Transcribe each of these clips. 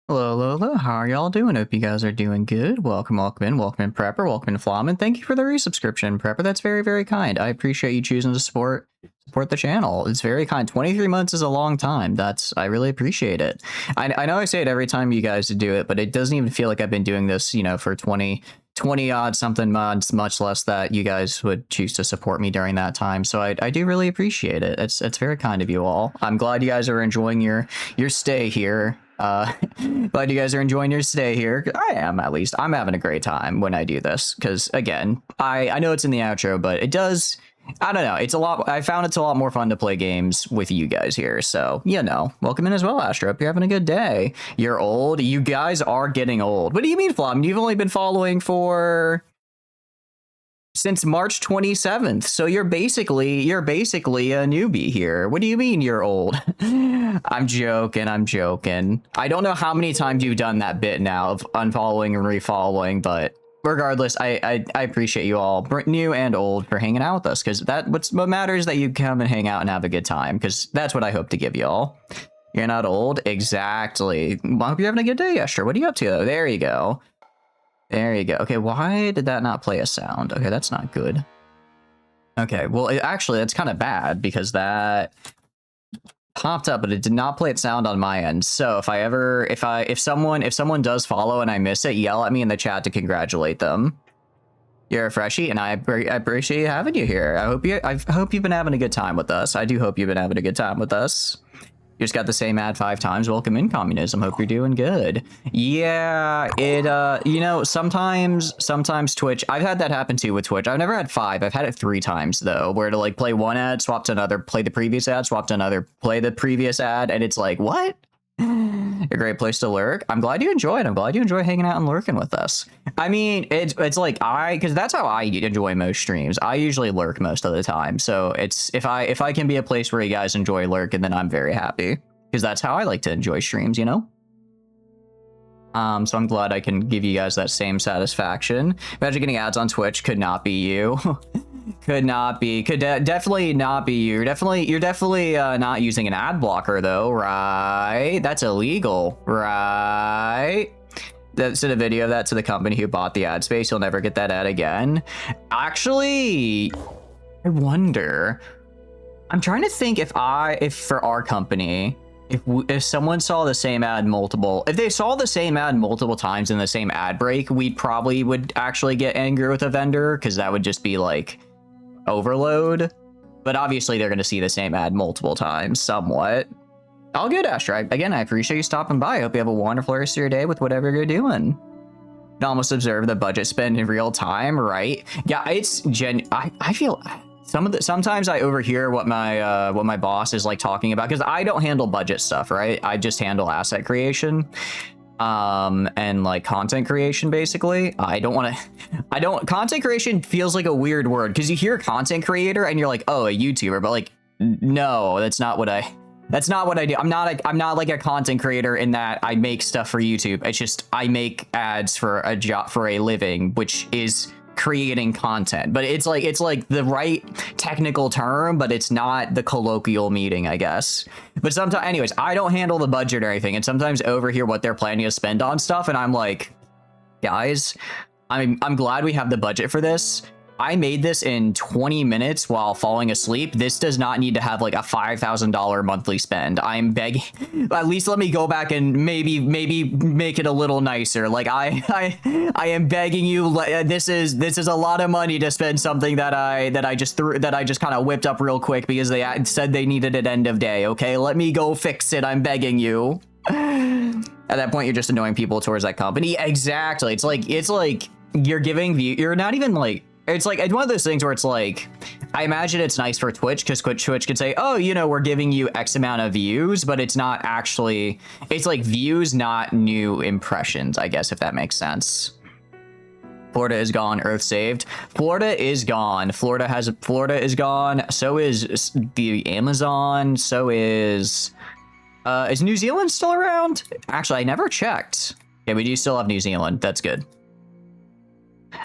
Hello, hello, hello. How are y'all doing? Hope you guys are doing good. Welcome in, Prepper. Welcome in, Flom. Thank you for the resubscription, Prepper. That's very, very kind. I appreciate you choosing to support the channel. It's very kind. 23 months is a long time. I really appreciate it. I know I say it every time you guys do it, but it doesn't even feel like I've been doing this, for 20 odd something months, much less that you guys would choose to support me during that time. So I do really appreciate it. It's very kind of you all. I'm glad you guys are enjoying your stay here. Glad you guys are enjoying your stay here. I am, at least. I'm having a great time when I do this because, again, I know it's in the outro, but it does. I don't know. It's a lot. I found it's a lot more fun to play games with you guys here. So, welcome in as well, Astro. Hope you're having a good day. You're old. You guys are getting old. What do you mean, Flom? You've only been following since March 27th. So you're basically a newbie here. What do you mean you're old? I'm joking. I don't know how many times you've done that bit now of unfollowing and refollowing, but regardless, I appreciate you all, new and old, for hanging out with us, because what matters is that you come and hang out and have a good time, because that's what I hope to give y'all. You're not old? Exactly. Well, I hope you're having a good day, Esther. What are you up to, though? There you go. There you go. Okay, why did that not play a sound? Okay, that's not good. Okay, well, actually, that's kind of bad because that popped up, but it did not play its sound on my end. So if someone does follow and I miss it, yell at me in the chat to congratulate them. You're a freshie, and I appreciate having you here. I hope you've been having a good time with us. I do hope you've been having a good time with us. You just got the same ad 5 times. Welcome in, communism. Hope you're doing good. Yeah, sometimes Twitch, I've had that happen too with Twitch. I've never had 5. I've had it 3 times though, where to play one ad, swap to another, play the previous ad, swap to another, play the previous ad, and it's like, what? A great place to lurk. I'm glad you enjoy it. I'm glad you enjoy hanging out and lurking with us. I mean, it's like because that's how I enjoy most streams. I usually lurk most of the time. So it's if I can be a place where you guys enjoy lurking, then I'm very happy, because that's how I like to enjoy streams, So I'm glad I can give you guys that same satisfaction. Imagine getting ads on Twitch. Could not be you. Could not be. Definitely not be you. You're definitely not using an ad blocker though, right? That's illegal, right? Send a video of that to the company who bought the ad space. You'll never get that ad again. Actually, I wonder. I'm trying to think if for our company, if someone saw the same ad if they saw the same ad multiple times in the same ad break, we probably would actually get angry with a vendor, because that would just be like overload. But obviously they're going to see the same ad multiple times somewhat. All good, Asher. Again, I appreciate you stopping by. I hope you have a wonderful rest of your day with whatever you're doing. You can almost observe the budget spend in real time, right? Yeah, it's I feel sometimes I overhear what my boss is like talking about, because I don't handle budget stuff, right? I just handle asset creation and like content creation. Basically, content creation feels like a weird word, because you hear content creator and you're like, oh, a YouTuber, but like, no, that's not what I do. I'm not like a content creator in that I make stuff for YouTube. It's just I make ads for a job, for a living, which is creating content. But it's like the right technical term, but it's not the colloquial meaning, I guess. But sometimes, anyways, I don't handle the budget or anything, and sometimes overhear what they're planning to spend on stuff, and I'm like, guys, I'm glad we have the budget for this. I made this in 20 minutes while falling asleep. This does not need to have like a $5,000 monthly spend. I'm begging, at least let me go back and maybe make it a little nicer. Like I am begging you. This is a lot of money to spend something that I just kind of whipped up real quick because they said they needed it end of day. Okay, let me go fix it. I'm begging you. At that point, you're just annoying people towards that company. Exactly. It's like you're giving you're not even like. It's like, it's one of those things where it's like, I imagine it's nice for Twitch, because Twitch could say, oh, we're giving you X amount of views, but it's not actually, it's like views, not new impressions, I guess, if that makes sense. Florida is gone, Earth saved. Florida is gone. Florida is gone. So is the Amazon. So is New Zealand still around? Actually, I never checked. Okay, we do still have New Zealand. That's good.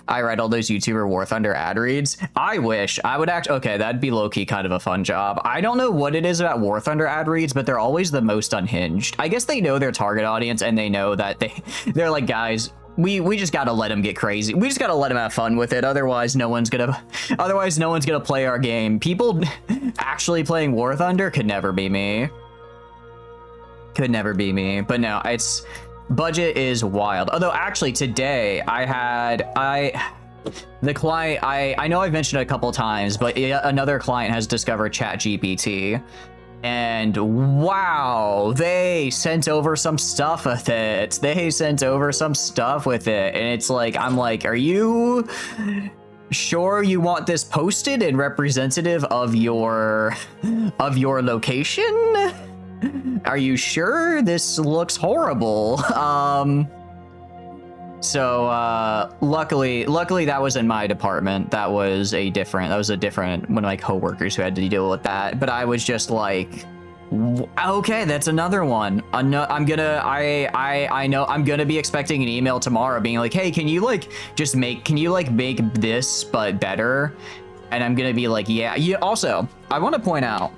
I read all those YouTuber War Thunder ad reads. I wish I would actually. Okay, that'd be low-key kind of a fun job. I don't know what it is about War Thunder ad reads, but they're always the most unhinged. I guess they know their target audience and they know that they're like, guys, we just gotta let them get crazy. We just gotta let them have fun with it. Otherwise, no one's gonna play our game. People actually playing War Thunder could never be me. Could never be me. But no, it's budget is wild. Although actually today the client, I know I've mentioned it a couple times, but another client has discovered ChatGPT. And wow, they sent over some stuff with it. And it's like, I'm like, are you sure you want this posted and representative of your location? Are you sure? This looks horrible. So luckily that was in my department. That was a different one of my coworkers who had to deal with that. But I was just like, okay, that's another one. I know I'm gonna be expecting an email tomorrow being like, hey, can you like make this but better? And I'm gonna be like, yeah. Also, I want to point out,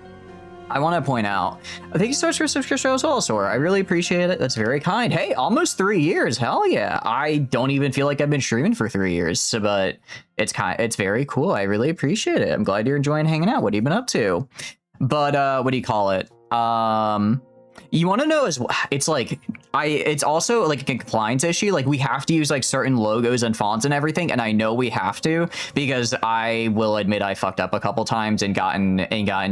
thank you so much for subscription as well, Sora. I really appreciate it. That's very kind. Hey, almost 3 years. Hell yeah. I don't even feel like I've been streaming for 3 years, but it's very cool. I really appreciate it. I'm glad you're enjoying hanging out. What have you been up to? But what do you call it? You want to know it's also like a compliance issue. Like we have to use like certain logos and fonts and everything. And I know we have to, because I will admit I fucked up a couple times and gotten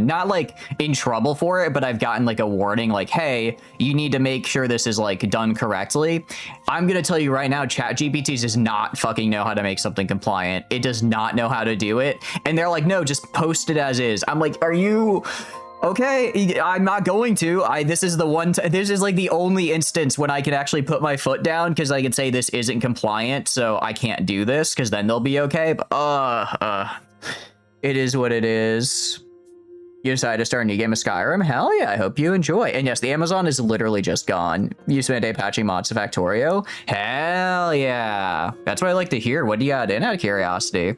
not like in trouble for it, but I've gotten like a warning like, hey, you need to make sure this is like done correctly. I'm going to tell you right now, ChatGPT does not fucking know how to make something compliant. It does not know how to do it. And they're like, no, just post it as is. I'm like, are you... Okay, I'm not going to. This is like the only instance when I can actually put my foot down, because I can say this isn't compliant, so I can't do this, because then they'll be okay. But it is what it is. You decided to start a new game of Skyrim? Hell yeah, I hope you enjoy. And yes, the Amazon is literally just gone. You spent a day patching mods to Factorio? Hell yeah. That's what I like to hear. What do you add in out of curiosity?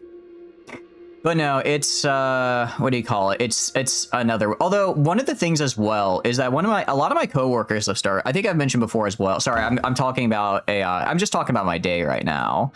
But no, it's what do you call it? It's another. Although one of the things as well is that a lot of my coworkers have started. I think I've mentioned before as well. Sorry, I'm talking about AI. I'm just talking about my day right now,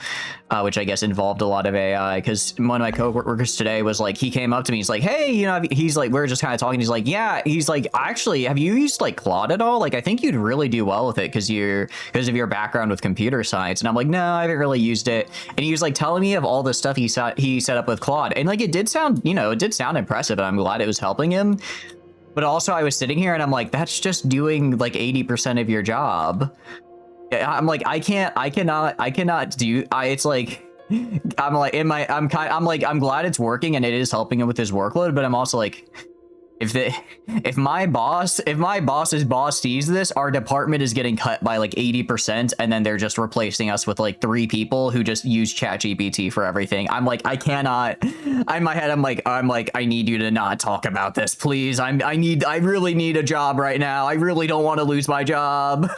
which I guess involved a lot of AI. Because one of my coworkers today was like, he came up to me. He's like, hey, he's like, we were just kind of talking. He's like, yeah. He's like, actually, have you used like Claude at all? Like, I think you'd really do well with it because of your background with computer science. And I'm like, no, I haven't really used it. And he was like telling me of all the stuff he set up with Claude. And like, it did sound impressive, and I'm glad it was helping him. But also I was sitting here and I'm like, that's just doing like 80% of your job. I'm like, it's like, I'm glad it's working and it is helping him with his workload, but I'm also like, if my boss's boss sees this, our department is getting cut by like 80%, and then they're just replacing us with like 3 people who just use ChatGPT for everything. I'm like, I cannot. In my head, I'm like, I need you to not talk about this, please. I really need a job right now. I really don't want to lose my job.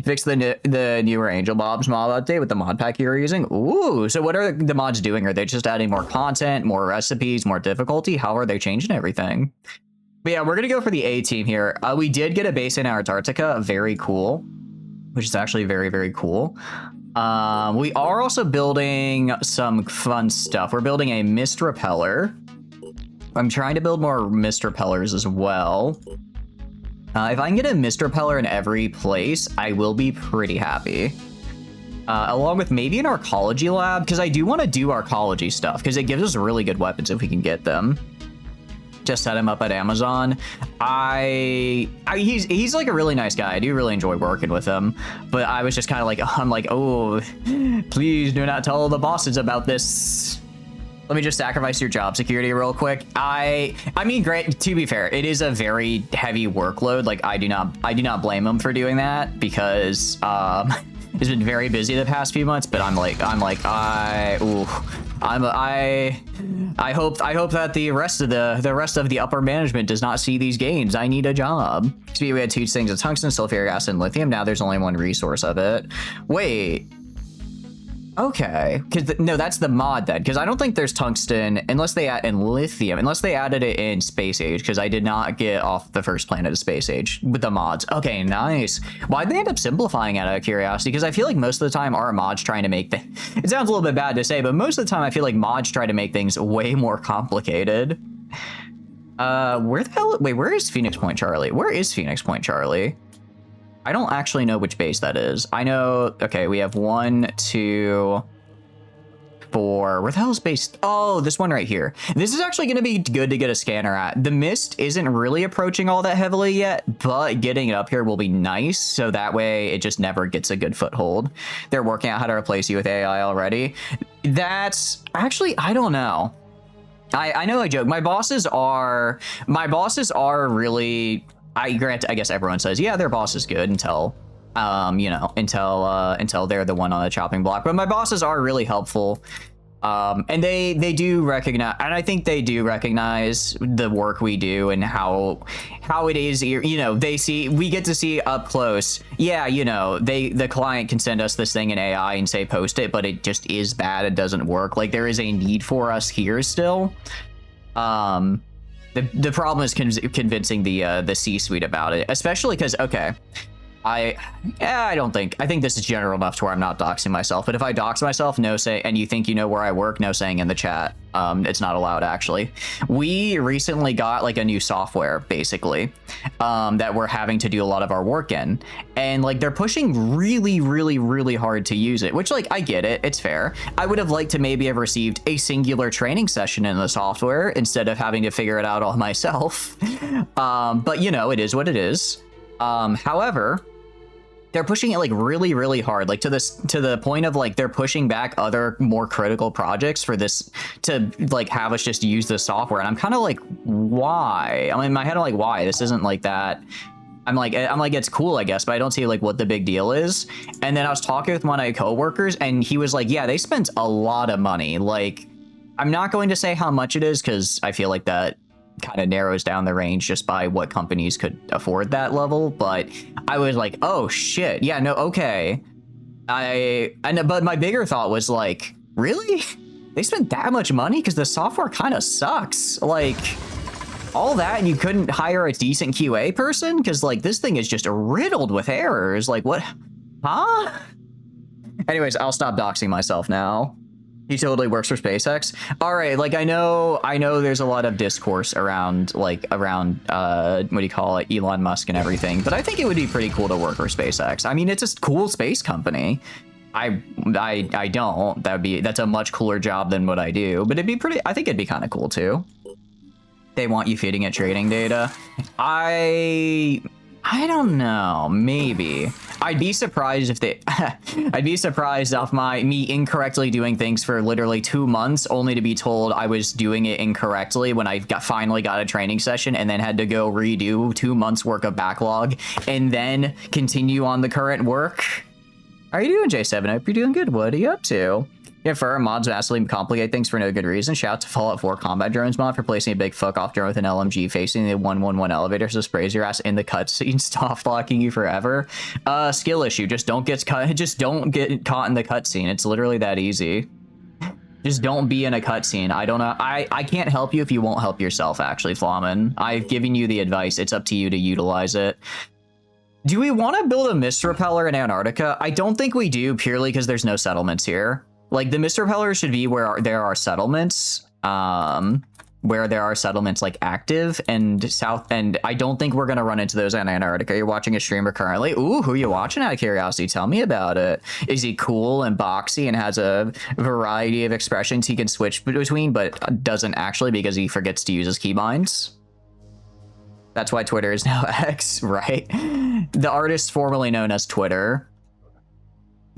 Fix the newer Angel Bobs mob update with the mod pack you're using. Ooh, so what are the mods doing? Are they just adding more content, more recipes, more difficulty? How are they changing everything? But yeah, we're gonna go for the A team here. We did get a base in Antarctica, very cool, which is actually very, very cool. We are also building some fun stuff. We're building a mist repeller. I'm trying to build more mist repellers as well. If I can get a mist repeller in every place, I will be pretty happy. Along with maybe an arcology lab, because I do want to do arcology stuff, because it gives us really good weapons if we can get them. Just set him up at Amazon. He's like a really nice guy. I do really enjoy working with him, but I was just kind of like, I'm like, oh, please do not tell the bosses about this. Let me just sacrifice your job security real quick. I mean, great. To be fair, it is a very heavy workload. Like, I do not blame him for doing that, because he's been very busy the past few months. But I hope that the rest of the upper management does not see these gains. I need a job. So we had 2 things of tungsten, sulfuric acid, and lithium. Now there's only 1 resource of it. Wait. Okay, because no, that's the mod then. Because I don't think there's tungsten unless they add in lithium, unless they added it in Space Age. Because I did not get off the first planet of Space Age with the mods. Okay, nice. Why'd they end up simplifying it out of curiosity? Because I feel like most of the time our mods trying to make it sounds a little bit bad to say, but most of the time I feel like mods try to make things way more complicated. Where the hell? Wait, where is Phoenix Point Charlie? Where is Phoenix Point Charlie? I don't actually know which base that is. I know, okay, we have 1, 2, 4. Where the hell is base? Oh, this one right here. This is actually going to be good to get a scanner at. The mist isn't really approaching all that heavily yet, but getting it up here will be nice. So that way it just never gets a good foothold. They're working out how to replace you with AI already. That's actually, I don't know. I know I joke. My bosses are really... I guess everyone says, yeah, their boss is good until, you know, until they're the one on the chopping block. But my bosses are really helpful. And they do recognize, and I think they do recognize the work we do and how it is, you know, we get to see up close. Yeah, you know, the client can send us this thing in AI and say, post it, but it just is bad. It doesn't work. Like there is a need for us here still. The problem is convincing the C-suite about it, especially because, okay, I think this is general enough to where I'm not doxing myself, but if I dox myself, no say, and you think you know where I work, no saying in the chat. It's not allowed, actually. We recently got like a new software, basically, that we're having to do a lot of our work in, and like they're pushing really, really, really hard to use it, which like I get it, it's fair. I would have liked to maybe have received a singular training session in the software instead of having to figure it out all myself. But you know, it is what it is. However, they're pushing it like really, really hard, like to the point of like they're pushing back other more critical projects for this to like have us just use the software. And I'm kind of like, why? I'm in my head, I'm like, why? This isn't like that. I'm like, it's cool, I guess, but I don't see like what the big deal is. And then I was talking with one of my coworkers and he was like, yeah, they spent a lot of money. Like, I'm not going to say how much it is because I feel like that kind of narrows down the range just by what companies could afford that level, but I was like, oh shit, yeah, no, okay. But my bigger thought was like, really? They spent that much money? Because the software kind of sucks. Like, all that and you couldn't hire a decent QA person? Because like this thing is just riddled with errors. Like what? Huh? Anyways, I'll stop doxing myself now. He totally works for SpaceX. All right, like I know there's a lot of discourse around what do you call it, Elon Musk and everything, but I think it would be pretty cool to work for SpaceX. I mean, it's a cool space company. I don't. That's a much cooler job than what I do, but I think it'd be kind of cool too. They want you feeding it trading data. I don't know, maybe. I'd be surprised if they I'd be surprised off me incorrectly doing things for literally 2 months only to be told I was doing it incorrectly when I finally got a training session and then had to go redo 2 months work of backlog and then continue on the current work. How are you doing, J7? I hope you're doing good. What are you up to? Yeah, for mods massively complicate things for no good reason. Shout out to Fallout 4 Combat Drones mod for placing a big fuck-off drone with an LMG facing the 111 elevator so sprays your ass in the cutscene, stop blocking you forever. Skill issue. Just don't get caught in the cutscene. It's literally that easy. Just don't be in a cutscene. I don't know. I can't help you if you won't help yourself, actually, Flamen. I've given you the advice. It's up to you to utilize it. Do we want to build a mist repeller in Antarctica? I don't think we do, purely because there's no settlements here. Like, the mist repeller should be where there are settlements, like active and south, and I don't think we're going to run into those in Antarctica. You're watching a streamer currently. Ooh, who are you watching out of curiosity? Tell me about it. Is he cool and boxy and has a variety of expressions he can switch between, but doesn't actually because he forgets to use his keybinds? That's why Twitter is now X, right? The artist formerly known as Twitter.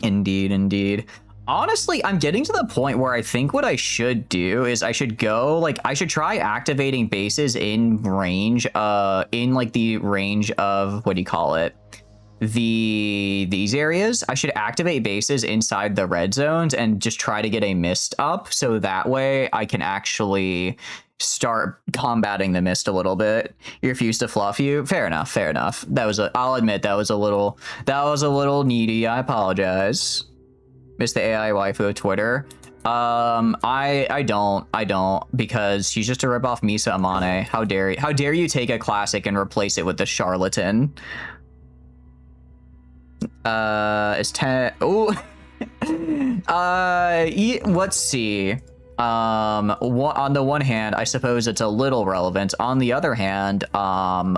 Indeed, indeed. Honestly, I'm getting to the point where I think what I should do is I should try activating bases in range, in the range of, what do you call it? These areas. I should activate bases inside the red zones and just try to get a mist up so that way I can actually start combating the mist a little bit. You refuse to fluff you? Fair enough, fair enough. I'll admit that was a little needy. I apologize. Miss the AI waifu of Twitter. I don't, because she's just a ripoff Misa Amane. How dare you take a classic and replace it with the charlatan? It's 10. Oh, let's see. On the one hand, I suppose it's a little relevant. On the other hand,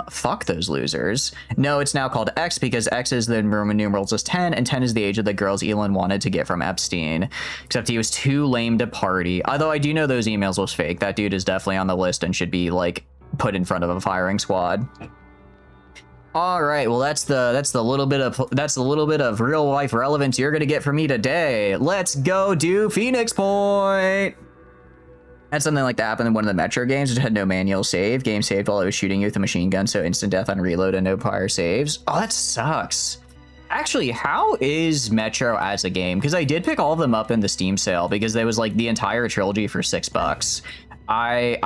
fuck those losers. No, it's now called X because X is the Roman numerals is 10, and 10 is the age of the girls Elon wanted to get from Epstein. Except he was too lame to party. Although I do know those emails was fake. That dude is definitely on the list and should be like put in front of a firing squad. All right, well that's the little bit of real life relevance you're gonna get from me today. Let's go do Phoenix Point. Had something like that happen in one of the Metro games, which had no manual save. Game saved while I was shooting you with a machine gun, so instant death on reload and no prior saves. Oh, that sucks. Actually, how is Metro as a game? Because I did pick all of them up in the Steam sale because there was like the entire trilogy for $6. I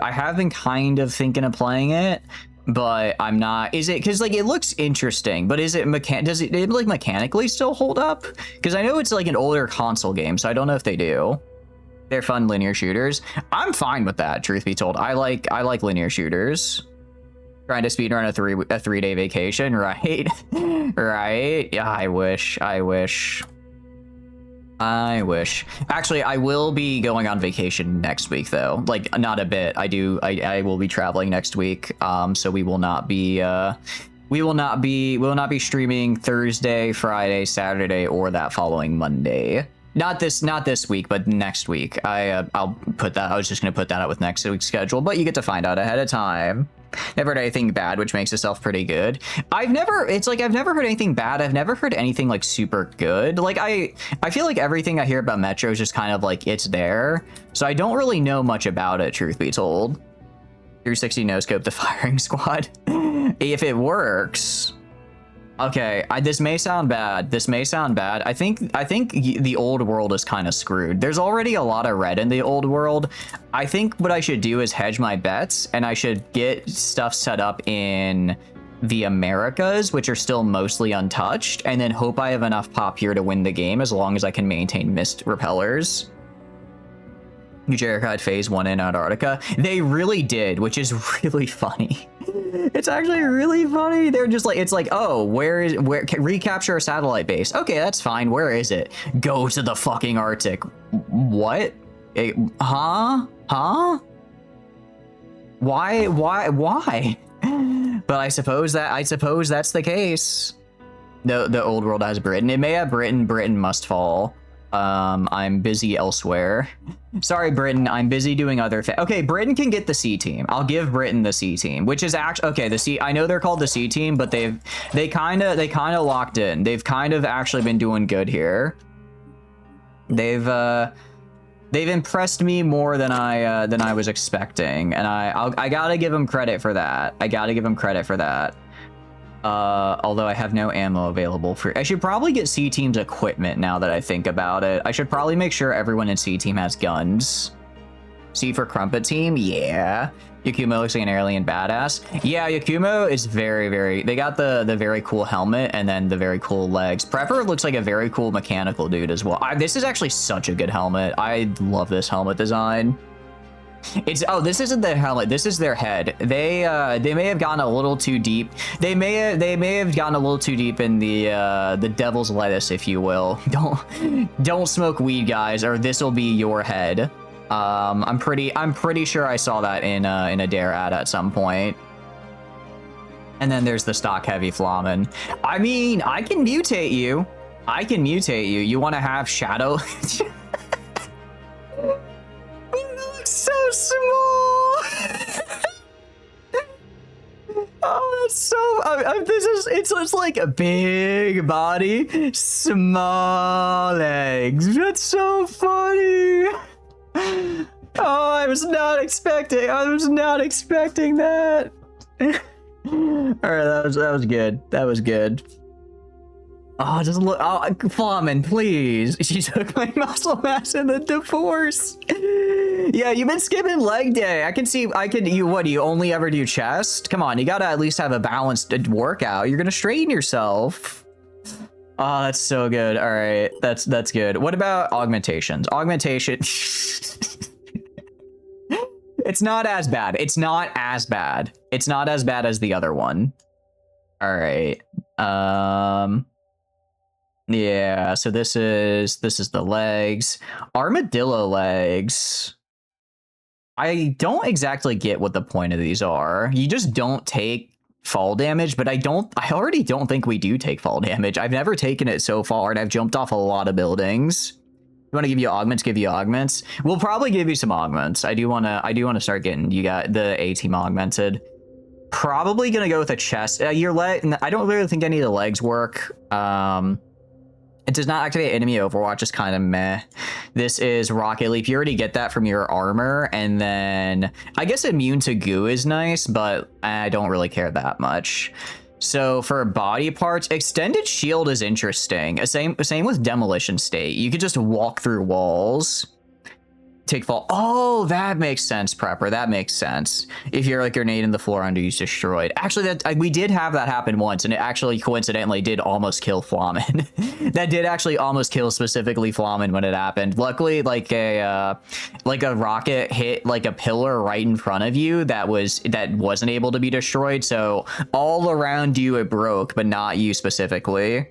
have been kind of thinking of playing it, but I'm not. Is it because like it looks interesting, but is it does it like mechanically still hold up? Because I know it's like an older console game, so I don't know if they do. They're fun linear shooters. I'm fine with that, truth be told. I like linear shooters. Trying to speedrun a 3-day vacation, right? Right? Yeah, I wish. Actually, I will be going on vacation next week though. Like not a bit. I will be traveling next week. So we will not be streaming Thursday, Friday, Saturday, or that following Monday. Not this week, but next week. I'll put that. I was just gonna put that out with next week's schedule, but you get to find out ahead of time. Never heard anything bad, which makes itself pretty good. I've never heard anything bad. I've never heard anything like super good. Like I feel like everything I hear about Metro is just kind of like it's there. So I don't really know much about it, truth be told. 360 no scope the firing squad. If it works. Okay, this may sound bad. I think the old world is kind of screwed. There's already a lot of red in the old world. I think what I should do is hedge my bets, and I should get stuff set up in the Americas, which are still mostly untouched, and then hope I have enough pop here to win the game as long as I can maintain mist repellers. New Jericho had phase 1 in Antarctica. They really did, which is really funny. It's actually really funny. They're just like, it's like, oh, where recapture a satellite base. Okay, that's fine. Where is it? Go to the fucking Arctic. What? Huh? Why? But I suppose that's the case. The old world has Britain. It may have Britain. Britain must fall. I'm busy elsewhere. Sorry, Britain. I'm busy doing other okay, Britain can get the C team. I'll give Britain the C team, which is actually okay. The C. I know they're called the C team, but they kind of locked in. They've kind of actually been doing good here. They've impressed me more than I was expecting, and I gotta give them credit for that. Although I have no ammo available for... I should probably get C-Team's equipment now that I think about it. I should probably make sure everyone in C-Team has guns. C for Crumpet Team? Yeah. Yakumo looks like an alien badass. Yeah, Yakumo is very, very... They got the very cool helmet and then the very cool legs. Prepper looks like a very cool mechanical dude as well. This is actually such a good helmet. I love this helmet design. This isn't their helmet. This is their head. They may have gone a little too deep. They may have gone a little too deep in the devil's lettuce, if you will. Don't smoke weed, guys, or this will be your head. I'm pretty sure I saw that in a Dare ad at some point. And then there's the stock heavy Flamen. I mean, I can mutate you. You want to have Shadow? So small. Oh, that's so it's like a big body, small legs. That's so funny. Oh, I was not expecting that. All right, that was good. Oh, just look. Oh, Flamen, please. She took my muscle mass in the divorce. Yeah, you've been skipping leg day. What do you only ever do chest? Come on, you gotta at least have a balanced workout. You're gonna strain yourself. Oh, that's so good. All right, that's good. What about augmentations? Augmentation. It's not as bad. It's not as bad. It's not as bad as the other one. All right. Yeah, so this is the legs. Armadillo legs. I don't exactly get what the point of these are. You just don't take fall damage, but I already don't think we do take fall damage. I've never taken it so far, and I've jumped off a lot of buildings. You want to give you augments? Give you augments. We'll probably give you some augments. I do want to start getting you got the A team augmented. Probably gonna go with a chest. Your leg. I don't really think any of the legs work. It does not activate enemy Overwatch. Is kind of meh. This is Rocket Leap. You already get that from your armor, and then I guess immune to goo is nice, but I don't really care that much. So for body parts, extended shield is interesting. Same with demolition state. You could just walk through walls. Take fall. Oh, that makes sense, Prepper. That makes sense. If you're like grenade in the floor under you's destroyed. Actually, we did have that happen once, and it actually coincidentally did almost kill Flamin. That did actually almost kill specifically Flamin when it happened. Luckily, like a rocket hit like a pillar right in front of you that wasn't able to be destroyed. So all around you it broke, but not you specifically.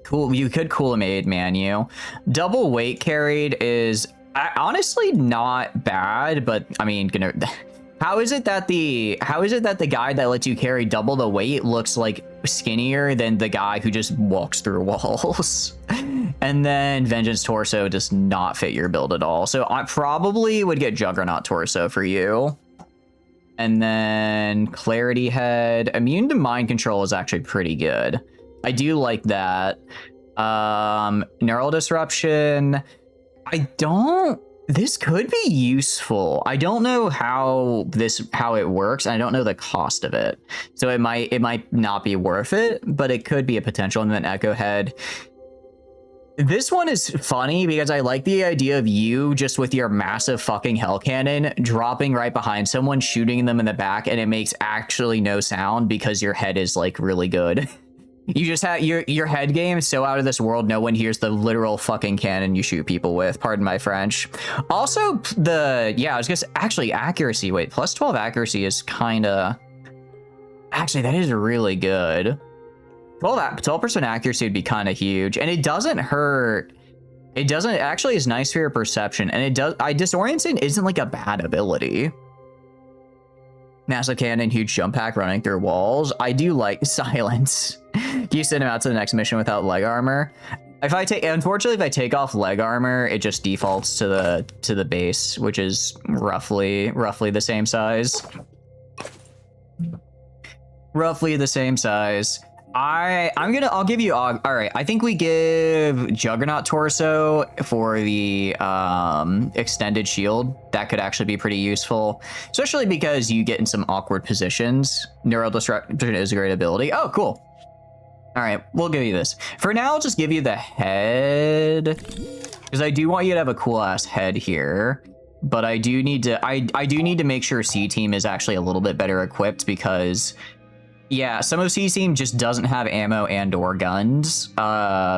Cool. You could cool a maid, man. You double weight carried is. Honestly, not bad, but I mean, how is it that the guy that lets you carry double the weight looks like skinnier than the guy who just walks through walls? And then Vengeance Torso does not fit your build at all. So I probably would get Juggernaut Torso for you. And then Clarity Head. Immune to Mind Control is actually pretty good. I do like that. Neural Disruption. This could be useful. I don't know how it works. I don't know the cost of it. So it might not be worth it, but it could be a potential. And then Echo Head. This one is funny because I like the idea of you just with your massive fucking hell cannon dropping right behind someone, shooting them in the back, and it makes actually no sound because your head is like really good. You just have your head game is so out of this world, no one hears the literal fucking cannon you shoot people with. Pardon my French. Also, I was gonna say, actually, accuracy. Wait, plus 12 accuracy is kind of... Actually, that is really good. 12% accuracy would be kind of huge, and it doesn't hurt. It doesn't... Actually, is nice for your perception, and it does... Disorienting isn't like a bad ability. Massive cannon, huge jump pack running through walls. I do like silence. You send him out to the next mission without leg armor. Unfortunately, if I take off leg armor, it just defaults to the base, which is roughly the same size. Roughly the same size. I'll give you all right. I think we give Juggernaut Torso for the extended shield. That could actually be pretty useful, especially because you get in some awkward positions. Neural Disruption is a great ability. Oh, cool. All right, we'll give you this. For now, I'll just give you the head because I do want you to have a cool ass head here. But I do need to make sure C Team is actually a little bit better equipped because. Yeah, some of C Team just doesn't have ammo and or guns,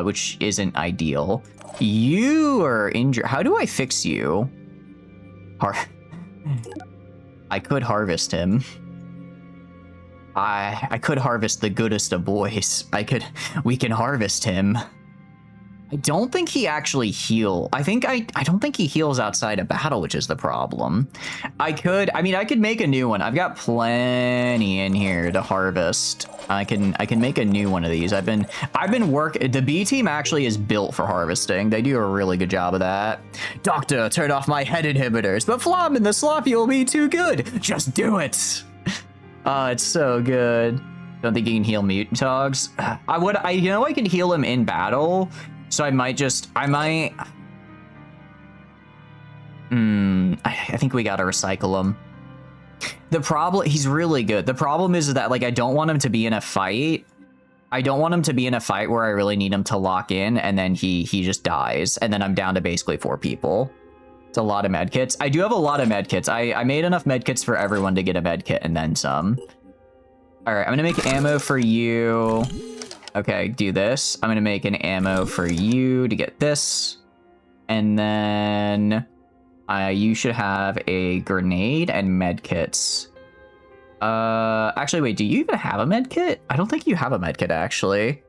which isn't ideal. You are injured. How do I fix you? I could harvest him. I could harvest the goodest of boys. We can harvest him. I don't think he actually heal. I don't think he heals outside of battle, which is the problem. I could make a new one. I've got plenty in here to harvest. I can make a new one of these. The B team actually is built for harvesting. They do a really good job of that. Doctor, turn off my head inhibitors, but Flom and the Sloppy will be too good. Just do it. Oh, it's so good. Don't think you can heal mutant dogs. I can heal him in battle. So I think we gotta recycle him. He's really good. The problem is that, like, I don't want him to be in a fight. I don't want him to be in a fight where I really need him to lock in, and then he just dies, and then I'm down to basically 4 people. It's a lot of medkits. I do have a lot of medkits. I made enough medkits for everyone to get a medkit and then some. All right, I'm gonna make ammo for you. Okay, do this. I'm gonna make an ammo for you to get this. And then you should have a grenade and med kits. Actually, wait, do you even have a med kit? I don't think you have a med kit, actually.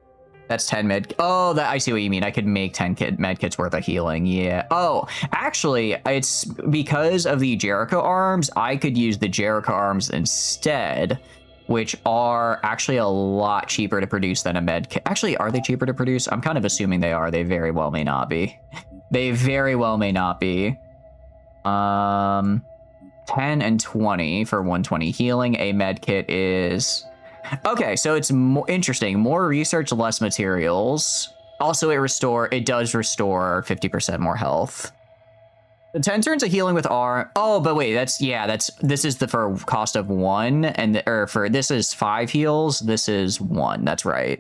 That's 10 med. Oh, I see what you mean. I could make 10 med kits worth of healing. Yeah. Oh, actually, it's because of the Jericho arms. I could use the Jericho arms instead, which are actually a lot cheaper to produce than a med kit. Actually, are they cheaper to produce? I'm kind of assuming they are. They very well may not be. They very well may not be. 10 and 20 for 120 healing. A med kit is... Okay, so it's more interesting. More research, less materials. Also, it does restore 50% more health. The 10 turns of healing with R. Oh, but wait, this is the for cost of 1, and this is 5 heals. This is 1. That's right.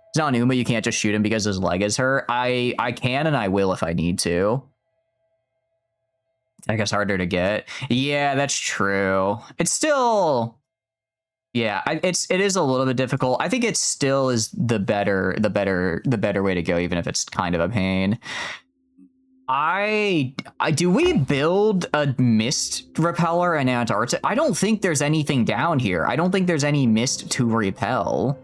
It's not Numa. You can't just shoot him because his leg is hurt. I can and I will if I need to. I guess harder to get. Yeah, that's true. It's still. Yeah, it is a little bit difficult. I think it still is the better way to go, even if it's kind of a pain. Do we build a mist repeller in Antarctica? I don't think there's anything down here. I don't think there's any mist to repel.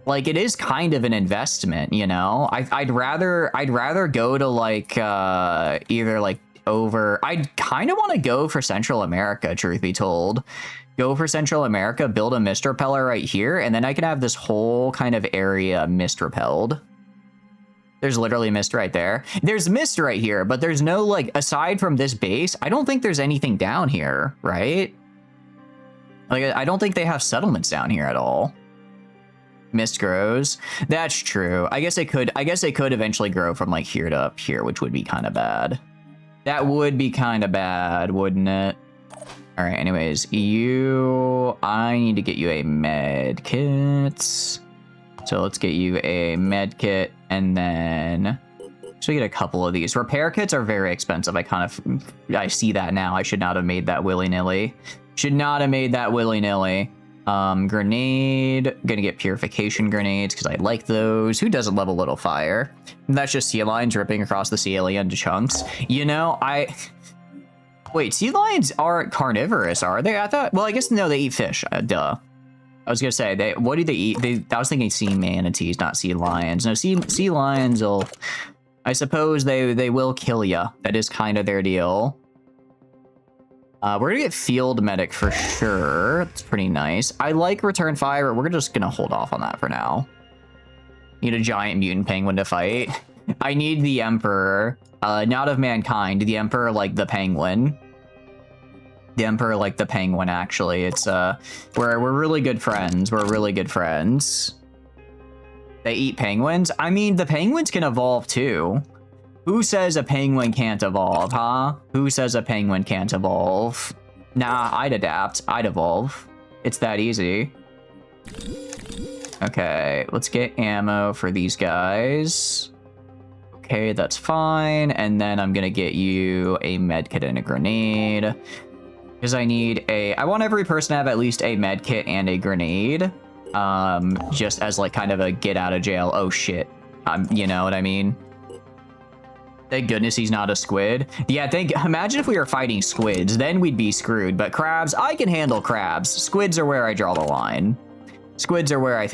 Like, it is kind of an investment, you know? I'd rather go to like either like over. I'd kind of want to go for Central America, truth be told. Go for Central America, build a mist repeller right here, and then I can have this whole kind of area mist repelled. There's literally mist right there. There's mist right here, but there's no, like, aside from this base, I don't think there's anything down here, right? Like, I don't think they have settlements down here at all. Mist grows. That's true. I guess it could eventually grow from, like, here to up here, which would be kind of bad. That would be kind of bad, wouldn't it? All right, anyways, I need to get you a med kit. So let's get you a med kit, and then so we get a couple of these. Repair kits are very expensive. I see that now. I should not have made that willy-nilly. Grenade. Gonna get purification grenades because I like those. Who doesn't love a little fire? And that's just sea lions ripping across the sea into chunks. You know, Wait, sea lions aren't carnivorous, are they? I thought, well, I guess no, they eat fish. Duh. I was gonna say, what do they eat? I was thinking sea manatees, not sea lions. No, sea lions will, I suppose they will kill ya. That is kind of their deal. We're gonna get field medic for sure. That's pretty nice. I like return fire, but we're just gonna hold off on that for now. Need a giant mutant penguin to fight. I need the Emperor. Not of mankind. The Emperor, like the penguin. The Emperor, like the penguin, actually. It's, we're really good friends. We're really good friends. They eat penguins? I mean, the penguins can evolve, too. Who says a penguin can't evolve, huh? Who says a penguin can't evolve? Nah, I'd adapt. I'd evolve. It's that easy. Okay, let's get ammo for these guys. Okay, that's fine. And then I'm gonna get you a med kit and a grenade. Because I want every person to have at least a med kit and a grenade. Just as like kind of a get out of jail. Oh shit. You know what I mean? Thank goodness he's not a squid. Yeah, imagine if we were fighting squids, then we'd be screwed. But crabs, I can handle crabs. Squids are where I draw the line. Squids are where I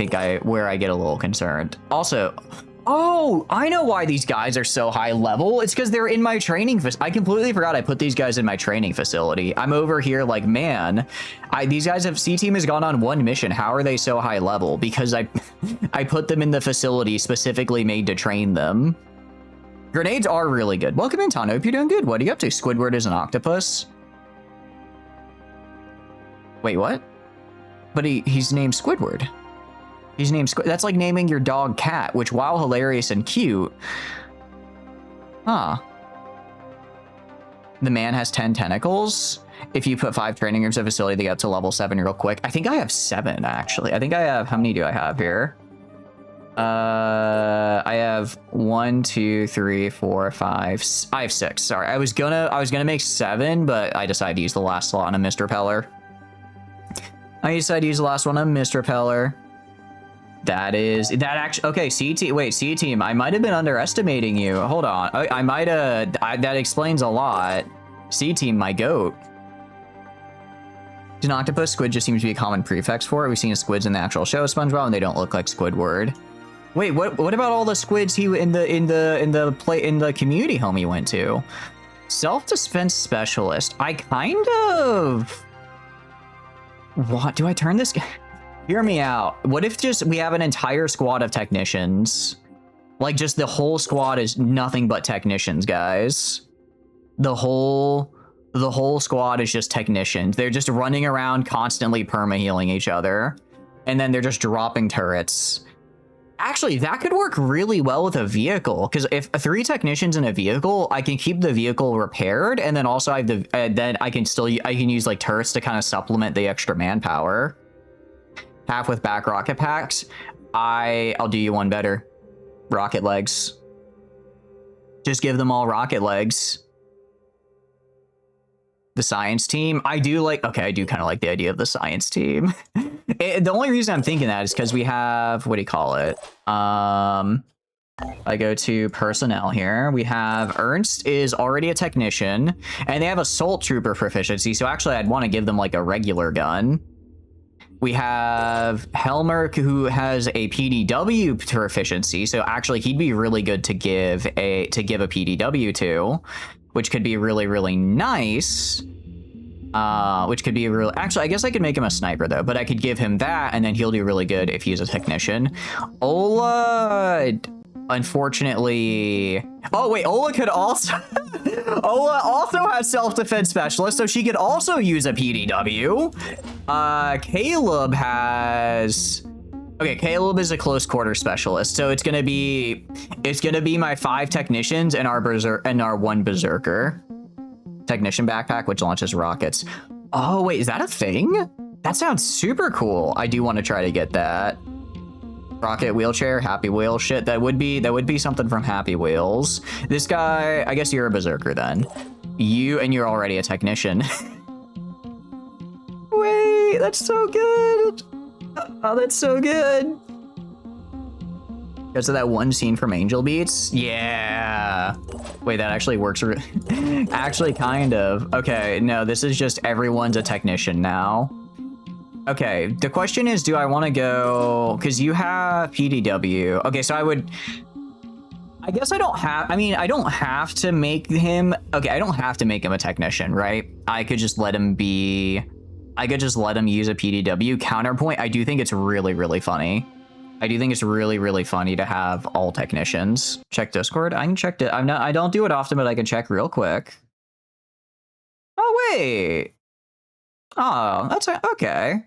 get a little concerned. Also, oh, I know why these guys are so high level. It's because they're in my training facility. I completely forgot I put these guys in my training facility. I'm over here like, man, these guys C-Team has gone on one mission. How are they so high level? Because I put them in the facility specifically made to train them. Grenades are really good. Welcome in, Tano. Hope you're doing good. What are you up to? Squidward is an octopus. Wait, what? But he's named Squidward. He's named That's like naming your dog Cat, which, while hilarious and cute... Huh. The man has 10 tentacles. If you put 5 training rooms in a facility, they get up to level 7 real quick. I think I have 7, actually. I think I have... How many do I have here? I have 1, 2, 3, 4, 5. I have 6. Sorry, I was gonna make 7, but I decided to use the last slot on a mist repeller. I decided to use the last one on a mist repeller. That actually okay. C team. I might have been underestimating you. Hold on. I might have. That explains a lot. C team, my goat. An octopus squid just seems to be a common prefix for it. We've seen squids in the actual show SpongeBob, and they don't look like Squidward. Wait, what about all the squids in the community home he went to? Self-defense specialist. I kind of. What do I turn this? Hear me out. What if just we have an entire squad of technicians? Like just the whole squad is nothing but technicians, guys. The whole squad is just technicians. They're just running around constantly perma-healing each other. And then they're just dropping turrets. Actually, that could work really well with a vehicle, because if 3 technicians in a vehicle, I can keep the vehicle repaired, and then also I have the then I can use like turrets to kind of supplement the extra manpower. Half with back rocket packs. I'll do you one better. Rocket legs. Just give them all rocket legs. The science team. I do kind of like the idea of the science team. The only reason I'm thinking that is because we have, what do you call it? I go to personnel here. We have Ernst is already a technician, and they have assault trooper proficiency. So actually, I'd want to give them like a regular gun. We have Helmer, who has a PDW proficiency. So actually, he'd be really good to give a PDW to, which could be really, really nice. Which could be actually, I guess I could make him a sniper though, but I could give him that and then he'll do really good if he's a technician. Ola, unfortunately, oh wait, Ola could also, Ola also has self-defense specialist, so she could also use a PDW. Caleb has, okay, Caleb is a close quarter specialist, so it's gonna be my 5 technicians and our 1 berserker. Technician backpack, which launches rockets. Oh wait, is that a thing? That sounds super cool. I do want to try to get that. Rocket wheelchair, Happy Wheel shit. That would be something from Happy Wheels. This guy, I guess you're a berserker then. You're already a technician. Wait, that's so good. Oh, that's so good. Because of that one scene from Angel Beats? Yeah. Wait, that actually works. Actually, kind of. Okay, no, this is just everyone's a technician now. Okay, the question is, do I want to go... Because you have PDW. Okay, so I guess I don't have to make him... Okay, I don't have to make him a technician, right? I could just let him be... I could just let him use a PDW. Counterpoint, I do think it's really, really funny. I do think it's really, really funny to have all technicians. Check Discord. I can check it. I don't do it often, but I can check real quick. Oh, wait. Oh, that's okay.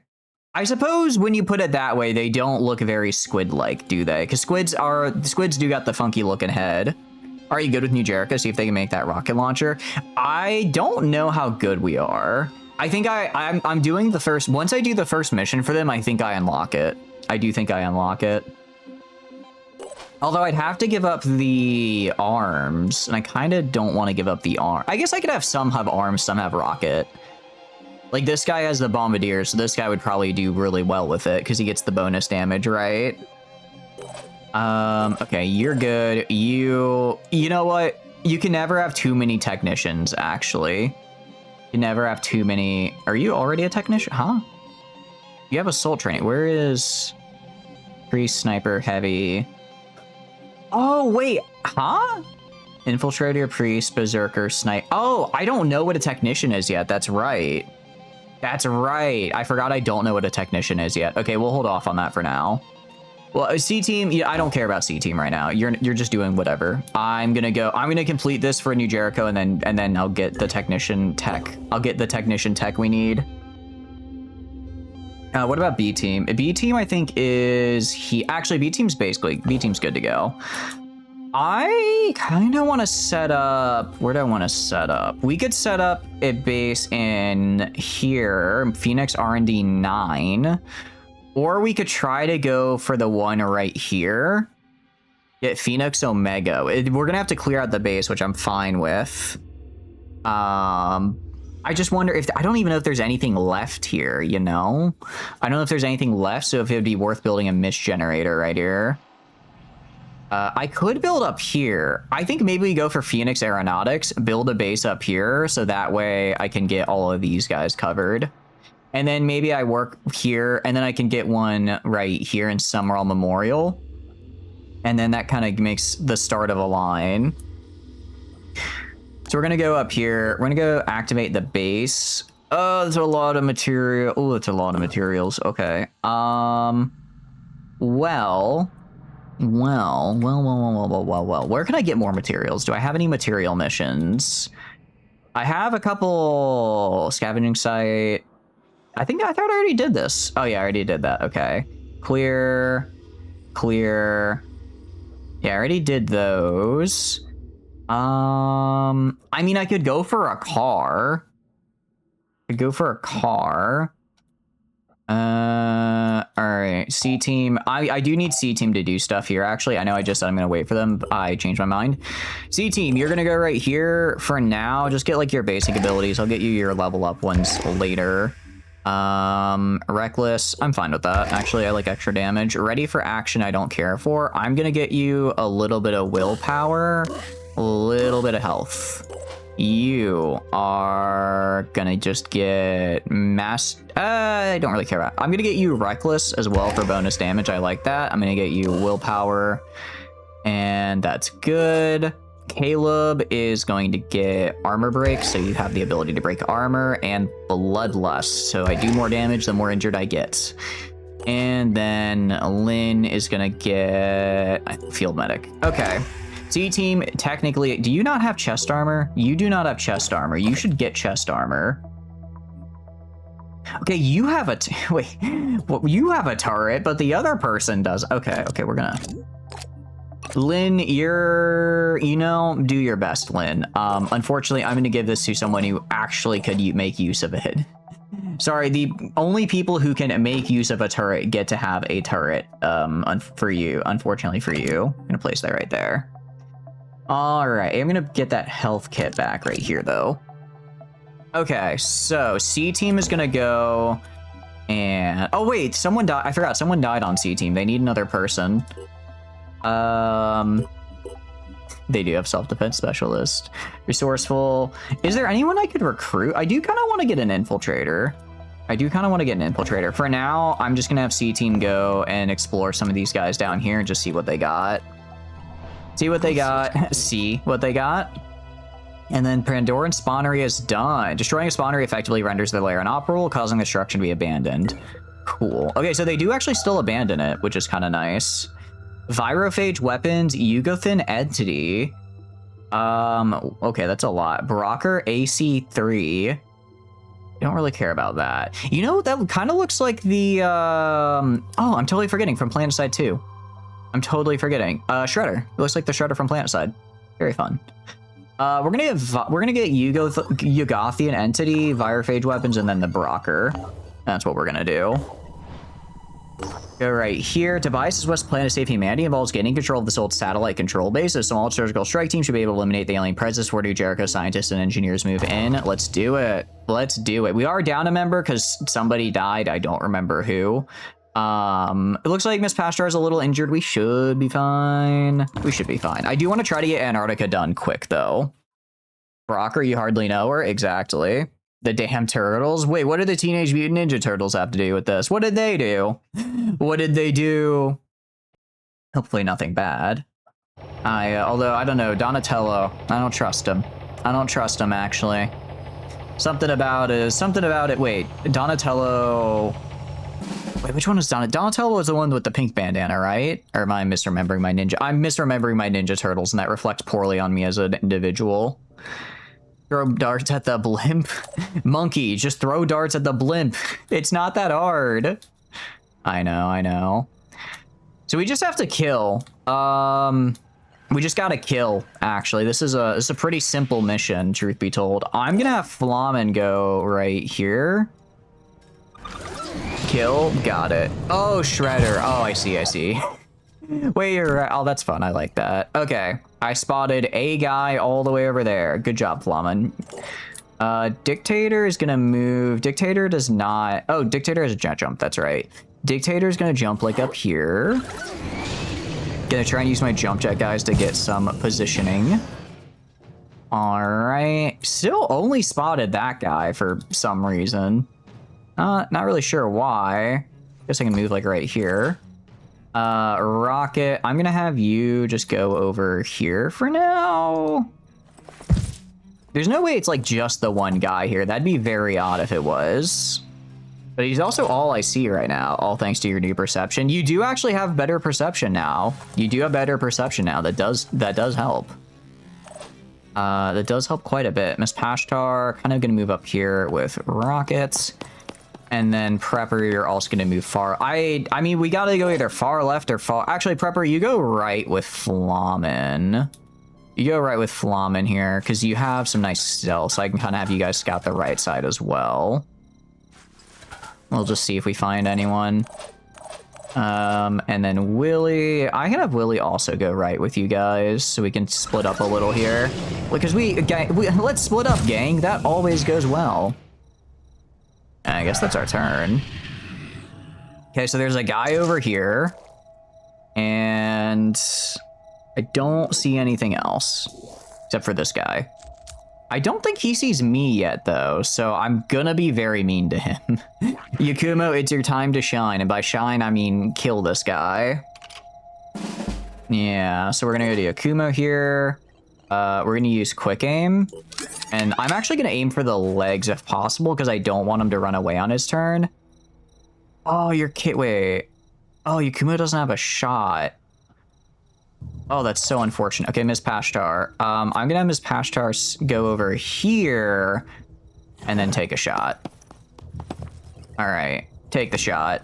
I suppose when you put it that way, they don't look very squid-like, do they? Because squids do got the funky looking head. Are you good with New Jericho? See if they can make that rocket launcher. I don't know how good we are. I think I'm doing the first, once I do the first mission for them, I think I unlock it. I do think I unlock it. Although I'd have to give up the arms, and I kind of don't want to give up the arm. I guess I could have some have arms, some have rocket. Like this guy has the bombardier, so this guy would probably do really well with it because he gets the bonus damage, right? Okay, you're good. You know what? You can never have too many technicians, actually. You never have too many. Are you already a technician? Huh? You have assault training. Where is priest, sniper, heavy? Oh, wait. Huh? Infiltrator, priest, berserker, sniper. Oh, I don't know what a technician is yet. That's right. That's right. I forgot I don't know what a technician is yet. Okay, we'll hold off on that for now. Well, C-Team, yeah, I don't care about C-Team right now. You're just doing whatever. I'm gonna complete this for New Jericho, and then I'll get the technician tech. I'll get the technician tech we need. What about B-Team? B-Team, I think, actually, B-Team's good to go. I kind of want to set up, where do I want to set up? We could set up a base in here, Phoenix R&D 9, or we could try to go for the one right here. Get Phoenix Omega. We're going to have to clear out the base, which I'm fine with. I just wonder if, I don't even know if there's anything left here, you know? I don't know if there's anything left, so if it would be worth building a mist generator right here. I could build up here. I think maybe we go for Phoenix Aeronautics, build a base up here, so that way I can get all of these guys covered. And then maybe I work here, and then I can get one right here in Summerall Memorial. And then that kind of makes the start of a line. So we're going to go up here. We're going to go activate the base. Oh, there's a lot of material. Oh, that's a lot of materials. Okay. Well. Where can I get more materials? Do I have any material missions? I have a couple scavenging site. I thought I already did this. Oh yeah, I already did that. Okay. Clear. Yeah, I already did those. I mean, I could go for a car. All right, C team. I do need C team to do stuff here. Actually, I know I just said I'm gonna wait for them. I changed my mind. C team, you're gonna go right here for now. Just get like your basic abilities. I'll get you your level up ones later. Reckless, I'm fine with that. Actually, I like extra damage. Ready for action, I don't care for. I'm gonna get you a little bit of willpower, a little bit of health. You are gonna just get mass. I don't really care about. I'm gonna get you reckless as well for bonus damage. I like that. I'm gonna get you willpower, and that's good. Caleb is going to get armor break, so you have the ability to break armor, and bloodlust, so I do more damage the more injured I get. And then Lynn is gonna get field medic. Okay. C team, technically, do you not have chest armor? You do not have chest armor. You should get chest armor. Okay, you have a wait. Well, you have a turret, but the other person does. Okay, we're gonna. Lynn, do your best, Lynn. Unfortunately, I'm gonna give this to someone who actually could make use of it. Sorry, the only people who can make use of a turret get to have a turret. For you, unfortunately for you, I'm gonna place that right there. All right, I'm gonna get that health kit back right here, though. Okay, so C team is gonna go, and oh wait, someone died. I forgot, someone died on C team. They need another person. They do have self-defense specialist, resourceful. Is there anyone I could recruit? I do kind of want to get an infiltrator. For now, I'm just gonna have C team go and explore some of these guys down here and just see what they got. See what they got. And then Pandoran spawnery is done. Destroying a spawnery effectively renders the lair inoperable, causing the structure to be abandoned. Cool. Okay, so they do actually still abandon it, which is kind of nice. Virophage weapons, Yugothin entity. Okay, that's a lot. Brocker AC3. I don't really care about that. You know, that kind of looks like the, oh, I'm totally forgetting, from PlanetSide 2. I'm totally forgetting. Shredder. It looks like the Shredder from PlanetSide. Very fun. We're gonna get Yugothian entity, Virophage weapons, and then the Brocker. That's what we're gonna do. Go right here. Tobias' West plan to save humanity involves gaining control of this old satellite control base. A small surgical strike team should be able to eliminate the alien presence. 4 New Jericho scientists and engineers move in. Let's do it. We are down a member because somebody died. I don't remember who. It looks like Miss Pastor is a little injured. We should be fine. I do want to try to get Antarctica done quick, though. Brocker, you hardly know her. Exactly. The damn turtles. Wait, what did the Teenage Mutant Ninja Turtles have to do with this? What did they do? Hopefully nothing bad. Although, I don't know. Donatello. I don't trust him. Actually. Something about it. Wait, Donatello... Wait, which one is Donatello? Donatello is the one with the pink bandana, right? Or am I misremembering my ninja? I'm misremembering my Ninja Turtles, and that reflects poorly on me as an individual. Throw darts at the blimp. Monkey, just throw darts at the blimp. It's not that hard. I know. So we just have to kill. We just gotta kill, actually. This is a pretty simple mission, truth be told. I'm gonna have Flamen go right here. Kill, got it. Oh, Shredder. Oh, I see. Wait, you're right. Oh, that's fun. I like that. Okay, I spotted a guy all the way over there. Good job, Flamen. Dictator is gonna move. Dictator does not. Oh, Dictator has a jet jump. That's right. Dictator is gonna jump like up here. Gonna try and use my jump jet guys to get some positioning. All right. Still only spotted that guy for some reason. Not really sure why. Guess I can move like right here. Rocket, I'm gonna have you just go over here for now. There's no way it's like just the one guy here. That'd be very odd if it was. But he's also all I see right now, all thanks to your new perception. You do actually have better perception now. You do have better perception now. That does help. That does help quite a bit. Miss Pashtar, kind of gonna move up here with rockets. And then Prepper, you're also gonna move far. I mean, we gotta go either far left or far. Actually, Prepper, you go right with Flamen. You go right with Flamen here, because you have some nice stealth, so I can kind of have you guys scout the right side as well. We'll just see if we find anyone. And then Willy, I can have Willy also go right with you guys, so we can split up a little here. Because let's split up, gang. That always goes well. And I guess that's our turn. Okay, so there's a guy over here. And I don't see anything else except for this guy. I don't think he sees me yet, though, so I'm gonna be very mean to him. Yakumo, it's your time to shine, and by shine, I mean kill this guy. Yeah, so we're gonna go to Yakumo here. We're gonna use quick aim, and I'm actually gonna aim for the legs if possible, because I don't want him to run away on his turn. Oh, wait. Oh, Yakumo doesn't have a shot. Oh, that's so unfortunate. Okay, Miss Pashtar. I'm gonna have Miss Pashtar go over here and then take a shot. All right, take the shot.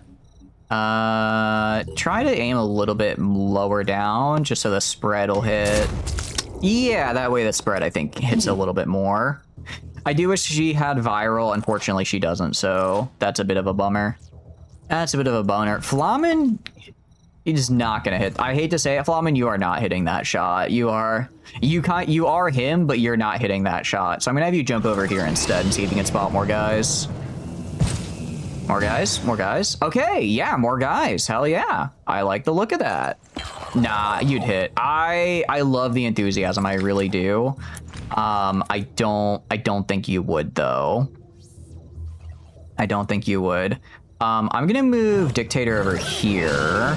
Try to aim a little bit lower down just so the spread will hit. Yeah, that way the spread, I think, hits a little bit more. I do wish she had viral. Unfortunately, she doesn't, so that's a bit of a bummer. That's a bit of a boner. Flamen... He's not gonna hit. I hate to say it, Flamen, you are not hitting that shot. You are him, but you're not hitting that shot. So I'm gonna have you jump over here instead and see if you can spot more guys. More guys. Okay, yeah, more guys. Hell yeah. I like the look of that. Nah, you'd hit. I love the enthusiasm. I really do. I don't think you would though. I don't think you would. I'm gonna move Dictator over here.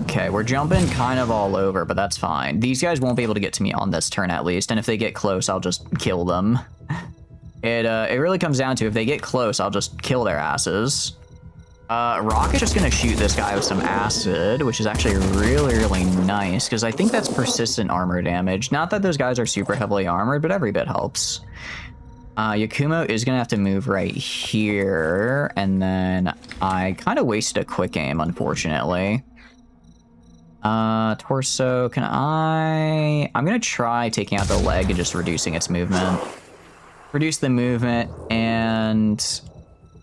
Okay, we're jumping kind of all over, but that's fine. These guys won't be able to get to me on this turn at least, and if they get close, I'll just kill them. It really comes down to if they get close, I'll just kill their asses. Rocket's just gonna shoot this guy with some acid, which is actually really, really nice, because I think that's persistent armor damage. Not that those guys are super heavily armored, but every bit helps. Yakumo is gonna have to move right here, and then I kind of wasted a quick aim, unfortunately. Torso, I'm gonna try taking out the leg and just reducing its movement. Reduce the movement, and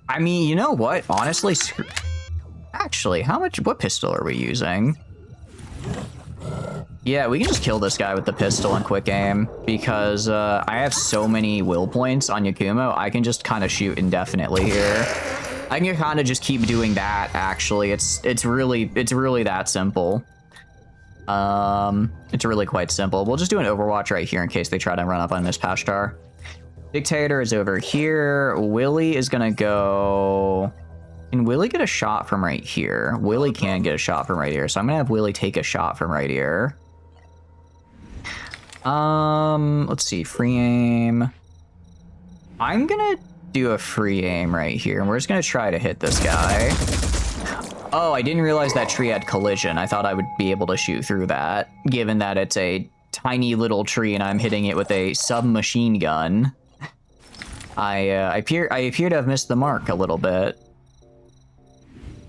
I mean, you know what? Honestly, actually, what pistol are we using? Yeah, we can just kill this guy with the pistol and quick aim, because I have so many will points on Yakumo, I can just kind of shoot indefinitely here. I can kind of just keep doing that, actually. It's really that simple. It's really quite simple. We'll just do an Overwatch right here in case they try to run up on Miss Pashtar. Dictator is over here. Willy is gonna go... Can Willy get a shot from right here? Willy can get a shot from right here, so I'm gonna have Willy take a shot from right here. Let's see, free aim. I'm gonna do a free aim right here, and we're just gonna try to hit this guy. Oh, I didn't realize that tree had collision. I thought I would be able to shoot through that, given that it's a tiny little tree and I'm hitting it with a submachine gun. I appear to have missed the mark a little bit.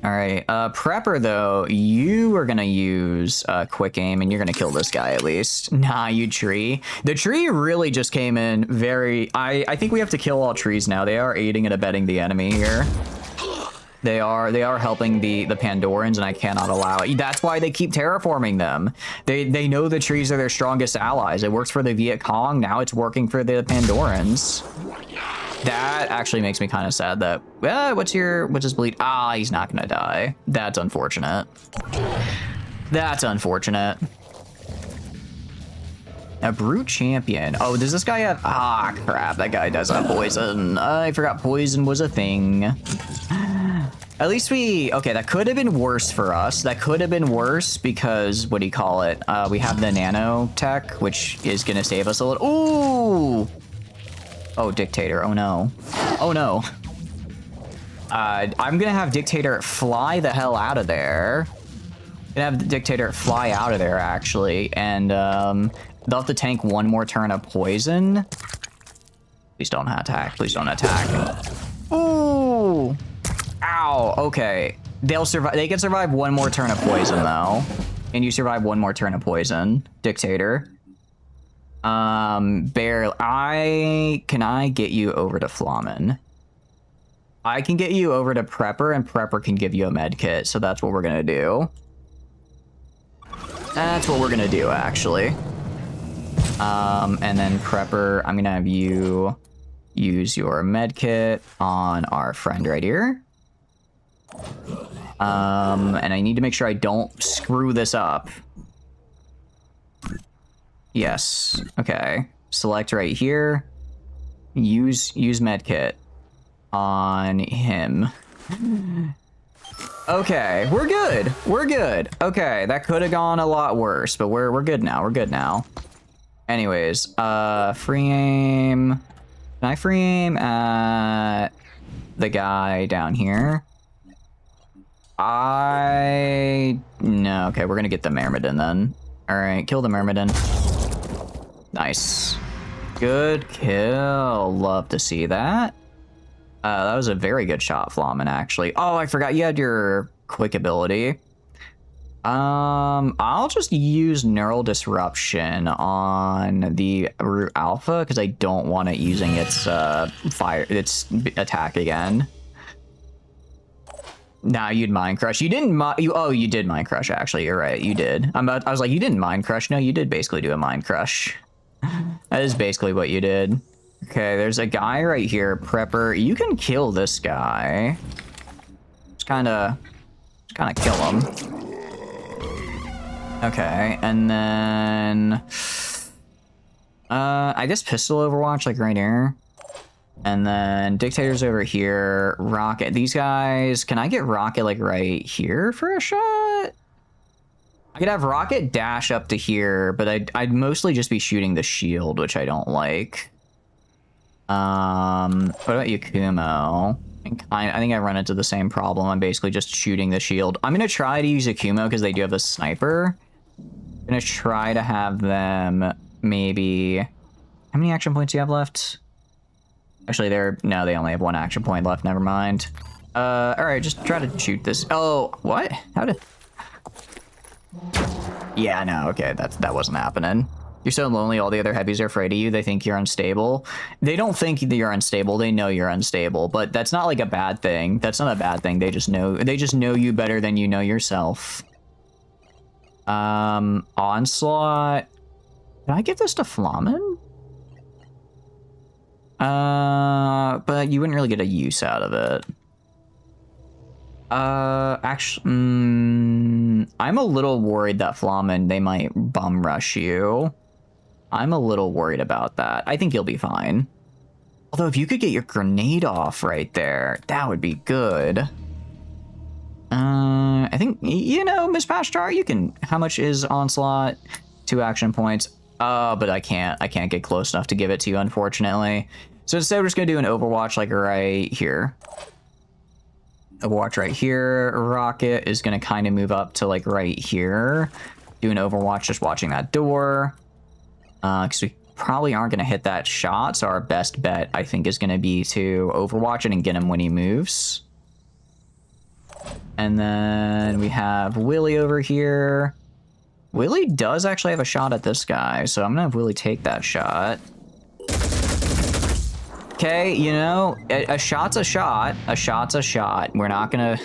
All right, Prepper though, you are gonna use quick aim and you're gonna kill this guy at least. Nah, you tree. The tree really just came in very, I think we have to kill all trees now. They are aiding and abetting the enemy here. They are helping the Pandorans, and I cannot allow it. That's why they keep terraforming them. They know the trees are their strongest allies. It works for the Viet Cong. Now it's working for the Pandorans. That actually makes me kind of sad that, what's his bleed? Ah, he's not gonna die. That's unfortunate. That's unfortunate. A Brute Champion. Oh, does this guy have, ah, crap, that guy does have poison. I forgot poison was a thing. At least okay, that could have been worse for us. That could have been worse because, what do you call it? We have the nanotech, which is gonna save us a little. Ooh! Oh, Dictator, oh no. Oh no. I'm gonna have Dictator fly the hell out of there. Gonna have the Dictator fly out of there, actually, and they'll have to tank one more turn of poison. Please don't attack, please don't attack. Ooh! Ow, okay. They'll survive. They can survive one more turn of poison, though. And you survive one more turn of poison, Dictator. Bear, can I get you over to Flamen? I can get you over to Prepper, and Prepper can give you a med kit, so that's what we're gonna do. That's what we're gonna do, actually. And then Prepper, I'm gonna have you use your med kit on our friend right here. And I need to make sure I don't screw this up. Yes. Okay. Select right here. Use medkit on him. Okay, we're good. We're good. Okay, that could have gone a lot worse, but we're good now. We're good now. Anyways, free aim. Can I free aim at the guy down here? No, okay, we're gonna get the Myrmidon then. Alright, kill the Myrmidon. Nice. Good kill. Love to see that. That was a very good shot, Flamen, actually. Oh, I forgot you had your quick ability. I'll just use Neural Disruption on the Root Alpha because I don't want it using its its attack again. Nah, you'd Mind Crush. You didn't you did Mind Crush, actually. You're right, you did. I was like, you didn't Mind Crush. No, you did basically do a Mind Crush. That is basically what you did. Okay, there's a guy right here, Prepper. You can kill this guy. Just kind of kill him. Okay, and then I guess Pistol Overwatch, like right here. And then Dictator's over here. Rocket. These guys, can I get Rocket like right here for a shot? I could have Rocket dash up to here, but I'd mostly just be shooting the shield, which I don't like. What about Yakumo? I think I run into the same problem. I'm basically just shooting the shield. I'm gonna try to use Yakumo because they do have a sniper. I'm gonna try to have them maybe. How many action points do you have left? Actually, no, they only have one action point left. Never mind. All right, just try to shoot this. Oh, what? How did? Yeah, no, okay, that wasn't happening. You're so lonely. All the other heavies are afraid of you. They think you're unstable. They don't think that you're unstable. They know you're unstable. But that's not like a bad thing. That's not a bad thing. They just know you better than you know yourself. Onslaught. Can I give this to Flamen? But you wouldn't really get a use out of it. Actually, I'm a little worried that Flamen, they might bum rush you. I'm a little worried about that. I think you'll be fine. Although if you could get your grenade off right there, that would be good. I think, you know, Miss Pashtar, you can, how much is Onslaught? 2 action points. But I can't get close enough to give it to you, unfortunately. So instead, we're just gonna do an Overwatch like right here. Overwatch right here. Rocket is gonna kind of move up to like right here. Do an Overwatch just watching that door. Because we probably aren't gonna hit that shot, so our best bet, I think, is gonna be to Overwatch it and get him when he moves. And then we have Willy over here. Willy does actually have a shot at this guy, so I'm gonna have Willy take that shot. Okay, you know, a shot's a shot. A shot's a shot. We're not gonna...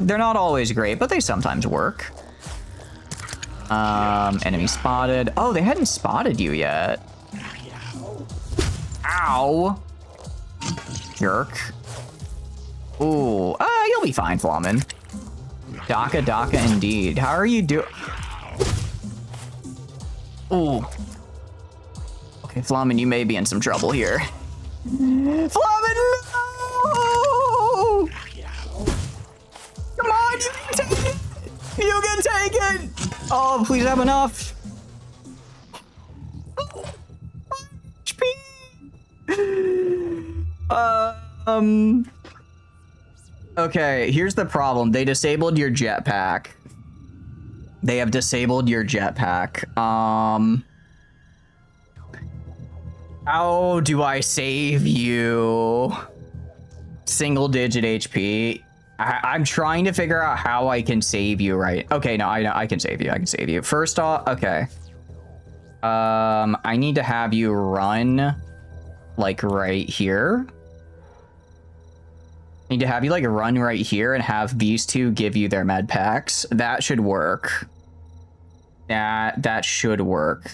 They're not always great, but they sometimes work. Enemy spotted. Oh, they hadn't spotted you yet. Ow. Jerk. Ooh, you'll be fine, Flamin. Daka indeed. How are you doing? Ooh. Okay, Flamin, you may be in some trouble here. Flamin, no! Come on, you can take it! You can take it! Oh, please have enough. HP. Okay, here's the problem. They disabled your jetpack. They have disabled your jetpack. How do I save you? Single digit HP. I'm trying to figure out how I can save you, right? Okay, no, I can save you. I can save you. First off, okay. I need to have you run like right here. I need to have you like run right here and have these two give you their med packs. That should work. That should work.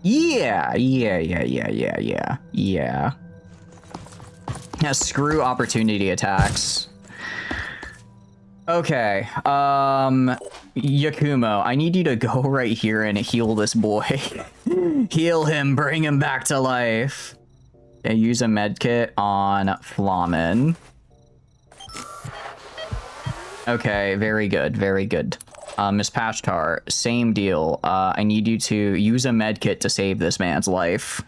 Yeah. Now screw opportunity attacks. Okay, Yakumo, I need you to go right here and heal this boy. Heal him, bring him back to life. Okay, use a med kit on Flamin. Okay, very good, very good. Miss Pashtar, same deal. I need you to use a med kit to save this man's life.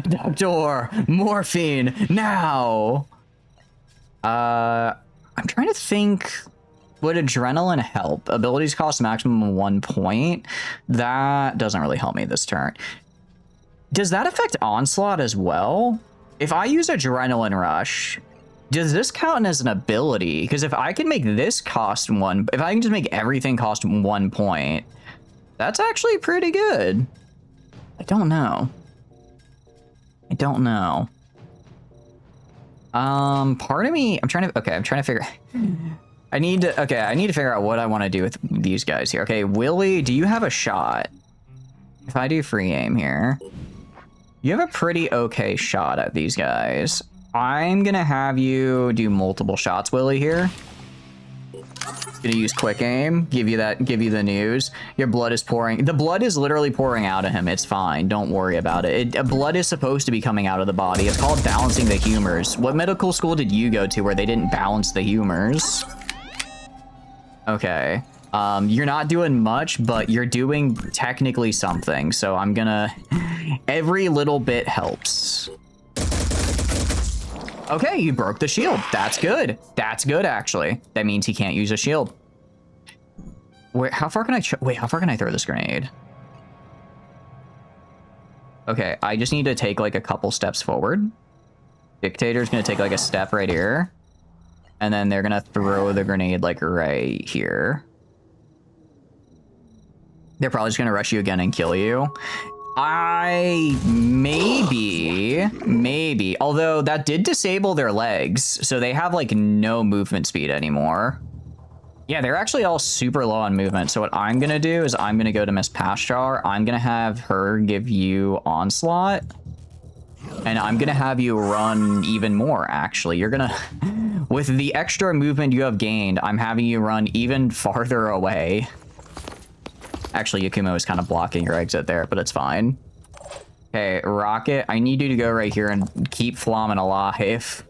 Doctor, morphine, now! I'm trying to think... Would adrenaline help? Abilities cost maximum 1 point. That doesn't really help me this turn. Does that affect onslaught as well? If I use adrenaline rush, does this count as an ability? Because if I can make this cost 1, if I can just make everything cost 1 point, that's actually pretty good. I don't know. Part of me, I'm trying to figure... I need to figure out what I want to do with these guys here. Okay, Willie, do you have a shot? If I do free aim here, you have a pretty okay shot at these guys. I'm gonna have you do multiple shots, Willie, here. Gonna use quick aim, give you the news. Your blood is pouring. The blood is literally pouring out of him. It's fine. Don't worry about it. Blood is supposed to be coming out of the body. It's called balancing the humors. What medical school did you go to where they didn't balance the humors? Okay. You're not doing much, but you're doing technically something. So I'm gonna... Every little bit helps. Okay, you broke the shield. That's good. That's good, actually. That means he can't use a shield. Wait, how far can I throw this grenade? Okay, I just need to take like a couple steps forward. Dictator's gonna take like a step right here. And then they're gonna throw the grenade like right here. They're probably just gonna rush you again and kill you. Maybe, although that did disable their legs, so they have like no movement speed anymore. Yeah, they're actually all super low on movement. So what I'm gonna do is I'm gonna go to Miss Pashtar. I'm gonna have her give you onslaught. And I'm gonna have you run even more, actually. You're gonna... With the extra movement you have gained, I'm having you run even farther away. Actually, Yakumo is kind of blocking your exit there, but it's fine. Okay, Rocket, I need you to go right here and keep Flamin alive.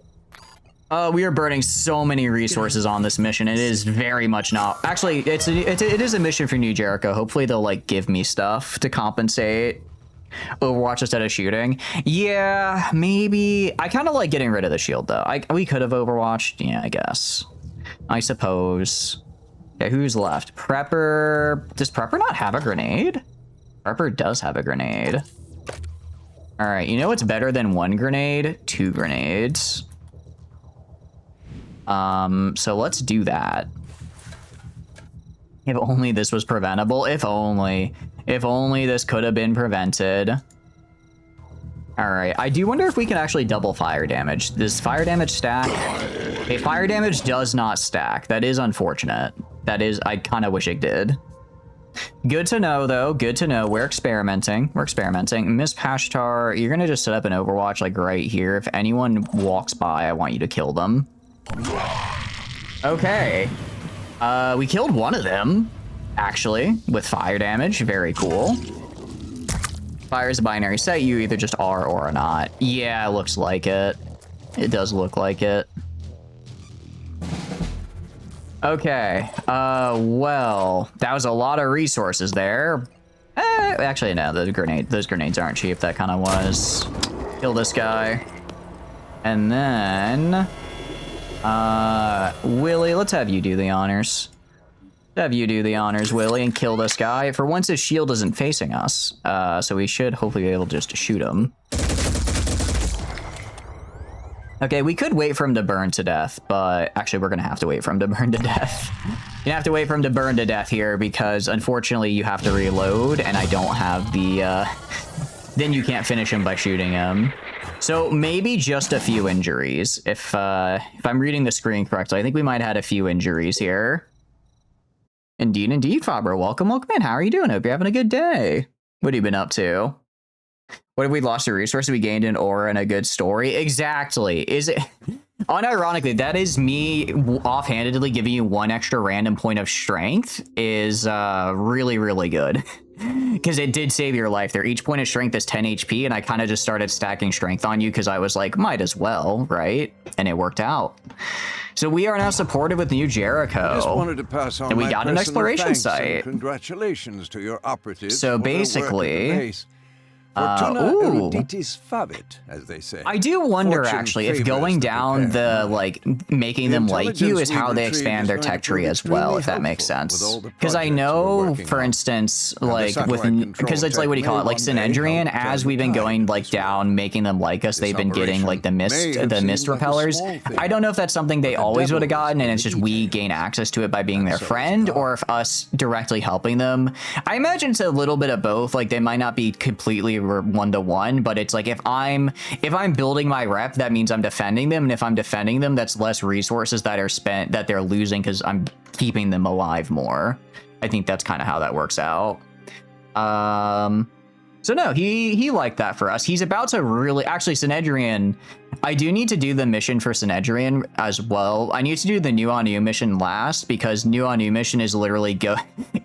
We are burning so many resources on this mission. It is very much not... Actually, it is a mission for New Jericho. Hopefully they'll, like, give me stuff to compensate. Overwatch instead of shooting. Yeah, maybe. I kind of like getting rid of the shield, though. We could have Overwatched. Yeah, I guess. I suppose. Okay, who's left? Prepper. Does Prepper not have a grenade? Prepper does have a grenade. All right, you know what's better than 1 grenade? 2 grenades. So let's do that. If only this was preventable. If only this could have been prevented. All right, I do wonder if we can actually double fire damage. Does fire damage stack? Okay, fire damage does not stack. That is unfortunate. That is, I kind of wish it did. Good to know, though. Good to know. We're experimenting. We're experimenting. Miss Pashtar, you're going to just set up an Overwatch, like, right here. If anyone walks by, I want you to kill them. Okay. We killed one of them, actually, with fire damage. Very cool. Fire is a binary set. You either just are or are not. Yeah, it looks like it. It does look like it. Okay. Well, that was a lot of resources there. Actually, no, those grenades aren't cheap. That kind of was. Kill this guy. And then... Willie, let's have you do the honors. Have you do the honors, Willie, and kill this guy. For once, his shield isn't facing us, so we should hopefully be able just to shoot him. Okay, we could wait for him to burn to death, but actually we're gonna have to wait for him to burn to death. You have to wait for him to burn to death here because unfortunately you have to reload, and I don't have the, then you can't finish him by shooting him. So maybe just a few injuries. If I'm reading the screen correctly, I think we might have had a few injuries here. Indeed, Faber. Welcome in. How are you doing? Hope you're having a good day. What have you been up to? What have we lost a resource? We gained an aura and a good story. Exactly. Is it... Unironically, that is me offhandedly giving you one extra random point of strength is really, really good. Because it did save your life there. Each point of strength is 10 HP, and I kind of just started stacking strength on you because I was like, might as well, right? And it worked out. So we are now supported with New Jericho. I just wanted to pass on and we got an exploration site. Congratulations to your operatives. So basically, Fortuna ooh. eruditis fabit, as they say. I do wonder, Fortune actually, if favors going the down prepared. the, like, making them like you is how they expand their tech tree as well, if that makes sense. Because I know, for instance, like, with, because it's like, what do you call it, like, Synedrian, as we've been going, like, down, making them like us, they've been getting, like, the mist repellers. I don't know if that's something they always would have gotten, and it's just we gain access to it by being their friend, or if us directly helping them. I imagine it's a little bit of both, like, they might not be completely one-to-one, but it's like if I'm building my rep, that means I'm defending them, and if I'm defending them, that's less resources that are spent that they're losing because I'm keeping them alive more. I think that's kind of how that works out. So no, he liked that for us. He's about to really, actually, Synedrian, I do need to do the mission for Synedrian as well. I need to do the New Anu mission last because New Anu mission is literally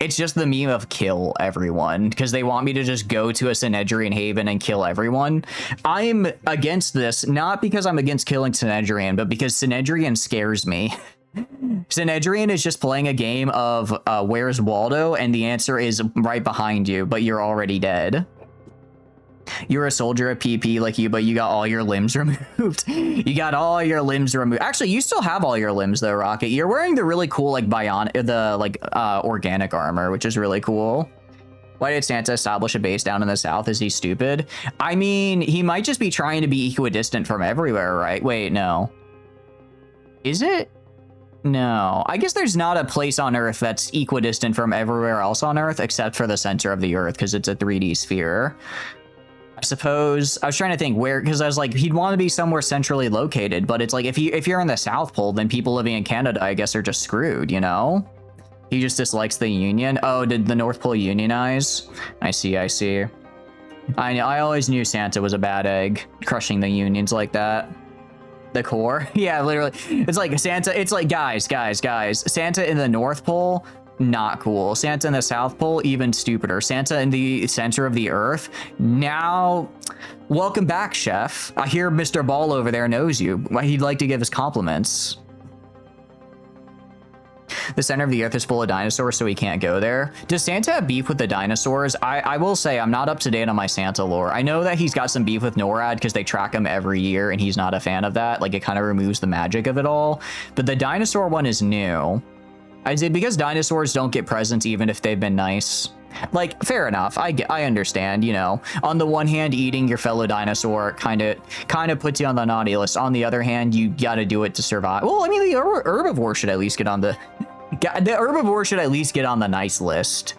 it's just the meme of kill everyone because they want me to just go to a Synedrian haven and kill everyone. I'm against this, not because I'm against killing Synedrian, but because Synedrian scares me. Synedrian is just playing a game of where's Waldo, and the answer is right behind you, but you're already dead. You're a soldier of PP like you, but you got all your limbs removed. You got all your limbs removed. Actually, you still have all your limbs though, Rocket. You're wearing the really cool, like, organic armor, which is really cool. Why did Santa establish a base down in the south? Is he stupid? I mean, he might just be trying to be equidistant from everywhere, right? Wait, no. Is it? No. I guess there's not a place on Earth that's equidistant from everywhere else on Earth except for the center of the Earth because it's a 3D sphere. I suppose I was trying to think where, because I was like, he'd want to be somewhere centrally located, but it's like if you're in the South Pole, then people living in Canada, I guess, are just screwed, you know? He just dislikes the Union. Oh, did the North Pole unionize? I see. I always knew Santa was a bad egg, crushing the unions like that. The core? Yeah, literally. It's like Santa, it's like, guys. Santa in the North Pole, not cool. Santa in the South Pole, even stupider. Santa in the center of the Earth, now, welcome back, Chef. I hear Mr. Ball over there knows you. He'd like to give us compliments. The center of the Earth is full of dinosaurs, so he can't go there. Does Santa have beef with the dinosaurs? I will say I'm not up to date on my Santa lore. I know that he's got some beef with NORAD because they track him every year, and he's not a fan of that. Like, it kind of removes the magic of it all. But the dinosaur one is new. I did because dinosaurs don't get presents even if they've been nice. Like, fair enough. I understand, you know. On the one hand, eating your fellow dinosaur kind of puts you on the naughty list. On the other hand, you got to do it to survive. Well, I mean, the herbivore should at least get on the herbivore should at least get on the nice list.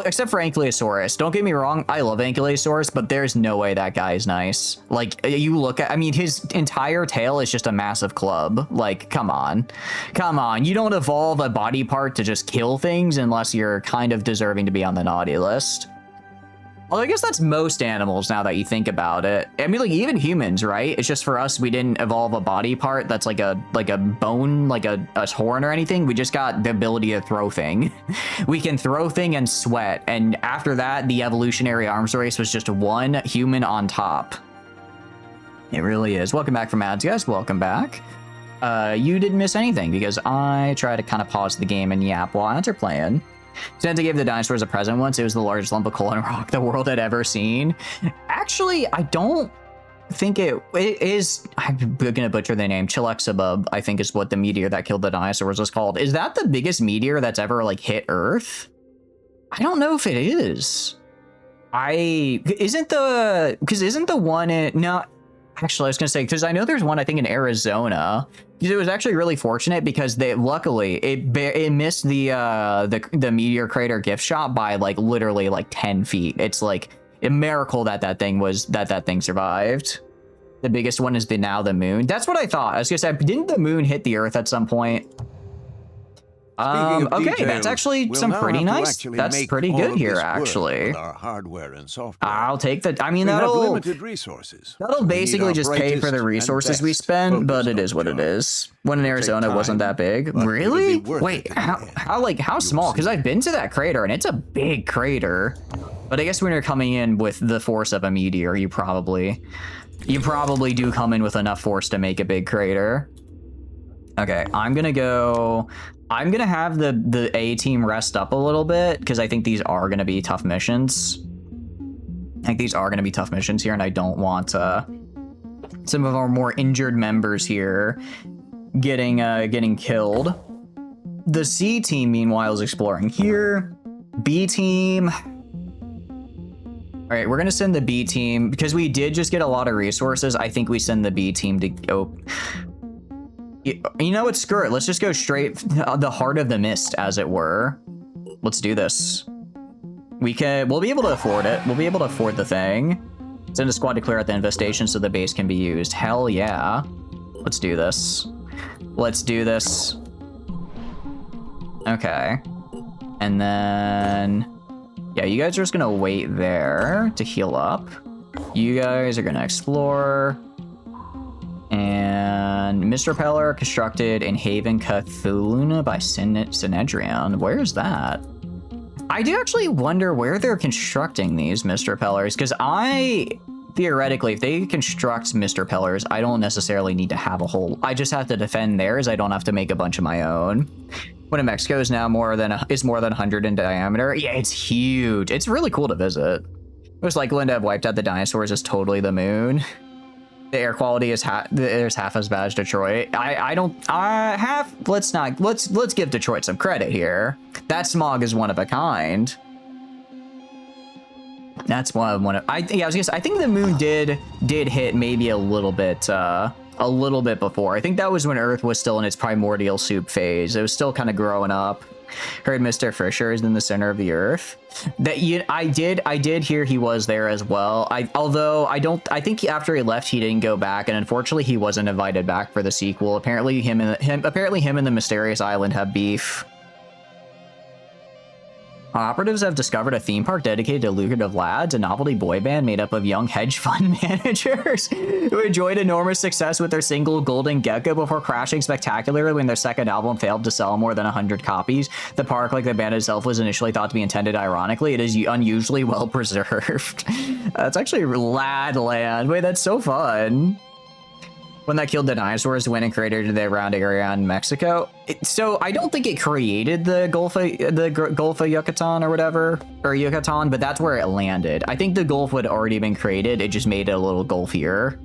except for Ankylosaurus. Don't get me wrong, I love Ankylosaurus, but there's no way that guy is nice. Like, you look at, I mean, his entire tail is just a massive club. Like, come on. Come on. You don't evolve a body part to just kill things unless you're kind of deserving to be on the naughty list. Well, I guess that's most animals now that you think about it. I mean, like, even humans, right? It's just for us, we didn't evolve a body part that's like a bone, like a horn or anything. We just got the ability to throw thing. We can throw thing and sweat. And after that, the evolutionary arms race was just one human on top. It really is. Welcome back from ads, guys. Welcome back. You didn't miss anything because I try to kind of pause the game and yap while ads are playing. Santa gave the dinosaurs a present once. It was the largest lump of coal and rock the world had ever seen. Actually, I don't think it is. I'm gonna butcher the name. Chicxulub, I think, is what the meteor that killed the dinosaurs was called. Is that the biggest meteor that's ever like hit Earth? I don't know if it is. Isn't the one in, no, actually I was gonna say, because I know there's one I think in Arizona. It was actually really fortunate because luckily it missed the meteor crater gift shop by like literally like 10 feet. It's like a miracle that thing survived. The biggest one is the moon. That's what I thought. I was gonna say, didn't the moon hit the Earth at some point? Okay, details, that's actually we'll some now pretty have to nice. actually That's make pretty all good of here, this work actually. with our hardware and software. I'll take that. I mean, We have that'll limited resources. that'll so we need basically our just pay for brightest the and resources we best spend, but focused it on is the what it job. is. One in It'll take Arizona wasn't time, that big. but it'll be Really? worth Wait, it in the end. how You'll small? Because see. I've been to that crater and it's a big crater. But I guess when you're coming in with the force of a meteor, you probably do come in with enough force to make a big crater. Okay, I'm gonna have the A team rest up a little bit because I think these are gonna be tough missions. I think these are gonna be tough missions here, and I don't want some of our more injured members here getting killed. The C team, meanwhile, is exploring here. B team. All right, we're gonna send the B team because we did just get a lot of resources. I think we send the B team to go. You know what? Screw it. Let's just go straight the heart of the mist, as it were. Let's do this. We'll be able to afford it. We'll be able to afford the thing. Send a squad to clear out the infestation so the base can be used. Hell yeah. Let's do this. Let's do this. Okay. And then, yeah, you guys are just gonna wait there to heal up. You guys are gonna explore. And Mr. Repeller constructed in Haven Cthulhu by Synedrion. Where's that? I do actually wonder where they're constructing these Mr. Repellers, because theoretically, if they construct Mr. Repellers, I don't necessarily need to have I just have to defend theirs. I don't have to make a bunch of my own. One in Mexico is now more than 100 in diameter. Yeah, it's huge. It's really cool to visit. It was like Linda have wiped out the dinosaurs is totally the moon. The air quality is there's half as bad as Detroit. Let's give Detroit some credit here. That smog is one of a kind. That's one of I think the moon did hit maybe a little bit before. I think that was when Earth was still in its primordial soup phase. It was still kind of growing up. Heard Mr. Fisher is in the center of the Earth. I did hear he was there as well. I think after he left he didn't go back, and unfortunately he wasn't invited back for the sequel. Apparently him and the mysterious island have beef. Operatives have discovered a theme park dedicated to lucrative lads, a novelty boy band made up of young hedge fund managers who enjoyed enormous success with their single Golden Gecko before crashing spectacularly when their second album failed to sell more than 100 copies. The park, like the band itself, was initially thought to be intended ironically. It is unusually well preserved. That's actually Lad Land. Wait, that's so fun. When that killed the dinosaurs, went and created the round area in Mexico. So I don't think it created the Gulf of Yucatan or whatever, or Yucatan, but that's where it landed. I think the Gulf had already been created. It just made it a little gulfier.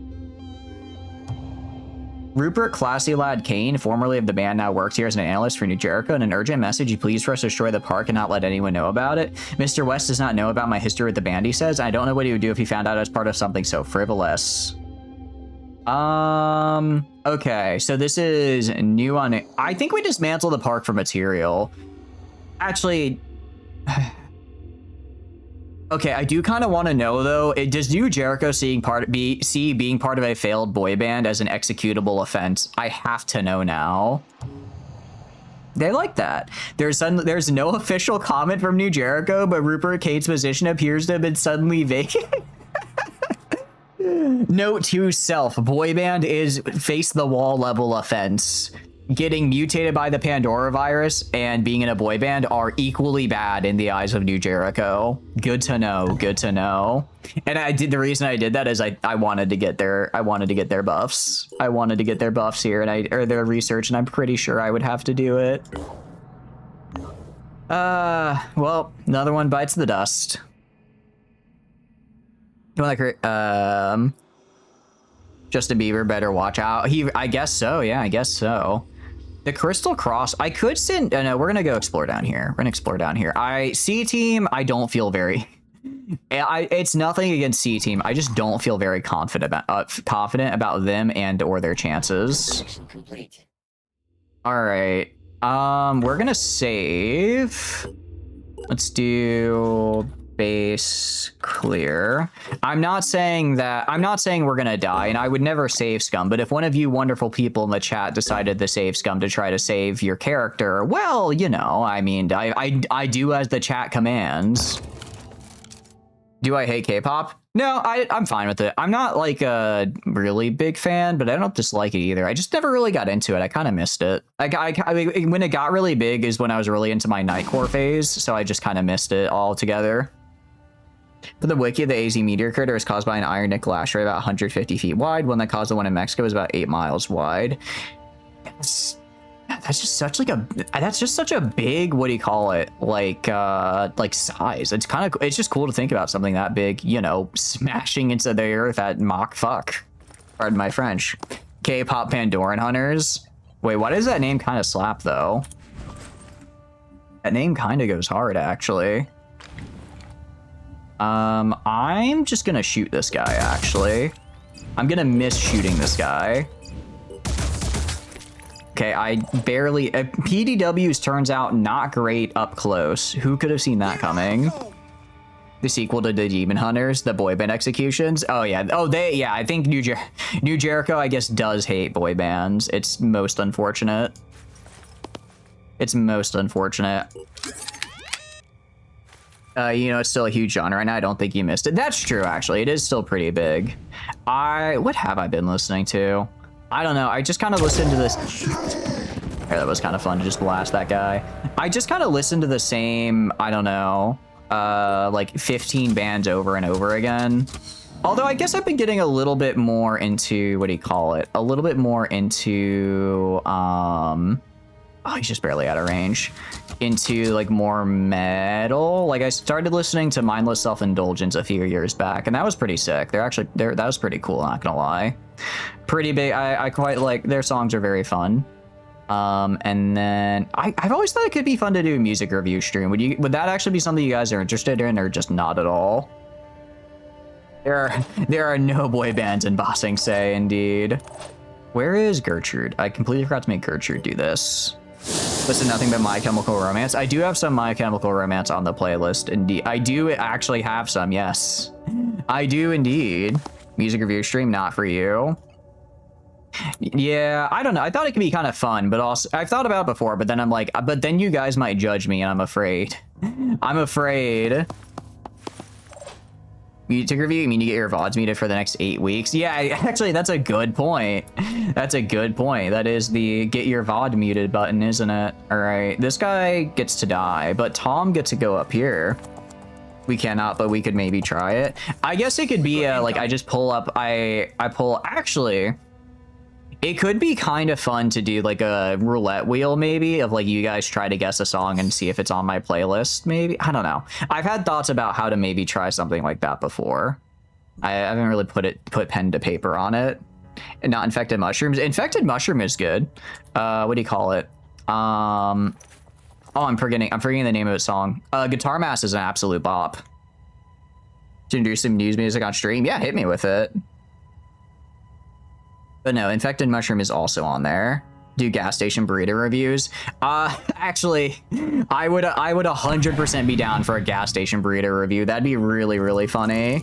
Rupert Classy Lad Kane, formerly of the band, now works here as an analyst for New Jericho. In an urgent message, he pleads for us to destroy the park and not let anyone know about it. Mr. West does not know about my history with the band, he says. I don't know what he would do if he found out as part of something so frivolous. Okay, so this is new on it. I think we dismantle the park for material. Actually, Okay, I do kind of want to know though. Does New Jericho being part of a failed boy band as an executable offense? I have to know now. They like that. There's no official comment from New Jericho, but Rupert Cade's position appears to have been suddenly vacant. Note to self: boy band is face the wall level offense. Getting mutated by the Pandora virus and being in a boy band are equally bad in the eyes of New Jericho. Good to know. Good to know. And the reason I did that is I wanted to get their buffs. I wanted to get their buffs here or their research, and I'm pretty sure I would have to do it. Well, another one bites the dust. You want Justin Bieber better watch out. I guess so. Yeah, I guess so. The Crystal Cross, I could send, no, we're going to go explore down here. We're going to explore down here. C Team, I don't feel very, it's nothing against C Team. I just don't feel very confident about them and or their chances. All right. We're going to save. Let's do base clear. I'm not saying we're gonna die, and I would never save scum, but if one of you wonderful people in the chat decided to save scum to try to save your character, well, you know, I mean, I do as the chat commands. Do I hate K-pop? No, I'm fine with it. I'm not like a really big fan, but I don't dislike it either. I just never really got into it. I kind of missed it. I mean, when it got really big is when I was really into my Nightcore phase, so I just kind of missed it altogether. For the wiki, the AZ meteor crater is caused by an iron nickel asteroid about 150 feet wide. One that caused the one in Mexico is about 8 miles wide. That's just such like that's just such a big, what do you call it, like size. It's just cool to think about something that big, you know, smashing into the earth at Mach fuck. Pardon my French. K-pop Pandoran hunters. Wait, why does that name kind of slap though? That name kind of goes hard actually. I'm just gonna shoot this guy, actually. I'm gonna miss shooting this guy. Okay, I barely... PDWs turns out not great up close. Who could have seen that coming? The sequel to the Demon Hunters, the boy band executions. Oh, yeah. Oh, yeah, I think New Jericho, I guess, does hate boy bands. It's most unfortunate. It's most unfortunate. You know, it's still a huge genre, and I don't think you missed it. That's true, actually. It is still pretty big. What have I been listening to? I don't know. I just kind of listened to this. Yeah, that was kind of fun to just blast that guy. I just kind of listened to the same, I don't know, like 15 bands over and over again. Although I guess I've been getting a little bit more into, what do you call it? A little bit more into, oh, he's just barely out of range. Into like more metal. Like I started listening to Mindless Self-Indulgence a few years back, and that was pretty sick. That was pretty cool, not gonna lie. Pretty big. I quite like their songs, are very fun. And then I've always thought it could be fun to do a music review stream. Would that actually be something you guys are interested in, or just not at all? There are no boy bands in Ba Sing Se, indeed. Where is Gertrude? I completely forgot to make Gertrude do this. Listen, nothing but My Chemical Romance. I do have some My Chemical Romance on the playlist. Indeed, I do actually have some. Yes, I do indeed. Music review stream, not for you. Yeah, I don't know. I thought it could be kind of fun, but also I've thought about it before. But then I'm like, but then you guys might judge me, and I'm afraid. I'm afraid. Music review? You mean you get your VODs muted for the next 8 weeks? Yeah, actually, that's a good point. That's a good point. That is the get your VOD muted button, isn't it? All right, this guy gets to die, but Tom gets to go up here. We cannot, but we could maybe try it. I guess it could be like I just pull up. I pull. Actually, it could be kind of fun to do like a roulette wheel, maybe, of like you guys try to guess a song and see if it's on my playlist, maybe. I don't know. I've had thoughts about how to maybe try something like that before. I haven't really put pen to paper on it. And not Infected Mushrooms. Infected Mushroom is good. What do you call it? Oh, I'm forgetting the name of its song. Guitar Mass is an absolute bop. To do some news music on stream? Yeah, hit me with it. But no, Infected Mushroom is also on there. do gas station burrito reviews. Actually, I would 100% be down for a gas station burrito review. That'd be really, really funny.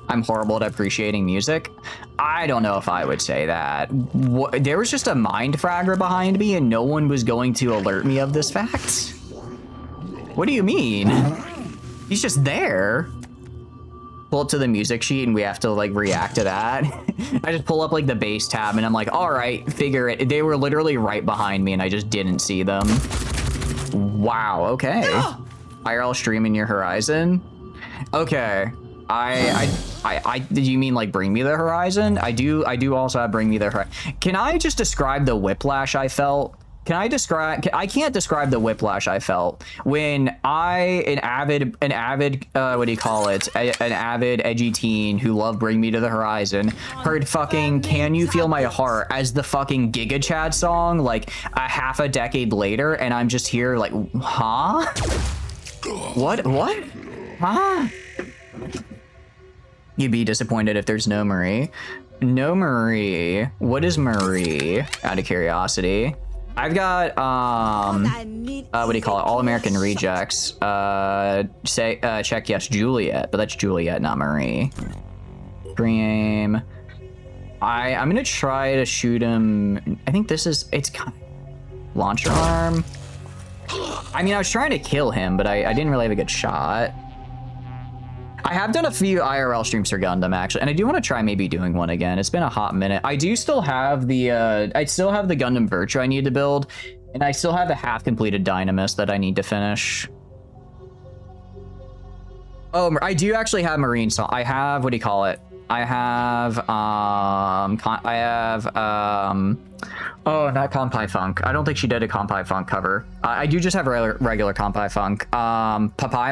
I'm horrible at appreciating music. I don't know if I would say that. There was just a mind fragger behind me and no one was going to alert me of this fact. What do you mean? He's just there. Pull up to the music sheet and we have to like react to that. I just pull up like the bass tab and I'm like, all right, figure it. They were literally right behind me and I just didn't see them. Wow, okay. IRL streaming your Horizon? Okay. Did you mean like Bring Me the Horizon? I do also have Bring Me the Horizon. Can I just describe the whiplash I felt? I can't describe the whiplash I felt when an avid, what do you call it? An avid edgy teen who loved Bring Me to the Horizon heard fucking Can You Feel My Heart as the fucking Giga Chad song like a half a decade later, and I'm just here like, huh? What? Huh? You'd be disappointed if there's no Marie. No Marie. What is Marie? Out of curiosity. I've got what do you call it? All American Rejects. Check yes, Juliet, but that's Juliet, not Marie. Dream. I'm gonna try to shoot him. I think it's kind of launcher arm. I mean, I was trying to kill him, but I didn't really have a good shot. I have done a few IRL streams for Gundam actually, and I do want to try maybe doing one again. It's been a hot minute. I do still have the Gundam Virtue I need to build, and I still have a half-completed Dynamis that I need to finish. Oh, I do actually have Marine Song. I have, what do you call it? I have, oh, not Kompai Funk. I don't think she did a Kompai Funk cover. I do just have regular Kompai Funk. I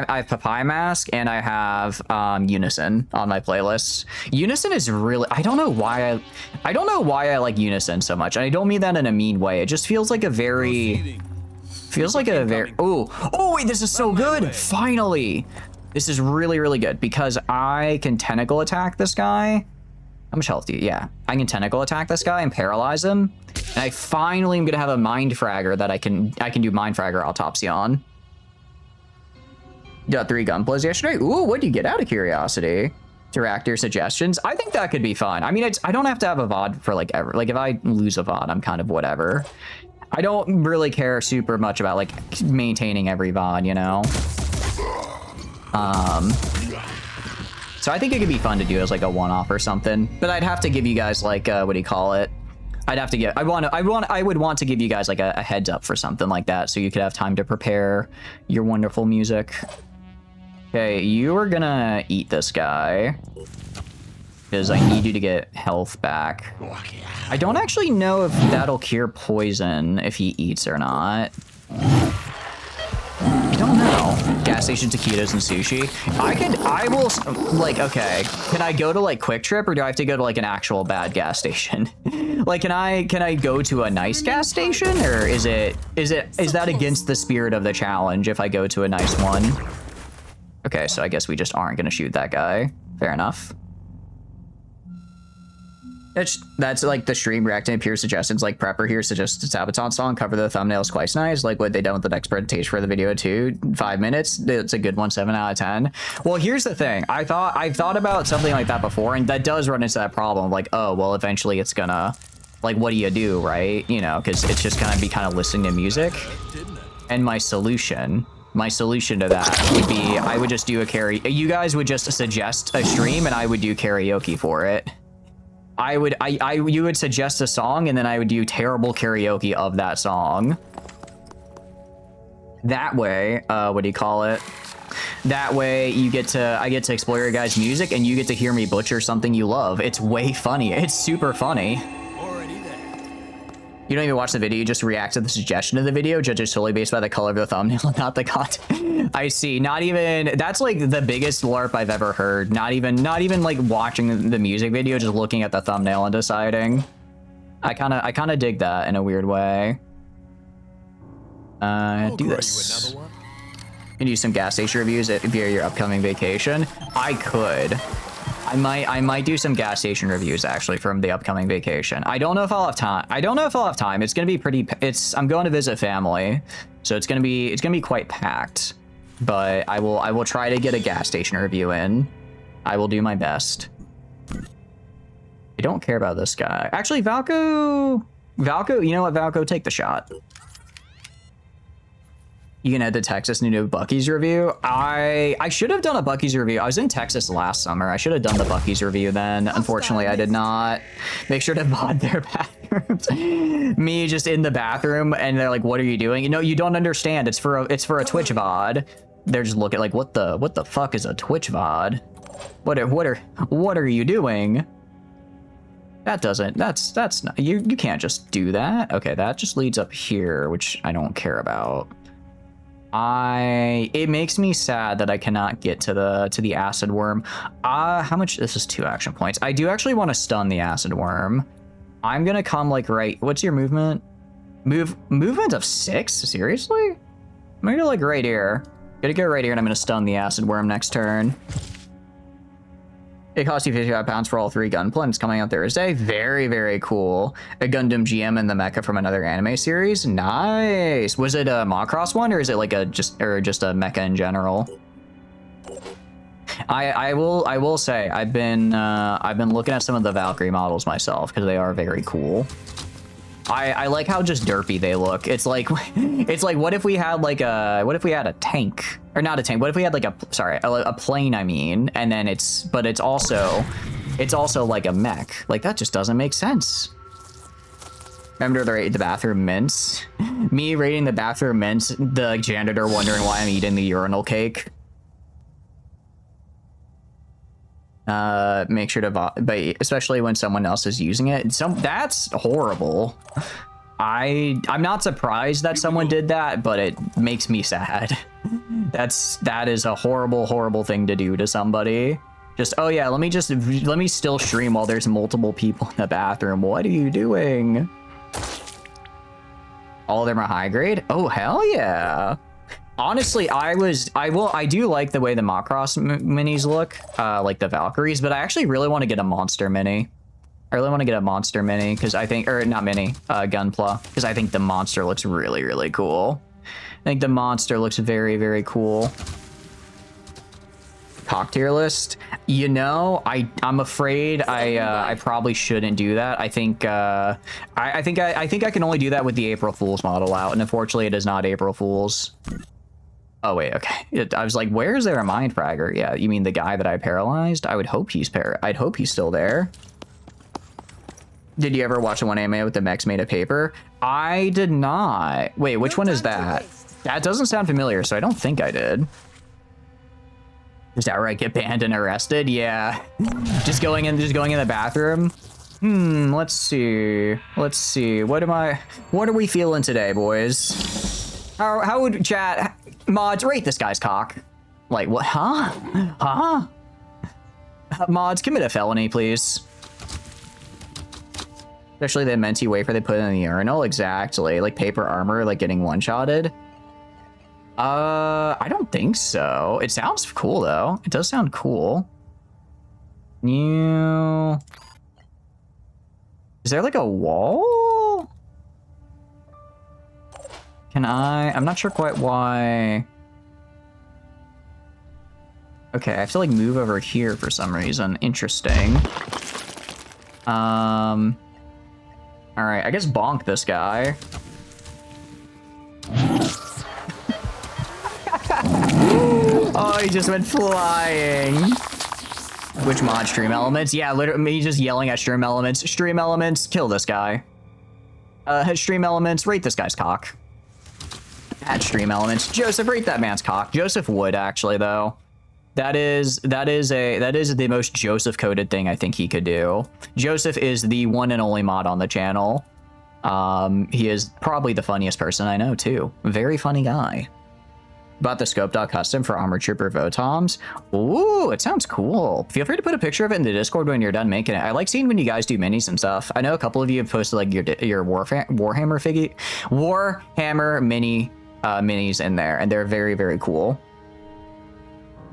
have Papaya Mask, and I have Unison on my playlist. Unison is really, I don't know why I like Unison so much. And I don't mean that in a mean way. It just feels like a very, oh wait, this is so good. Finally. This is really, really good because I can tentacle attack this guy. How much health do you? Yeah, I can tentacle attack this guy and paralyze him. And I finally am gonna have a mind fragger that I can do mind fragger autopsy on. Got 3 gunplays yesterday. Ooh, what do you get out of curiosity? Reactor suggestions. I think that could be fun. I mean, I don't have to have a VOD for like ever. Like if I lose a VOD, I'm kind of whatever. I don't really care super much about like maintaining every VOD, you know? So I think it could be fun to do as like a one-off or something, but I'd have to give you guys like what do you call it? I would want to give you guys like a heads up for something like that so you could have time to prepare your wonderful music. Okay, you are gonna eat this guy because I need you to get health back. I don't actually know if that'll cure poison if he eats or not. I don't know. Gas station taquitos and sushi. Okay. Can I go to like Quick Trip or do I have to go to like an actual bad gas station? Like, can I go to a nice gas station or is that against the spirit of the challenge if I go to a nice one? Okay, so I guess we just aren't gonna shoot that guy. Fair enough. That's like the stream reacting to peer suggestions, like Prepper here suggests a Sabaton song, cover the thumbnails quite nice, like what they done with the next presentation for the video too. 5 minutes, it's a good one, 7 out of 10. Well, here's the thing, I've thought about something like that before, and that does run into that problem, like, oh, well, eventually it's gonna, like, what do, right? You know, because it's just gonna be kind of listening to music. And my solution to that would be, I would just do a karaoke. You guys would just suggest a stream and I would do karaoke for it. You would suggest a song and then I would do terrible karaoke of that song. That way, what do you call it? That way I get to explore your guys' music and you get to hear me butcher something you love. It's way funny. It's super funny. You don't even watch the video, you just react to the suggestion of the video, judge it solely based by the color of the thumbnail, not the content. I see. Not even, that's like the biggest LARP I've ever heard. Not even like watching the music video, just looking at the thumbnail and deciding. I kind of dig that in a weird way. Do this. Can you do some gas station reviews via your upcoming vacation? I could. I might do some gas station reviews actually from the upcoming vacation. I don't know if I'll have time. It's gonna be pretty. I'm going to visit family, so it's gonna be quite packed. But I will try to get a gas station review in. I will do my best. I don't care about this guy. Actually, Valko, you know what, Valko, take the shot. You can head to Texas and do a Buc-ee's review. I should have done a Buc-ee's review. I was in Texas last summer. I should have done the Buc-ee's review then. Unfortunately, I did not. Make sure to mod their bathrooms. Me just in the bathroom, and they're like, "What are you doing?" You know, you don't understand. It's for a Twitch VOD. They're just looking like, "What the fuck is a Twitch VOD? What are you doing?" That's not, you can't just do that. Okay, that just leads up here, which I don't care about. It makes me sad that I cannot get to the acid worm. How much? This is 2 action points. I do actually want to stun the acid worm. I'm gonna come like right. What's your movement? Movement of 6? Seriously? I'm gonna go like right here. Gonna go right here, and I'm gonna stun the acid worm next turn. It costs you 55 pounds for all 3 Gunpla. It's coming out Thursday. Very, very cool. A Gundam GM and the mecha from another anime series. Nice. Was it a Macross one, or is it like just a mecha in general? I will say I've been looking at some of the Valkyrie models myself because they are very cool. I like how just derpy they look. It's like what if we had a tank, or not a tank? What if we had like a plane? I mean, and then it's also like a mech. Like that just doesn't make sense. Remember the bathroom mints? Me rating the bathroom mints. The janitor wondering why I'm eating the urinal cake. Make sure to but especially when someone else is using it. That's horrible. I'm not surprised that someone did that, but it makes me sad. That is a horrible thing to do to somebody. Just, oh yeah, let me still stream while there's multiple people in the bathroom. What are you doing? All of them are high grade? Oh hell yeah. Honestly, I do like the way the Macross minis look, like the Valkyries, but I actually really want to get a monster mini. I really want to get a monster mini because I think, or not mini, Gunpla, because I think the monster looks really cool. I think the monster looks very cool. Cock tier list. You know, I'm afraid I probably shouldn't do that. I think I think I can only do that with the April Fool's model out, and unfortunately, it is not April Fool's. Oh wait, okay. I was like, where is there a mind fragger? Yeah, you mean the guy that I paralyzed? I would hope he's I'd hope he's still there. Did you ever watch the one anime with the mechs made of paper? I did not. Wait, which one is that? That doesn't sound familiar, so I don't think I did. Is that where I get banned and arrested? Yeah. Just going in the bathroom. Let's see. What are we feeling today, boys? How would chat mods rate this guy's cock? Like what? Huh? Mods, commit a felony, please. Especially the Menti wafer they put in the urinal. Exactly. Like paper armor, like getting one-shotted. I don't think so. It sounds cool though. It does sound cool. New. Is there like a wall? I'm not sure quite why. Okay, I have to like move over here for some reason. Interesting. All right, I guess bonk this guy. Oh, he just went flying. Which mod? Stream Elements? Yeah, literally me just yelling at Stream Elements. Stream Elements, kill this guy. Stream Elements, rate this guy's cock. At Stream Elements, Joseph, rate that man's cock. Joseph would actually though. That is the most Joseph coded thing I think he could do. Joseph is the one and only mod on the channel. He is probably the funniest person I know too. Very funny guy. Bought the Scope Dog custom for Armored Trooper Votoms. Ooh, it sounds cool. Feel free to put a picture of it in the Discord when you're done making it. I like seeing when you guys do minis and stuff. I know a couple of you have posted like your Warhammer mini minis in there, and they're very cool.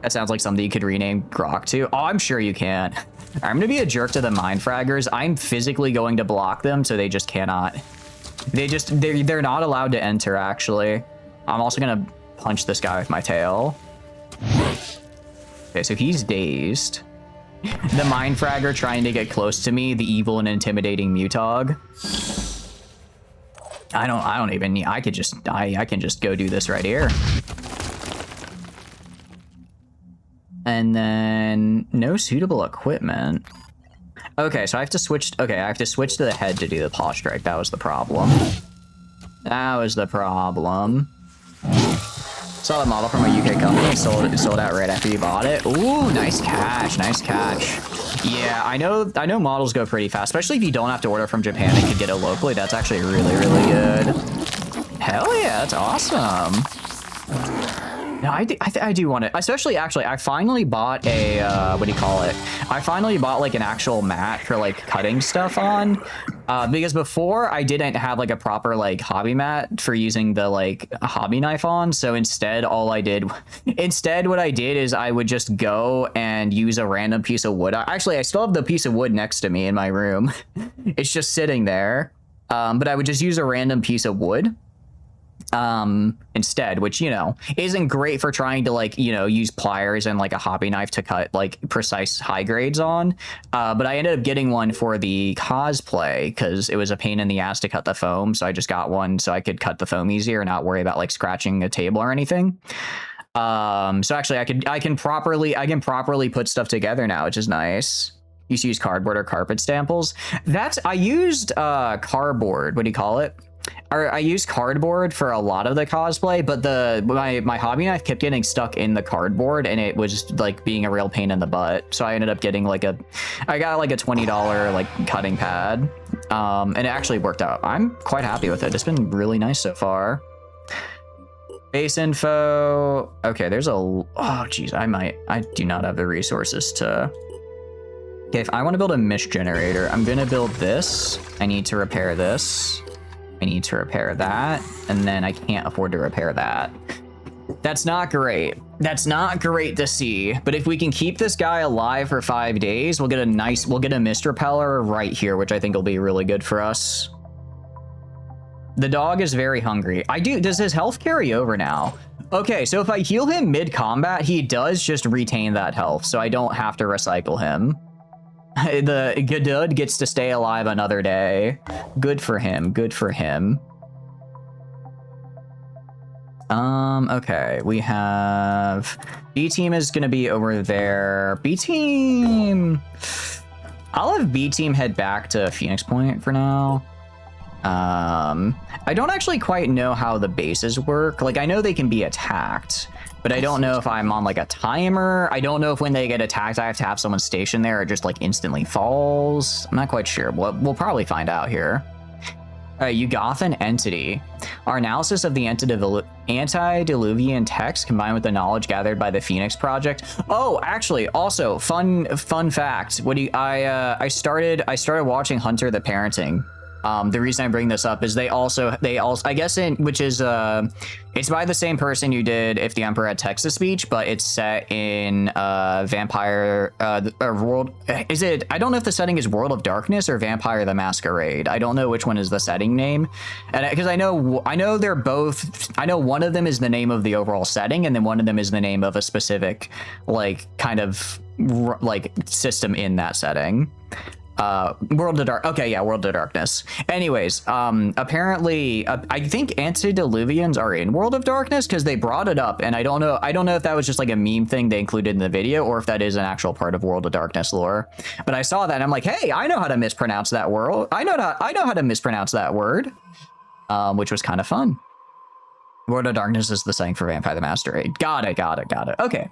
That sounds like something you could rename Grok to. Oh, I'm sure you can. I'm gonna be a jerk to the Mind Fraggers. I'm physically going to block them, so they just cannot. They're not allowed to enter, actually. I'm also gonna punch this guy with my tail. Okay, so he's dazed. The Mind Fragger trying to get close to me, the evil and intimidating Mutog. I don't even need, I can just go do this right here. And then no suitable equipment. Okay, so I have to switch. Okay, I have to switch to the head to do the paw strike. That was the problem. That was the problem. Saw the model from a UK company. It sold out right after you bought it. Ooh, nice cash. Nice cash. Yeah, I know models go pretty fast, especially if you don't have to order from Japan and can get it locally. That's actually really, really good. Hell yeah, that's awesome. No, I do want it. Especially, actually, I finally bought a, what do you call it? I finally bought, like, an actual mat for, like, cutting stuff on. Because before, I didn't have, like, a proper, like, hobby mat for using the, like, hobby knife on. So instead, what I did is I would just go and use a random piece of wood. Actually, I still have the piece of wood next to me in my room. It's just sitting there. But I would just use a random piece of wood. Instead, which, you know, isn't great for trying to, like, you know, use pliers and like a hobby knife to cut like precise high grades on. But I ended up getting one for the cosplay because it was a pain in the ass to cut the foam. So I just got one so I could cut the foam easier and not worry about like scratching a table or anything. So actually I can properly put stuff together now, which is nice. You used to use cardboard or carpet samples. I used cardboard. What do you call it? I used cardboard for a lot of the cosplay, but my hobby knife kept getting stuck in the cardboard and it was just like being a real pain in the butt. So I ended up getting I got like a $20 like cutting pad. And it actually worked out. I'm quite happy with it. It's been really nice so far. Base info. Okay, oh geez, I do not have the resources to. Okay, if I want to build a mist generator, I'm gonna build this. I need to repair this. I need to repair that, and then I can't afford to repair that. That's not great. That's not great to see, but if we can keep this guy alive for 5 days, we'll get a mist repeller right here, which I think will be really good for us. The dog is very hungry. Does his health carry over now? Okay, so if I heal him mid-combat, he does just retain that health, so I don't have to recycle him. The Gadud gets to stay alive another day. Good for him. Good for him. Okay, we have B team is gonna be over there. B team. I'll have B team head back to Phoenix Point for now. I don't actually quite know how the bases work. Like, I know they can be attacked, but I don't know if I'm on like a timer. I don't know if when they get attacked, I have to have someone stationed there or just like instantly falls. I'm not quite sure. We'll probably find out here. Ugathan entity. Our analysis of the antediluvian text combined with the knowledge gathered by the Phoenix Project. Oh, actually, also fun fact. I started watching Hunter the Parenting. The reason I bring this up is they also I guess it's by the same person who did If the Emperor Had Text-to-Speech, but it's set in Vampire World. I don't know if the setting is World of Darkness or Vampire the Masquerade. I don't know which one is the setting name, and because I know they're both. I know one of them is the name of the overall setting, and then one of them is the name of a specific like kind of like system in that setting. World of Dark. Okay, yeah, World of Darkness. Anyways, apparently, I think antediluvians are in World of Darkness because they brought it up, and I don't know if that was just like a meme thing they included in the video or if that is an actual part of World of Darkness lore. But I saw that and I'm like, hey, I know how to mispronounce that word. I know how to mispronounce that word, which was kind of fun. World of Darkness is the setting for Vampire the Masquerade. Got it. Okay.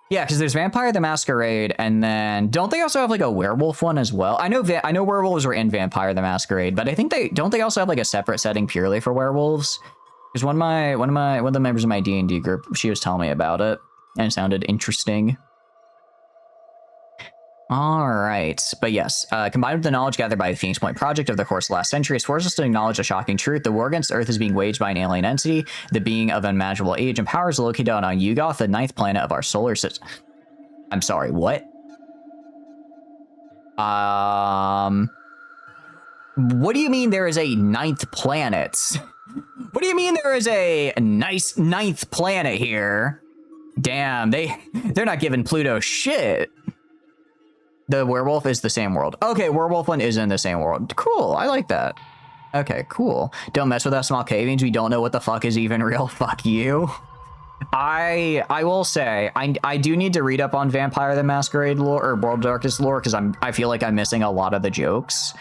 Yeah, because there's Vampire the Masquerade, and then don't they also have like a werewolf one as well? I know werewolves were in Vampire the Masquerade, but I think they also have like a separate setting purely for werewolves. Because one of the members of my D&D group, she was telling me about it, and it sounded interesting. All right, but yes, combined with the knowledge gathered by the Phoenix Point Project over the course of the last century, has forced us to acknowledge a shocking truth. The war against Earth is being waged by an alien entity. The being of unimaginable age and power is located on Yugoth, the 9th planet of our solar system. I'm sorry, what? What do you mean there is a 9th planet? What do you mean there is a nice 9th planet here? Damn, they're not giving Pluto shit. The werewolf is the same world. Okay, werewolf one is in the same world. Cool, I like that. Okay, cool. Don't mess with us small cavians. We don't know what the fuck is even real. Fuck you. I will say I do need to read up on Vampire the Masquerade lore or World of Darkness lore because I feel like I'm missing a lot of the jokes.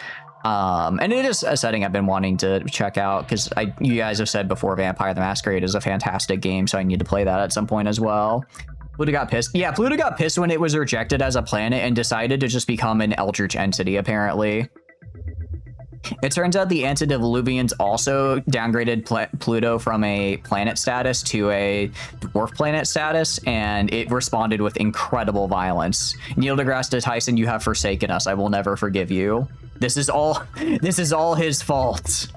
And it is a setting I've been wanting to check out because you guys have said before Vampire the Masquerade is a fantastic game, so I need to play that at some point as well. Pluto got pissed. Yeah, Pluto got pissed when it was rejected as a planet and decided to just become an eldritch entity, apparently. It turns out the antediluvians also downgraded Pluto from a planet status to a dwarf planet status, and it responded with incredible violence. Neil deGrasse Tyson, you have forsaken us. I will never forgive you. This is all his fault.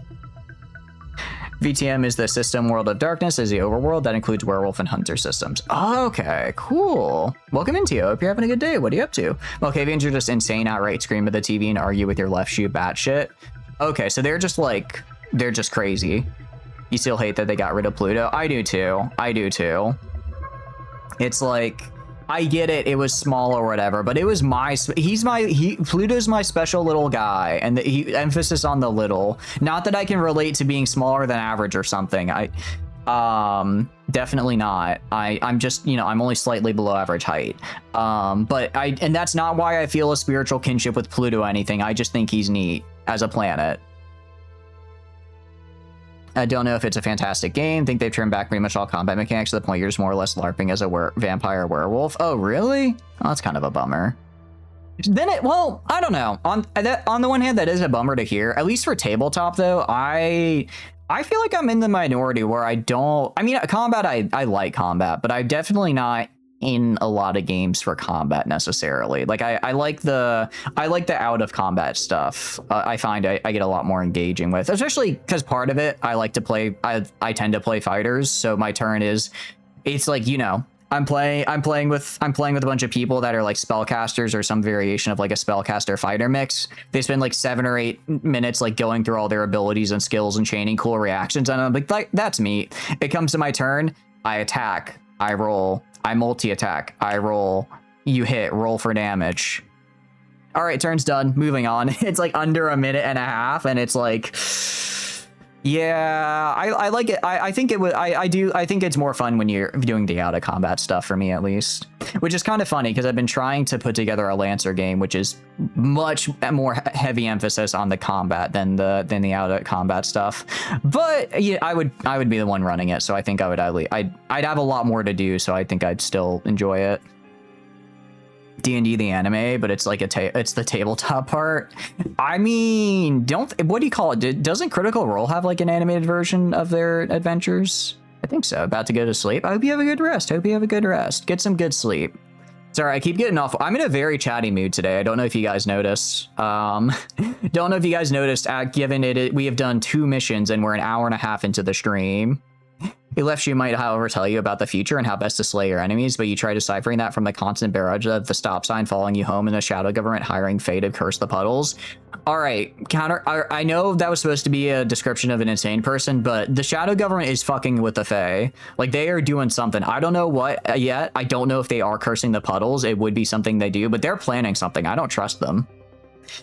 VTM is the system World of Darkness, is the overworld that includes werewolf and hunter systems. Okay, cool. Welcome in, Tio. Hope you're having a good day. What are you up to? Well, Cavians are just insane, outright scream at the TV and argue with your left shoe batshit. Okay, so they're just crazy. You still hate that they got rid of Pluto? I do too. It's like, I get it, it was small or whatever, but it was Pluto's my special little guy, and emphasis on the little. Not that I can relate to being smaller than average or something. Definitely not. I'm just, I'm only slightly below average height. And that's not why I feel a spiritual kinship with Pluto or anything. I just think he's neat as a planet. I don't know if it's a fantastic game. Think they've turned back pretty much all combat mechanics to the point you're just more or less LARPing as a vampire werewolf. Oh, really? Oh, that's kind of a bummer. Well, I don't know. On the one hand, that is a bummer to hear. At least for tabletop, though, I feel like I'm in the minority where combat, I like combat, but I'm definitely not in a lot of games for combat necessarily. Like I like the out of combat stuff. I find I get a lot more engaging with, especially because part of it I like to play. I tend to play fighters, so my turn is, it's like, I'm playing with a bunch of people that are like spellcasters or some variation of like a spellcaster fighter mix. They spend like 7 or 8 minutes like going through all their abilities and skills and chaining cool reactions, and I'm like that's me. It comes to my turn, I attack, I roll, I multi-attack, I roll, you hit, roll for damage. All right, turn's done, moving on. It's like under a minute and a half, and it's like, yeah, I like it. I think it would. I think it's more fun when you're doing the out of combat stuff, for me at least. Which is kind of funny because I've been trying to put together a Lancer game, which is much more heavy emphasis on the combat than the out of combat stuff. But yeah, I would be the one running it, so I think I'd have a lot more to do, so I think I'd still enjoy it. D&D the anime, but it's like it's the tabletop part. I mean, what do you call it? Doesn't Critical Role have like an animated version of their adventures? I think so. About to go to sleep. I hope you have a good rest. Get some good sleep. Sorry, I keep getting off. I'm in a very chatty mood today. I don't know if you guys noticed. Given we have done 2 missions and we're an hour and a half into the stream. Your left shoe might, however, tell you about the future and how best to slay your enemies, but you try deciphering that from the constant barrage of the stop sign following you home and the shadow government hiring Faye to curse the puddles. All right, I know that was supposed to be a description of an insane person, but the shadow government is fucking with the Fae. Like, they are doing something. I don't know what yet. I don't know if they are cursing the puddles. It would be something they do, but they're planning something. I don't trust them.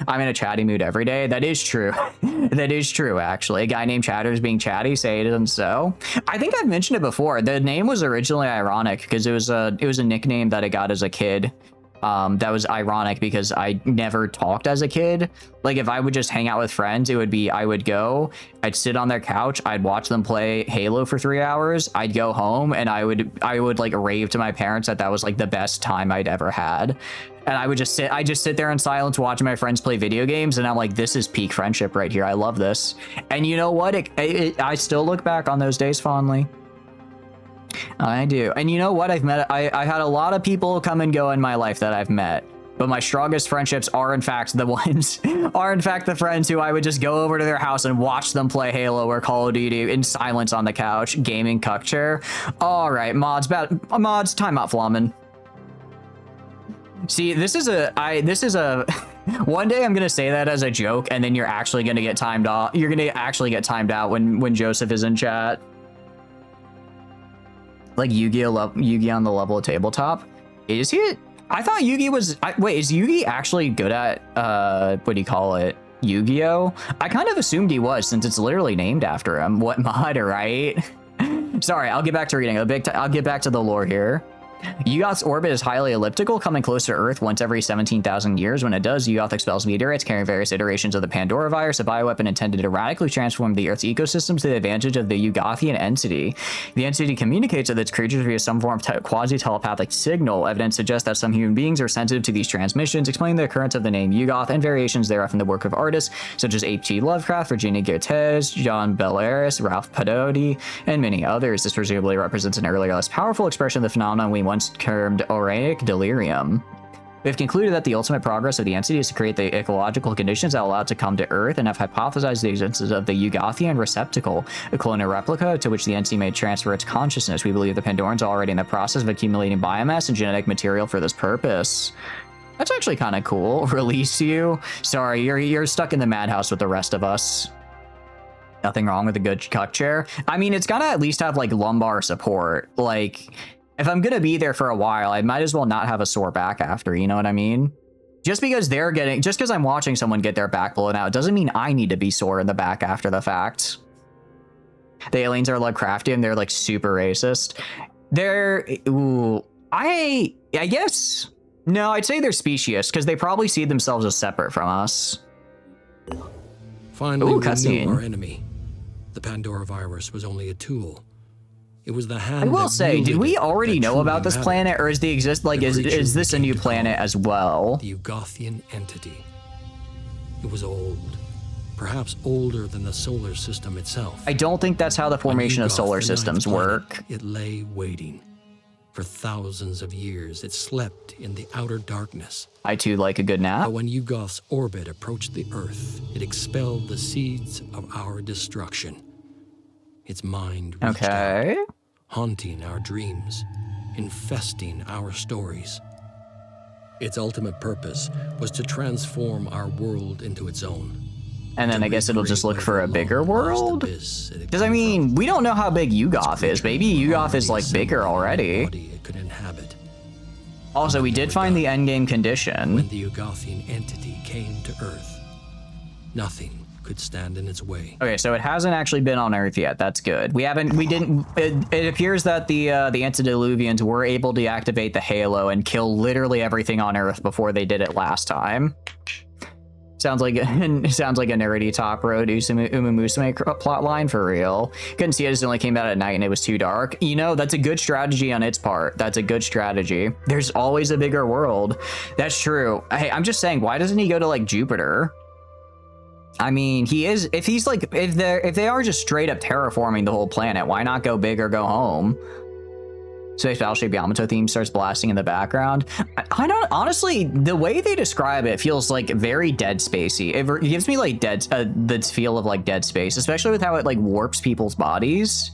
I'm in a chatty mood every day. That is true. That is true, actually. A guy named Chatter is being chatty, say it isn't so. I think I've mentioned it before. The name was originally ironic because it was a nickname that I got as a kid. That was ironic because I never talked as a kid. Like, if I would just hang out with friends, it would be, I'd sit on their couch, I'd watch them play Halo for 3 hours, I'd go home, and I would like rave to my parents that was like the best time I'd ever had. And I just sit there in silence watching my friends play video games, and I'm like, this is peak friendship right here. I love this. And you know what? I still look back on those days fondly. I do. And you know what? I had a lot of people come and go in my life that I've met. But my strongest friendships are in fact the friends who I would just go over to their house and watch them play Halo or Call of Duty in silence on the couch, gaming cuck chair. All right, mods, time out, Flamin. See, this is a one day I'm gonna say that as a joke, and then you're actually gonna get timed off. You're gonna actually get timed out when Joseph is in chat. Like Yugi on the level of tabletop. Is he? I thought Yugi was. Wait, is Yugi actually good at what do you call it? Yu-Gi-Oh? I kind of assumed he was, since it's literally named after him. What mod, right? Sorry, I'll get back to reading. I'll get back to the lore here. Yugoth's orbit is highly elliptical, coming close to Earth once every 17,000 years. When it does, Yugoth expels meteorites carrying various iterations of the Pandora virus, a bioweapon intended to radically transform the Earth's ecosystem to the advantage of the Yugothian entity. The entity communicates with its creatures via some form of quasi-telepathic signal. Evidence suggests that some human beings are sensitive to these transmissions, explaining the occurrence of the name Yugoth and variations thereof in the work of artists such as H.P. Lovecraft, Virginia Gertes, John Bellaris, Ralph Padotti, and many others. This presumably represents an earlier, less powerful expression of the phenomenon we once termed auraic delirium. We've concluded that the ultimate progress of the entity is to create the ecological conditions that allow it to come to Earth, and have hypothesized the existence of the Yugothian receptacle, a clonal replica to which the entity may transfer its consciousness. We believe the Pandorans are already in the process of accumulating biomass and genetic material for this purpose. That's actually kind of cool. Release you. Sorry, you're stuck in the madhouse with the rest of us. Nothing wrong with a good cuck chair. I mean, it's gotta at least have like lumbar support. Like, if I'm gonna be there for a while, I might as well not have a sore back after, you know what I mean? Just because I'm watching someone get their back blown out doesn't mean I need to be sore in the back after the fact. The aliens are Lovecraftian, they're like super racist. I guess, no, I'd say they're specious, because they probably see themselves as separate from us. Finally, we knew our enemy. The Pandora virus was only a tool. It was the hand. I will say, did we already know about this planet, or is is this a new planet as well? The Yugothian entity. It was old, perhaps older than the solar system itself. I don't think that's how the formation of solar systems work. It lay waiting. For thousands of years, it slept in the outer darkness. I too like a good nap. But when Yugoth's orbit approached the Earth, it expelled the seeds of our destruction. Its mind reached out, haunting our dreams, infesting our stories. Its ultimate purpose was to transform our world into its own. And then I guess it'll just look for a bigger world? Because I mean, we don't know how big Yugoth is. Maybe Yugoth is like bigger already. It could inhabit. Also, we did find the endgame condition. When the Yugothian entity came to Earth, nothing could stand in its way. Okay, so it hasn't actually been on Earth yet. That's good. It appears that the antediluvians were able to activate the Halo and kill literally everything on Earth before they did it last time. Sounds like a nerdy Top Road Uma Musume plotline for real. Couldn't see it as it only came out at night and it was too dark. You know, that's a good strategy on its part. That's a good strategy. There's always a bigger world. That's true. Hey, I'm just saying, why doesn't he go to like Jupiter? I mean, if they are just straight up terraforming the whole planet, why not go big or go home? Space Battleship Yamato theme starts blasting in the background. I don't, honestly, the way they describe it feels like very Dead Spacey. It gives me like the feel of like Dead Space, especially with how it like warps people's bodies.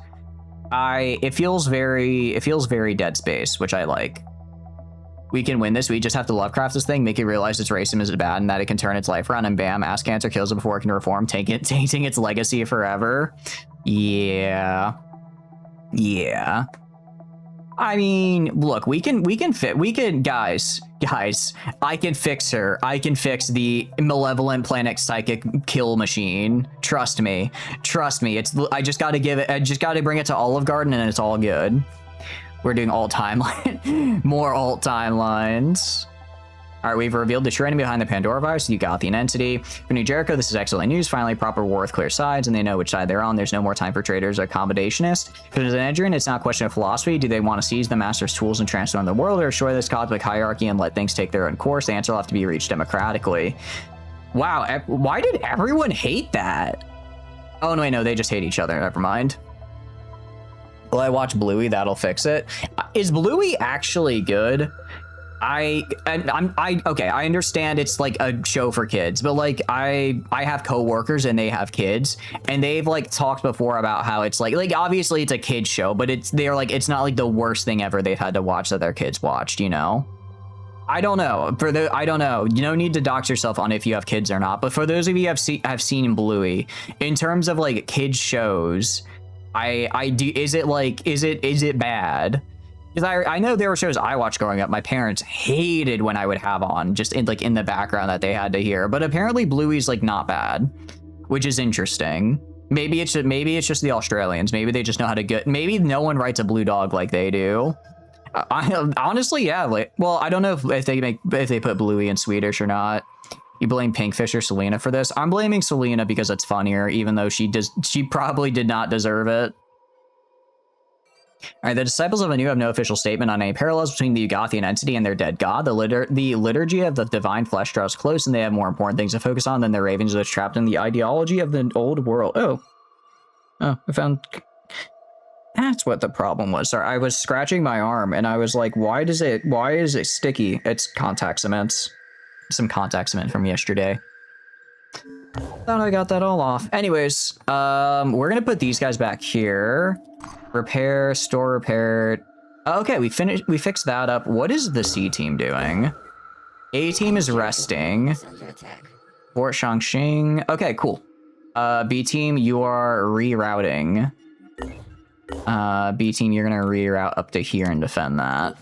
It feels very Dead Space, which I like. We can win this. We just have to Lovecraft this thing, make it realize its racism is bad and that it can turn its life around, and bam, ass cancer kills it before it can reform, tainting its legacy forever. Yeah. I mean, look, guys, I can fix her. I can fix the malevolent planet psychic kill machine. Trust me. I just got to bring it to Olive Garden and it's all good. We're doing alt timeline, more alt timelines. All right, we've revealed the true enemy behind the Pandora virus, the Yugothian entity. For New Jericho, this is excellent news. Finally, proper war with clear sides, and they know which side they're on. There's no more time for traitors or accommodationists. For the Zenedrian, it's not a question of philosophy. Do they want to seize the Master's tools and transform the world, or destroy this cosmic hierarchy and let things take their own course? The answer will have to be reached democratically. Wow, why did everyone hate that? Oh, no, wait, no, they just hate each other. Never mind. Will I watch Bluey? That'll fix it. Is Bluey actually good? Okay, I understand it's like a show for kids, but like I have coworkers and they have kids, and they've like talked before about how it's like obviously it's a kids show, but they're like it's not like the worst thing ever they've had to watch that their kids watched, you know? I don't know. I don't know. You don't need to dox yourself on if you have kids or not, but for those of you who have seen Bluey, in terms of like kids shows, I do, is it bad? Because I know there were shows I watched growing up my parents hated when I would have on just in the background that they had to hear, but apparently Bluey's like not bad, which is interesting. Maybe it's just the Australians. Maybe they just know how to get. Maybe no one writes a blue dog like they do. I honestly, yeah. Well, I don't know if they put Bluey in Swedish or not. You blame Pinkfish or Selena for this? I'm blaming Selena because it's funnier, even though she probably did not deserve it. All right, the disciples of Anu have no official statement on any parallels between the Ugathian entity and their dead god. The liturgy of the divine flesh draws close, and they have more important things to focus on than the ravens that's trapped in the ideology of the old world. Oh, I found... That's what the problem was. Sorry, I was scratching my arm, and I was like, why is it sticky? It's contact cement. Some contact cement from yesterday. Thought I got that all off. Anyways, we're gonna put these guys back here. Repair, store repair. Okay, we fixed that up. What is the C team doing? A team is resting. Fort Shangxing. Okay, cool. B team, you are rerouting. B team, you're gonna reroute up to here and defend that.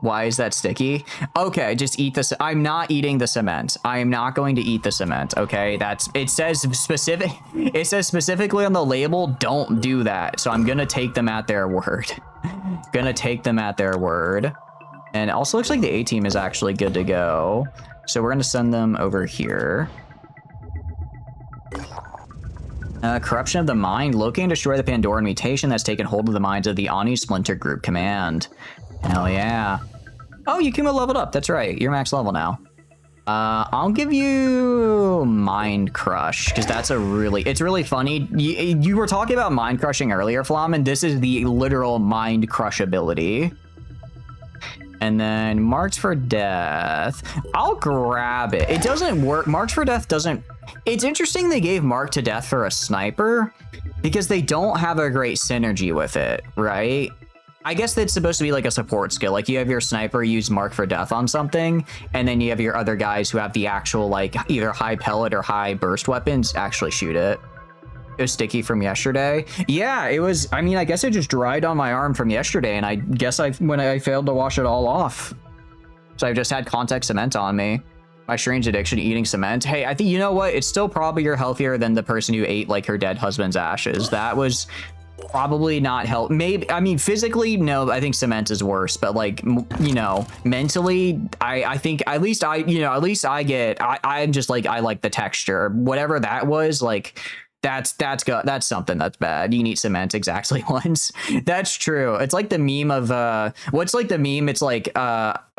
Why is that sticky? Okay, just eat this. I'm not eating the cement. I am not going to eat the cement. Okay, it says specifically on the label, don't do that. So I'm gonna take them at their word. Gonna take them at their word. And it also looks like the A team is actually good to go. So we're gonna send them over here. Corruption of the mind. Locate and destroy the Pandoran mutation that's taken hold of the minds of the Ani Splinter Group Command. Hell yeah. Oh, Yakuma leveled up. That's right. You're max level now. I'll give you Mind Crush, because that's it's really funny. You were talking about Mind Crushing earlier, Flam, and this is the literal Mind Crush ability. And then Marks for Death. I'll grab it. It doesn't work. Marks for Death doesn't... It's interesting they gave Mark to Death for a sniper, because they don't have a great synergy with it, right? I guess that's supposed to be like a support skill. Like you have your sniper use Mark for Death on something, and then you have your other guys who have the actual like either high pellet or high burst weapons actually shoot it. It was sticky from yesterday. Yeah, it was. I mean, I guess it just dried on my arm from yesterday, and I guess when I failed to wash it all off. So I've just had contact cement on me. My strange addiction to eating cement. Hey, I think, you know what? It's still probably healthier than the person who ate like her dead husband's ashes. That was probably not help. Maybe, I mean, physically, no, I think cement is worse, but like, you know, mentally, I think I'm just like, I like the texture, whatever that was, like, that's something that's bad. You can eat cement exactly once. That's true. It's like the meme of what's like the meme? It's like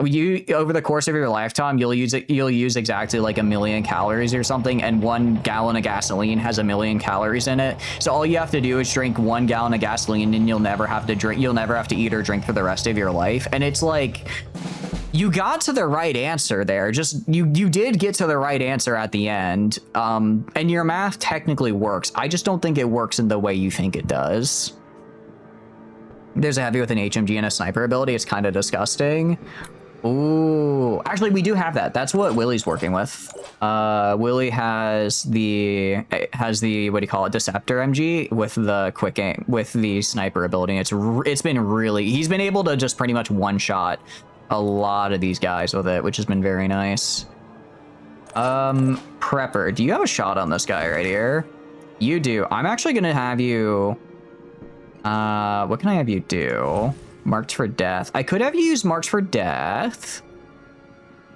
you over the course of your lifetime you'll use exactly like 1 million calories or something, and 1 gallon of gasoline has 1 million calories in it. So all you have to do is drink 1 gallon of gasoline, and you'll never have to eat or drink for the rest of your life. And it's like, you got to the right answer there. Just you did get to the right answer at the end. And your math technically works. I just don't think it works in the way you think it does. There's a heavy with an HMG and a sniper ability. It's kind of disgusting. Ooh, actually we do have that. That's what Willie's working with. Willie has the what do you call it, Deceptor MG with the quick aim, with the sniper ability. It's been really, he's been able to just pretty much one shot a lot of these guys with it, which has been very nice. Prepper, do you have a shot on this guy right here? You do. I'm actually gonna have you, what can I have you do? Marked for Death. I could have you use Marks for Death,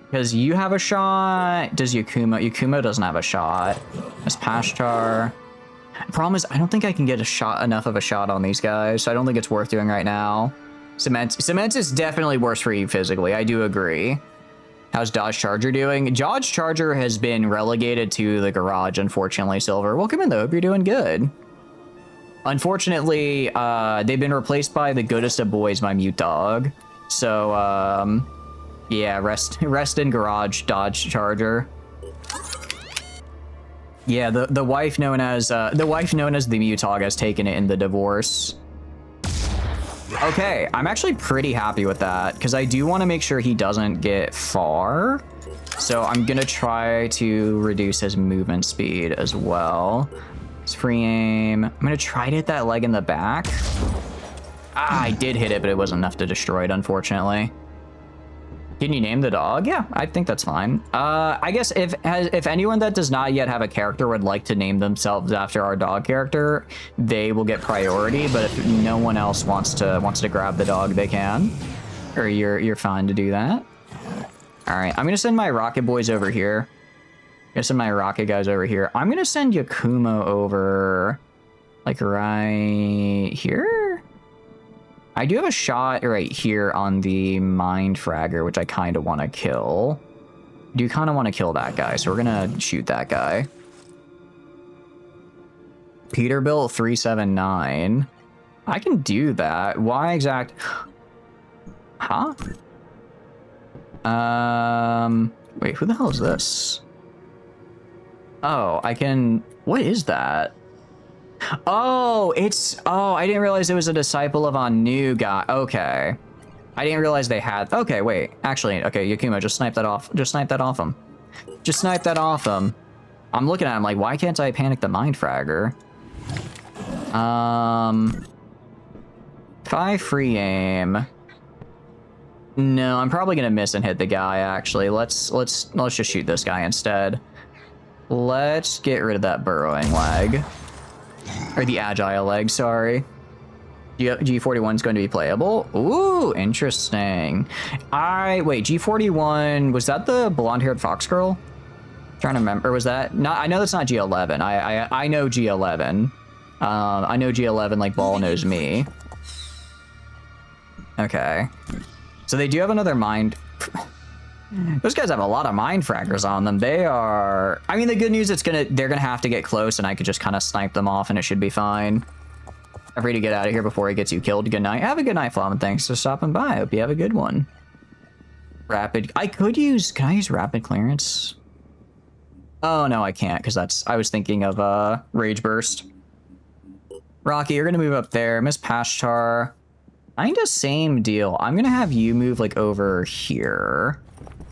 because you have a shot. Does Yakuma doesn't have a shot. That's Pashtar. Problem is, I don't think I can get enough of a shot on these guys, so I don't think it's worth doing right now. Cement is definitely worse for you physically. I do agree. How's Dodge Charger doing? Dodge Charger has been relegated to the garage, unfortunately, Silver. Welcome in, though. Hope you're doing good. Unfortunately, they've been replaced by the goodest of boys, my mute dog. So, Yeah, rest in garage, Dodge Charger. Yeah, the wife known as the Mutog has taken it in the divorce. Okay, I'm actually pretty happy with that because I do want to make sure he doesn't get far. So I'm gonna try to reduce his movement speed as well. It's free aim. I'm gonna try to hit that leg in the back. Ah, I did hit it, but it wasn't enough to destroy it, unfortunately. Can you name the dog? Yeah, I think that's fine. I guess if anyone that does not yet have a character would like to name themselves after our dog character, they will get priority. But if no one else wants to grab the dog, they can. Or you're fine to do that. All right, I'm gonna send my rocket boys over here. I'm gonna send my rocket guys over here. I'm gonna send Yakumo over, like right here. I do have a shot right here on the Mind Fragger, which I kind of want to kill. I do kind of want to kill that guy, so we're gonna shoot that guy. Peterbilt 379. I can do that. Why exact? Huh? Wait, who the hell is this? Oh, I can... What is that? Oh, it's... Oh, I didn't realize it was a disciple of a new guy. Okay. I didn't realize they had... Okay, wait. Actually, okay, Yakumo, just snipe that off. Just snipe that off him. Just snipe that off him. I'm looking at him like, why can't I panic the Mind Fragger? If I free aim... No, I'm probably gonna miss and hit the guy, actually. Let's just shoot this guy instead. Let's get rid of that burrowing leg. Or the agile leg, sorry. G41 is going to be playable. Ooh, interesting. Wait, G41, was that the blonde-haired fox girl? I'm trying to remember, or was that not? I know that's not G11. I know G11. I know G11 like ball knows me. Okay. So they do have another mind. Those guys have a lot of Mind Fraggers on them. They are... I mean, the good news, they're gonna have to get close, and I could just kind of snipe them off, and it should be fine. I'm free to get out of here before he gets you killed. Good night. Have a good night, Flamin. Thanks for stopping by. Hope you have a good one. Rapid... Can I use rapid clearance? Oh, no, I can't, because I was thinking of, Rage Burst. Rocky, you're gonna move up there. Miss Pashtar... Kinda same deal. I'm gonna have you move, like, over here.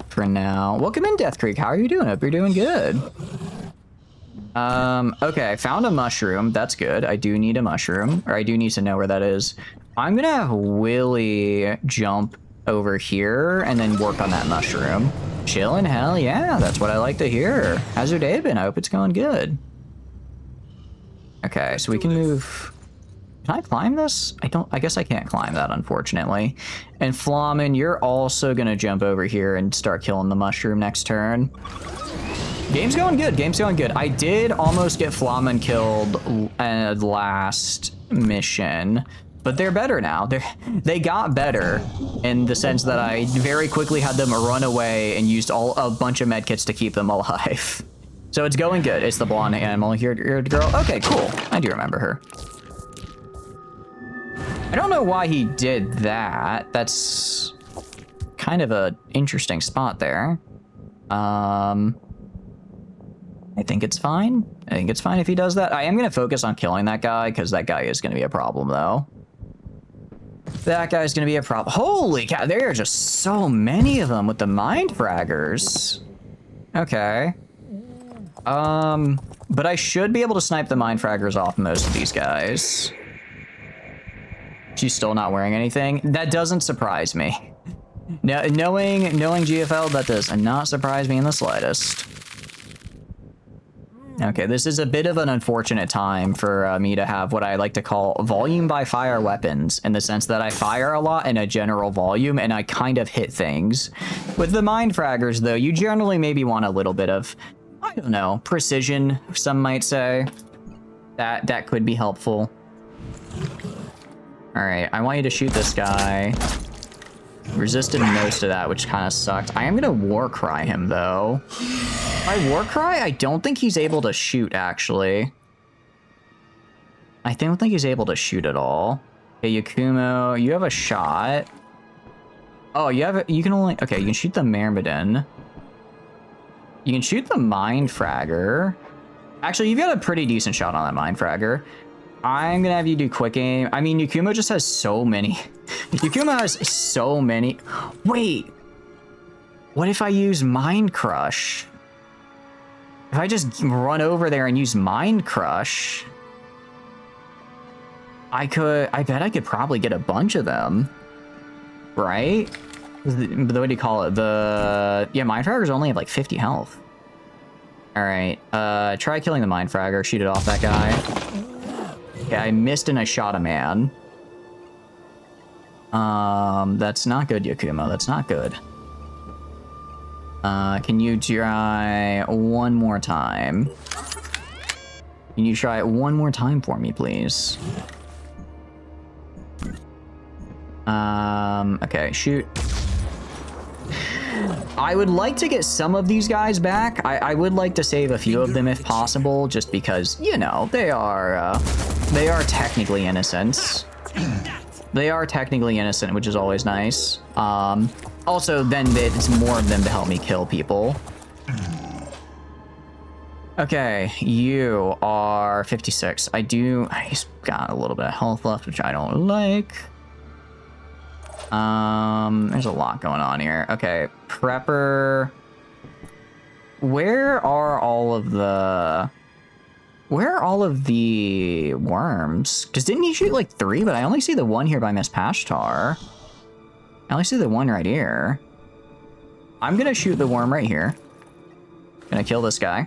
For now. Welcome in, Death Creek. How are you doing? Hope you're doing good. Okay, I found a mushroom. That's good. I do need a mushroom, or I do need to know where that is. I'm gonna have Willy jump over here and then work on that mushroom. Chillin', hell yeah, that's what I like to hear. How's your day been? I hope it's going good. Okay, so we can move... Can I climb this? I guess I can't climb that, unfortunately. And Flamin, you're also gonna jump over here and start killing the mushroom next turn. Game's going good, game's going good. I did almost get Flamin killed last mission, but they're better now. They got better in the sense that I very quickly had them run away and used a bunch of medkits to keep them alive. So it's going good. It's the blonde animal here, girl. Okay, cool. I do remember her. I don't know why he did that. That's kind of an interesting spot there. I think it's fine. I think it's fine if he does that. I am going to focus on killing that guy because that guy is going to be a problem, though. That guy's going to be a problem. Holy cow, there are just so many of them with the Mind Fraggers. Okay. But I should be able to snipe the Mind Fraggers off most of these guys. She's still not wearing anything. That doesn't surprise me. No, knowing GFL, that does not surprise me in the slightest. Okay, this is a bit of an unfortunate time for me to have what I like to call volume by fire weapons, in the sense that I fire a lot in a general volume and I kind of hit things. With the Mind Fraggers, though, you generally maybe want a little bit of, I don't know, precision, some might say. That could be helpful. All right, I want you to shoot this guy. Resisted most of that, which kind of sucked. I am gonna war cry him, though. If I war cry, I don't think he's able to shoot, actually. I don't think he's able to shoot at all. Okay, Yakumo, you have a shot. Oh, you can only, okay, you can shoot the Myrmidon. You can shoot the Mind Fragger. Actually, you've got a pretty decent shot on that Mind Fragger. I'm gonna have you do quick aim. I mean, Yakumo just has so many. Yakumo has so many. Wait, what if I use Mind Crush? If I just run over there and use Mind Crush, I bet I could probably get a bunch of them, right? What do you call it? Yeah, Mind Fraggers only have like 50 health. All right, try killing the Mind Fragger, shoot it off that guy. Yeah, I missed and I shot a man. That's not good, Yakumo, that's not good. Can you try one more time? Can you try it one more time for me, please? Okay, shoot. I would like to get some of these guys back. I would like to save a few of them if possible, just because, you know, they are technically innocent. They are technically innocent, which is always nice. Also, then it's more of them to help me kill people. Okay, you are 56. He's got a little bit of health left, which I don't like. There's a lot going on here. Okay, Prepper. Where are all of the worms? Because didn't he shoot like 3? But I only see the one here by Miss Pashtar. I only see the one right here. I'm gonna shoot the worm right here. Gonna kill this guy.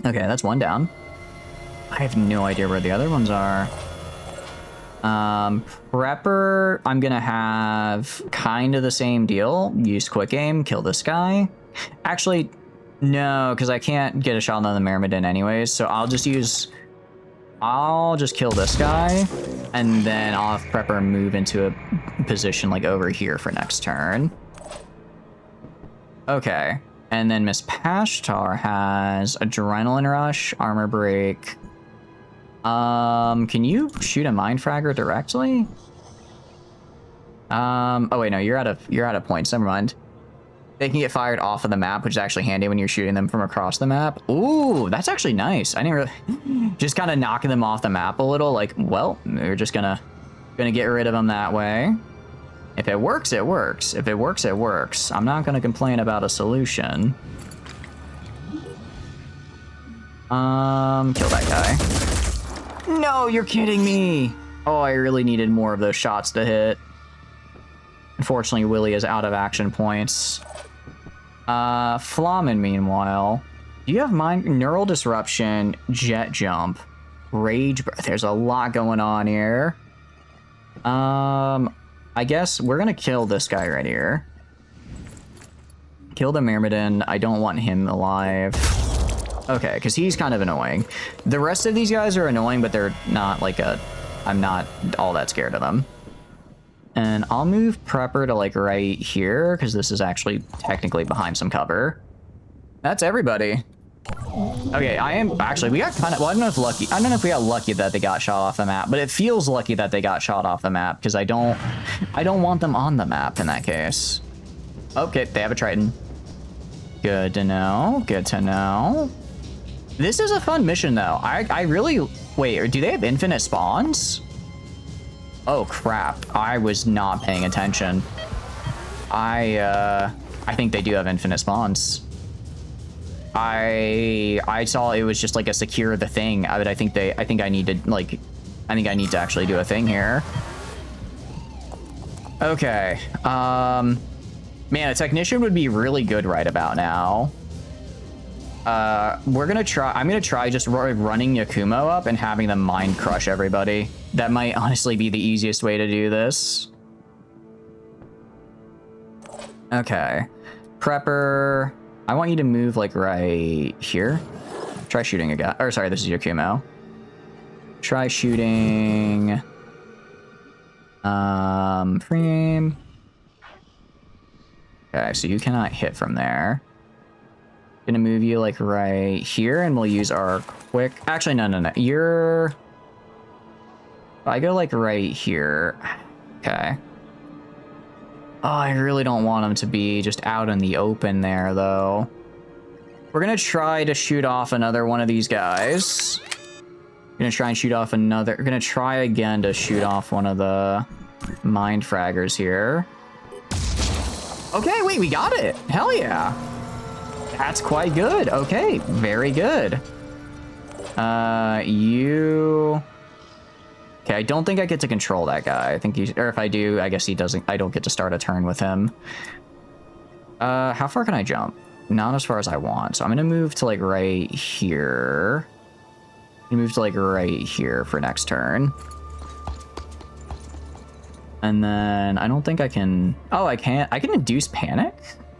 Okay, that's one down. I have no idea where the other ones are. Prepper, I'm gonna have kind of the same deal. Use quick aim, kill this guy. Actually, no, because I can't get a shot on the Myrmidon anyways, so I'll just kill this guy, and then I'll have Prepper move into a position like over here for next turn. Okay, and then Miss Pashtar has Adrenaline Rush, Armor Break. Can you shoot a Mind Fragger directly? Oh wait, no, you're out of points. Never mind. They can get fired off of the map, which is actually handy when you're shooting them from across the map. Ooh, that's actually nice. I didn't really just kind of knocking them off the map a little. Like, well, we're just gonna get rid of them that way. If it works, it works. If it works, it works. I'm not gonna complain about a solution. Kill that guy. No, you're kidding me. Oh, I really needed more of those shots to hit. Unfortunately, Willie is out of action points. Flamen, meanwhile. Do you have Neural Disruption, Jet Jump, Rage Breath? There's a lot going on here. I guess we're gonna kill this guy right here. Kill the Myrmidon. I don't want him alive. Okay, because he's kind of annoying. The rest of these guys are annoying, but they're not like I'm not all that scared of them. And I'll move Prepper to like right here, because this is actually technically behind some cover. That's everybody. Okay, we got kind of, well, I don't know if we got lucky that they got shot off the map, but it feels lucky that they got shot off the map, because I don't want them on the map in that case. Okay, they have a Triton. Good to know, good to know. This is a fun mission, though. I really... Wait, do they have infinite spawns? Oh, crap. I was not paying attention. I think they do have infinite spawns. I saw it was just like a secure the thing, but I think I need to actually do a thing here. Okay. Man, a technician would be really good right about now. I'm gonna try just running Yakumo up and having them Mind Crush everybody. That might honestly be the easiest way to do this. Okay. Prepper, I want you to move like right here. Try shooting a guy, or sorry, this is Yakumo. Try shooting, frame. Okay, so you cannot hit from there. Gonna move you like right here, and we'll use our quick. Actually, no. I go like right here. Okay. Oh, I really don't want him to be just out in the open there, though. We're gonna try to shoot off another one of these guys. We're gonna try and shoot off another. We're gonna try again to shoot off one of the mind fraggers here. Okay, wait, we got it. Hell yeah. That's quite good. Okay, very good. You... Okay, I don't think I get to control that guy. I think or if I do, I guess he doesn't. I don't get to start a turn with him. How far can I jump? Not as far as I want. So I'm gonna move to like right here. Move to like right here for next turn. And then I don't think I can... Oh, I can't. I can induce panic?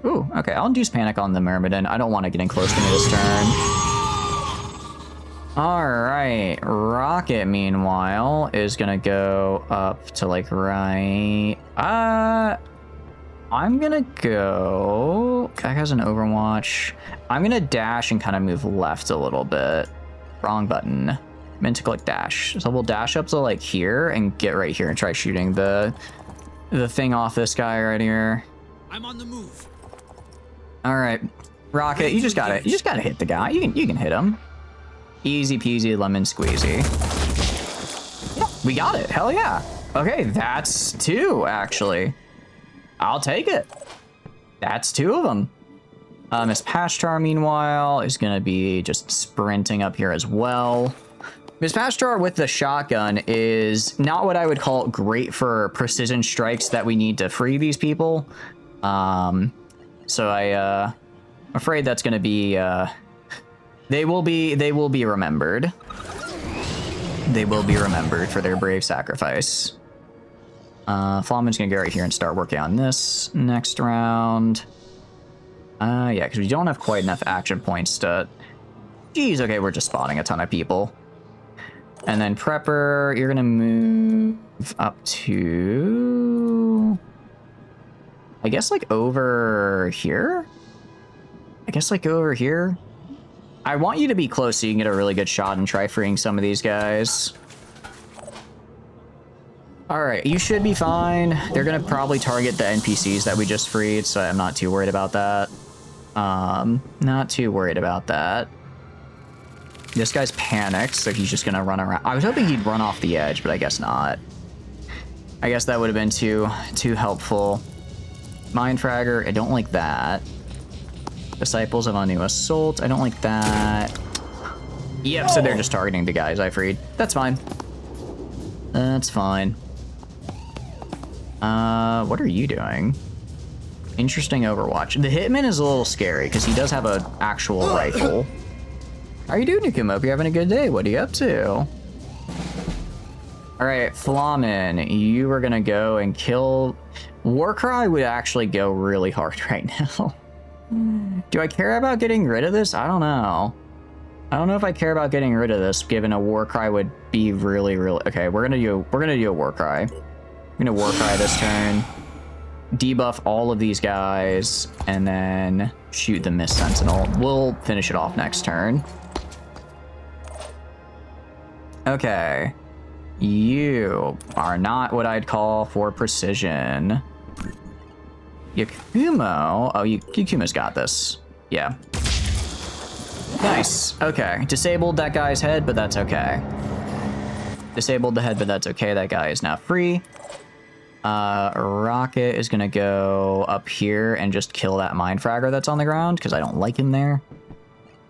Ooh, okay. I'll induce panic on the Myrmidon. I don't want to get in close to me this turn. All right. Rocket, meanwhile, is going to go up to like right... I'm going to go... Guy has an Overwatch. I'm going to dash and kind of move left a little bit. Wrong button. Meant to click dash. So we'll dash up to like here and get right here and try shooting the thing off this guy right here. I'm on the move. All right, Rocket, you just gotta hit the guy. You can hit him. Easy peasy lemon squeezy. Yeah, we got it. Hell yeah. Okay, that's 2 actually. I'll take it. That's 2 of them. Miss Pashtar, meanwhile, is gonna be just sprinting up here as well. Miss Pashtar with the shotgun is not what I would call great for precision strikes that we need to free these people. So I'm afraid that's gonna be they will be remembered. They will be remembered for their brave sacrifice. Flamen's gonna go right here and start working on this next round. Yeah, because we don't have quite enough action points to... Geez, okay, we're just spotting a ton of people. And then Prepper, you're gonna move up to... I guess like over here? I guess like over here? I want you to be close so you can get a really good shot and try freeing some of these guys. Alright, you should be fine. They're gonna probably target the NPCs that we just freed, so I'm not too worried about that. Not too worried about that. This guy's panicked, so he's just gonna run around. I was hoping he'd run off the edge, but I guess not. I guess that would have been too helpful. Mind Fragger, I don't like that. Disciples of Anu Assault, I don't like that. Yep, so they're just targeting the guys I freed. That's fine. That's fine. What are you doing? Interesting Overwatch. The Hitman is a little scary because he does have an actual rifle. How are you doing, Nukum? Hope you're having a good day. What are you up to? All right, Flamen, you were gonna go and kill... Warcry would actually go really hard right now. Do I care about getting rid of this? I don't know. I don't know if I care about getting rid of this, given a Warcry would be really... Okay, we're gonna do a Warcry. I'm gonna Warcry this turn. Debuff all of these guys, and then shoot the Mist Sentinel. We'll finish it off next turn. Okay. You are not what I'd call for precision. Yakumo. Oh, Yakumo's got this. Yeah. Nice. Okay. Disabled that guy's head, but that's okay. Disabled the head, but that's okay. That guy is now free. Rocket is gonna go up here and just kill that Mind Fragger that's on the ground, because I don't like him there.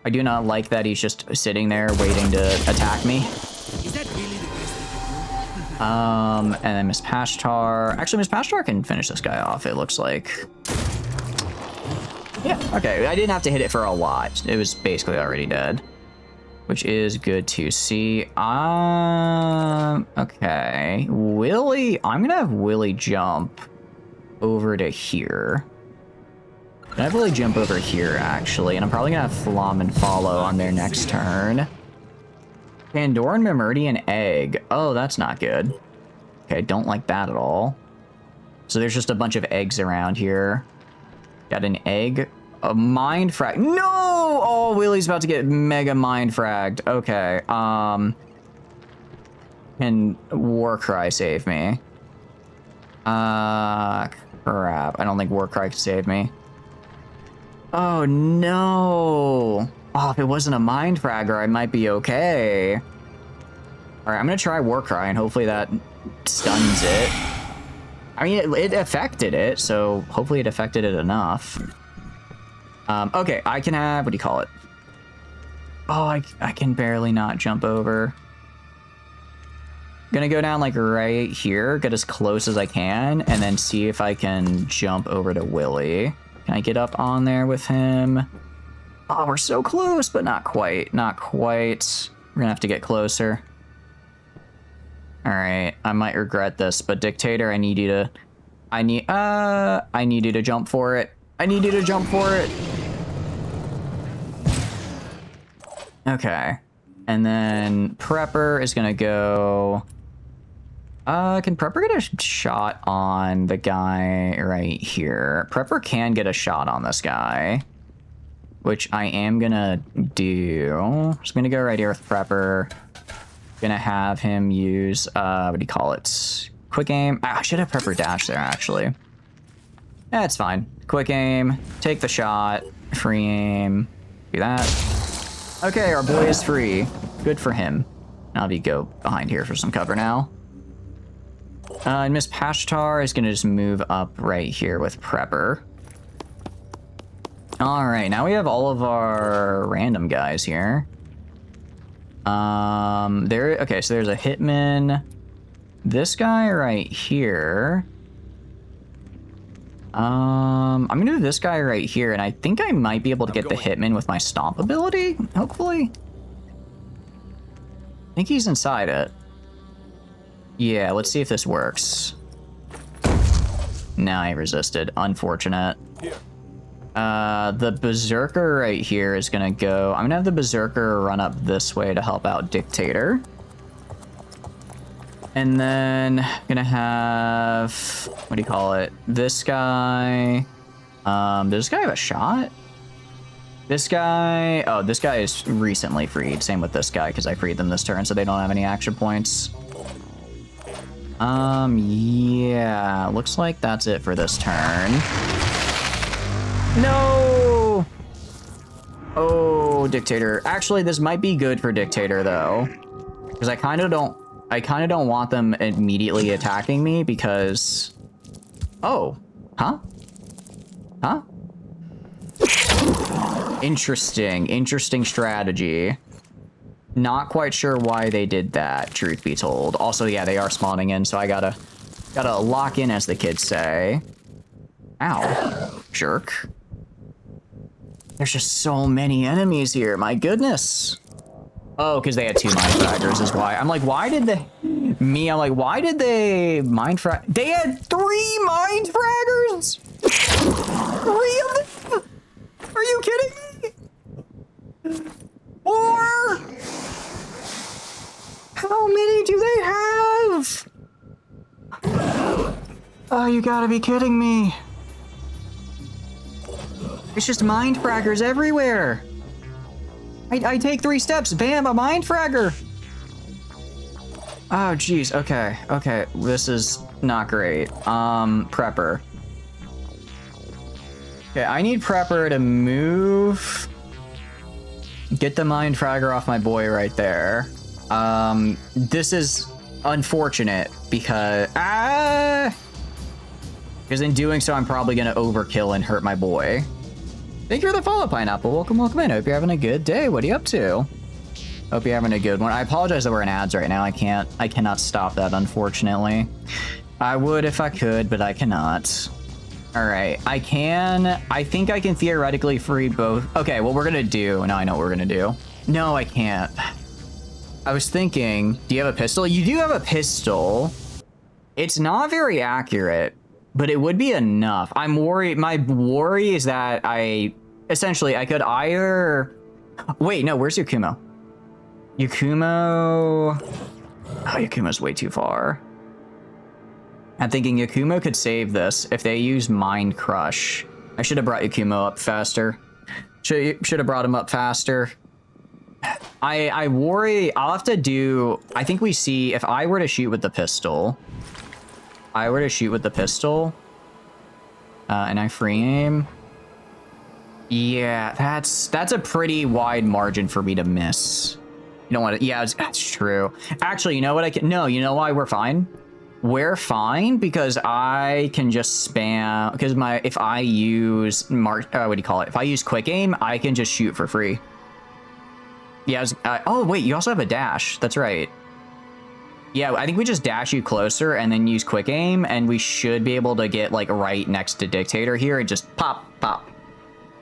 I do not like that he's just sitting there waiting to attack me. Is that really the best they can do? And then Miss Pashtar. Actually, Miss Pashtar can finish this guy off, it looks like. Yeah, okay. I didn't have to hit it for a lot. It was basically already dead, which is good to see. Okay. Willie, I'm gonna have Willie jump over to here. I'm gonna have Willie jump over here, actually, and I'm probably gonna have Flamen follow on their next turn. Pandoran Mimeridian Egg. Oh, that's not good. Okay, don't like that at all. So there's just a bunch of eggs around here. Got an egg. A mind frag. No! Oh, Willie's about to get mega mind fragged. Okay. Can Warcry save me? Crap. I don't think Warcry could save me. Oh, no. Oh, if it wasn't a Mind Fragger, I might be okay. Alright, I'm gonna try Warcry, and hopefully that stuns it. I mean, it affected it, so hopefully it affected it enough. Okay, I can have... What do you call it? Oh, I can barely not jump over. Gonna go down, like, right here, get as close as I can, and then see if I can jump over to Willy. Can I get up on there with him? Oh, we're so close, but not quite. Not quite. We're gonna have to get closer. Alright, I might regret this, but Dictator, I need you to... I need you to jump for it. I need you to jump for it. Okay. And then Prepper is gonna go... can Prepper get a shot on the guy right here? Prepper can get a shot on this guy, which I am gonna do. Just gonna go right here with Prepper. Gonna have him use, what do you call it? Quick aim. I should have Prepper dash there, actually. That's fine. Quick aim, take the shot, free aim, do that. Okay, our boy is free. Good for him. I'll have you go behind here for some cover now. And Miss Pashtar is gonna just move up right here with Prepper. All right, now we have all of our random guys here. Okay, so there's a Hitman. This guy right here. I'm gonna do this guy right here, and I think I might be able to get the Hitman with my Stomp ability, hopefully. I think he's inside it. Yeah, let's see if this works. Nah, he resisted. Unfortunate. The Berserker right here is gonna go... I'm gonna have the Berserker run up this way to help out Dictator. And then gonna have... What do you call it? This guy... does this guy have a shot? This guy... Oh, this guy is recently freed. Same with this guy, because I freed them this turn, so they don't have any action points. Yeah, looks like that's it for this turn. No! Oh, Dictator. Actually, this might be good for Dictator, though. Because I kind of don't want them immediately attacking me, because... Oh. Huh? Huh? Interesting. Interesting strategy. Not quite sure why they did that, truth be told. Also, yeah, they are spawning in, so I gotta lock in, as the kids say. Ow. Jerk. There's just so many enemies here, my goodness. Oh, because they had 2 Mind Fraggers is why. I'm like, why did they... I'm like, why did they Mind Frag... They had 3 Mind Fraggers? 3 of them? Are you kidding me? 4? How many do they have? Oh, you gotta be kidding me. It's just Mind Fraggers everywhere. I take 3 steps, bam, a Mind Fragger. Oh, jeez, okay, okay, this is not great. Prepper. Okay, I need Prepper to move. Get the Mind Fragger off my boy right there. This is unfortunate because... Because in doing so, I'm probably gonna overkill and hurt my boy. Thank you for the follow, Pineapple. Welcome, welcome in. Hope you're having a good day. What are you up to? Hope you're having a good one. I apologize that we're in ads right now. I cannot stop that, unfortunately. I would if I could, but I cannot. All right, I think I can theoretically free both. Okay, what we're gonna do, now I know what we're gonna do. No, I can't. I was thinking, do you have a pistol? You do have a pistol. It's not very accurate, but it would be enough. I'm worried. My worry is that I could either... Wait, no, where's Yakumo? Yakumo... Oh, Yakumo's way too far. I'm thinking Yakumo could save this if they use Mind Crush. I should have brought Yakumo up faster. Should have brought him up faster. I worry. I'll have to do... I think we see if I were to shoot with the pistol. And I free aim. Yeah, that's a pretty wide margin for me to miss. You don't want to. Yeah, that's true. Actually, you know what I can? No, you know why we're fine? We're fine because I can just spam. Because if I use what do you call it? If I use quick aim, I can just shoot for free. Yeah. Oh wait, you also have a dash. That's right. Yeah, I think we just dash you closer and then use quick aim, and we should be able to get like right next to Dictator here and just pop.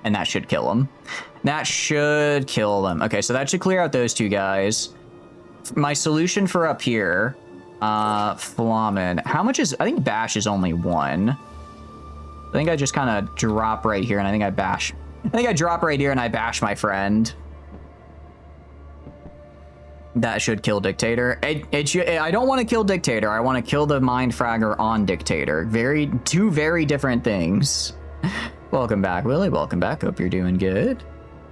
And that should kill him. That should kill them. Okay, so that should clear out those two guys. My solution for up here, Flamen. How much is... I think Bash is only 1. I think I just kind of drop right here and I think I bash... I think I drop right here and I bash my friend. That should kill Dictator. I don't want to kill Dictator. I want to kill the Mind Fragger on Dictator. Two very different things. Welcome back, Willie. Welcome back. Hope you're doing good.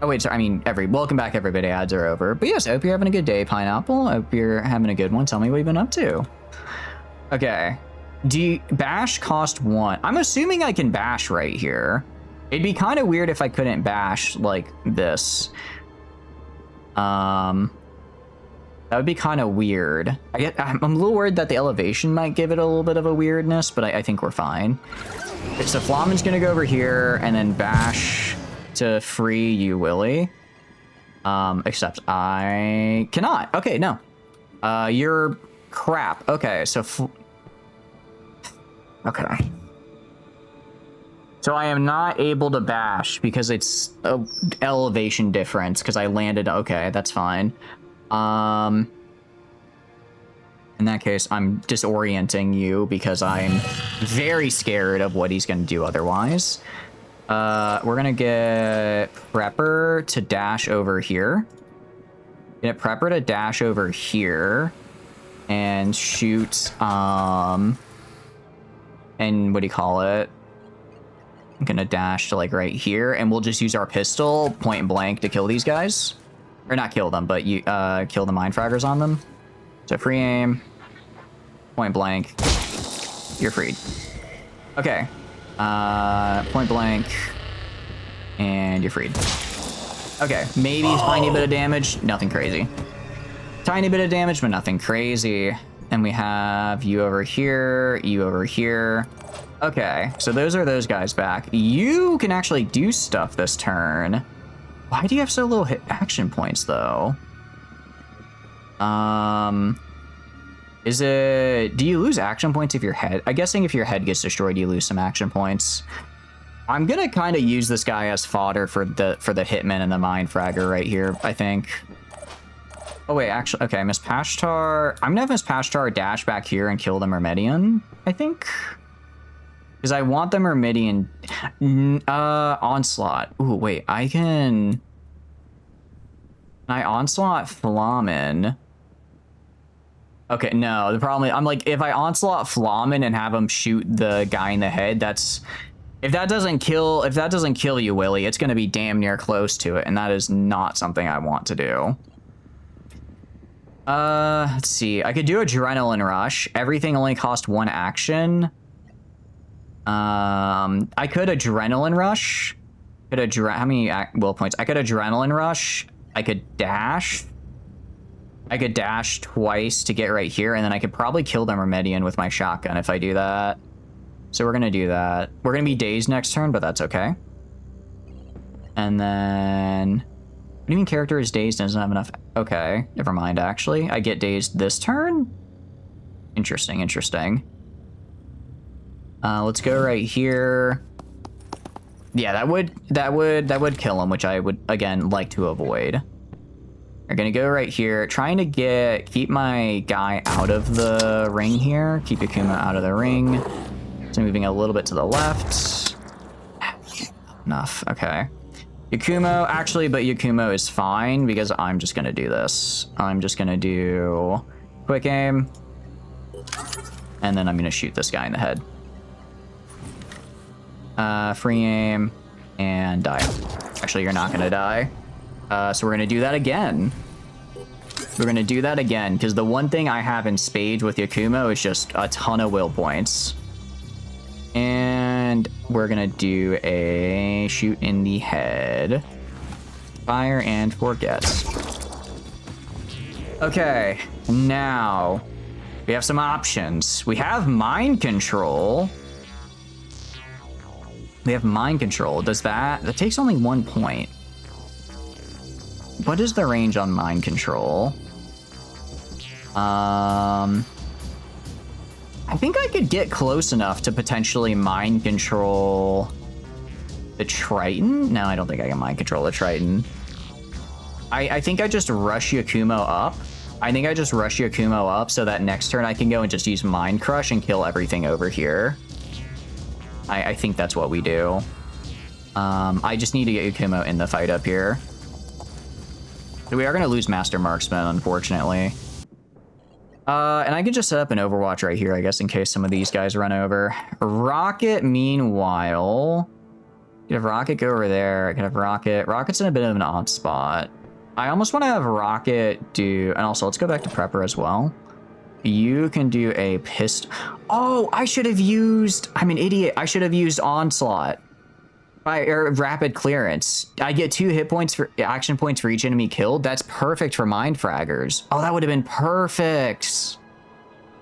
Oh, wait, sorry. I mean, welcome back, everybody. Ads are over. But yes, I hope you're having a good day, Pineapple. I hope you're having a good one. Tell me what you've been up to. Okay. Bash cost 1. I'm assuming I can bash right here. It'd be kind of weird if I couldn't bash like this. That would be kind of weird. I'm a little worried that the elevation might give it a little bit of a weirdness, but I think we're fine. So Flamen's gonna go over here and then bash to free you, Willie. Except I cannot. Okay, no. You're crap. Okay, so okay. So I am not able to bash because it's a elevation difference because I landed. Okay, that's fine. In that case, I'm disorienting you because I'm very scared of what he's going to do otherwise. We're going to get Prepper to dash over here. Get Prepper to dash over here and shoot, and what do you call it? I'm going to dash to like right here and we'll just use our pistol point blank to kill these guys. Or not kill them, but you kill the Mind Fraggers on them. So free aim. Point blank. You're freed. Okay. Point blank. And you're freed. Okay. Maybe a tiny bit of damage. Nothing crazy. Tiny bit of damage, but nothing crazy. And we have you over here. You over here. Okay. So those are those guys back. You can actually do stuff this turn. Why do you have so little hit action points, though? Do you lose action points if your head... I'm guessing if your head gets destroyed, you lose some action points. I'm gonna kind of use this guy as fodder for the Hitman and the Mind Fragger right here, I think. Oh, wait, actually... Okay, Miss Pashtar... I'm gonna have Miss Pashtar dash back here and kill the Myrmidian, I think. Because I want the Myrmidian... Onslaught. Ooh, wait, I can... Can I Onslaught Flamen? Okay, no, the problem is, I'm like, if I Onslaught Flamen and have him shoot the guy in the head, that's... If that doesn't kill you, Willie, it's gonna be damn near close to it, and that is not something I want to do. Let's see. I could do Adrenaline Rush. Everything only cost 1 action. I could Adrenaline Rush. How many will points? I could Adrenaline Rush. I could dash. I could dash twice to get right here, and then I could probably kill the Myrmidian with my shotgun if I do that. So we're gonna do that. We're gonna be dazed next turn, but that's okay. And then... What do you mean character is dazed and doesn't have enough... Okay, never mind, actually. I get dazed this turn? Interesting, interesting. Let's go right here. Yeah, that would kill him, which I would, again, like to avoid. We're gonna go right here, trying to keep my guy out of the ring here. Keep Yakuma out of the ring. So moving a little bit to the left. Enough, okay. Yakumo, actually, but Yakumo is fine because I'm just gonna do this. I'm just gonna do quick aim. And then I'm gonna shoot this guy in the head. Free aim and die. Actually, you're not gonna die. So we're gonna do that again. We're gonna do that again because the one thing I have in spades with Yakumo is just a ton of will points. And and we're gonna do a shoot in the head. Fire and forgets. Okay, now we have some options. We have mind control. We have mind control. Does that takes only 1 point. What is the range on mind control? I think I could get close enough to potentially mind control the Triton. No, I don't think I can mind control the Triton. I think I just rush Yakumo up. I think I just rush Yakumo up so that next turn I can go and just use Mind Crush and kill everything over here. I think that's what we do. I just need to get Yakumo in the fight up here. We are going to lose Master Marksman, unfortunately. And I can just set up an Overwatch right here, I guess, in case some of these guys run over. Rocket, meanwhile... I could have Rocket go over there. I could have Rocket. Rocket's in a bit of an odd spot. I almost want to have Rocket do... And also, let's go back to Prepper as well. You can do a pistol... Oh, I should have used... I'm an idiot. I should have used Onslaught. Rapid Clearance. I get 2 hit points for... action points for each enemy killed. That's perfect for Mind Fraggers. Oh, that would have been perfect.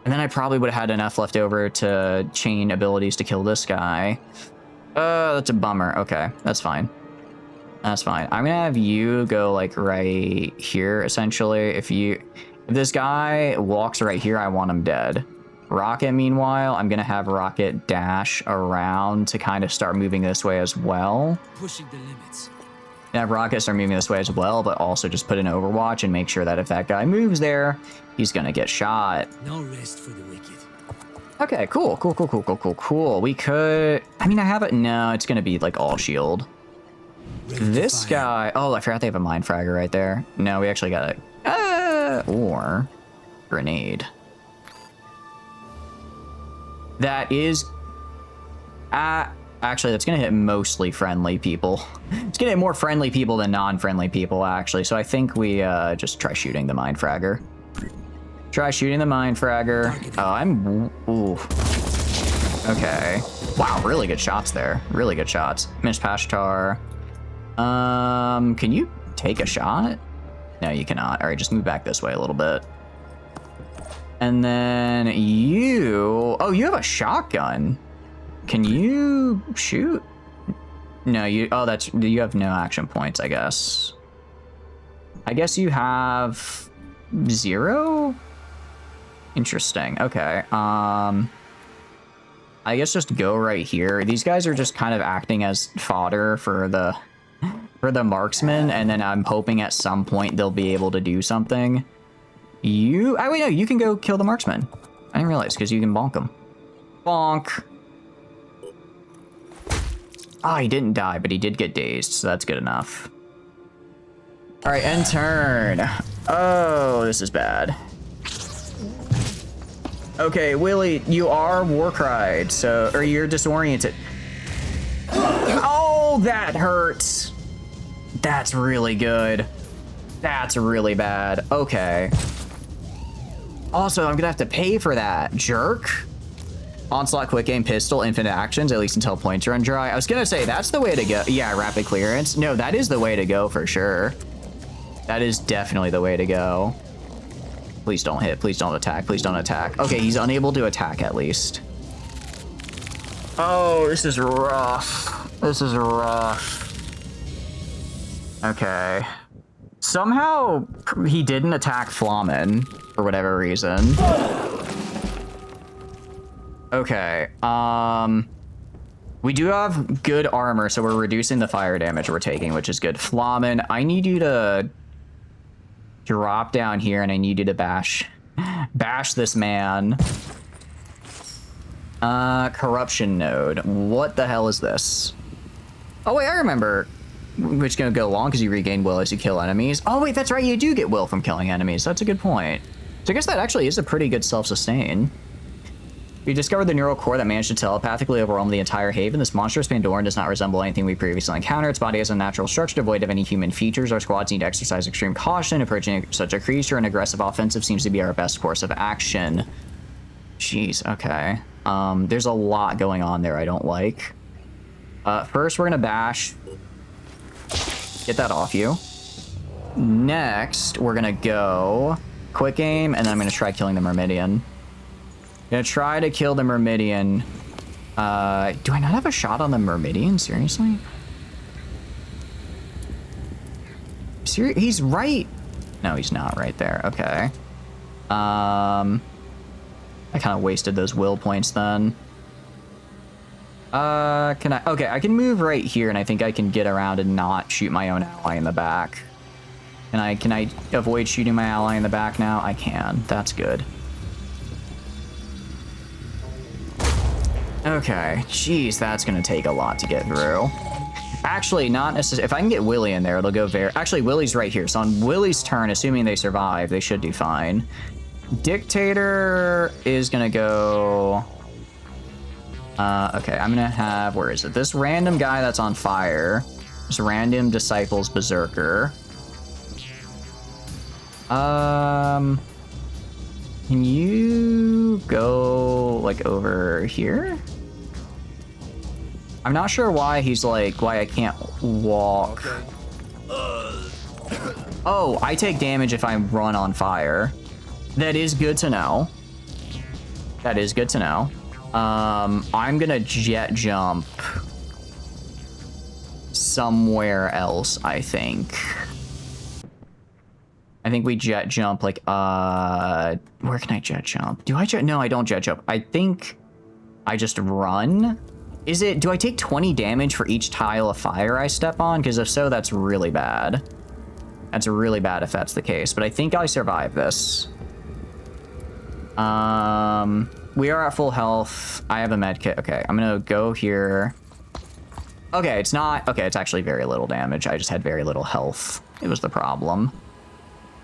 And then I probably would have had enough left over to chain abilities to kill this guy. That's a bummer. Okay, that's fine. That's fine. I'm gonna have you go like right here, essentially. If this guy walks right here, I want him dead. Rocket, meanwhile, I'm gonna have Rocket dash around to kind of start moving this way as well. Pushing the limits. And have Rocket start moving this way as well, but also just put in Overwatch and make sure that if that guy moves there, he's gonna get shot. No rest for the wicked. Okay, cool. We could... I mean, I have it... No, it's gonna be like all shield. This guy... Oh, I forgot they have a Mind Fragger right there. No, we actually got it. Or... Grenade. That is... actually, that's gonna hit mostly friendly people. It's gonna hit more friendly people than non-friendly people, actually. So I think we just try shooting the Mind Fragger. Try shooting the Mind Fragger. Oh, I'm... Ooh. Okay. Wow, really good shots there. Really good shots. Miss Pashtar. Can you take a shot? No, you cannot. All right, just move back this way a little bit. And then you... Oh, you have a shotgun. Can you shoot? No, you... Oh, that's... You have no action points, I guess. I guess you have... 0? Interesting. Okay. I guess just go right here. These guys are just kind of acting as fodder for the marksman, and then I'm hoping at some point they'll be able to do something. Wait, no, you can go kill the marksman. I didn't realize, because you can bonk him. Bonk. Ah, he didn't die, but he did get dazed, so that's good enough. All right, end turn. Oh, this is bad. Okay, Willie, you are Warcried, so... Or you're disoriented. Oh, that hurts. That's really good. That's really bad. Okay. Also, I'm gonna have to pay for that, jerk. Onslaught, quick aim, pistol, infinite actions, at least until points run dry. I was gonna say, that's the way to go. Yeah, rapid clearance. No, that is the way to go for sure. That is definitely the way to go. Please don't hit. Please don't attack. Please don't attack. Okay, he's unable to attack at least. Oh, this is rough. This is rough. Okay. Somehow he didn't attack Flamen for whatever reason. Okay. We do have good armor, so we're reducing the fire damage we're taking, which is good. Flamen, I need you to drop down here, and I need you to bash this man. Corruption node. What the hell is this? Oh wait, I remember. Which is gonna go long because you regain will as you kill enemies. Oh wait, that's right, you do get will from killing enemies. That's a good point. So I guess that actually is a pretty good self-sustain. We discovered the neural core that managed to telepathically overwhelm the entire haven. This monstrous Pandoran does not resemble anything we previously encountered. Its body has a natural structure devoid of any human features. Our squads need to exercise extreme caution. Approaching such a creature, an aggressive offensive seems to be our best course of action. Jeez, okay. There's a lot going on there I don't like. First, we're gonna bash. Get that off you. Next, we're gonna go quick aim, and then I'm gonna try killing the Myrmidian. Gonna try to kill the Myrmidian. Do I not have a shot on the Myrmidian? Seriously? He's right. No, he's not right there. Okay. I kind of wasted those will points then. Can I? Okay, I can move right here, and I think I can get around and not shoot my own ally in the back. Can I avoid shooting my ally in the back now? I can. That's good. Okay. Jeez, that's gonna take a lot to get through. Actually, not necessarily. If I can get Willy in there, it'll go very... Actually, Willy's right here. So on Willy's turn, assuming they survive, they should do fine. Dictator is gonna go... okay, I'm gonna have... Where is it? This random guy that's on fire. This random Disciples Berserker. Can you go, like, over here? I'm not sure why he's like, why I can't walk. Oh, I take damage if I run on fire. That is good to know. That is good to know. I'm gonna jet jump somewhere else, I think. I think we jet jump, like, where can I jet jump? Do I jet? No, I don't jet jump. I think I just run. Is it, do I take 20 damage for each tile of fire I step on? Because if so, that's really bad. That's really bad if that's the case, but I think I survive this. We are at full health. I have a med kit. Okay, I'm gonna go here. Okay, it's not, okay, it's actually very little damage. I just had very little health. It was the problem.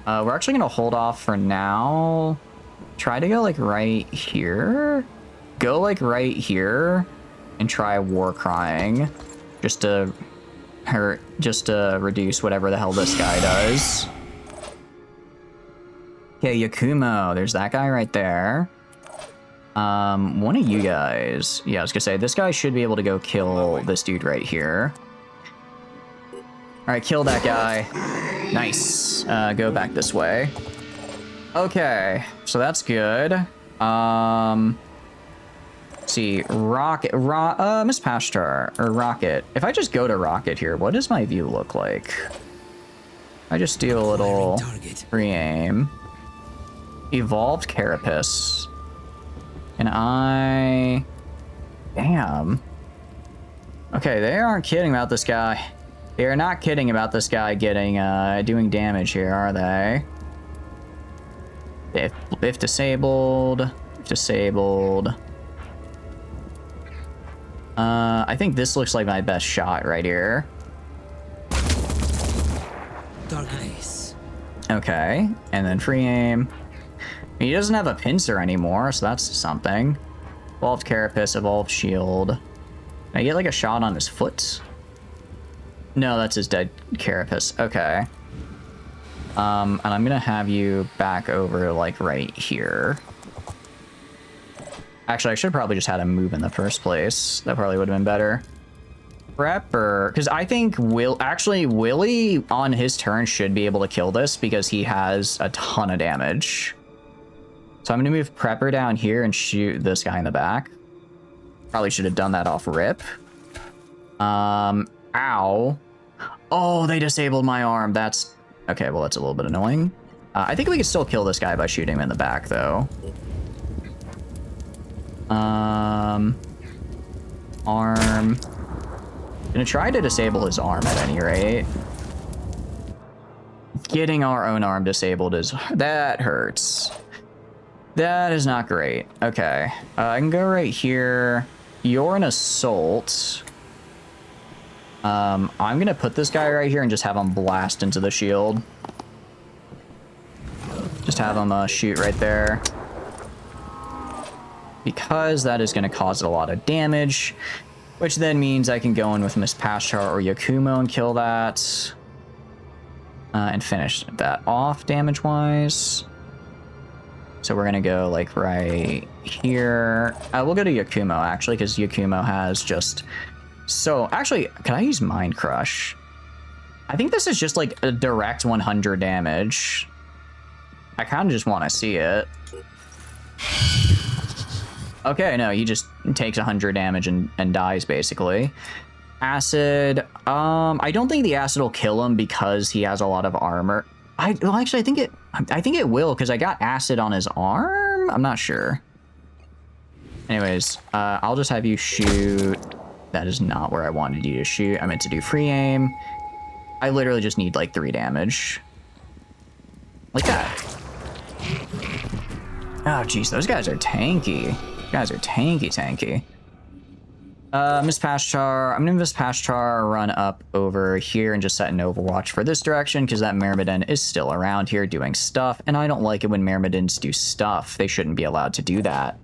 We're actually gonna hold off for now. Try to go like right here. Go like right here and try war crying just to hurt, just to reduce whatever the hell this guy does. Okay, Yakumo, there's that guy right there. One of you guys, yeah, I was gonna say, this guy should be able to go kill this dude right here. All right, kill that guy. Nice. Go back this way. Okay, so that's good. Let's see, Miss Pashtar, or Rocket. If I just go to Rocket here, what does my view look like? I just do a little pre-aim. Evolved Carapace. And damn. Okay, they aren't kidding about this guy. They are not kidding about this guy getting, doing damage here, are they? If disabled. I think this looks like my best shot right here. Nice. Okay, and then free aim. He doesn't have a pincer anymore, so that's something. Evolved Carapace, evolved shield. Can I get like a shot on his foot? No, that's his dead Carapace. Okay. And I'm gonna have you back over like right here. Actually, I should probably just had him move in the first place. That probably would have been better. Prepper, because I think Willy on his turn should be able to kill this because he has a ton of damage. So I'm gonna move Prepper down here and shoot this guy in the back. Probably should have done that off rip. Ow. Oh, they disabled my arm. That's okay. Well, that's a little bit annoying. I think we can still kill this guy by shooting him in the back, though. Arm. Gonna try to disable his arm at any rate. Getting our own arm disabled that hurts. That is not great. Okay, I can go right here. You're an assault. I'm gonna put this guy right here and just have him blast into the shield. Just have him shoot right there. Because that is gonna cause a lot of damage, which then means I can go in with Miss Pashtar or Yakumo and kill that. And finish that off damage-wise. So we're gonna go like right here. We'll go to Yakumo actually, because Yakumo has just so actually. Can I use Mind Crush? I think this is just like a direct 100 damage. I kind of just want to see it. Okay, no, he just takes 100 damage and dies basically. Acid. I don't think the acid will kill him because he has a lot of armor. Well, actually, I think it will because I got acid on his arm. I'm not sure. Anyways, I'll just have you shoot. That is not where I wanted you to shoot. I meant to do free aim. I literally just need like 3 damage. Like that. Oh, jeez, those guys are tanky. Guys are tanky. Miss Pashchar. I'm gonna Miss Pashchar run up over here and just set an overwatch for this direction because that Myrmidon is still around here doing stuff, and I don't like it when Myrmidons do stuff. They shouldn't be allowed to do that.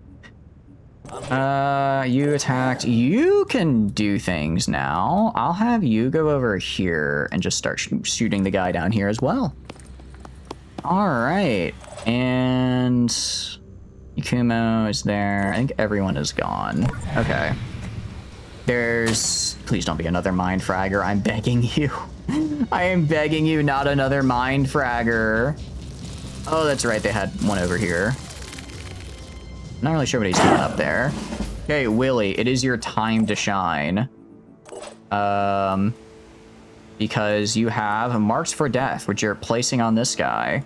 You attacked. You can do things now. I'll have you go over here and just start shooting the guy down here as well. All right, and Yakumo is there. I think everyone is gone. Okay. Please don't be another Mind Fragger. I'm begging you. I am begging you, not another Mind Fragger. Oh, that's right. They had one over here. Not really sure what he's doing up there. Okay, Willy, it is your time to shine. Because you have Marks for Death, which you're placing on this guy.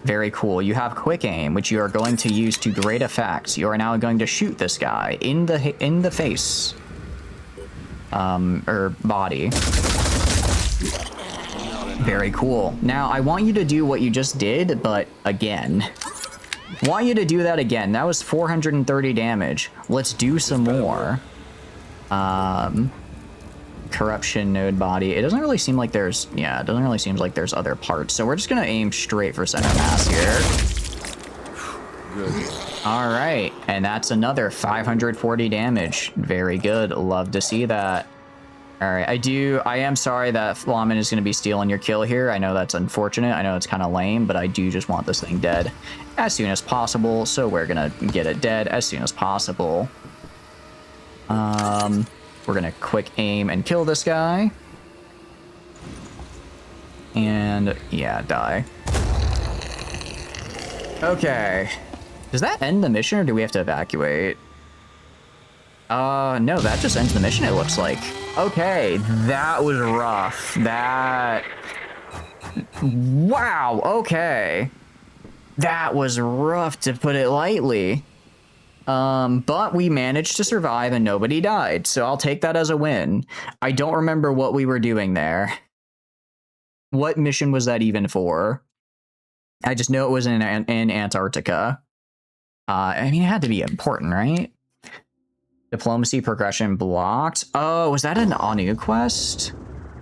Very cool. You have Quick Aim, which you are going to use to great effect. You are now going to shoot this guy in the face. Or body. Very cool. Now, I want you to do what you just did, but again. Want you to do that again. That was 430 damage. Let's do some more. Corruption node body. It doesn't really seem like there's, yeah, it doesn't really seem like there's other parts. So we're just gonna aim straight for center mass here. Good. All right, and that's another 540 damage. Very good. Love to see that. All right, I am sorry that Flamen is going to be stealing your kill here. I know that's unfortunate. I know it's kind of lame, but I do just want this thing dead as soon as possible. So we're going to get it dead as soon as possible. We're going to quick aim and kill this guy. And yeah, die. Okay. Does that end the mission or do we have to evacuate? No, that just ends the mission, it looks like. Okay, that was rough. Wow, okay. That was rough, to put it lightly. But we managed to survive and nobody died, so I'll take that as a win. I don't remember what we were doing there. What mission was that even for? I just know it was in Antarctica. I mean, it had to be important, right? Diplomacy progression blocked. Oh, was that an Anu quest?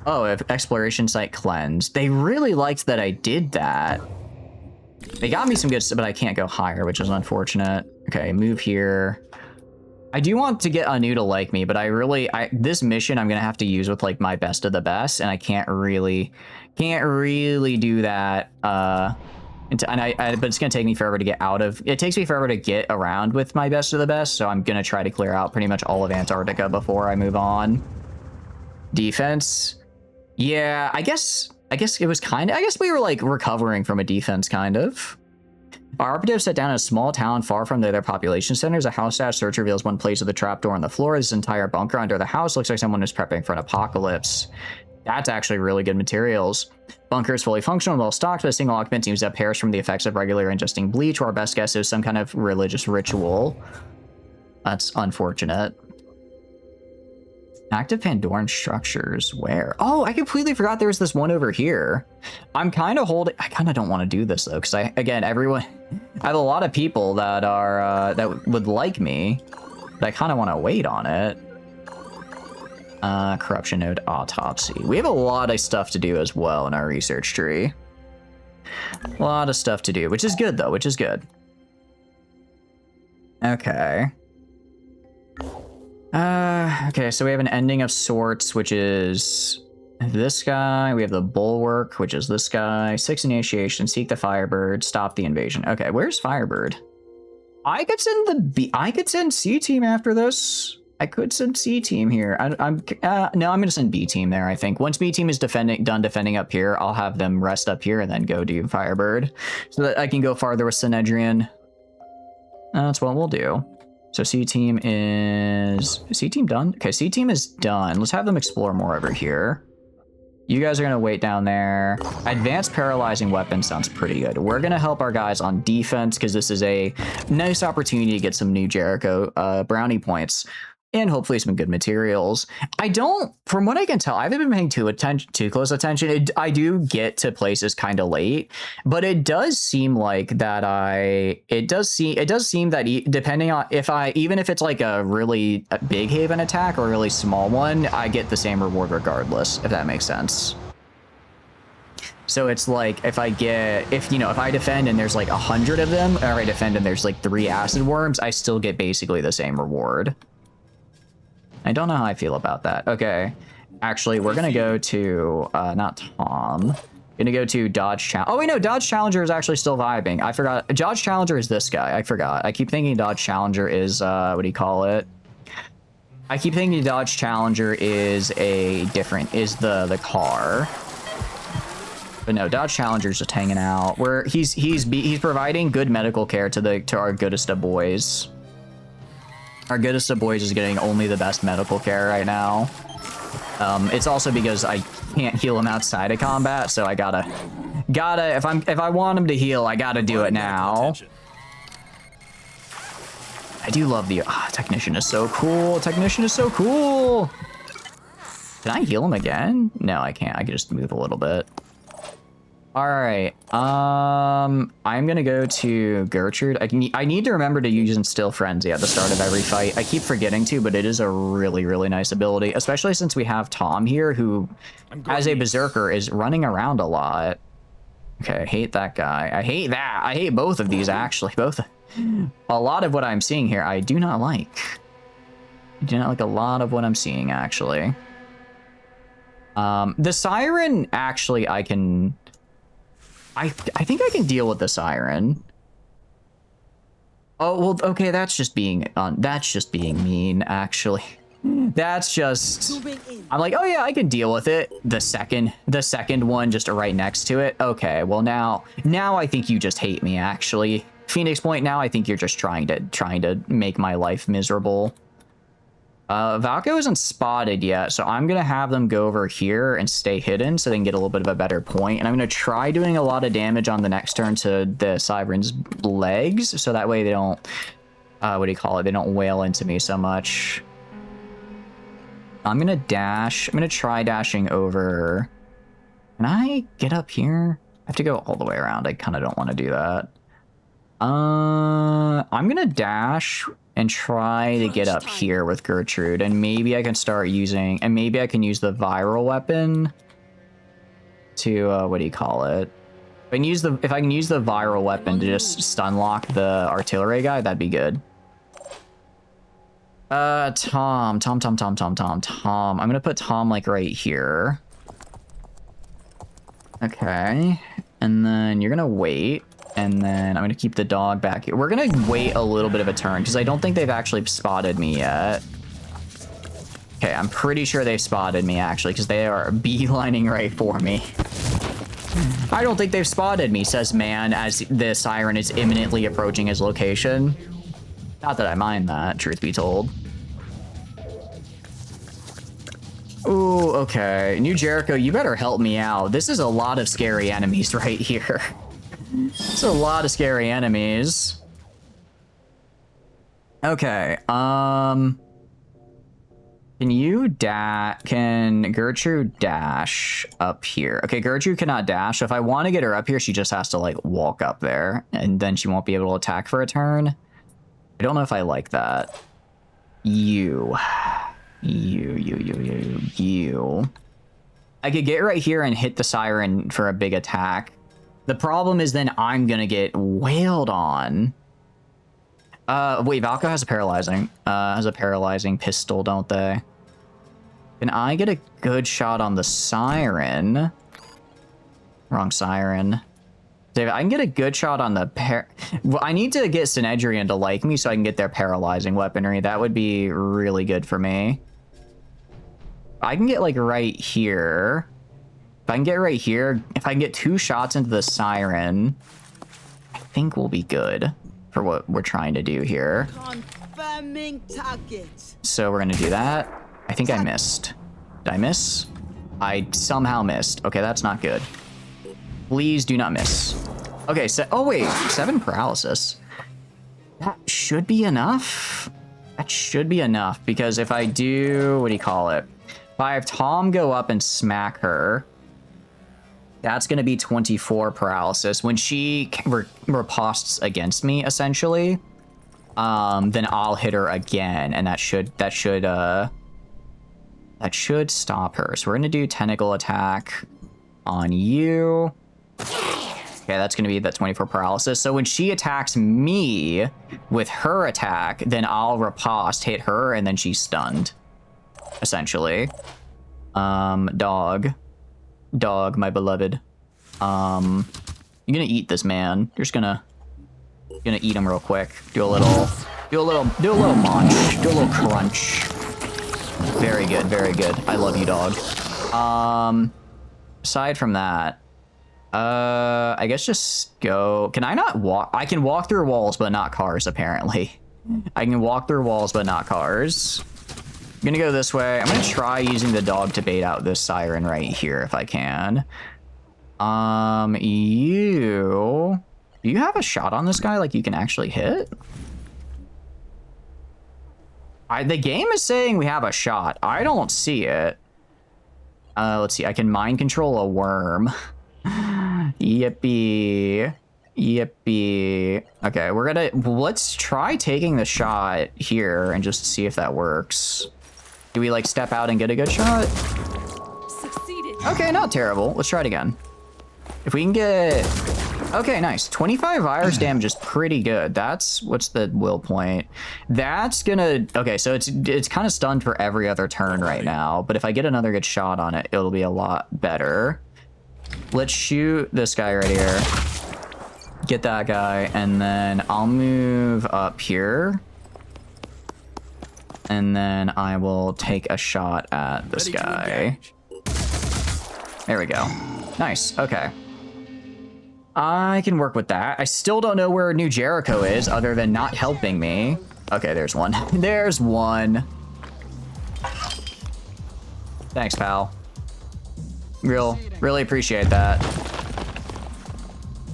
Oh, exploration site cleansed. They really liked that I did that. They got me some good stuff, but I can't go higher, which is unfortunate. Okay, move here. I do want to get Anu to like me, but this mission I'm gonna have to use with like my best of the best, and I can't really do that. But it's gonna take me forever to get out of. It takes me forever to get around with my best of the best, so I'm gonna try to clear out pretty much all of Antarctica before I move on. Defense, yeah, I guess it was kind of. I guess we were like recovering from a defense kind of. Our operative set down in a small town far from their population centers. A house staff search reveals one place with a trapdoor on the floor. This entire bunker under the house looks like someone is prepping for an apocalypse. That's actually really good materials. Bunker is fully functional and well stocked, but a single occupant seems to have perished from the effects of regularly ingesting bleach, or our best guess is some kind of religious ritual. That's unfortunate. Active Pandoran structures. Where? Oh, I completely forgot there was this one over here. I'm kind of holding. I kind of don't want to do this though, because I have a lot of people that are that would like me, but I kind of want to wait on it. Corruption node autopsy. We have a lot of stuff to do as well in our research tree. A lot of stuff to do, which is good though, which is good. Okay. Okay, so we have an ending of sorts, which is this guy. We have the Bulwark, which is this guy. 6 initiation. Seek the Firebird. Stop the invasion. Okay, where's Firebird? I could send C team after this. I could send C team here. No, I'm gonna send B team there. I think once B team is done defending up here, I'll have them rest up here and then go do Firebird, so that I can go farther with Synedrian. That's what we'll do. So C team done? Okay, C team is done. Let's have them explore more over here. You guys are gonna wait down there. Advanced paralyzing weapon sounds pretty good. We're gonna help our guys on defense because this is a nice opportunity to get some new Jericho brownie points. And hopefully some good materials. From what I can tell, I haven't been paying too close attention. I do get to places kind of late, but it does seem like that it does seem that depending on even if it's like a really big haven attack or a really small one, I get the same reward regardless, if that makes sense. So it's like if I defend and there's like 100 of them, or I defend and there's like 3 acid worms, I still get basically the same reward. I don't know how I feel about that. Okay. Actually, we're going to go to, not Tom. Going to go to Dodge Challenger. Oh, wait, no, Dodge Challenger is actually still vibing. I forgot. Dodge Challenger is this guy. I forgot. I keep thinking Dodge Challenger is, what do you call it? I keep thinking Dodge Challenger is the car. But no, Dodge Challenger's just hanging out. He's providing good medical care to our goodest of boys. Our goodest of boys is getting only the best medical care right now. It's also because I can't heal him outside of combat, so I gotta if I want him to heal, I gotta do it now. I do love the Technician is so cool. Technician is so cool. Can I heal him again? No, I can't. I can just move a little bit. All right. I'm gonna go to Gertrude. I need to remember to use Instill Frenzy at the start of every fight. I keep forgetting to, but it is a really, really nice ability, especially since we have Tom here, who, as a berserker, is running around a lot. Okay, I hate that guy. I hate that. I hate both of these, actually. A lot of what I'm seeing here, I do not like. I do not like a lot of what I'm seeing, actually. The Siren, actually, I think I can deal with the Siren. Oh, well, okay, that's just being mean, actually. That's just, I'm like, oh yeah, I can deal with it. The second one just right next to it. Okay, well now I think you just hate me, actually. Phoenix Point, now I think you're just trying to make my life miserable. Valko isn't spotted yet, so I'm gonna have them go over here and stay hidden so they can get a little bit of a better point. And I'm gonna try doing a lot of damage on the next turn to the Siren's legs, so that way they don't, what do you call it? They don't wail into me so much. I'm gonna dash. I'm gonna try dashing over. Can I get up here? I have to go all the way around. I kind of don't want to do that. I'm gonna dash and try to get up here with Gertrude, and maybe I can start using, and maybe I can use the viral weapon to, what do you call it? If I can use the viral weapon to just stun lock the artillery guy, that'd be good. Tom. I'm gonna put Tom, like, right here. Okay. And then you're gonna wait. And then I'm going to keep the dog back here. We're going to wait a little bit of a turn because I don't think they've actually spotted me yet. Okay, I'm pretty sure they've spotted me, actually, because they are beelining right for me. I don't think they've spotted me, says man, as the Siren is imminently approaching his location. Not that I mind that, truth be told. Ooh, okay. New Jericho, you better help me out. This is a lot of scary enemies right here. It's a lot of scary enemies. Okay, can Gertrude dash up here? Okay, Gertrude cannot dash, so if I want to get her up here, she just has to, like, walk up there, and then she won't be able to attack for a turn. I don't know if I like that. You. I could get right here and hit the Siren for a big attack. The problem is then I'm gonna get wailed on. Wait, Valko has a paralyzing pistol, don't they? Can I get a good shot on the Siren? Wrong Siren. David, I can get a good shot on the well, I need to get Synedrian to like me so I can get their paralyzing weaponry. That would be really good for me. I can get like right here. If I can get right here, if I can get 2 shots into the Siren, I think we'll be good for what we're trying to do here. Confirming target. So we're gonna do that. I think I missed. Did I miss? I somehow missed. Okay, that's not good. Please do not miss. Okay, so oh wait, 7 paralysis. That should be enough. That should be enough because if I do, what do you call it? If I have Tom go up and smack her, that's gonna be 24 paralysis. When she ripostes against me, essentially, then I'll hit her again, and that should stop her. So we're gonna do tentacle attack on you. Okay, that's gonna be that 24 paralysis. So when she attacks me with her attack, then I'll riposte, hit her, and then she's stunned. Essentially. Dog, my beloved. You're gonna eat this man. You're just gonna eat him real quick. Do a little munch. Do a little crunch. Very good, very good. I love you, dog. Aside from that, I guess just go. Can I not walk? I can walk through walls, but not cars, apparently. I can walk through walls, but not cars. I'm gonna go this way. I'm gonna try using the dog to bait out this Siren right here if I can. Do you have a shot on this guy like you can actually hit? The game is saying we have a shot. I don't see it. Let's see. I can mind control a worm. Yippee. Yippee. Okay, let's try taking the shot here and just see if that works. Do we like step out and get a good shot? Succeeded. Okay, not terrible. Let's try it again. If we can get... Okay, nice. 25 virus damage is pretty good. What's the will point? That's gonna... Okay, so it's kind of stunned for every other turn right now, but if I get another good shot on it, it'll be a lot better. Let's shoot this guy right here. Get that guy, and then I'll move up here. And then I will take a shot at this guy. There we go. Nice, okay. I can work with that. I still don't know where New Jericho is other than not helping me. Okay, there's one. There's one. Thanks, pal. Really appreciate that.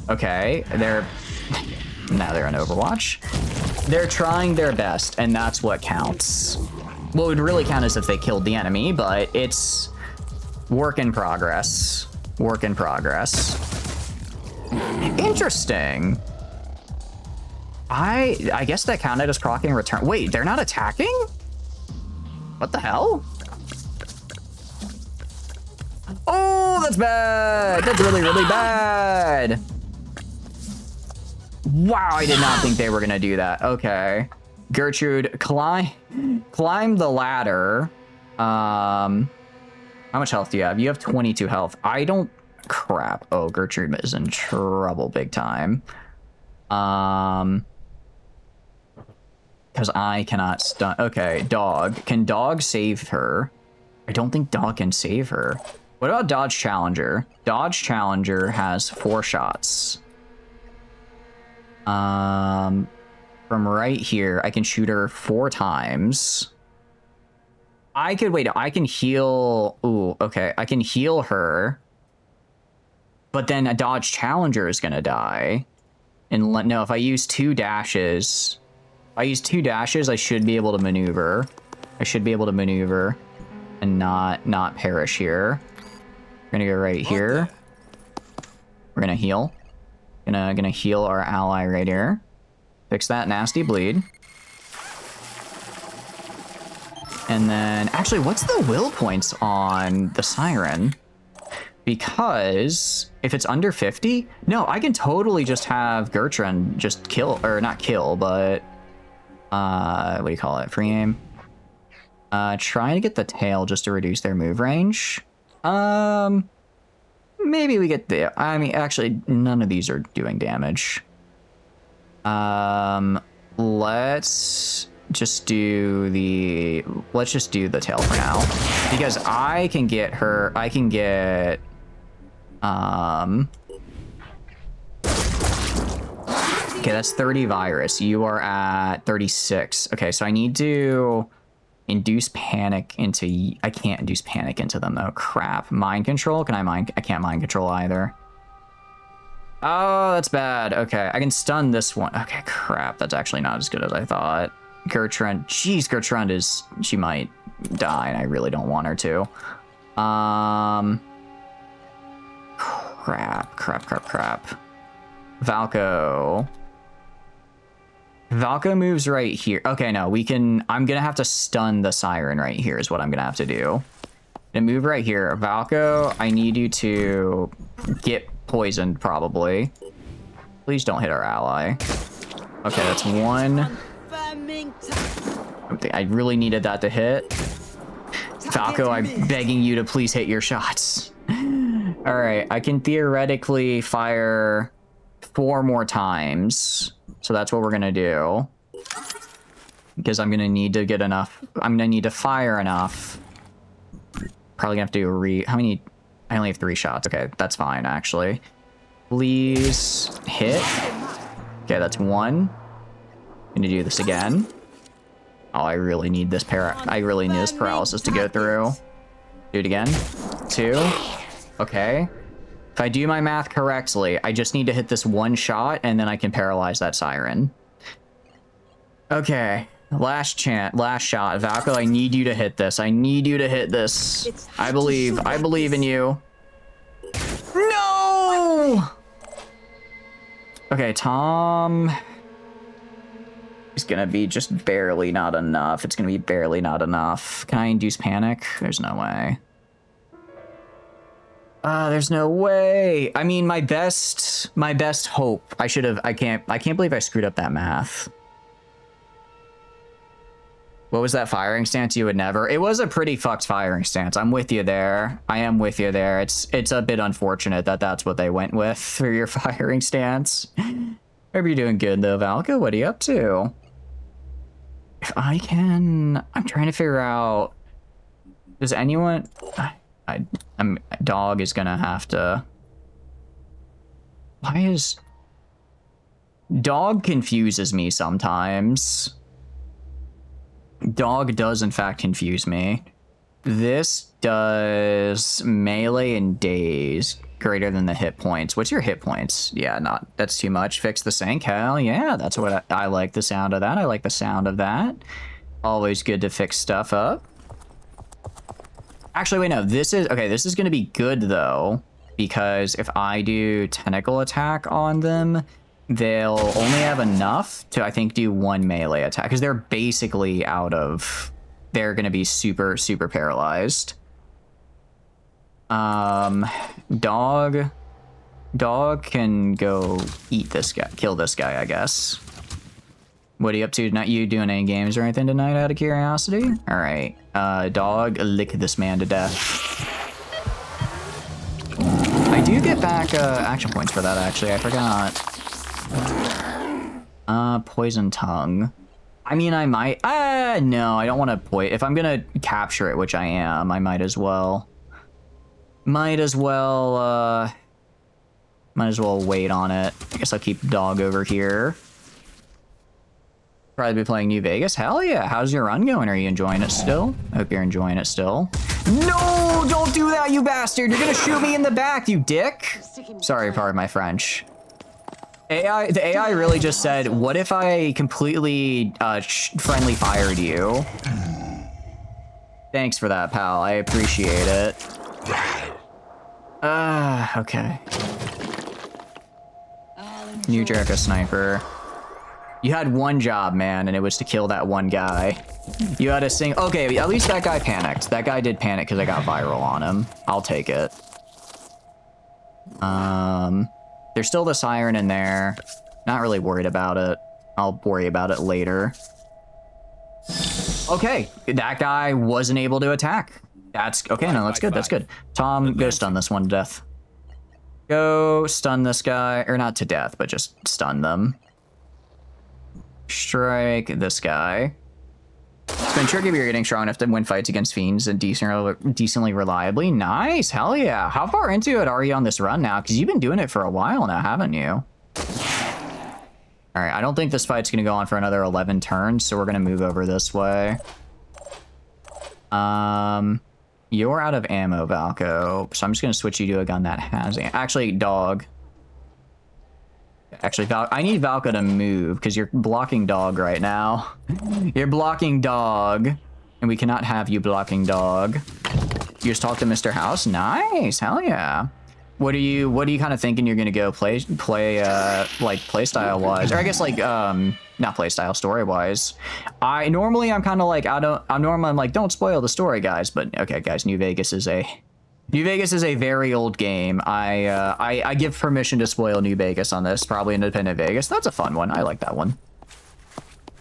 Okay, now they're on Overwatch. They're trying their best, and that's what counts. What would really count is if they killed the enemy, but it's work in progress. Work in progress. Interesting. I guess that counted as crocking return. Wait, they're not attacking? What the hell? Oh, that's bad. That's really, really bad. Wow, I did not think they were gonna do that. Okay. Gertrude, climb the ladder. How much health do you have? You have 22 health. I don't... Crap. Oh, Gertrude is in trouble big time. Because I cannot stun... Okay, dog. Can dog save her? I don't think dog can save her. What about Dodge Challenger? Dodge Challenger has 4 shots. From right here, I can shoot her 4 times. I can heal... Ooh, okay. I can heal her. But then a Dodge Challenger is gonna die. And no, if I use 2 dashes... If I use 2 dashes, I should be able to maneuver. I should be able to maneuver and not perish here. We're gonna go right here. We're gonna heal. Gonna heal our ally right here. Fix that nasty bleed. And then, actually, what's the will points on the Siren? Because if it's under 50, no, I can totally just have Gertrude just kill, or not kill, but what do you call it? Free aim. Trying to get the tail just to reduce their move range. Maybe we get the... I mean, actually, none of these are doing damage. Let's just do the... Let's just do the tail for now. Because I can get her... I can get... Okay, that's 30 virus. You are at 36. Okay, so I need to induce panic into... I can't induce panic into them, though. Crap. Mind control? Can I mind... I can't mind control either. Oh, that's bad. Okay, I can stun this one. Okay, crap. That's actually not as good as I thought. Gertrude. Jeez, Gertrude is... She might die, and I really don't want her to. Crap. Valko. Valko moves right here. Okay, no, we can... I'm gonna have to stun the Siren right here is what I'm gonna have to do. And move right here. Valko, I need you to get poisoned, probably. Please don't hit our ally. Okay, that's one. I really needed that to hit. Valko, I'm begging you to please hit your shots. Alright, I can theoretically fire 4 more times. So that's what we're gonna do. Because I'm gonna need to get enough. I'm gonna need to fire enough. Probably gonna have to do how many? I only have 3 shots. Okay, that's fine, actually. Please hit. Okay, that's 1. Gonna do this again. Oh, I really need this paralysis to go through. Do it again. 2. Okay. If I do my math correctly, I just need to hit this 1 shot, and then I can paralyze that Siren. Okay. Last shot. Valko, I need you to hit this. I need you to hit this. I believe in you. No! Okay, Tom... It's gonna be just barely not enough. It's gonna be barely not enough. Can I induce panic? There's no way. There's no way. I mean, my best hope. I can't believe I screwed up that math. What was that firing stance? You would never. It was a pretty fucked firing stance. I'm with you there. I am with you there. It's a bit unfortunate that that's what they went with for your firing stance. Hope you're doing good though, Valko. What are you up to? If I can... I'm trying to figure out... Does anyone... Dog is gonna have to... Why is... Dog confuses me sometimes. Dog does in fact confuse me. This does melee and daze greater than the hit points. What's your hit points? Yeah, that's too much. Fix the sync. Hell yeah, that's what I like the sound of that. I like the sound of that. Always good to fix stuff up. Actually, wait, no, this is going to be good though, because if I do tentacle attack on them, they'll only have enough to, I think, do 1 melee attack, because they're basically they're going to be super, super paralyzed. Dog can go eat this guy, kill this guy, I guess. What are you up to? Not you doing any games or anything tonight out of curiosity? All right, dog, lick this man to death. I do get back action points for that, actually. I forgot. Poison tongue. I mean, I might. No, I don't want to poison. If I'm gonna capture it, which I am, I might as well. Might as well wait on it. I guess I'll keep dog over here. Probably be playing New Vegas. Hell yeah. How's your run going? Are you enjoying it still? I hope you're enjoying it still. No, don't do that, you bastard. You're gonna shoot me in the back, you dick. Sorry, pardon my French. The AI really just said, what if I completely friendly fired you? Thanks for that, pal. I appreciate it. Okay. New Jericho sniper. You had 1 job, man, and it was to kill that 1 guy. You had to sing. Okay, at least that guy panicked. That guy did panic because I got viral on him. I'll take it. There's still the Siren in there. Not really worried about it. I'll worry about it later. Okay, that guy wasn't able to attack. That's okay. No, that's good. That's good. Tom, go stun this one to death. Go stun this guy, or not to death, but just stun them. Strike this guy. It's been tricky, but you're getting strong enough to win fights against fiends and decently reliably. Nice, hell yeah. How far into it are you on this run now? Because you've been doing it for a while now, haven't you? All right, I don't think this fight's gonna go on for another 11 turns, so we're gonna move over this way. You're out of ammo, Valko, so I'm just gonna switch you to a gun that has ammo. Actually, dog. Actually, I need Valko to move because you're blocking dog right now. You're blocking dog, and we cannot have you blocking dog. You just talk to Mr. House. Nice, hell yeah. What are you kind of thinking you're gonna go play like playstyle wise, or I guess like not playstyle, story wise? I'm kind of like I'm like, don't spoil the story, guys. But okay, guys, New Vegas is a very old game. I give permission to spoil New Vegas on this. Probably Independent Vegas. That's a fun one. I like that one.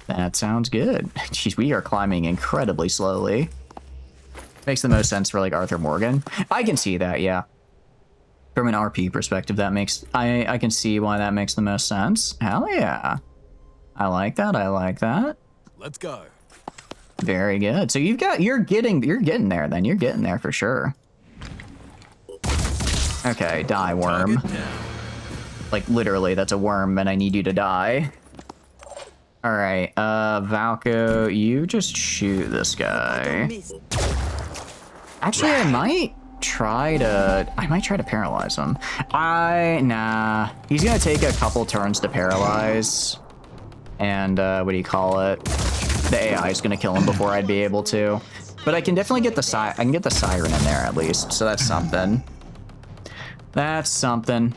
That sounds good. Jeez, we are climbing incredibly slowly. Makes the most sense for like Arthur Morgan. I can see that, yeah. From an RP perspective, that makes I can see why that makes the most sense. Hell yeah. I like that. I like that. Let's go. Very good. So you're getting there then. You're getting there for sure. Okay, die worm. Like literally that's a worm and I need you to die. All right, Valko, you just shoot this guy. Actually, I might try to paralyze him. Nah. He's gonna take a couple turns to paralyze. And what do you call it? The AI is gonna kill him before I'd be able to. But I can definitely get the siren in there at least, so that's something. That's something.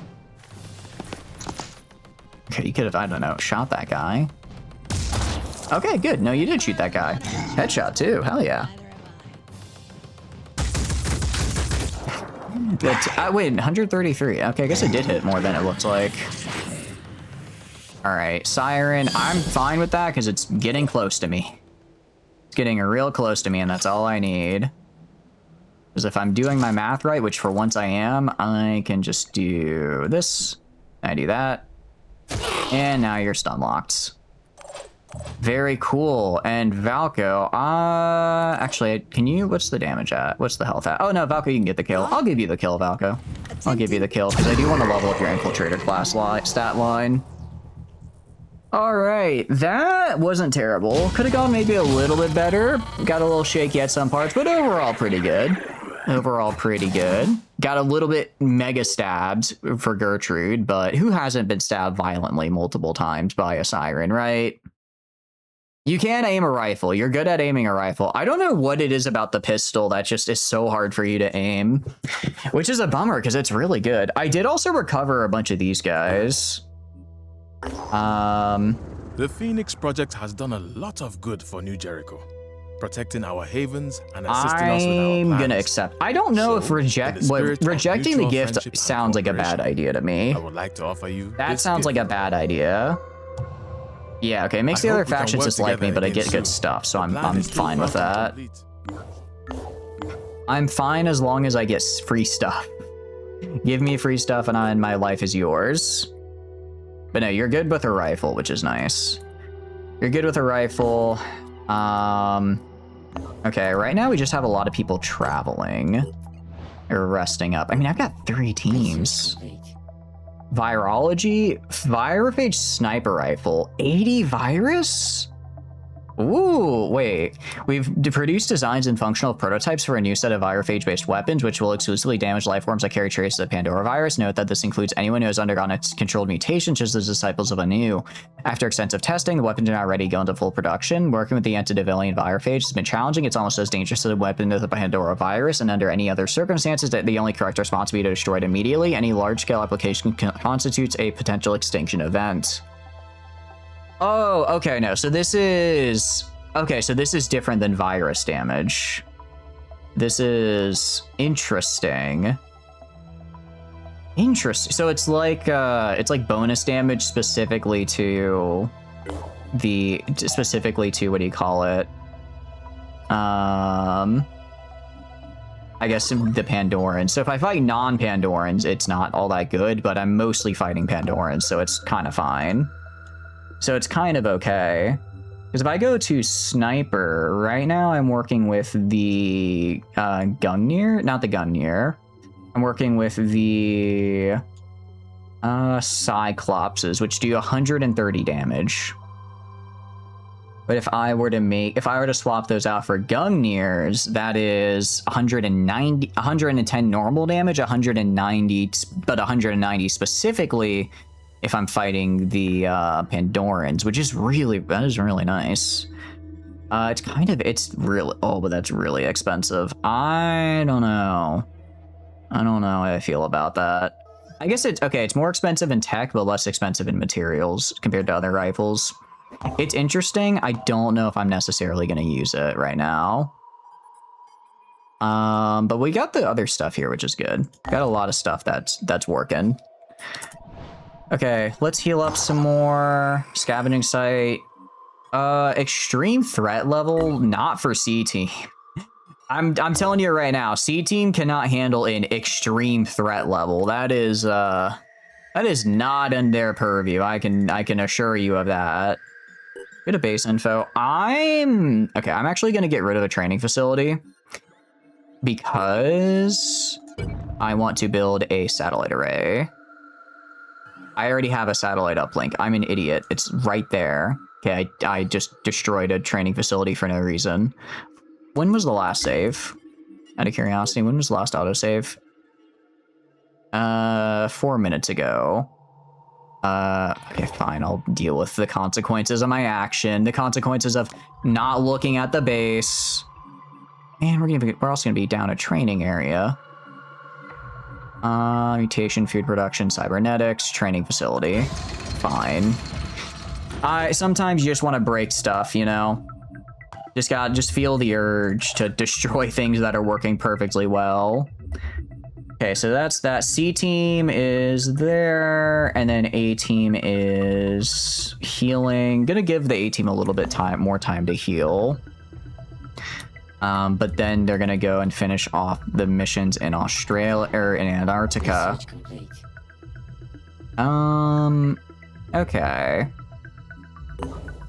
Okay, you could have, I don't know, shot that guy. Okay, good. No, you did shoot that guy. Headshot too. Hell yeah. Wait, 133. Okay, I guess it did hit more than it looks like. All right, siren. I'm fine with that because it's getting close to me. It's getting real close to me, and that's all I need. Because if I'm doing my math right, which for once I am, I can just do this. I do that. And now you're stun locked. Very cool. And Valko, actually, can you, what's the damage at? What's the health at? Oh no, Valko, you can get the kill. I'll give you the kill, Valko. I'll give you the kill, because I do want to level up your Infiltrator class stat line. All right, that wasn't terrible. Could have gone maybe a little bit better. Got a little shaky at some parts, but overall pretty good. Overall pretty good. Got a little bit mega stabbed for Gertrude, but who hasn't been stabbed violently multiple times by a siren, right? You can aim a rifle. You're good at aiming a rifle. I don't know what it is about the pistol that just is so hard for you to aim, which is a bummer because it's really good. I did also recover a bunch of these guys. The Phoenix Project has done a lot of good for New Jericho, protecting our havens and assisting us with our plans. I'm gonna accept. I don't know if rejecting the gift sounds like a bad idea to me. I would like to offer you that sounds like a bad idea. Yeah, okay, it makes the other factions dislike me, but I get good stuff, so I'm fine with that. I'm fine as long as I get free stuff. Give me free stuff and my life is yours. But no, you're good with a rifle, which is nice. You're good with a rifle. Okay, right now we just have a lot of people traveling or resting up. I mean, I've got 3 teams. Virology, Virophage sniper rifle, 80 virus? Ooh, wait. We've produced designs and functional prototypes for a new set of virophage-based weapons, which will exclusively damage life forms that carry traces of Pandora virus. Note that this includes anyone who has undergone a controlled mutation, such as the disciples of Anu. After extensive testing, the weapons are now ready to go into full production. Working with the antediluvian virophage has been challenging. It's almost as dangerous as a weapon with the Pandora virus, and under any other circumstances, that the only correct response would be to destroy it immediately. Any large-scale application constitutes a potential extinction event. Oh, okay, no, so this is... Okay, so this is different than virus damage. This is interesting. Interesting. So it's like bonus damage specifically to what do you call it? I guess the Pandorans. So if I fight non-Pandorans, it's not all that good, but I'm mostly fighting Pandorans, so it's kind of fine. So it's kind of okay. Because if I go to Sniper, right now I'm working with the Gungnir, not the Gungnir. I'm working with the Cyclopses, which do 130 damage. But if I were to swap those out for Gungnirs, that is 110 normal damage, 190, but 190 specifically if I'm fighting the Pandorans, which is really nice. It's really, oh, but that's really expensive. I don't know how I feel about that. I guess it's more expensive in tech, but less expensive in materials compared to other rifles. It's interesting. I don't know if I'm necessarily going to use it right now. But we got the other stuff here, which is good. Got a lot of stuff that's working. Okay, let's heal up some more. Scavenging site. Extreme threat level, not for C team. I'm telling you right now, C team cannot handle an extreme threat level. That is not in their purview. I can assure you of that. Bit of base info. I'm actually gonna get rid of the training facility because I want to build a satellite array. I already have a satellite uplink. I'm an idiot. It's right there. Okay, I just destroyed a training facility for no reason. When was the last save? Out of curiosity, when was the last autosave? 4 minutes ago. Okay, fine. I'll deal with the consequences of my action. The consequences of not looking at the base. Man, we're also gonna be down a training area. Mutation, food production, cybernetics, training facility. Fine. Sometimes you just want to break stuff, you know? Just feel the urge to destroy things that are working perfectly well. Okay, so that's that. C team is there, and then A team is healing. Gonna give the A team a little bit more time to heal. But then they're gonna go and finish off the missions in Australia or in Antarctica. Okay.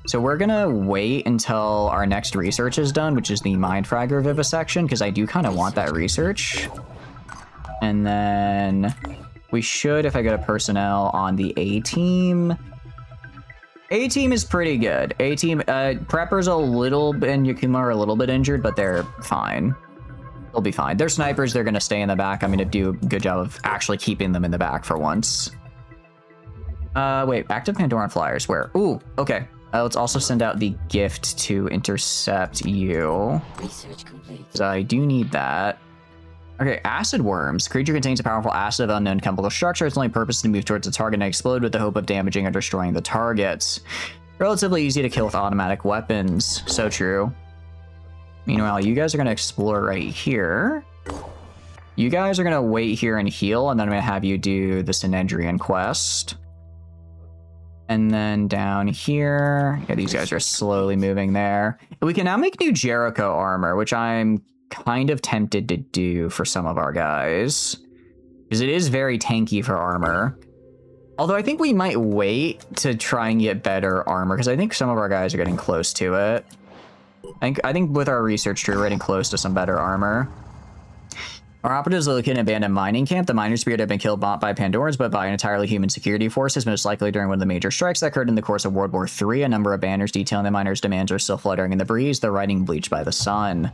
So we're gonna wait until our next research is done, which is the mind fragger vivisection, because I do kind of want that research. And then we should, if I go to personnel on the A team. A team is pretty good. A team, Prepper's a little bit, and Yakuma are a little bit injured, but they're fine. They'll be fine. They're snipers. They're gonna stay in the back. I'm gonna do a good job of actually keeping them in the back for once. Wait, active Pandoran flyers. Where? Ooh, okay. Let's also send out the gift to intercept you. Research complete. Because I do need that. Okay, acid worms. Creature contains a powerful acid of unknown chemical structure. Its only purpose is to move towards the target and explode with the hope of damaging or destroying the targets. Relatively easy to kill with automatic weapons. So true. Meanwhile, you guys are going to explore right here. You guys are going to wait here and heal, and then I'm going to have you do the Synedrian quest. And then down here, yeah, these guys are slowly moving there. We can now make New Jericho armor, which I'm kind of tempted to do for some of our guys, because it is very tanky for armor. Although I think we might wait to try and get better armor, because I think some of our guys are getting close to it. I think with our research tree, we're getting close to some better armor. Our operatives located in an abandoned mining camp. The miners appear to have been killed not by Pandorans, but by an entirely human security forces, most likely during one of the major strikes that occurred in the course of World War III. A number of banners detailing the miners' demands are still fluttering in the breeze, their writing bleached by the sun.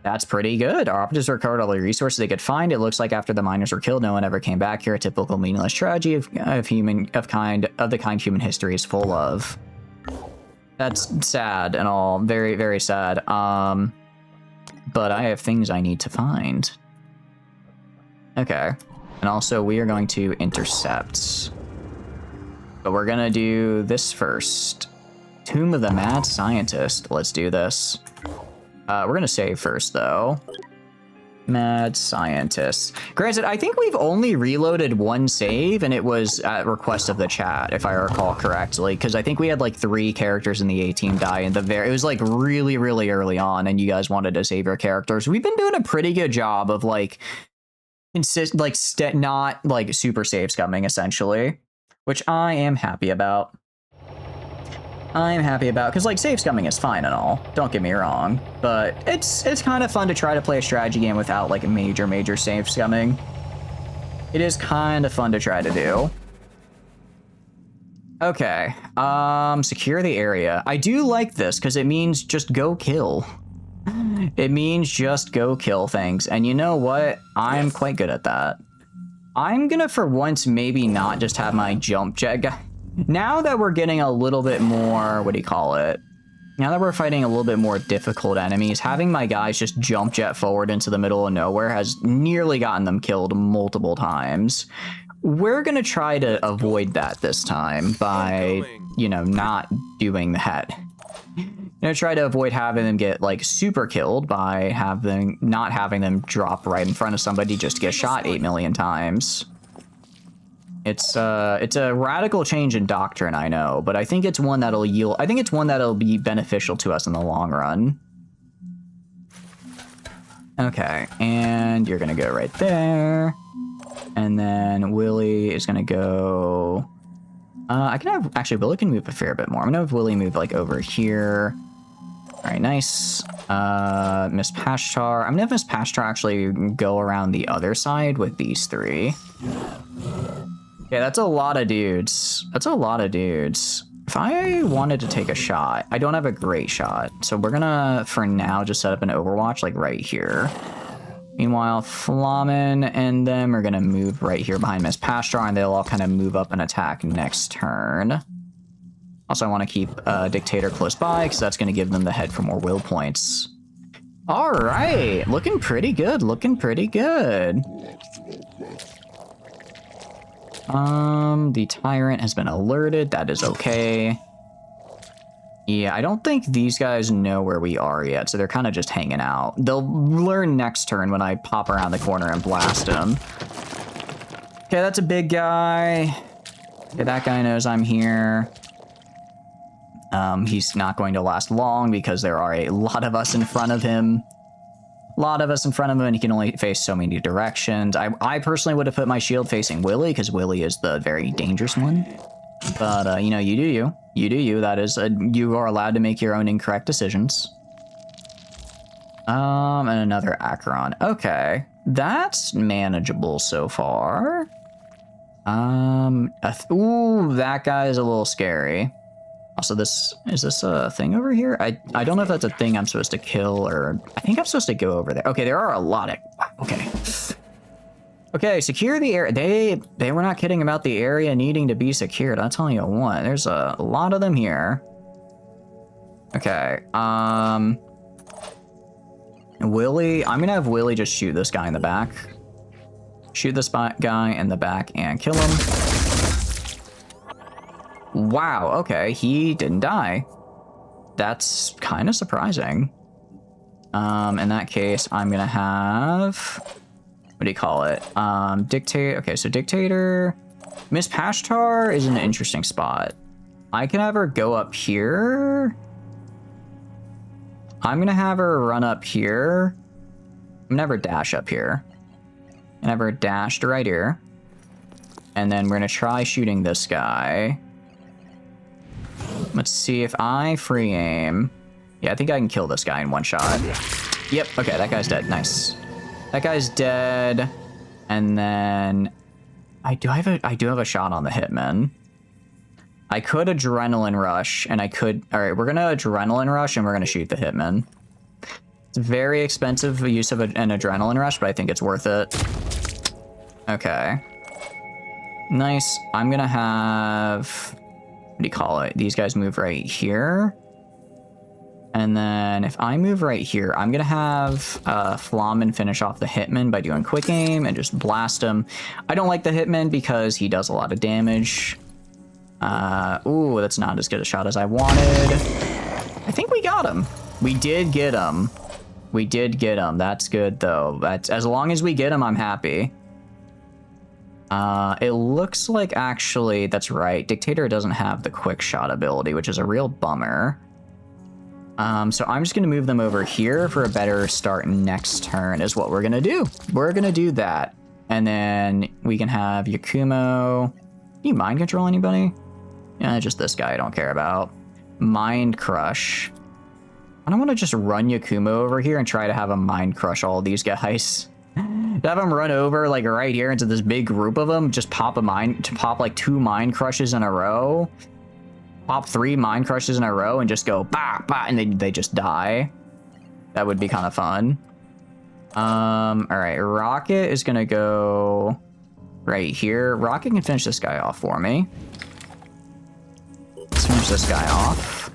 That's pretty good. Our operatives recovered all the resources they could find. It looks like after the miners were killed, no one ever came back here. A typical meaningless tragedy of the kind human history is full of. That's sad and all. Very, very sad. But I have things I need to find. Okay. And also, we are going to intercept. But we're going to do this first. Tomb of the Mad Scientist. Let's do this. We're going to save first, though. Mad scientist. Granted, I think we've only reloaded one save, and it was at request of the chat, if I recall correctly, because I think we had like 3 characters in the A team die in the it was like really, really early on, and you guys wanted to save your characters. We've been doing a pretty good job of like not like super save scumming, essentially, which I am happy about. I'm happy about, because like save scumming is fine and all, don't get me wrong, but it's kind of fun to try to play a strategy game without like major save scumming. It is kind of fun to try to do. Okay, secure the area. I do like this because it means just go kill. It means just go kill things, and you know what? I'm quite good at that. I'm gonna for once maybe not just have my jump jet guy. Now that we're getting a little bit more, what do you call it? Now that we're fighting a little bit more difficult enemies, having my guys just jump jet forward into the middle of nowhere has nearly gotten them killed multiple times. We're gonna try to avoid that this time by, you know, not doing that. I'm gonna try to avoid having them get like super killed by not having them drop right in front of somebody just to get shot 8 million times. It's a radical change in doctrine, I know, but I think it's one that'll yield. I think it's one that'll be beneficial to us in the long run. Okay, and you're gonna go right there, and then Willie is gonna go. I can have actually Willie can move a fair bit more. I'm gonna have Willie move like over here. All right, nice. Miss Pashtar. I'm gonna have Miss Pashtar actually go around the other side with these 3. Yeah, that's a lot of dudes. That's a lot of dudes. If I wanted to take a shot, I don't have a great shot. So we're gonna, for now, just set up an Overwatch like right here. Meanwhile, Flamen and them are gonna move right here behind Miss Pashtar, and they'll all kind of move up and attack next turn. Also, I want to keep Dictator close by, because that's gonna give them the head for more will points. All right, looking pretty good, looking pretty good. The Tyrant has been alerted. That is okay. Yeah, I don't think these guys know where we are yet, so they're kind of just hanging out. They'll learn next turn when I pop around the corner and blast him. Okay, that's a big guy. Okay, that guy knows I'm here. He's not going to last long because there are a lot of us in front of him. And he can only face so many directions. I personally would have put my shield facing Willie, because Willie is the very dangerous one. But, you know, you do you. You do you. That is, you are allowed to make your own incorrect decisions. And another Acheron. Okay. That's manageable so far. Ooh, that guy is a little scary. Also, is this a thing over here? I don't know if that's a thing I'm supposed to kill, or I think I'm supposed to go over there. Okay, there are a lot of, okay. Okay, secure the area. They were not kidding about the area needing to be secured. I'll tell you what, there's a lot of them here. Okay, Willie, I'm gonna have Willie just shoot this guy in the back. Shoot this guy in the back and kill him. Wow, okay, he didn't die. That's kind of surprising. In that case, I'm gonna have, what do you call it? Dictator, okay, so Dictator. Miss Pashtar is an interesting spot. I can have her go up here. I'm gonna have her run up here. I'm gonna have her dash up here. And have her dash to right here. And then we're gonna try shooting this guy. Let's see if I free aim. Yeah, I think I can kill this guy in one shot. Yep, okay, that guy's dead. Nice. That guy's dead. And then I do have a shot on the Hitman. I could Adrenaline Rush, and I could, all right, we're gonna Adrenaline Rush and we're gonna shoot the Hitman. It's a very expensive use of an Adrenaline Rush, but I think it's worth it. Okay. Nice. I'm gonna have, what do you call it? These guys move right here. And then if I move right here, I'm gonna have Flamen finish off the Hitman by doing quick aim and just blast him. I don't like the Hitman because he does a lot of damage. Ooh, that's not as good a shot as I wanted. I think we got him. We did get him. We did get him. That's good, though. That's, as long as we get him, I'm happy. It looks like, actually, that's right. Dictator doesn't have the quick shot ability, which is a real bummer. So I'm just going to move them over here for a better start next turn is what we're going to do. We're going to do that. And then we can have Yakumo. Can you mind control anybody? Yeah, just this guy I don't care about. Mind Crush. I don't want to just run Yakumo over here and try to have him mind crush all these guys. To have him run over like right here into this big group of them, just pop like 2 mind crushes in a row. Pop 3 mind crushes in a row and just go bah, bah, and they just die. That would be kind of fun. All right, Rocket is gonna go right here. Rocket can finish this guy off for me. Let's finish this guy off.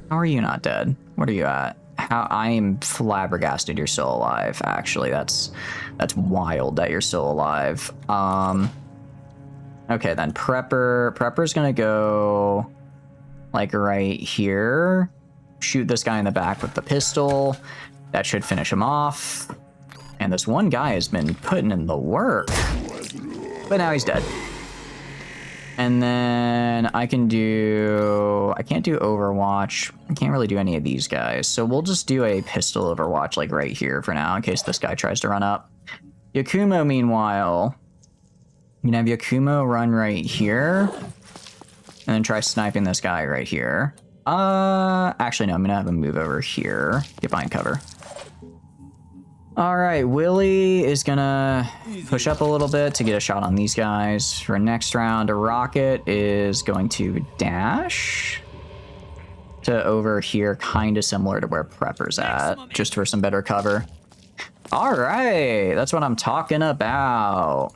How are you not dead? What are you at? How I am flabbergasted you're still alive. Actually, that's wild that you're still alive. Okay, then Prepper's gonna go like right here. Shoot this guy in the back with the pistol. That should finish him off. And this one guy has been putting in the work. But now he's dead. And then I can't do Overwatch. I can't really do any of these guys. So we'll just do a pistol Overwatch like right here for now in case this guy tries to run up. Yakumo, meanwhile, you can have Yakumo run right here. And then try sniping this guy right here. Actually, no, I'm gonna have him move over here. Get behind cover. All right, Willie is gonna push up a little bit to get a shot on these guys. For next round, a Rocket is going to dash to over here, kind of similar to where Prepper's at, just for some better cover. All right, that's what I'm talking about.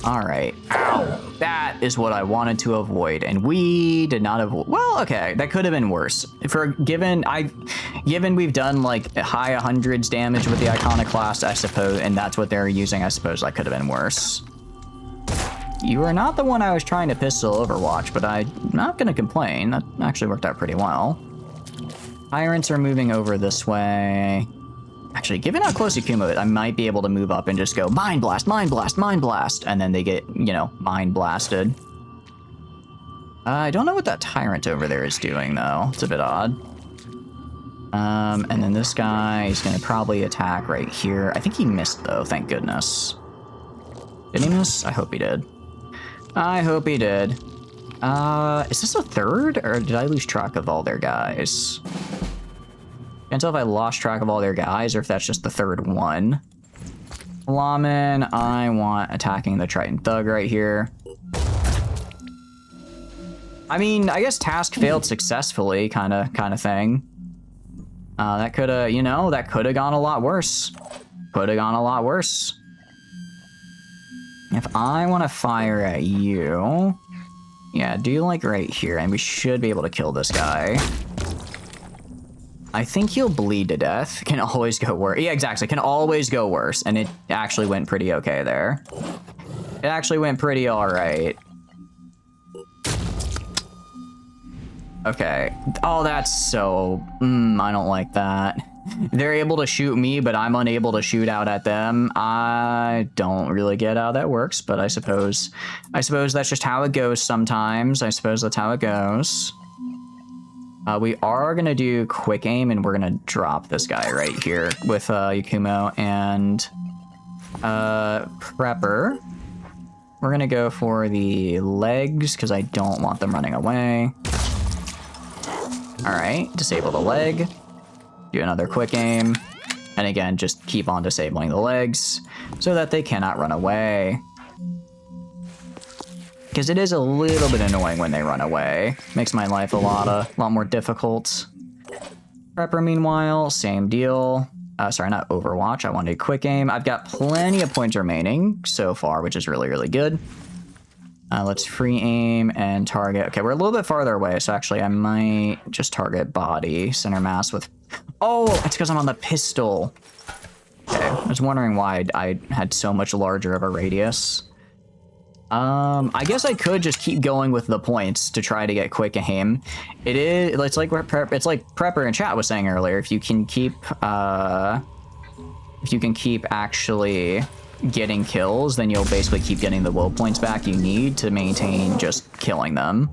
All right. Ow. That is what I wanted to avoid, and we did not avoid. Well, okay, that could have been worse. Given we've done like high 100s damage with the Iconoclast, I suppose, and that's what they're using. I suppose that could have been worse. You are not the one I was trying to pistol Overwatch, but I'm not gonna complain. That actually worked out pretty well. Tyrants are moving over this way. Actually, given how close Yakumo is, I might be able to move up and just go Mind Blast, Mind Blast, Mind Blast, and then they get, you know, Mind Blasted. I don't know what that Tyrant over there is doing, though. It's a bit odd. And then this guy is going to probably attack right here. I think he missed, though, thank goodness. Did he miss? I hope he did. I hope he did. Is this a third, or did I lose track of all their guys? Can't tell if I lost track of all their guys or if that's just the third one. Lawman, I want attacking the Triton Thug right here. I mean, I guess task failed successfully, kind of thing. That could have, you know, that could have gone a lot worse. Could have gone a lot worse. If I want to fire at you, yeah, do like right here, and we should be able to kill this guy. I think he'll bleed to death. Can always go worse. Yeah, exactly. Can always go worse. And it actually went pretty okay there. It actually went pretty all right. Okay. Oh, that's so... I don't like that. They're able to shoot me, but I'm unable to shoot out at them. I don't really get how that works, but I suppose that's just how it goes sometimes. I suppose that's how it goes. We are going to do quick aim, and we're going to drop this guy right here with Yakumo and Prepper. We're going to go for the legs because I don't want them running away. All right, disable the leg. Do another quick aim. And again, just keep on disabling the legs so that they cannot run away. Because it is a little bit annoying when they run away. Makes my life a lot more difficult. Prepper, meanwhile, same deal. Sorry, not Overwatch. I want a quick aim. I've got plenty of points remaining so far, which is really, really good. Let's free aim and target. Okay, we're a little bit farther away, so actually I might just target body, center mass with... Oh, it's because I'm on the pistol. Okay, I was wondering why I had so much larger of a radius. I guess I could just keep going with the points to try to get quick aim. It's like what Prepper in chat was saying earlier. If you can keep actually getting kills, then you'll basically keep getting the will points back you need to maintain just killing them.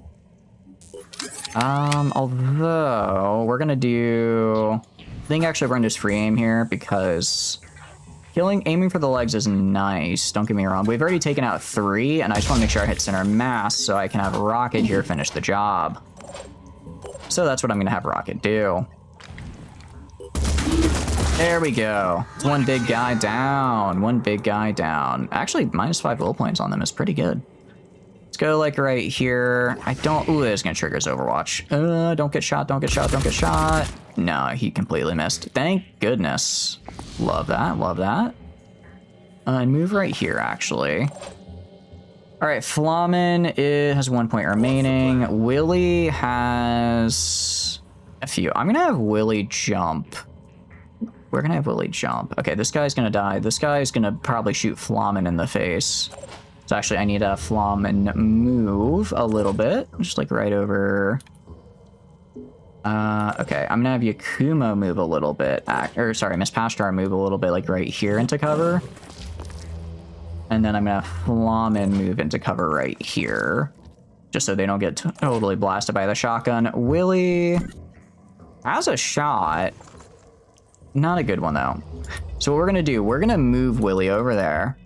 Although we're gonna do, I think actually we're gonna just free aim here because aiming for the legs is nice, don't get me wrong. We've already taken out 3, and I just want to make sure I hit center mass so I can have Rocket here finish the job. So that's what I'm going to have Rocket do. There we go. It's one big guy down. One big guy down. Actually, -5 will points on them is pretty good. Let's go like right here. Ooh, it's going to trigger his Overwatch. Don't get shot, don't get shot, don't get shot. No, he completely missed. Thank goodness. Love that, love that. And move right here, actually. All right, Flamen has 1 point remaining. Willy has a few. I'm gonna have Willy jump. We're gonna have Willy jump. Okay, this guy's gonna die. This guy's gonna probably shoot Flamen in the face. So actually, I need a Flamen move a little bit, just like right over. Okay, I'm gonna have Yakumo move a little bit, Miss Pashtar move a little bit, like right here into cover. And then I'm gonna have Flamen move into cover right here, just so they don't get totally blasted by the shotgun. Willy has a shot. Not a good one, though. So what we're gonna do, we're gonna move Willy over there.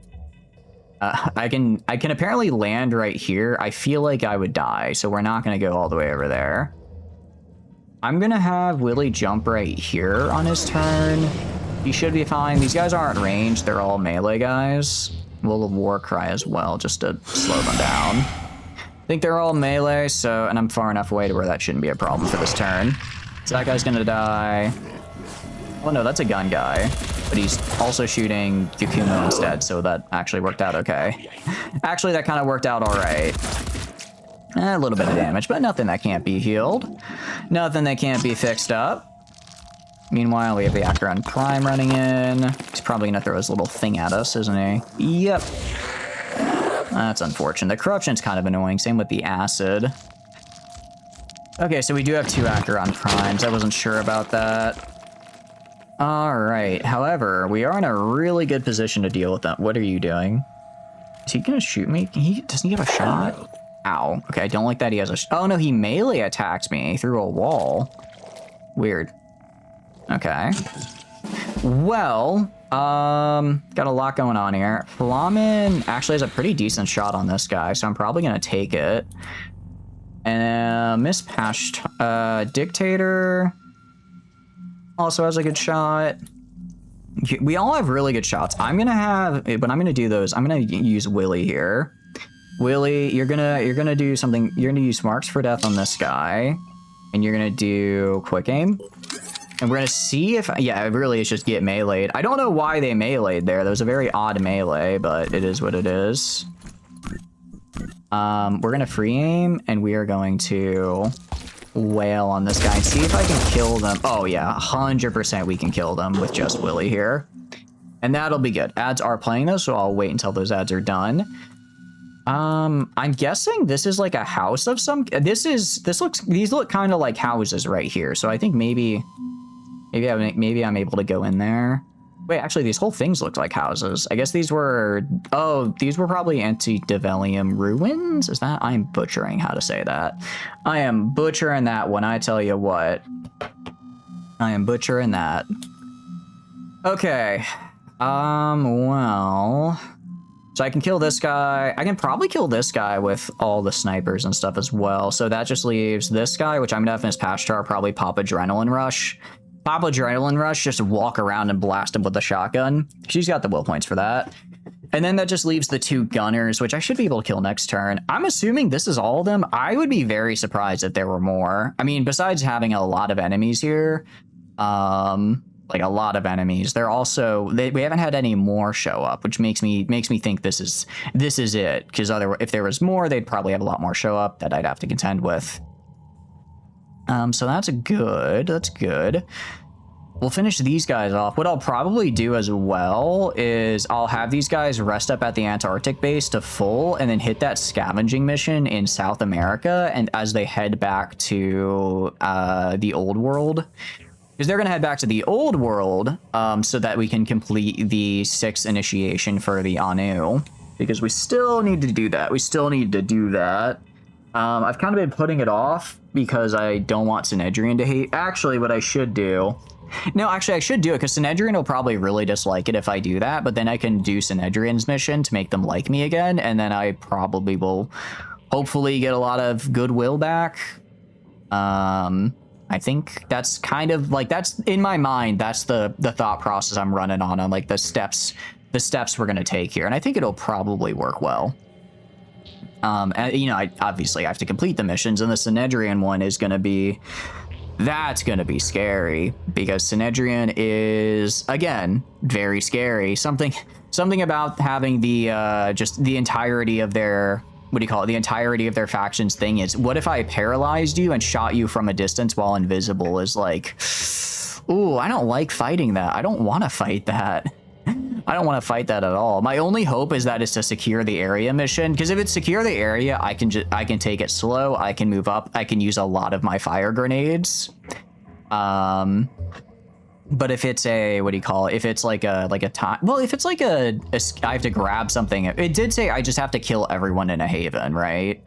I can apparently land right here. I feel like I would die, so we're not gonna go all the way over there. I'm gonna have Willy jump right here on his turn. He should be fine. These guys aren't ranged. They're all melee guys. We'll War Cry as well, just to slow them down. I think they're all melee, so, and I'm far enough away to where that shouldn't be a problem for this turn. So that guy's gonna die. Oh no, that's a gun guy, but he's also shooting Yakumo instead, so that actually worked out okay. Actually, that kind of worked out all right. A little bit of damage, but nothing that can't be healed. Nothing that can't be fixed up. Meanwhile, we have the Acheron Prime running in. He's probably gonna throw his little thing at us, isn't he? Yep. That's unfortunate. The corruption's kind of annoying. Same with the acid. Okay, so we do have 2 Acheron Primes. I wasn't sure about that. All right. However, we are in a really good position to deal with them. What are you doing? Is he gonna shoot me? Doesn't he have a shot? Ow. Okay, I don't like that he has a... Oh, no, he melee attacked me through a wall. Weird. Okay. Well, got a lot going on here. Flamen actually has a pretty decent shot on this guy, so I'm probably going to take it. And Miss Dictator also has a good shot. We all have really good shots. I'm going to have... But I'm going to do those. I'm going to use Willy here. Willy, you're gonna do something. You're gonna use Marks for Death on this guy, and you're gonna do Quick Aim, and we're gonna see if it really is just get meleeed. I don't know why they meleeed there. That was a very odd melee, but it is what it is. We're gonna free aim, and we are going to wail on this guy and see if I can kill them. Oh yeah, 100% we can kill them with just Willy here, and that'll be good. Ads are playing those, so I'll wait until those ads are done. I'm guessing this is like a house of some. These look kind of like houses right here. So I think maybe I'm able to go in there. Wait, actually, these whole things look like houses. I guess these were probably antediluvian ruins. Is that? I'm butchering how to say that. I am butchering that when I tell you what. I am butchering that. Okay. Well. So I can kill this guy. I can probably kill this guy with all the snipers and stuff as well. So that just leaves this guy, which I'm gonna have Miss Pashtar probably pop Adrenaline Rush. Pop Adrenaline Rush, just walk around and blast him with a shotgun. She's got the will points for that. And then that just leaves the 2 gunners, which I should be able to kill next turn. I'm assuming this is all of them. I would be very surprised if there were more. I mean, besides having a lot of enemies here, like a lot of enemies, they're also we haven't had any more show up, which makes me think this is it, because if there was more, they'd probably have a lot more show up that I'd have to contend with. So that's good. we'll finish these guys off. What I'll probably do as well is I'll have these guys rest up at the Antarctic base to full and then hit that scavenging mission in South America. And as they head back to the old world, because they're going to head back to the old world so that we can complete the 6th initiation for the Anu. Because we still need to do that. We still need to do that. I've kind of been putting it off because I don't want Synedrian to hate. Actually, what I should do... No, actually, I should do it because Synedrian will probably really dislike it if I do that. But then I can do Synedrian's mission to make them like me again. And then I probably will hopefully get a lot of goodwill back. I think that's kind of like, that's in my mind. That's the thought process I'm running on like the steps we're going to take here. And I think it'll probably work well. And, you know, I obviously have to complete the missions, and the Synedrian one is going to be... That's going to be scary because Synedrian is, again, very scary. Something about having the just the entirety of their, what do you call it? The entirety of their factions thing is, what if I paralyzed you and shot you from a distance while invisible is like, ooh, I don't like fighting that. I don't want to fight that. I don't want to fight that at all. My only hope is that it's to secure the area mission, because if it's secure the area, I can take it slow. I can move up. I can use a lot of my fire grenades. But if it's a, what do you call it? If it's like a time, well, if it's like I have to grab something. It did say I just have to kill everyone in a haven, right?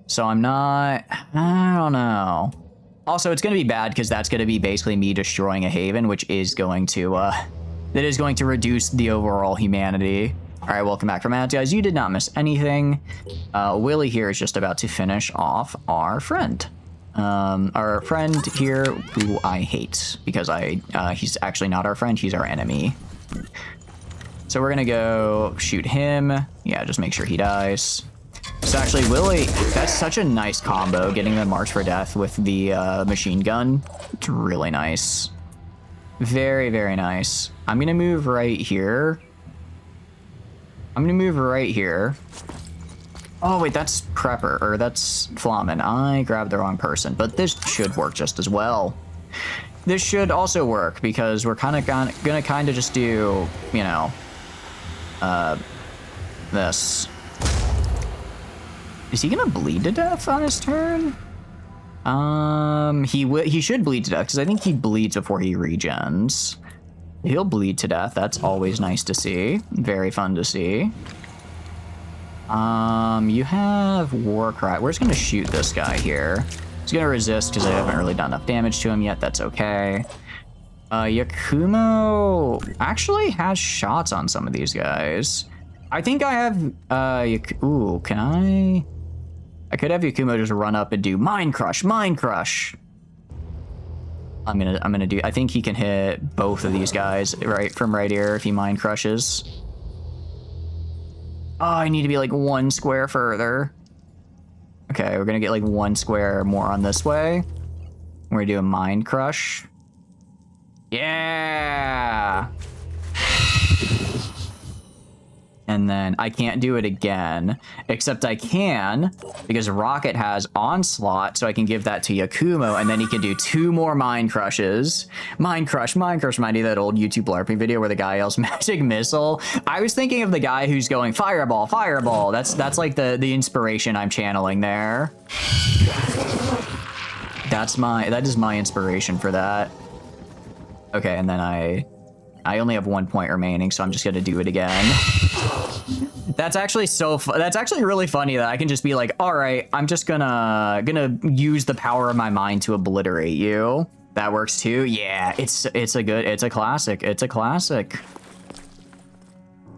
So I don't know. Also, it's going to be bad because that's going to be basically me destroying a haven, which is going to, that is going to reduce the overall humanity. All right, welcome back from that, guys. You did not miss anything. Willie here is just about to finish off our friend. Our friend here, who I hate because he's actually not our friend. He's our enemy. So we're gonna go shoot him. Yeah, just make sure he dies. So actually, Willie, that's such a nice combo, getting the March for Death with the machine gun. It's really nice. Very, very nice. I'm gonna move right here. Oh, wait, that's Prepper, or that's Flamen. I grabbed the wrong person, but this should work just as well. This should also work, because we're kind of gonna kind of just do, you know, this. Is he gonna bleed to death on his turn? He should bleed to death, because I think he bleeds before he regens. He'll bleed to death. That's always nice to see. Very fun to see. You have Warcry. We're just gonna shoot this guy here. He's gonna resist because I haven't really done enough damage to him yet. That's okay. Yakumo actually has shots on some of these guys. I think I have, ooh, can I could have Yakumo just run up and do Mind Crush, Mind Crush. I'm gonna do, I think he can hit both of these guys right from right here if he Mind Crushes. Oh, I need to be like 1 square further. Okay, we're gonna get like 1 square more on this way. We're gonna do a Mind Crush. Yeah! And then I can't do it again, except I can, because Rocket has Onslaught, so I can give that to Yakumo, and then he can do 2 more Mind Crushes. Mind Crush, remind you of that old YouTube LARPing video where the guy yells Magic Missile? I was thinking of the guy who's going Fireball, Fireball. That's like the inspiration I'm channeling there. That is my inspiration for that. Okay, and then I only have 1 point remaining, so I'm just gonna do it again. That's actually that's actually really funny that I can just be like, all right, I'm just gonna use the power of my mind to obliterate you. That works too. Yeah, it's a classic. It's a classic.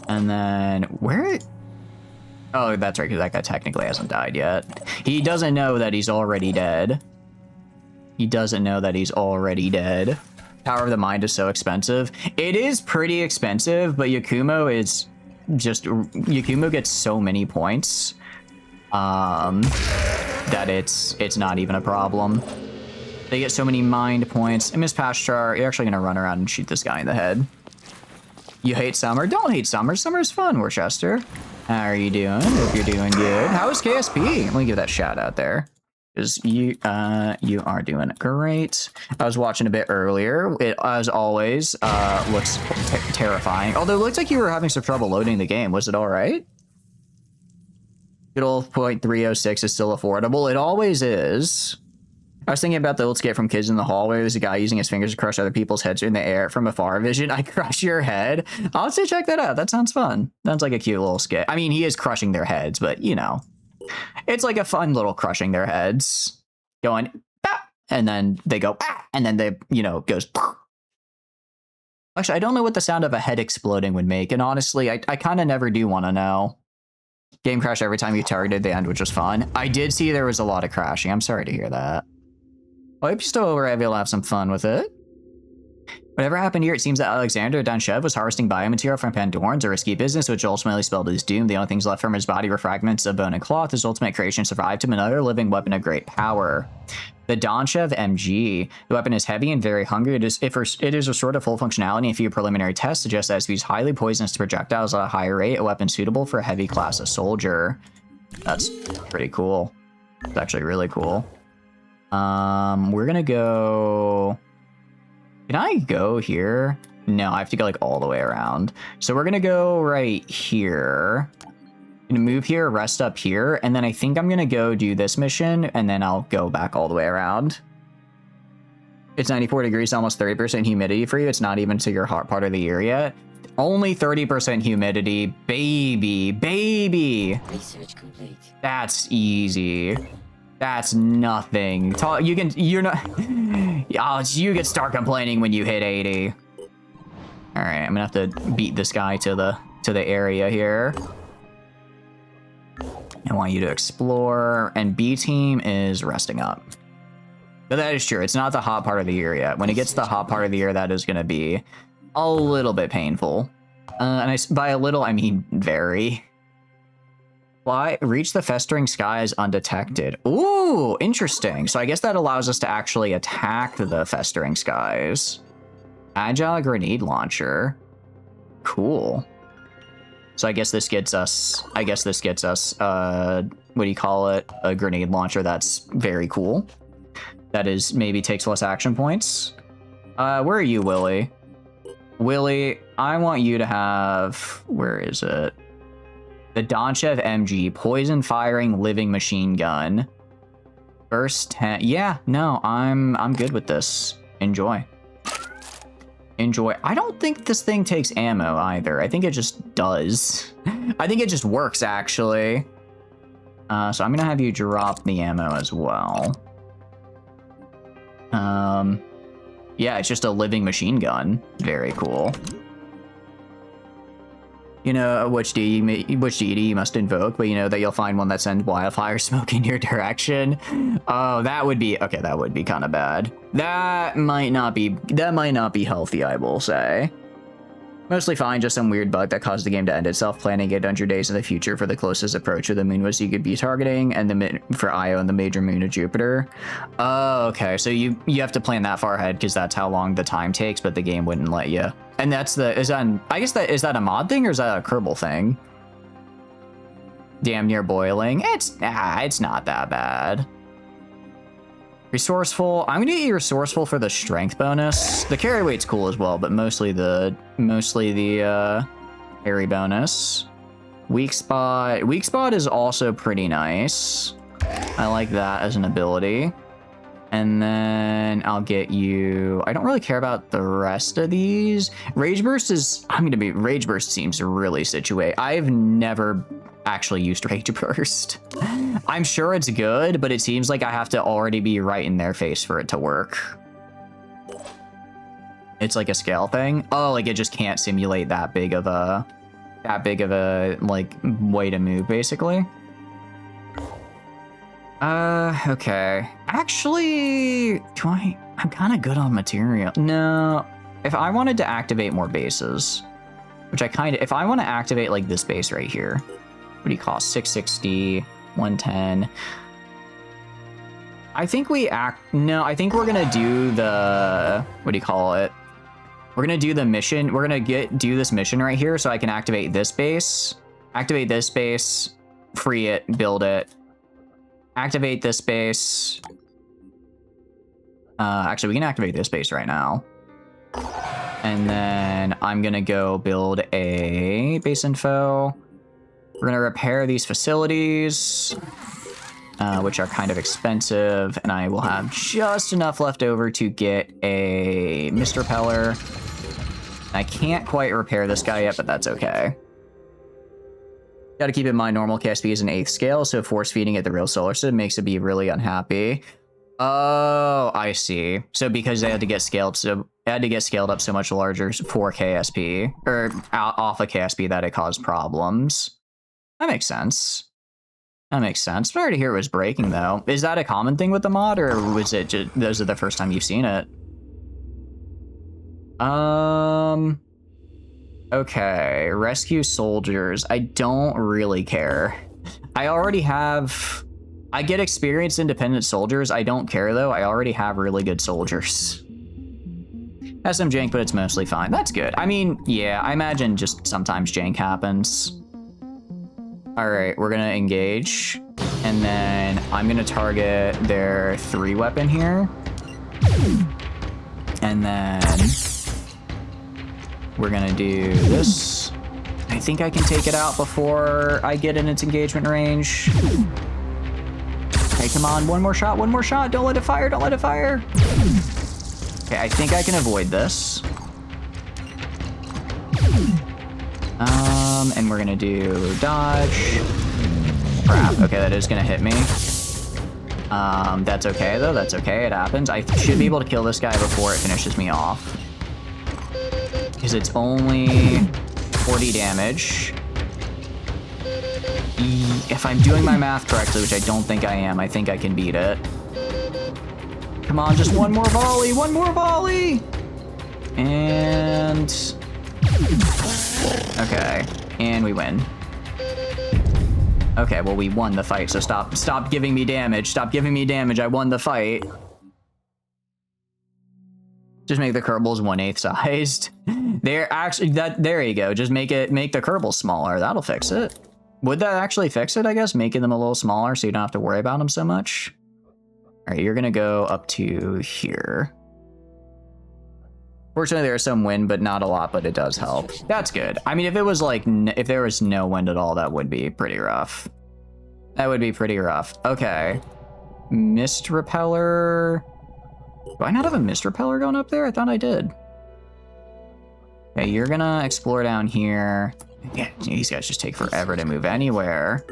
And then oh, that's right, because that guy technically hasn't died yet. He doesn't know that he's already dead. He doesn't know that he's already dead. Power of the Mind is so expensive. It is pretty expensive, but Yakumo gets so many points that it's not even a problem. They get so many mind points. And Miss Pashchar, you're actually gonna run around and shoot this guy in the head. You hate summer? Don't hate summer. Summer's fun, Worcester. How are you doing? Hope you're doing good. How is KSP? Let me give that shout out there. because you are doing great. I was watching a bit earlier. It, as always, looks terrifying. Although it looks like you were having some trouble loading the game. Was it all right? Good old 0.306 is still affordable. It always is. I was thinking about the old skit from Kids in the Hallway. There's a guy using his fingers to crush other people's heads in the air from a far vision. I crush your head. I'll say check that out. That sounds fun. Sounds like a cute little skit. I mean, he is crushing their heads, but you know, it's like a fun little crushing their heads. Going, ah, and then they go, ah, and then they, you know, goes. Actually, I don't know what the sound of a head exploding would make. And honestly, I kind of never do want to know. Game crash every time you targeted the end, which was fun. I did see there was a lot of crashing. I'm sorry to hear that. I hope you still were able to have some fun with it. Whatever happened here, it seems that Alexander Danshev was harvesting biomaterial from Pandorans, a risky business which ultimately spelled his doom. The only things left from his body were fragments of bone and cloth. His ultimate creation survived him, another living weapon of great power. The Danshev MG. The weapon is heavy and very hungry. It is restored to full functionality, and a few preliminary tests suggest that it used highly poisonous projectiles at a higher rate, a weapon suitable for a heavy class of soldier. That's pretty cool. It's actually really cool. We're gonna go... Can I go here? No, I have to go like all the way around. So we're gonna go right here. I'm gonna move here, rest up here, and then I think I'm gonna go do this mission, and then I'll go back all the way around. It's 94 degrees, almost 30% humidity for you. It's not even to your hot part of the year yet. Only 30% humidity. Baby. Research complete. That's easy. That's nothing. You can start complaining when you hit 80. All right, I'm gonna have to beat this guy to the area here. I want you to explore, and B team is resting up. But that is true. It's not the hot part of the year yet. When it gets to the hot part of the year, that is gonna be a little bit painful. And by a little, I mean very. Fly, reach the festering skies undetected. Ooh, interesting. So I guess that allows us to actually attack the festering skies. Agile grenade launcher. Cool. So I guess this gets us, what do you call it? A grenade launcher that's very cool. That is, maybe takes less action points. Where are you, Willie? Willie, I want you to have, where is it? The Danshev MG, poison firing living machine gun. Burst 10. Yeah, no, I'm good with this. Enjoy. I don't think this thing takes ammo either. I think it just does. I think it just works actually. So I'm gonna have you drop the ammo as well. Yeah, it's just a living machine gun. Very cool. You know which deity you must invoke, but you know that you'll find one that sends wildfire smoke in your direction. Oh, that would be okay. That would be kind of bad. That might not be healthy, I will say. Mostly fine, just some weird bug that caused the game to end itself. Planning 800 days in the future for the closest approach to the moon was you could be targeting, and for Io and the major moon of Jupiter. Oh, okay. So you have to plan that far ahead because that's how long the time takes, but the game wouldn't let you. And that's is that a mod thing or is that a Kerbal thing? Damn near boiling. It's not that bad. Resourceful. I'm gonna get you resourceful for the strength bonus. The carry weight's cool as well, but mostly the carry bonus. Weak spot. Weak spot is also pretty nice. I like that as an ability. And then I'll get you. I don't really care about the rest of these. Rage burst is. Rage burst seems really situate. I've never actually used Rage burst. I'm sure it's good, but it seems like I have to already be right in their face for it to work. It's like a scale thing. Oh, like it just can't simulate that big of a like way to move, basically. Okay. Actually, I'm kind of good on material. No, if I wanted to activate more bases, which if I want to activate like this base right here, what do you cost? 660, 110. I think I think we're gonna do the, what do you call it? We're gonna do the mission. We're gonna do this mission right here so I can activate this base, free it, build it. activate this base. Actually, we can activate this base right now. And then I'm gonna go build a base info. We're gonna repair these facilities, which are kind of expensive, and I will have just enough left over to get a mist repeller. I can't quite repair this guy yet, but that's okay. Gotta keep in mind normal KSP is an 8th scale, so force feeding it the real solar system makes it be really unhappy. Oh, I see. So because they had to get scaled, so it had to get scaled up so much larger for KSP, or off of KSP, that it caused problems. That makes sense. That makes sense. Sorry to hear it was breaking though. Is that a common thing with the mod, or was it just those are the first time you've seen it? Okay, rescue soldiers. I don't really care. I already have... I get experienced independent soldiers. I don't care though. I already have really good soldiers. Has some jank, but it's mostly fine. That's good. I mean, yeah, I imagine just sometimes jank happens. All right, we're gonna engage. And then I'm gonna target their 3 weapon here. And then we're gonna do this. I think I can take it out before I get in its engagement range. Okay, come on, one more shot, don't let it fire, don't let it fire. Okay, I think I can avoid this. And we're gonna do dodge. Crap, okay, that is gonna hit me. That's okay though, that's okay, it happens. I should be able to kill this guy before it finishes me off. Because it's only 40 damage. If I'm doing my math correctly, which I don't think I am, I think I can beat it. Come on, just one more volley, one more volley! And... okay, and we win. Okay, well, we won the fight, so stop giving me damage. Stop giving me damage, I won the fight. Just make the Kerbals 1/8 sized. They're actually, there you go, just make the Kerbals smaller, that'll fix it. Would that actually fix it, I guess? Making them a little smaller so you don't have to worry about them so much? All right, you're gonna go up to here. Fortunately, there's some wind, but not a lot, but it does help. That's good. I mean, if it was like, if there was no wind at all, that would be pretty rough. That would be pretty rough. Okay. Mist repeller. Do I not have a mist repeller going up there? I thought I did. Okay, you're gonna explore down here. Yeah, these guys just take forever to move anywhere.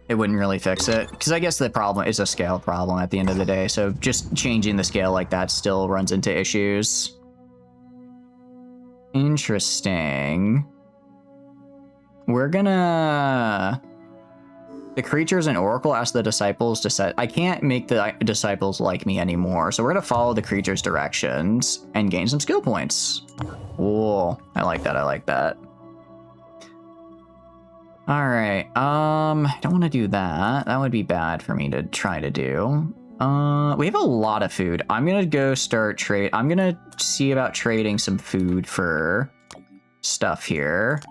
It wouldn't really fix it, because I guess the problem is a scale problem at the end of the day, so just changing the scale like that still runs into issues. Interesting. We're gonna... The creatures and Oracle ask the disciples to set... I can't make the disciples like me anymore, so we're gonna follow the creatures' directions and gain some skill points. Cool. I like that, I like that. Alright, I don't want to do that. That would be bad for me to try to do. We have a lot of food. I'm gonna go start trade... I'm gonna see about trading some food for stuff here.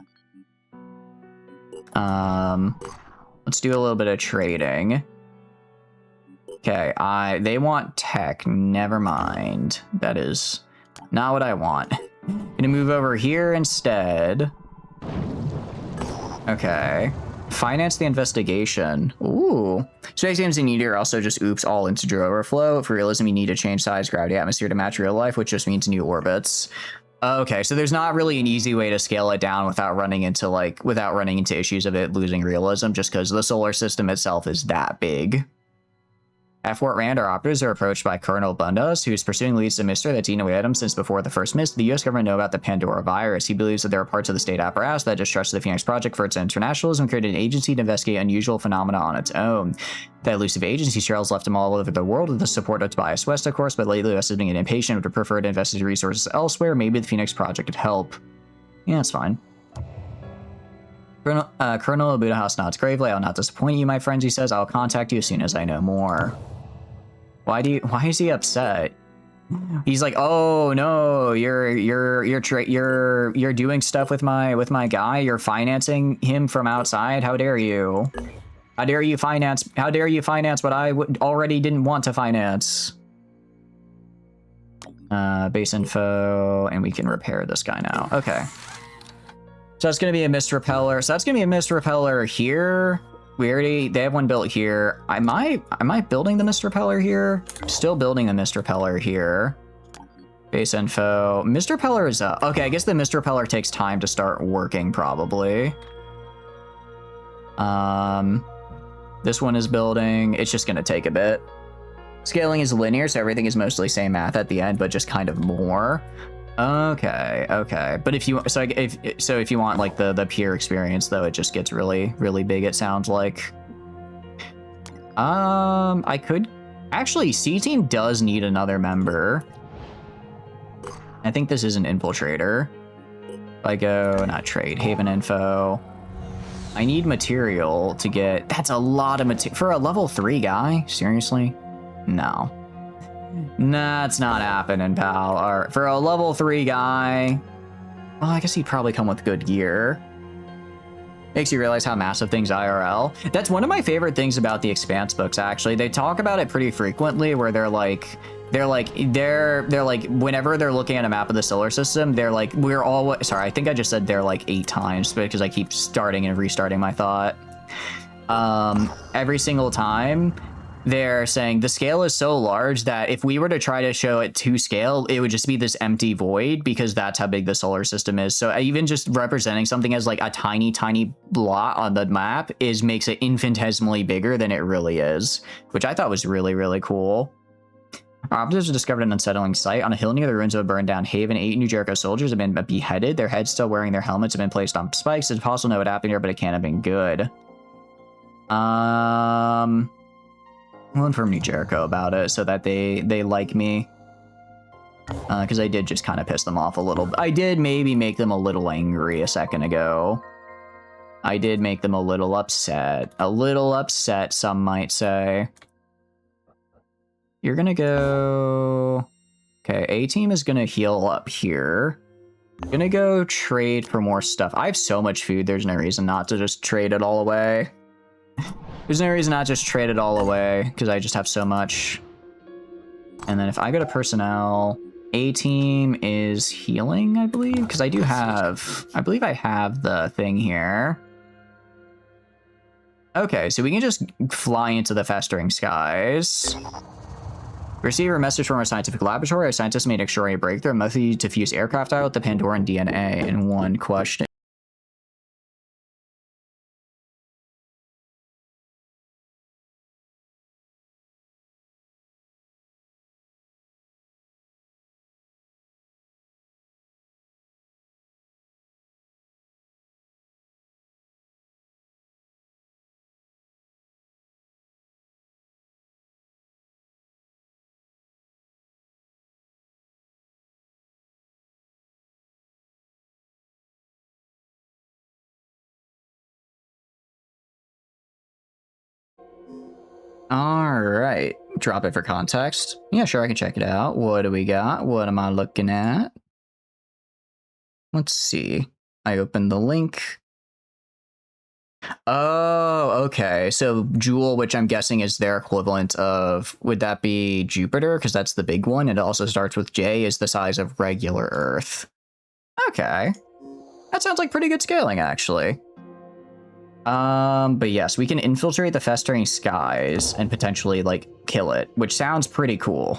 Let's do a little bit of trading. Okay, they want tech. Never mind. That is not what I want. Gonna move over here instead. Okay. Finance the investigation. Ooh. Space games in Need are also just oops all integer overflow. For realism, you need to change size, gravity, atmosphere to match real life, which just means new orbits. Okay, so there's not really an easy way to scale it down without running into issues of it losing realism, just because the solar system itself is that big. At Fort Rand, our operatives are approached by Colonel Bundas, who's pursuing leads to mystery that's eaten away at him since before the first mist. The U.S. government know about the Pandora virus. He believes that there are parts of the state apparatus that distrust the Phoenix Project for its internationalism, created an agency to investigate unusual phenomena on its own. That elusive agency trails left him all over the world with the support of Tobias West, of course, but lately West has been getting impatient and would prefer to invest his resources elsewhere. Maybe the Phoenix Project could help. Yeah, that's fine. Colonel Budahouse nods gravely. I'll not disappoint you, my friends, he says. I'll contact you as soon as I know more. Why is he upset? He's like, oh no, you're doing stuff with my guy. You're financing him from outside. How dare you? How dare you finance what I already didn't want to finance? Base info, and we can repair this guy now. Okay. So that's going to be a mist repeller. So that's going to be a mist repeller here. They have one built here. Am I building the mist repeller here? Still building the mist repeller here. Base info. Mist repeller is up. Okay, I guess the mist repeller takes time to start working probably. This one is building. It's just going to take a bit. Scaling is linear, so everything is mostly same math at the end, but just kind of more. Okay. But if you want like the pure experience though, it just gets really, really big, it sounds like. I could actually, C team does need another member. I think this is an infiltrator. If I go, not trade, Haven info. I need material to get, that's a lot of material for a level 3 guy. Seriously? No. That's not happening, pal. Or for a level 3 guy, well, I guess he'd probably come with good gear. Makes you realize how massive things IRL. That's one of my favorite things about the Expanse books, actually. They talk about it pretty frequently, where they're like, whenever they're looking at a map of the solar system, they're like, sorry, I think I just said they're like 8 times because I keep starting and restarting my thought. Every single time, they're saying the scale is so large that if we were to try to show it to scale, it would just be this empty void because that's how big the solar system is. So even just representing something as like a tiny, tiny blot on the map makes it infinitesimally bigger than it really is, which I thought was really, really cool. Our officers discovered an unsettling sight. On a hill near the ruins of a burned down haven, 8 New Jericho soldiers have been beheaded. Their heads still wearing their helmets have been placed on spikes. It's possible to know what happened here, but it can't have been good. I'll inform New Jericho about it so that they like me. Because I did just kind of piss them off a little. I did maybe make them a little angry a second ago. I did make them a little upset. A little upset, some might say. You're gonna go... Okay, A-team is gonna heal up here. Gonna go trade for more stuff. I have so much food, there's no reason not to just trade it all away. There's no reason not to just trade it all away, because I just have so much. And then if I go to personnel, A-team is healing, I believe, because I believe I have the thing here. Okay, so we can just fly into the festering skies. Receive a message from our scientific laboratory. Our scientists made an extraordinary breakthrough, a method to fuse aircraft out with the Pandoran DNA in one question. All right, drop it for context. Yeah, sure, I can check it out. What do we got? What am I looking at? Let's see. I opened the link. Oh, okay. So Jool, which I'm guessing is their equivalent of, would that be Jupiter? Because that's the big one. It also starts with J, is the size of regular Earth. Okay. That sounds like pretty good scaling, actually. But yes, we can infiltrate the festering skies and potentially, like, kill it, which sounds pretty cool.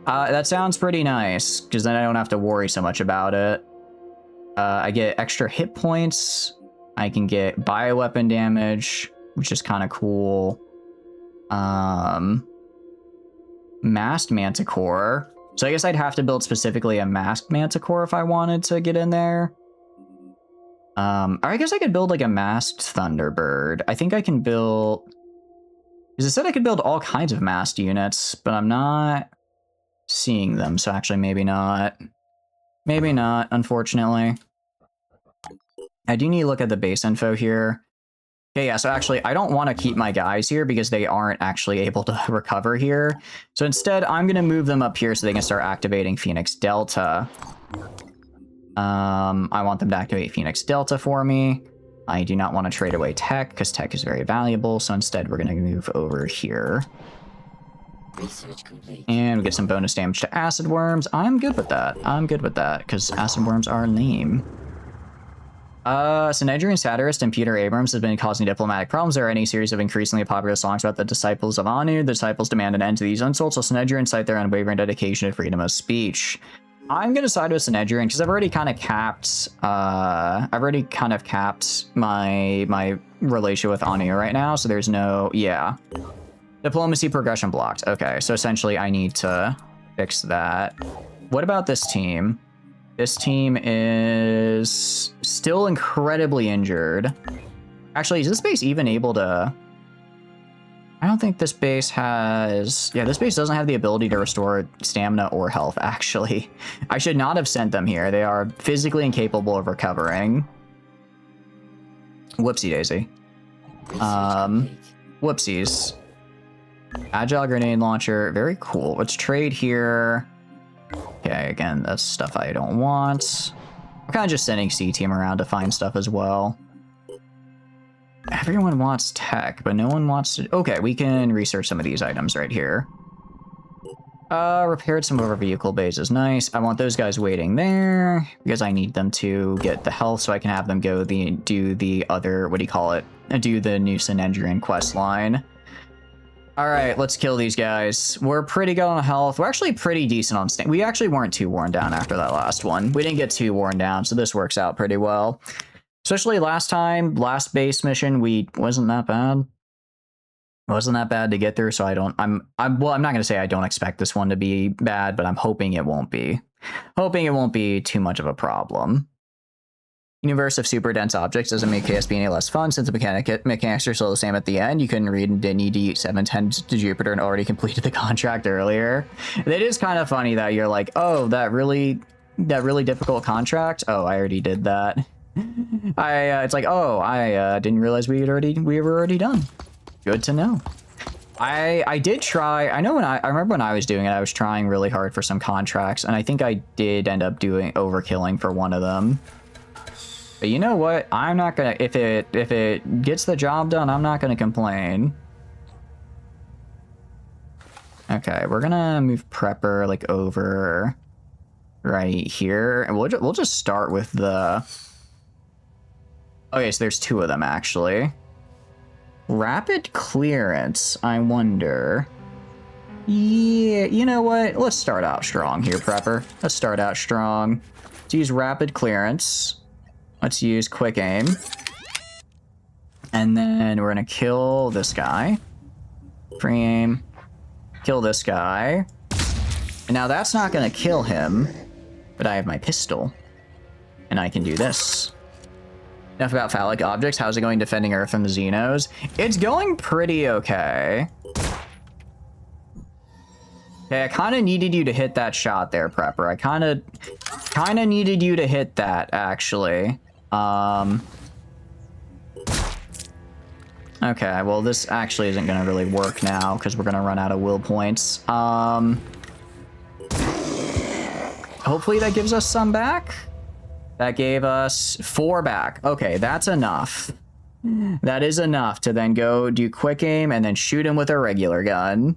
That sounds pretty nice, because then I don't have to worry so much about it. I get extra hit points. I can get bioweapon damage, which is kind of cool. Masked Manticore. So I guess I'd have to build specifically a Masked Manticore if I wanted to get in there. Or I guess I could build like a Masked Thunderbird. I think I can build... Because it said I could build all kinds of masked units, but I'm not seeing them, so actually maybe not. Maybe not, unfortunately. I do need to look at the base info here. Okay, yeah, so actually I don't want to keep my guys here because they aren't actually able to recover here. So instead, I'm going to move them up here so they can start activating Phoenix Delta. I want them to activate Phoenix Delta for me. I do not want to trade away tech because tech is very valuable. So instead, we're going to move over here. Research complete. And we get some bonus damage to acid worms. I'm good with that. I'm good with that because acid worms are lame. Synedrian satirist and Peter Abrams has been causing diplomatic problems. There are any series of increasingly popular songs about the disciples of Anu. The disciples demand an end to these insults, so Synedrian cite their unwavering dedication to freedom of speech. I'm gonna side with Synedrian because I've already kind of capped. My relation with Anu right now, so there's no diplomacy progression blocked. Okay, so essentially I need to fix that. What about this team? This team is still incredibly injured. Actually, is this base even able to... I don't think this base has... Yeah, this base doesn't have the ability to restore stamina or health, actually. I should not have sent them here. They are physically incapable of recovering. Whoopsie daisy. Whoopsies. Agile grenade launcher. Very cool. Let's trade here. Okay, again, that's stuff I don't want. I'm kind of just sending C-Team around to find stuff as well. Everyone wants tech, but no one wants to... Okay, we can research some of these items right here. Repaired some of our vehicle bases. Nice. I want those guys waiting there because I need them to get the health so I can have them go do the other... What do you call it? Do the new Synedrian quest line. All right, let's kill these guys. We're pretty good on health. We're actually pretty decent on stamina. We actually weren't too worn down after that last one. We didn't get too worn down, so this works out pretty well. Especially last time, last base mission, wasn't that bad. It wasn't that bad to get through, so I'm not gonna say I don't expect this one to be bad, but I'm hoping it won't be. Hoping it won't be too much of a problem. Universe of super dense objects doesn't make KSP any less fun since the mechanics are still the same at the end. You couldn't read and didn't need to eat 710 to Jupiter and already completed the contract earlier. It is kind of funny that you're like, oh, that really difficult contract. Oh, I already did that. It's like, oh, I didn't realize we were already done. Good to know. I did try. I remember when I was doing it, I was trying really hard for some contracts, and I think I did end up doing overkilling for one of them. But you know what? I'm not gonna, if it gets the job done, I'm not gonna complain. Okay, we're gonna move Prepper like over right here, and we'll just start with the... Okay, so there's two of them actually. Rapid clearance, I wonder. Yeah, you know what? Let's start out strong here, Prepper. Let's start out strong. Let's use rapid clearance. Let's use quick aim. And then we're gonna kill this guy. Free aim. Kill this guy. And now that's not gonna kill him, but I have my pistol. And I can do this. Enough about phallic objects. How's it going defending Earth from the Xenos? It's going pretty okay. Okay, I kind of needed you to hit that shot there, Prepper. I kind of needed you to hit that, actually. Okay, well, this actually isn't going to really work now because we're going to run out of will points. Hopefully that gives us some back. That gave us 4 back. Okay, that's enough. That is enough to then go do quick aim and then shoot him with a regular gun.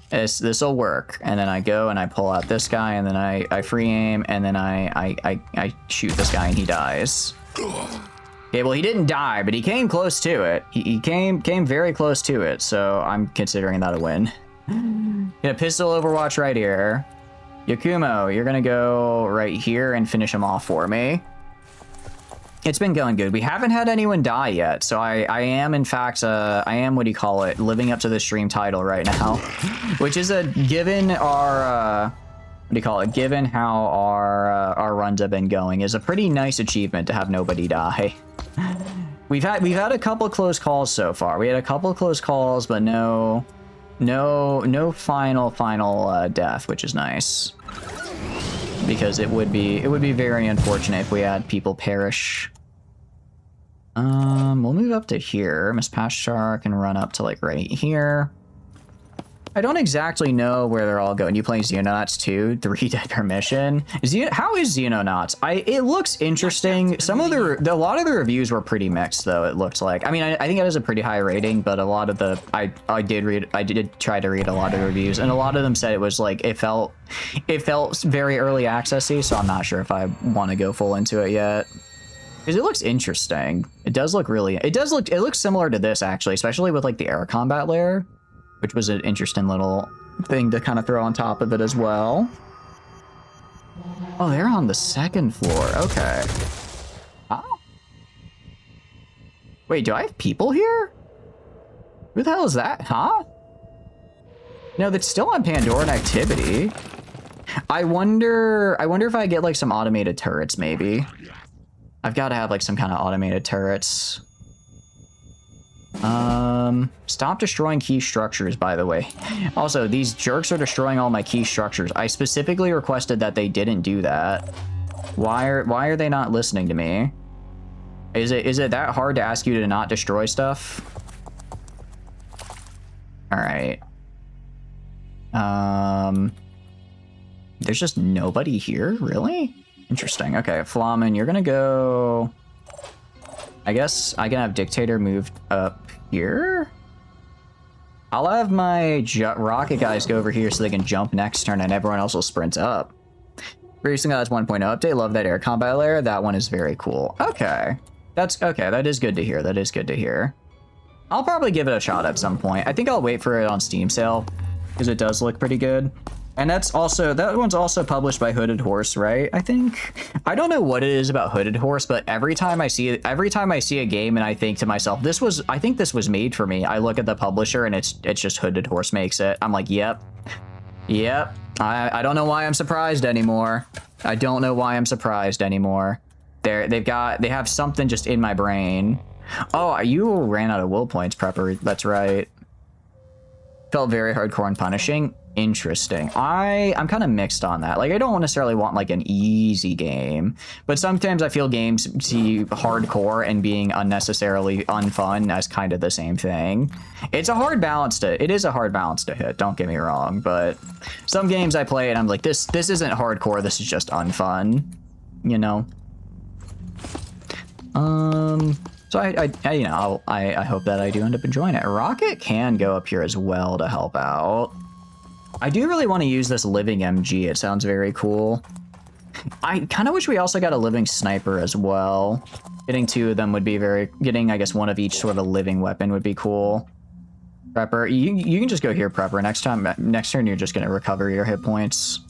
This'll work. And then I go and I pull out this guy and then I free aim and then I shoot this guy and he dies. Okay, well, he didn't die, but he came close to it. He came very close to it, so I'm considering that a win. Gonna pistol Overwatch right here. Yakumo, you're gonna go right here and finish him off for me. It's been going good. We haven't had anyone die yet, so I am, in fact, I am, what do you call it, living up to the stream title right now, which is a, given our, what do you call it, given how our runs have been going, is a pretty nice achievement to have nobody die. We've had a couple close calls so far. We had a couple close calls, but no final death, which is nice. Because it would be very unfortunate if we had people perish. We'll move up to here. Miss Pashtar can run up to like right here. I don't exactly know where they're all going. You playing Xenonauts 2? 3 dead per mission? How is Xenonauts? It looks interesting. Some of a lot of the reviews were pretty mixed, though. It looks like. I mean, I think it has a pretty high rating, but a lot of the I did try to read a lot of the reviews, and a lot of them said it was like it felt very early accessy. So I'm not sure if I want to go full into it yet. Because it looks interesting. It does look really. It looks similar to this actually, especially with like the air combat layer, which was an interesting little thing to kind of throw on top of it as well. Oh, they're on the second floor. Okay. Oh. Wait, do I have people here? Who the hell is that? Huh? No, that's still on Pandoran activity. I wonder if I get like some automated turrets, maybe. I've got to have like some kind of automated turrets. Stop destroying key structures, by the way. Also, these jerks are destroying all my key structures. I specifically requested that they didn't do that. Why are they not listening to me? Is it that hard to ask you to not destroy stuff? All right. There's just nobody here, really? Interesting. Okay, Flamen, you're gonna go. I guess I can have Dictator moved up here. I'll have my rocket guys go over here so they can jump next turn and everyone else will sprint up. Racing Gods 1.0 update. Love that air combat layer. That one is very cool. Okay. That's okay. That is good to hear. That is good to hear. I'll probably give it a shot at some point. I think I'll wait for it on Steam sale because it does look pretty good. And that one's also published by Hooded Horse, right? I think. I don't know what it is about Hooded Horse, but every time I see a game and I think to myself, I think this was made for me. I look at the publisher and it's just Hooded Horse makes it. I'm like, yep. I don't know why I'm surprised anymore. I don't know why I'm surprised anymore. They have something just in my brain. Oh, you ran out of will points, Prepper. That's right. Felt very hardcore and punishing. Interesting. I'm kind of mixed on that. Like, I don't necessarily want like an easy game, but sometimes I feel games see hardcore and being unnecessarily unfun as kind of the same thing. It is a hard balance to hit, don't get me wrong, but some games I play and I'm like, this isn't hardcore, this is just unfun, you know? So I hope that I do end up enjoying it. Rocket can go up here as well to help out. I do really want to use this living MG. It sounds very cool. I kind of wish we also got a living sniper as well. Getting two of them would be getting, I guess, one of each sort of living weapon would be cool. Prepper, you can just go here, Prepper. Next turn, you're just going to recover your hit points.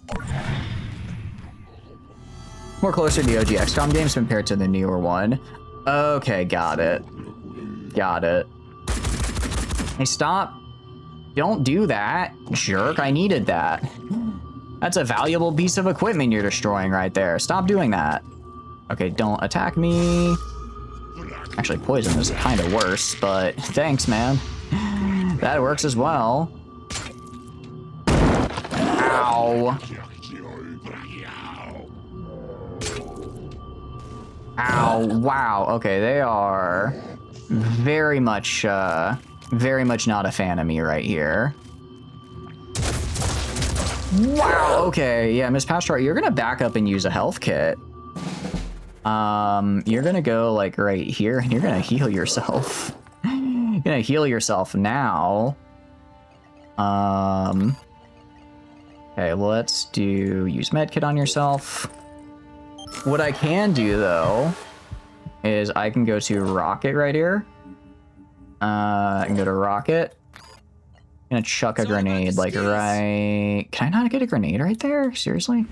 More closer to the OG XCOM games compared to the newer one. Okay, got it. Got it. Hey, stop. Don't do that, jerk. I needed that. That's a valuable piece of equipment you're destroying right there. Stop doing that. Okay, don't attack me. Actually, poison is kind of worse, but thanks, man. That works as well. Ow. Ow, wow. Okay, they are very much not a fan of me right here. Wow, okay, yeah, Miss Pastoral, you're gonna back up and use a health kit. You're gonna go like right here and you're gonna heal yourself. You're gonna heal yourself now. Okay, let's use medkit on yourself. What I can do though is I can go to Rocket right here. I can go to Rocket. I'm gonna chuck a grenade like right. Can I not get a grenade right there? Seriously?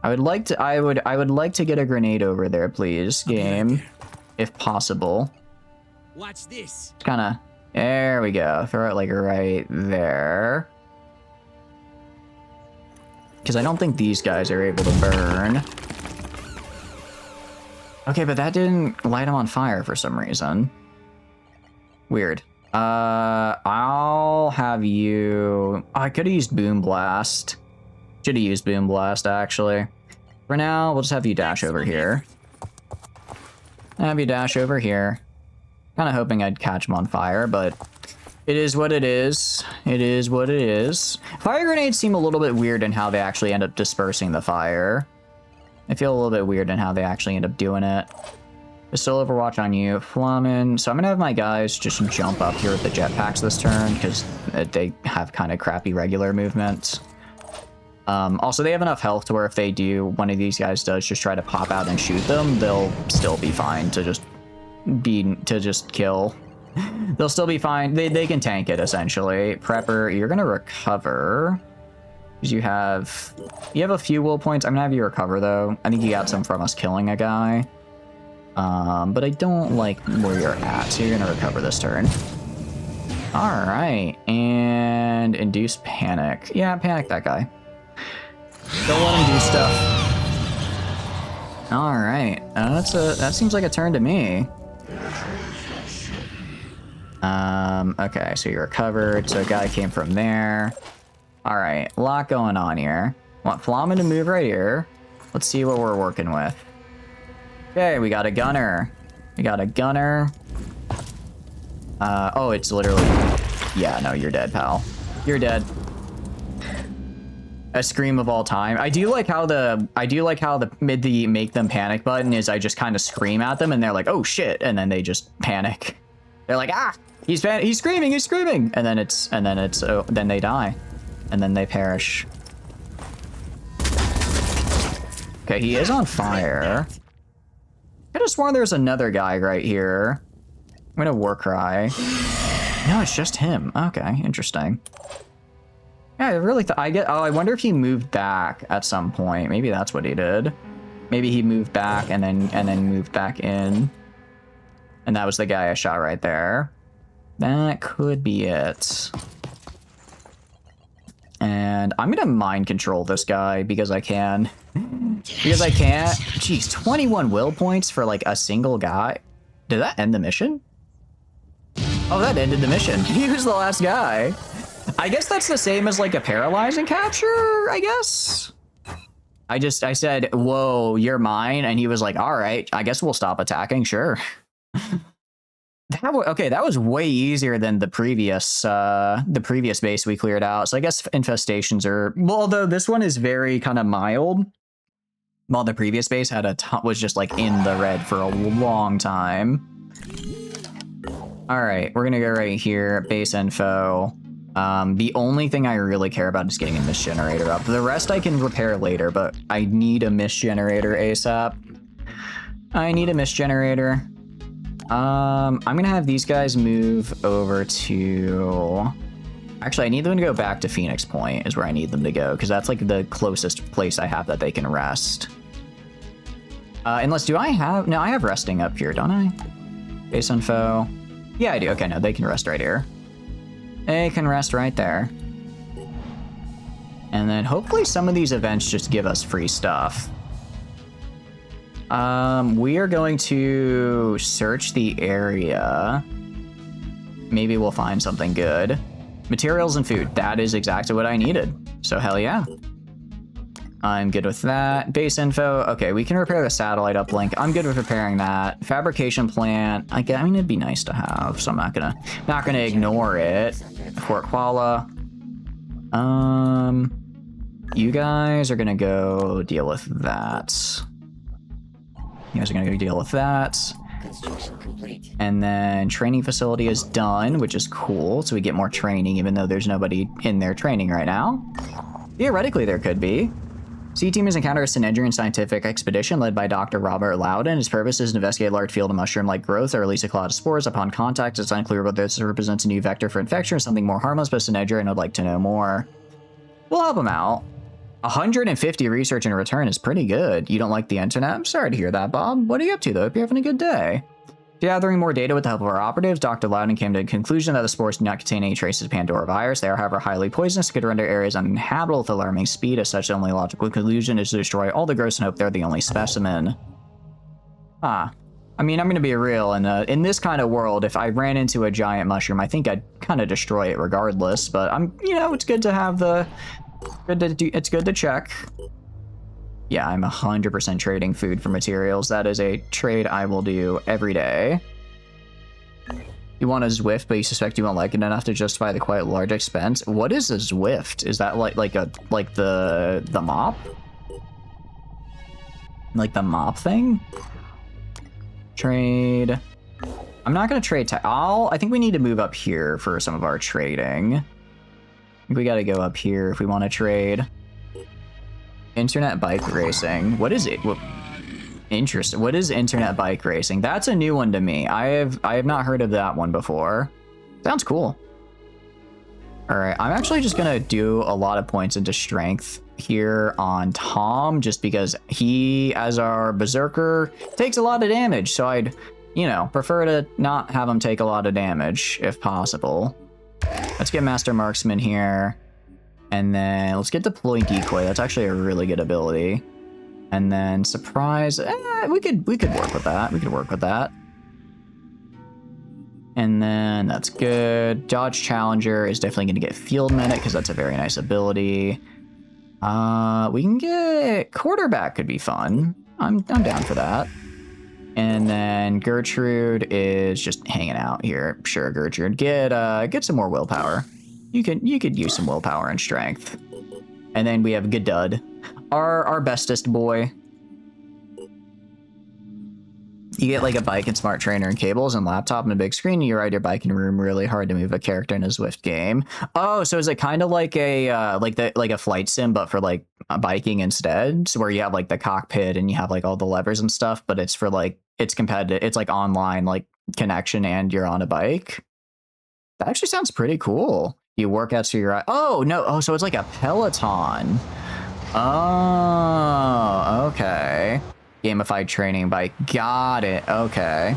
I would like to get a grenade over there, please, game, if possible. Watch this. Kinda. There we go. Throw it like right there. Because I don't think these guys are able to burn. Okay, but that didn't light them on fire for some reason. Weird. I'll have you... Oh, I could have used Boom Blast. Should have used Boom Blast, actually. For now, we'll just have you dash over here. Have you dash over here. Kind of hoping I'd catch him on fire, but It is what it is. It is what it is. Fire grenades seem a little bit weird in how they actually end up dispersing the fire. I feel a little bit weird in how they actually end up doing it. Still Overwatch on you, Flamin. So I'm gonna have my guys just jump up here with the jetpacks this turn because they have kind of crappy regular movements. Also, they have enough health to where if they do, one of these guys does just try to pop out and shoot them, they'll still be fine to just kill. They'll still be fine. They can tank it essentially. Prepper, you're gonna recover. Because you have a few will points. I'm gonna have you recover though. I think you got some from us killing a guy. But I don't like where you're at, so you're gonna recover this turn. Alright, and induce panic. Yeah, panic that guy. Don't let him do stuff. Alright, that seems like a turn to me. Okay, so you're recovered, so a guy came from there. Alright, a lot going on here. Want Flamin to move right here. Let's see what we're working with. Okay, we got a gunner. We got a gunner. Oh, it's literally... Yeah, no, you're dead, pal. You're dead. A scream of all time. I do like how the make them panic button is I just kind of scream at them and they're like, oh shit, and then they just panic. They're like, ah, he's screaming, and then then they die, and then they perish. Okay, he is on fire. I could have sworn there's another guy right here. I'm gonna war cry. No, it's just him. Okay, interesting. Yeah, I really I wonder if he moved back at some point. Maybe that's what he did. Maybe he moved back and then moved back in. And that was the guy I shot right there. That could be it. And I'm gonna mind control this guy because I can. Because I can't. Jeez, 21 will points for like a single guy. Did that end the mission? Oh, that ended the mission. He was the last guy. I guess that's the same as like a paralyzing capture, I guess. I said, whoa, you're mine. And he was like, all right, I guess we'll stop attacking. Sure. That was way easier than the previous base we cleared out. So I guess infestations are, well, although this one is very kind of mild. While the previous base was just like in the red for a long time. All right, we're gonna go right here, base info. The only thing I really care about is getting a mist generator up. The rest I can repair later, but I need a mist generator ASAP. I need a mist generator. I'm gonna have these guys move over to... Actually, I need them to go back to Phoenix Point is where I need them to go, because that's like the closest place I have that they can rest. Unless, do I have... No, I have resting up here, don't I? Base info. Yeah, I do. Okay, no, they can rest right here. They can rest right there. And then hopefully some of these events just give us free stuff. We are going to search the area. Maybe we'll find something good. Materials and food. That is exactly what I needed. So hell yeah. I'm good with that. Base info. Okay, we can repair the satellite uplink. I'm good with repairing that. Fabrication plant. I mean, it'd be nice to have, so I'm not gonna ignore it. Fort Kuala. You guys are gonna go deal with that. You guys are gonna go deal with that. Construction complete. And then training facility is done, which is cool. So we get more training, even though there's nobody in there training right now. Theoretically, there could be. C-Team has encountered a Synedrian scientific expedition led by Dr. Robert Loudon. His purpose is to investigate a large field of mushroom-like growth or release a cloud of spores. Upon contact, it's unclear whether this represents a new vector for infection or something more harmless, but Synedrian would like to know more. We'll help him out. 150 research in return is pretty good. You don't like the internet? I'm sorry to hear that, Bob. What are you up to, though? Hope you're having a good day. Gathering more data with the help of our operatives, Dr. Loudon came to the conclusion that the spores do not contain any traces of Pandora virus. They are, however, highly poisonous, could render areas uninhabitable with alarming speed. As such, the only logical conclusion is to destroy all the growths and hope they're the only specimen. I mean, I'm going to be real. In this kind of world, if I ran into a giant mushroom, I think I'd kind of destroy it regardless. But it's good to have the... It's good to check. Yeah, I'm 100% trading food for materials. That is a trade I will do every day. You want a Zwift, but you suspect you won't like it enough to justify the quite large expense. What is a Zwift? Is that like the mop? Like the mop thing? Trade. I'm not gonna trade. I think we need to move up here for some of our trading. I think we gotta go up here if we want to trade. Internet bike racing. What is it? Interesting. What is internet bike racing? That's a new one to me. I have not heard of that one before. Sounds cool. All right, I'm actually just gonna do a lot of points into strength here on Tom, just because he, as our berserker, takes a lot of damage. So I'd, you know, prefer to not have him take a lot of damage if possible. Let's get Master Marksman here, and then let's get Deploy Decoy. That's actually a really good ability. And then Surprise, we could work with that. We could work with that. And then that's good. Dodge Challenger is definitely going to get Field Medic because that's a very nice ability. We can get Quarterback, could be fun. I'm down for that. And then Gertrude is just hanging out here. Sure, Gertrude, get some more willpower. You could use some willpower and strength. And then we have Gadud, our bestest boy. You get like a bike and smart trainer and cables and laptop and a big screen. And you ride your bike in a room really hard to move a character in a Zwift game. Oh, so is it kind of like a like a flight sim, but for like biking instead? So where you have like the cockpit and you have like all the levers and stuff, but it's for like it's competitive. It's like online like connection and you're on a bike. That actually sounds pretty cool. You work out so you're oh no so it's like a Peloton. Oh, okay. Gamified training bike. Got it. Okay.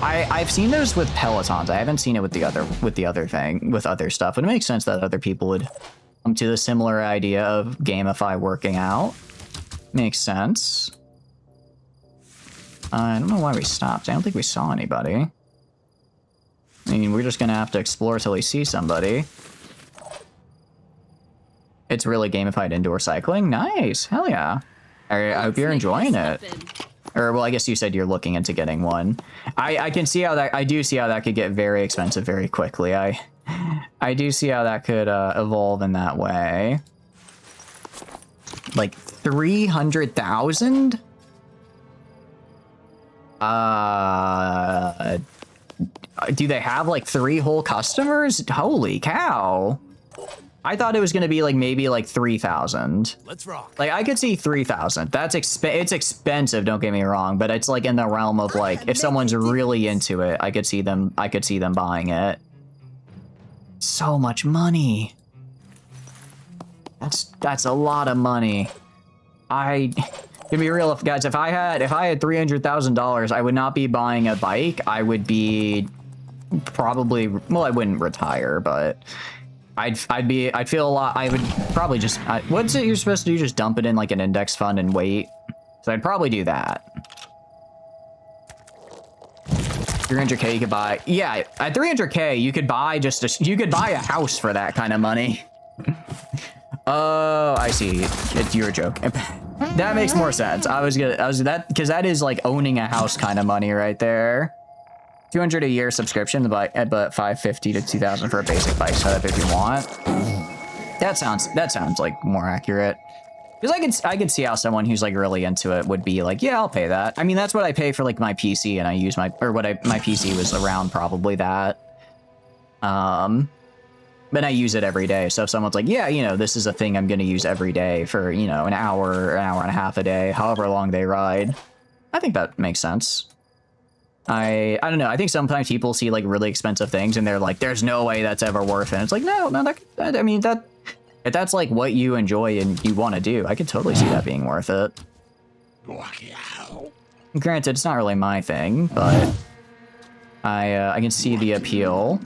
I've seen those with Pelotons. I haven't seen it with the other stuff. But it makes sense that other people would come to the similar idea of gamify working out. Makes sense. I don't know why we stopped. I don't think we saw anybody. I mean, we're just gonna have to explore till we see somebody. It's really gamified indoor cycling. Nice. Hell yeah. I hope you're enjoying it. Or, well, I guess you said you're looking into getting one. I can see how that, I do see how that could get very expensive very quickly. I do see how that could evolve in that way. Like 300,000? Do they have like 3 whole customers? Holy cow. I thought it was going to be like maybe like 3,000. Let's rock. Like I could see 3,000. That's it's expensive, don't get me wrong, but it's like in the realm of like if someone's really into it, I could see them buying it. So much money. That's a lot of money. To be real, guys, if I had $300,000, I would not be buying a bike. I would be probably, well, I wouldn't retire, but I'd feel a lot. I would probably just, what's it you're supposed to do? Just dump it in like an index fund and wait. So I'd probably do that. 300K you could buy. Yeah, at 300K you could buy you could buy a house for that kind of money. Oh, I see. It's your joke. That makes more sense. Because that is like owning a house kind of money right there. 200 a year subscription, but 550 to 2,000 for a basic bike setup if you want. That sounds like more accurate. Because I could see how someone who's like really into it would be like, yeah, I'll pay that. I mean, that's what I pay for like my PC, and I use my PC was around probably that. But I use it every day. So if someone's like, yeah, you know, this is a thing I'm going to use every day for, you know, an hour and a half a day, however long they ride, I think that makes sense. I don't know. I think sometimes people see like really expensive things and they're like, there's no way that's ever worth it. And it's like, no, I mean, if that's like what you enjoy and you want to do, I could totally see that being worth it. Granted, it's not really my thing, but I can see the appeal.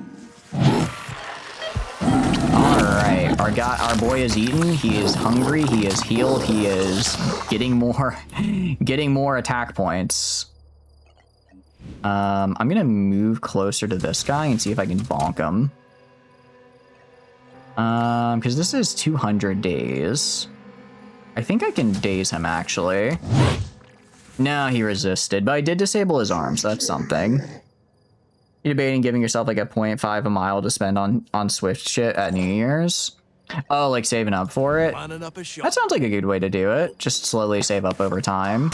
Alright, our boy is eaten, he is hungry, he is healed, he is getting more attack points. I'm gonna move closer to this guy and see if I can bonk him. Because this is 200 days. I think I can daze him, actually. No, he resisted, but I did disable his arms, so that's something. You debating giving yourself like a 0.5 a mile to spend on Swift shit at New Year's? Oh, like saving up for it? That sounds like a good way to do it. Just slowly save up over time.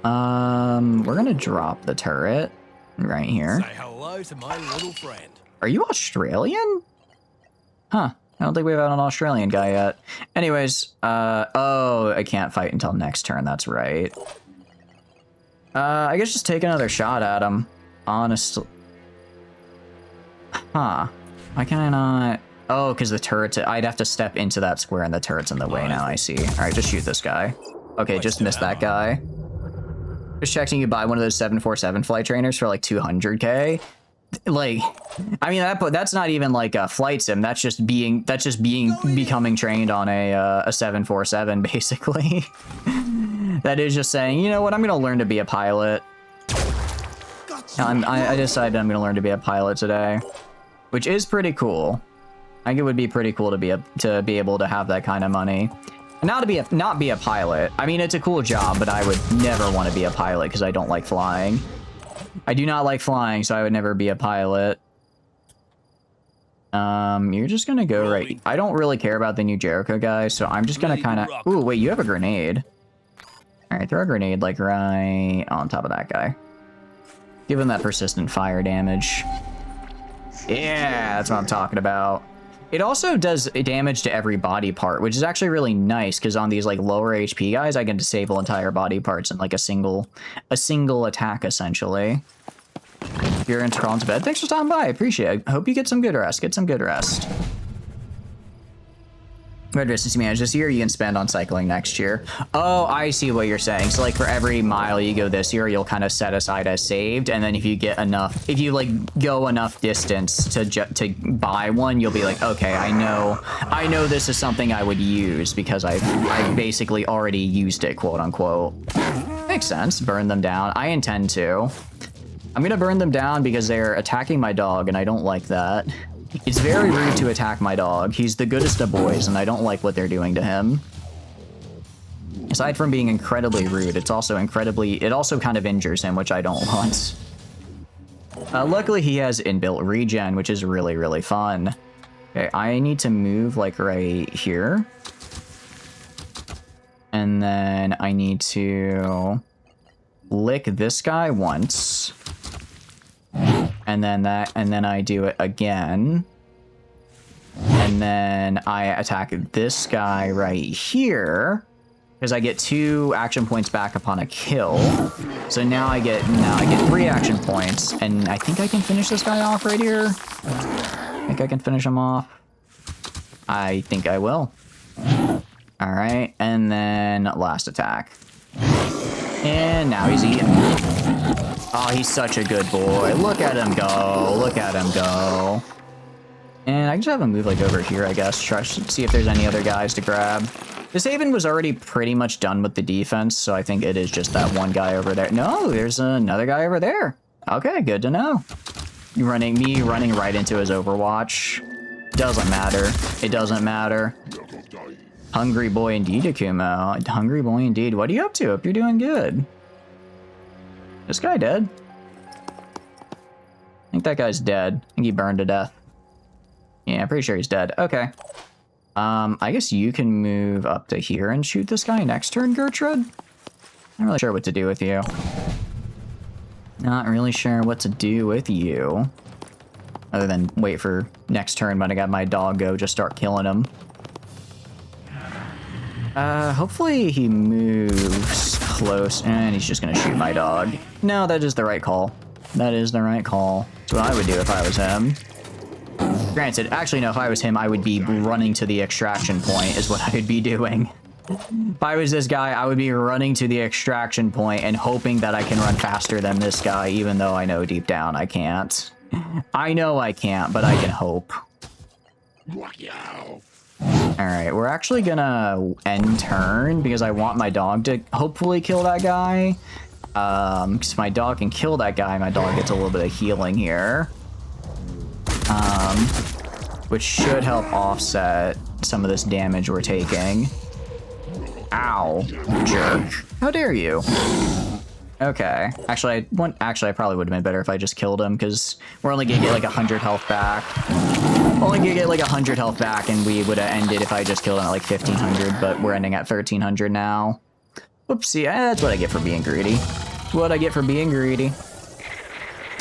We're gonna drop the turret right here. Say hello to my little friend. Are you Australian? Huh. I don't think we've had an Australian guy yet. Anyways, oh, I can't fight until next turn. That's right. I guess just take another shot at him. Honestly. Huh. Why can I not? Oh, because the turret's... I'd have to step into that square and the turret's in the way now, I see. Alright, just shoot this guy. Okay, just missed that guy. Just checking you buy one of those 747 flight trainers for like 200k. Like, I mean, that's not even like a flight sim. That's just becoming trained on a 747, basically. That is just saying, you know what, I'm gonna learn to be a pilot. I decided I'm gonna learn to be a pilot today, which is pretty cool. I think it would be pretty cool to be able to have that kind of money. Not be a pilot. I mean, it's a cool job, but I would never want to be a pilot because I don't like flying. I do not like flying, so I would never be a pilot. You're just gonna go right. I don't really care about the new Jericho guys, so I'm just gonna kind of... Ooh, wait, you have a grenade. All right, throw a grenade like right on top of that guy. Give him that persistent fire damage. Yeah, that's what I'm talking about. It also does damage to every body part, which is actually really nice because on these like lower HP guys, I can disable entire body parts in like a single attack essentially. You're into crawling to bed. Thanks for stopping by. I appreciate it. I hope you get some good rest. Get some good rest. What distance you manage this year, you can spend on cycling next year. Oh, I see what you're saying. So like for every mile you go this year, you'll kind of set aside as saved. And then if you get enough, if you like go enough distance to buy one, you'll be like, okay, I know this is something I would use because I basically already used it, quote unquote. Makes sense. Burn them down. I intend to. I'm gonna burn them down because they're attacking my dog and I don't like that. It's very rude to attack my dog. He's the goodest of boys, and I don't like what they're doing to him. Aside from being incredibly rude, it also kind of injures him, which I don't want. Luckily, he has inbuilt regen, which is really, really fun. Okay, I need to move, like, right here. And then I need to lick this guy once. And then I do it again. And then I attack this guy right here. Because I get 2 action points back upon a kill. So now I get 3 action points. And I think I can finish this guy off right here. I think I can finish him off. I think I will. Alright, and then last attack. And now he's eating. Oh, he's such a good boy. Look at him go. Look at him go. And I can just have him move like over here, I guess. Try to see if there's any other guys to grab. This Haven was already pretty much done with the defense, so I think it is just that one guy over there. No, there's another guy over there. Okay, good to know. Me running right into his Overwatch. Doesn't matter. It doesn't matter. Hungry boy indeed, Akumo. Hungry boy indeed. What are you up to? Hope you're doing good. This guy dead? I think that guy's dead. I think he burned to death. Yeah, I'm pretty sure he's dead. Okay. I guess you can move up to here and shoot this guy next turn, Gertrude? Not really sure what to do with you. Not really sure what to do with you. Other than wait for next turn when I got my dog go, just start killing him. Hopefully he moves close, and he's just gonna shoot my dog. No, that is the right call. That is the right call. That's what I would do if I was him. Granted, actually no, if I was him, I would be running to the extraction point is what I would be doing. If I was this guy, I would be running to the extraction point and hoping that I can run faster than this guy, even though I know deep down I can't. I know I can't, but I can hope. Alright, we're actually gonna end turn because I want my dog to hopefully kill that guy. Because if my dog can kill that guy, my dog gets a little bit of healing here. Which should help offset some of this damage we're taking. Ow, jerk. How dare you? Okay. Actually, I probably would have been better if I just killed him, because we're only gonna get like 100 health back. Only gonna get like 100 health back, and we would have ended if I just killed him at like 1500, but we're ending at 1300 now. Whoopsie, that's what I get for being greedy. That's what I get for being greedy.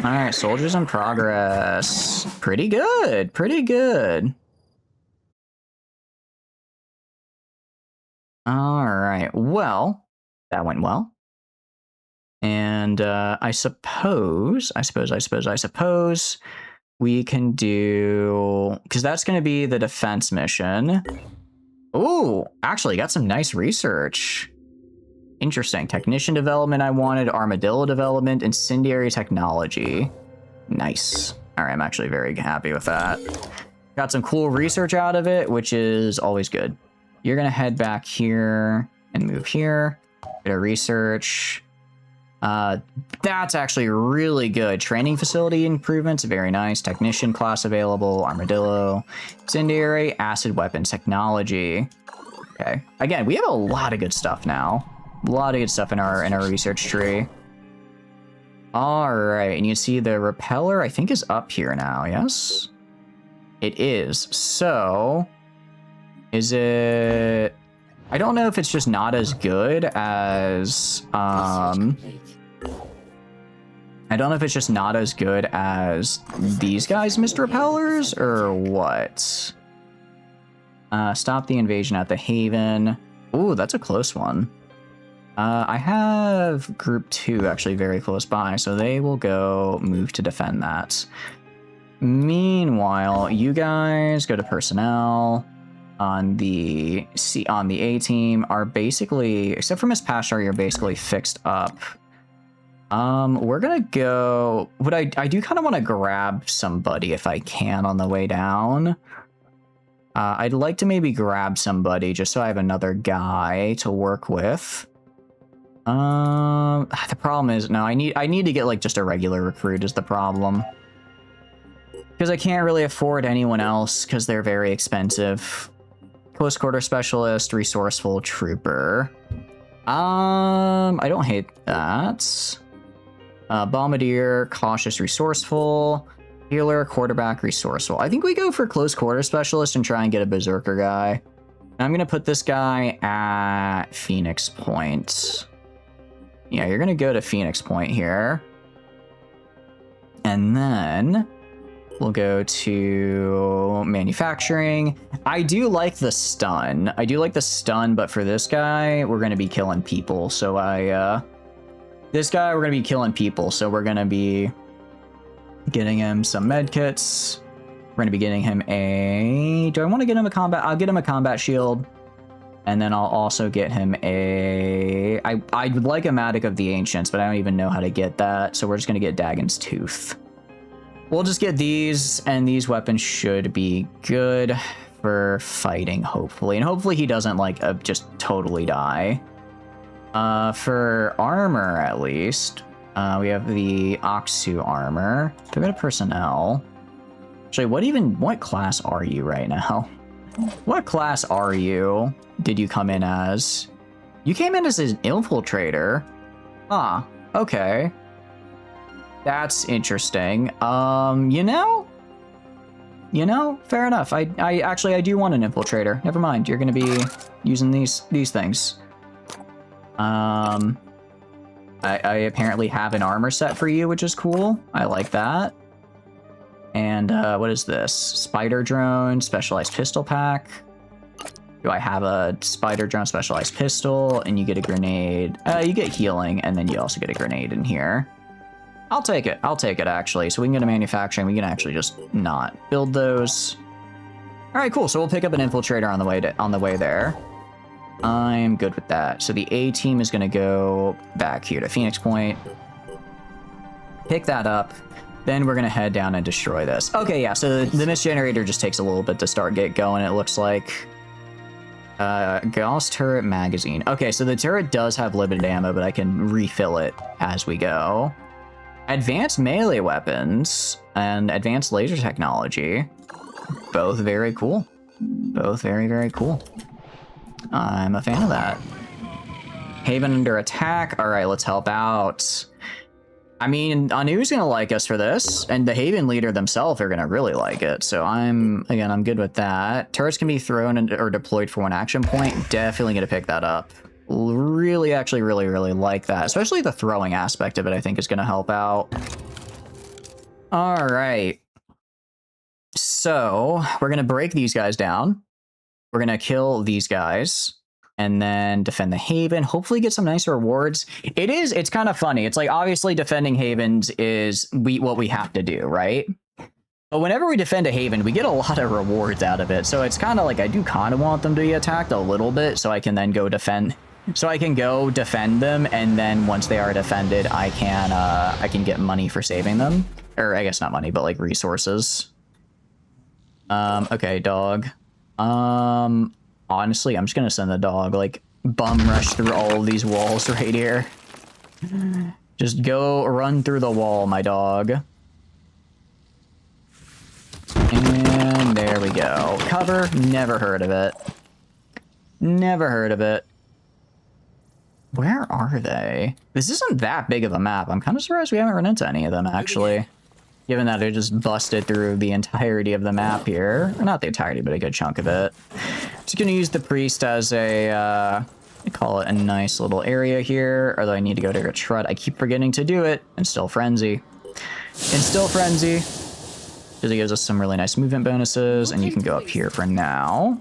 Alright, soldiers in progress. Pretty good, pretty good. Alright, well, that went well. And I suppose we can do, because that's going to be the defense mission. Ooh, actually got some nice research. Interesting. Technician development I wanted, armadillo development, incendiary technology. Nice. All right, I'm actually very happy with that. Got some cool research out of it, which is always good. You're going to head back here and move here. Bit of research. That's actually really good. Training facility improvements, very nice. Technician class available, armadillo, incendiary, acid weapons technology. Okay. Again, we have a lot of good stuff now. A lot of good stuff in our research tree. All right, and you see the repeller, I think, is up here now. Yes, it is. So, is it? I don't know if it's just not as good as I don't know if it's just not as good as these guys, Mr. Repellers, or what? Stop the invasion at the Haven. Ooh, that's a close one. I have Group 2 actually very close by, so they will go move to defend that. Meanwhile, you guys go to personnel. On the A team are basically, except for Miss Pashar, you're basically fixed up. We're gonna go, I do kind of want to grab somebody if I can on the way down. I'd like to maybe grab somebody just so I have another guy to work with. The problem is, no, I need to get like just a regular recruit is the problem. Because I can't really afford anyone else because they're very expensive. Close quarter specialist, resourceful trooper. I don't hate that. Bombardier, cautious, resourceful. Healer, quarterback, resourceful. I think we go for close quarter specialist and try and get a berserker guy. I'm gonna put this guy at Phoenix Point. Yeah, you're gonna go to Phoenix Point here. And then we'll go to manufacturing. I do like the stun. But for this guy, we're gonna be killing people. So this guy, we're gonna be killing people. So we're gonna be getting him some med kits. We're gonna be getting him do I want to get him a combat? I'll get him a combat shield. And then I'll also get him I would like a Matic of the Ancients, but I don't even know how to get that. So we're just gonna get Dagon's Tooth. We'll just get these, and these weapons should be good for fighting, hopefully. And hopefully he doesn't, like, just totally die. For armor, at least, we have the Oxu armor. If we go to personnel... Actually, what class are you right now? What class are you? Did you come in as? You came in as an infiltrator. Ah, okay. That's interesting. You know, fair enough. I do want an infiltrator. Never mind. You're gonna be using these things. I apparently have an armor set for you, which is cool. I like that. And what is this? Spider drone, specialized pistol pack. Do I have a spider drone, specialized pistol? And you get a grenade. You get healing, and then you also get a grenade in here. I'll take it. Actually. So we can go to manufacturing. We can actually just not build those. All right, cool. So we'll pick up an infiltrator on the way there. I'm good with that. So the A team is going to go back here to Phoenix Point. Pick that up. Then we're going to head down and destroy this. Okay, yeah, so the mist generator just takes a little bit to get going, it looks like. Gauss turret magazine. Okay, so the turret does have limited ammo, but I can refill it as we go. Advanced melee weapons and advanced laser technology. Both very cool. Both very, very cool. I'm a fan of that. Haven under attack. All right, let's help out. I mean, Anu's gonna like us for this, and the Haven leader themselves are gonna really like it. So I'm good with that. Turrets can be thrown or deployed for 1 action point. Definitely gonna pick that up. Really, actually, really like that. Especially the throwing aspect of it, I think is gonna help out. All right. So we're gonna break these guys down. We're gonna kill these guys. And then defend the Haven, hopefully get some nice rewards. It's kind of funny. It's like, obviously defending Havens is what we have to do, right? But whenever we defend a Haven, we get a lot of rewards out of it. So it's kind of like, I do kind of want them to be attacked a little bit so I can then go defend. So I can go defend them, and then once they are defended, I can get money for saving them. Or I guess not money, but like resources. Okay, dog. Honestly, I'm just gonna send the dog, like, bum rush through all of these walls right here. Just go run through the wall, my dog. And there we go. Cover, never heard of it. Never heard of it. Where are they? This isn't that big of a map. I'm kind of surprised we haven't run into any of them, actually. Given that they just busted through the entirety of the map here. Or not the entirety, but a good chunk of it. Just gonna use the priest as a, I call it a nice little area here. Although I need to go to Gertrude. I keep forgetting to do it. Instill Frenzy. Instill Frenzy. Because it gives us some really nice movement bonuses. And you can go up here for now.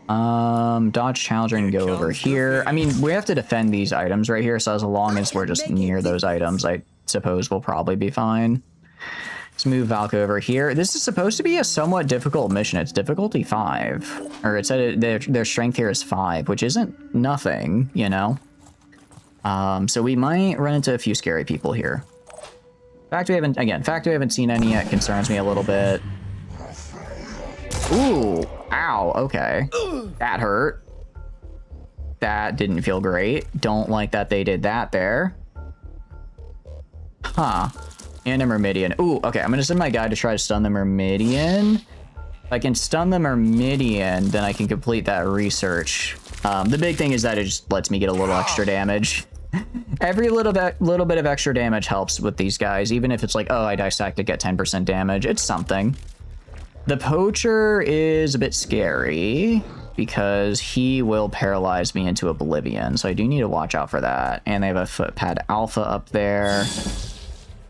Dodge Challenger and go over here. I mean, we have to defend these items right here. So as long as we're just near those items, I suppose we'll probably be fine. Let's move Valka over here. This is supposed to be a somewhat difficult mission. It's difficulty 5. Or it said their strength here is 5, which isn't nothing, you know? So we might run into a few scary people here. Fact we haven't seen any yet concerns me a little bit. Ooh, ow, okay. That hurt. That didn't feel great. Don't like that they did that there. Huh. And a Myrmidian. Ooh, okay, I'm gonna send my guy to try to stun the Myrmidian. If I can stun the Myrmidian, then I can complete that research. The big thing is that it just lets me get a little extra damage. Every little bit of extra damage helps with these guys, even if it's like, oh, I dissect to get 10% damage. It's something. The Poacher is a bit scary because he will paralyze me into oblivion, so I do need to watch out for that. And they have a Footpad Alpha up there.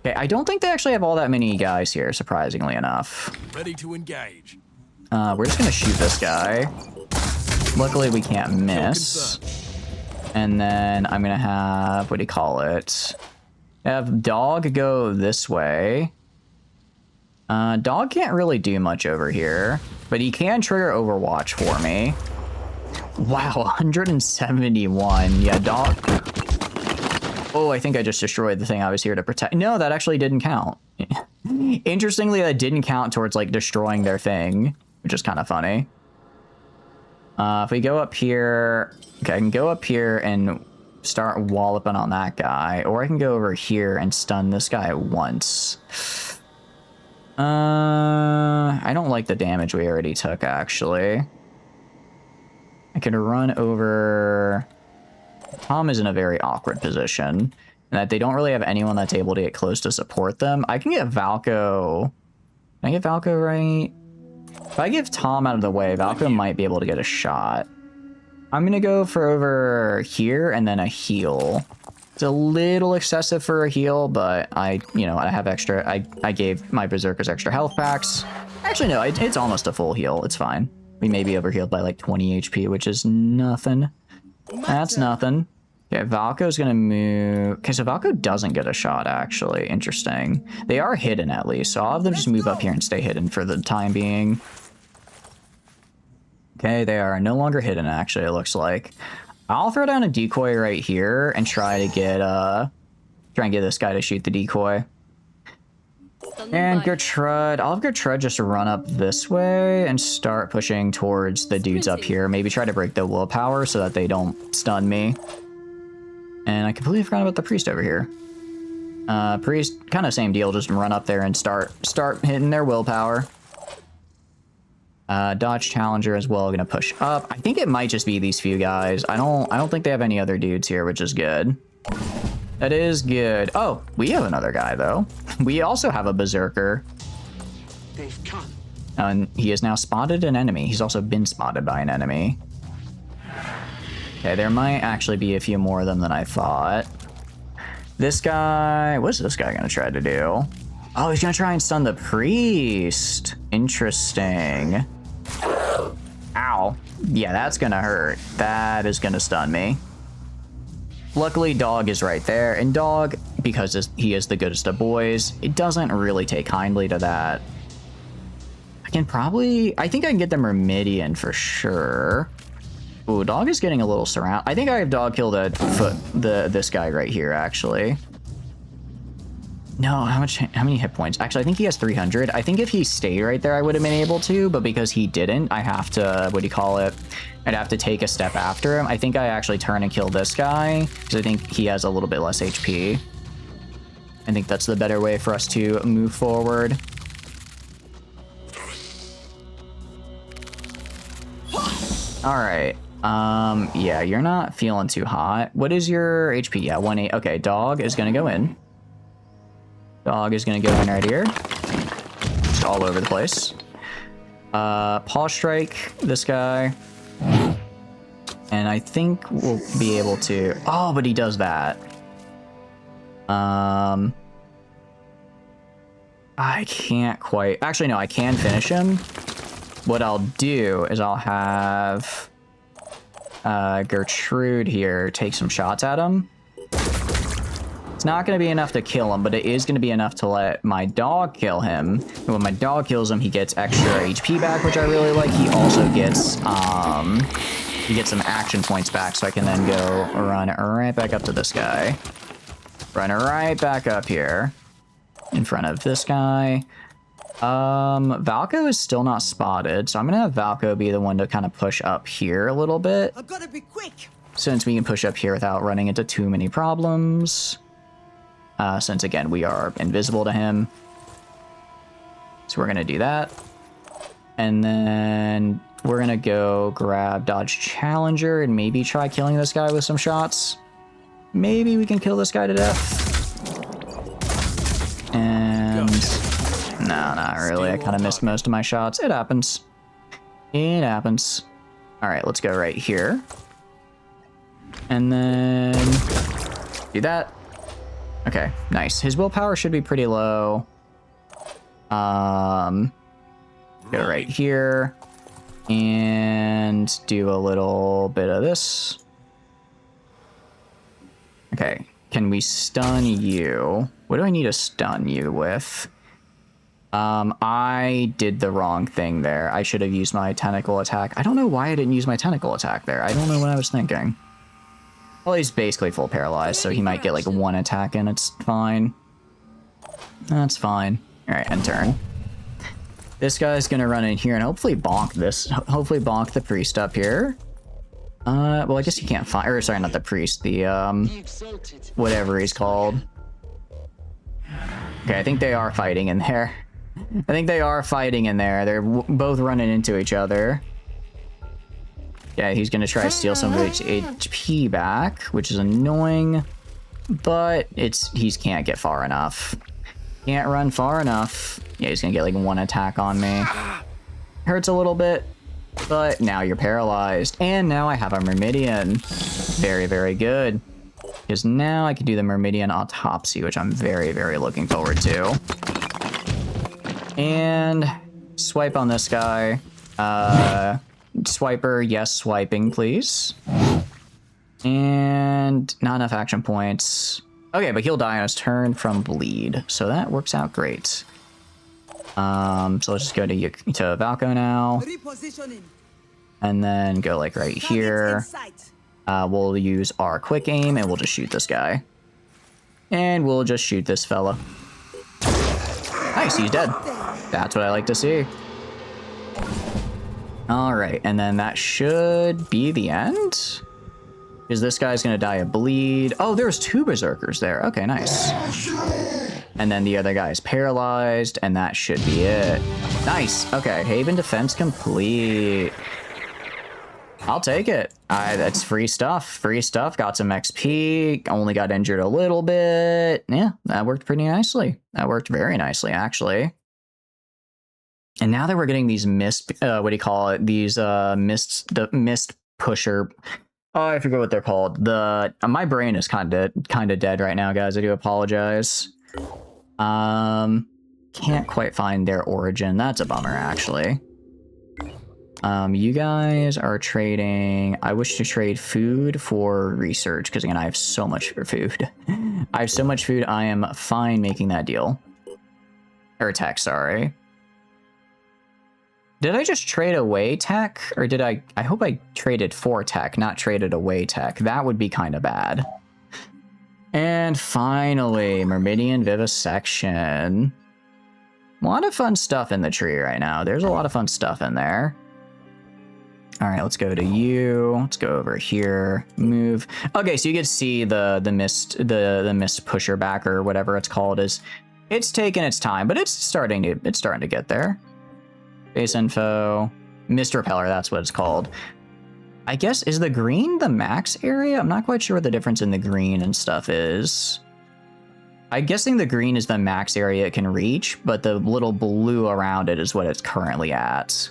Okay, I don't think they actually have all that many guys here, surprisingly enough. Ready to engage. We're just gonna shoot this guy. Luckily, we can't miss. And then I'm gonna have, what do you call it? Have Dog go this way. Dog can't really do much over here, but he can trigger Overwatch for me. Wow, 171. Yeah, Dog. Oh, I think I just destroyed the thing I was here to protect. No, that actually didn't count. Interestingly, that didn't count towards like destroying their thing, which is kind of funny. If we go up here, okay, I can go up here and start walloping on that guy, or I can go over here and stun this guy once. I don't like the damage we already took, actually. I could run over... Tom is in a very awkward position, and that they don't really have anyone that's able to get close to support them. I can get Valko. Can I get Valko right? If I give Tom out of the way, Valko might be able to get a shot. I'm gonna go for over here and then a heal. It's a little excessive for a heal, but I have extra. I gave my berserkers extra health packs. Actually, no, it's almost a full heal. It's fine. We may be overhealed by like 20 HP, which is nothing. That's nothing. Okay, Valko's gonna move. Okay, so Valko doesn't get a shot, actually. Interesting. They are hidden at least, so I'll have them just move up here and stay hidden for the time being. Okay, they are no longer hidden, actually, it looks like. I'll throw down a decoy right here and try and get this guy to shoot the decoy. And Gertrude, I'll have Gertrude just run up this way and start pushing towards the dudes up here. Maybe try to break the willpower so that they don't stun me. And I completely forgot about the priest over here. Priest, kind of same deal, just run up there and start hitting their willpower. Dodge Challenger as well, gonna push up. I think it might just be these few guys. I don't think they have any other dudes here, which is good. That is good. Oh, we have another guy though. We also have a Berserker. They've come. And he has now spotted an enemy. He's also been spotted by an enemy. Okay, there might actually be a few more of them than I thought. This guy, what's this guy gonna try to do? Oh, he's gonna try and stun the priest. Interesting. Ow. Yeah, that's gonna hurt. That is gonna stun me. Luckily, Dog is right there, and Dog, because he is the goodest of boys, it doesn't really take kindly to that. I think I can get the Myrmidian for sure. Ooh, Dog is getting a little surround. I think I have Dog kill this guy right here, actually. No, how many hit points? Actually, I think he has 300. I think if he stayed right there, I would have been able to, but because he didn't, I have to, what do you call it? I'd have to take a step after him. I think I actually turn and kill this guy, because I think he has a little bit less HP. I think that's the better way for us to move forward. All right. Yeah, you're not feeling too hot. What is your HP? Yeah, 1-8. Okay, Dog is gonna go in. Dog is gonna go in right here. Just all over the place. Paw Strike this guy. And I think we'll be able to... Oh, but he does that. I can't quite... Actually, no, I can finish him. What I'll do is I'll have Gertrude here take some shots at him. It's not going to be enough to kill him, but it is going to be enough to let my Dog kill him. And when my Dog kills him, he gets extra HP back, which I really like. He also gets some action points back, so I can then go run right back up to this guy. Run right back up here in front of this guy. Valko is still not spotted, so I'm gonna have Valko be the one to kind of push up here a little bit. I've got to be quick. Since we can push up here without running into too many problems. Since again, we are invisible to him. So we're gonna do that. And then we're gonna go grab Dodge Challenger and maybe try killing this guy with some shots. Maybe we can kill this guy to death. And... No, not really. I kind of missed most of my shots. It happens. It happens. All right, let's go right here. And then do that. Okay, nice. His willpower should be pretty low. Go right here and do a little bit of this. Okay, can we stun you? What do I need to stun you with? I did the wrong thing there. I should have used my tentacle attack. I don't know why I didn't use my tentacle attack there. I don't know what I was thinking. Well, he's basically full paralyzed, so he might get like one attack in. It's fine. That's fine. All right, end turn. This guy's gonna run in here and hopefully bonk this. Hopefully bonk the priest up here. Well, I guess he can't fight. Or sorry, not the priest. The whatever he's called. Okay, I think they are fighting in there. I think they are fighting in there. They're both running into each other. Yeah, he's gonna try to steal some of his HP back, which is annoying, but he can't get far enough. Can't run far enough. Yeah, he's gonna get like one attack on me. Hurts a little bit, but now you're paralyzed. And now I have a Myrmidian. Very, very good. Because now I can do the Myrmidian Autopsy, which I'm very, very looking forward to. And swipe on this guy. Swiper, yes, swiping, please. And not enough action points. Okay, but he'll die on his turn from bleed, so that works out great. So let's just go to Valko now. Repositioning. And then go like right here. We'll use our quick aim and we'll just shoot this guy. And we'll just shoot this fella. Nice, he's dead. That's what I like to see. All right, and then that should be the end. Because this guy's gonna die of bleed. Oh, there's two berserkers there. Okay, nice. And then the other guy is paralyzed, and that should be it. Nice. Okay, Haven defense complete. I'll take it. That's free stuff. Free stuff. Got some XP. Only got injured a little bit. Yeah, that worked pretty nicely. That worked very nicely, actually. And now that we're getting these mist, what do you call it? These the mist pusher. Oh, I forget what they're called. My brain is kind of dead right now, guys. I do apologize. Can't quite find their origin. That's a bummer, actually. You guys are trading. I wish to trade food for research because again, I have so much for food. I have so much food. I am fine making that deal. Or tech, sorry. Did I just trade away tech? Or did I hope I traded for tech, not traded away tech. That would be kind of bad. And finally, Myrmidian Vivisection. A lot of fun stuff in the tree right now. There's a lot of fun stuff in there. All right, let's go to you. Let's go over here. Move. Okay, so you can see the mist pusher back or whatever it's called is. It's taken its time, but it's starting to get there. Base info, mist repeller. That's what it's called. I guess is the green the max area? I'm not quite sure what the difference in the green and stuff is. I'm guessing the green is the max area it can reach, but the little blue around it is what it's currently at.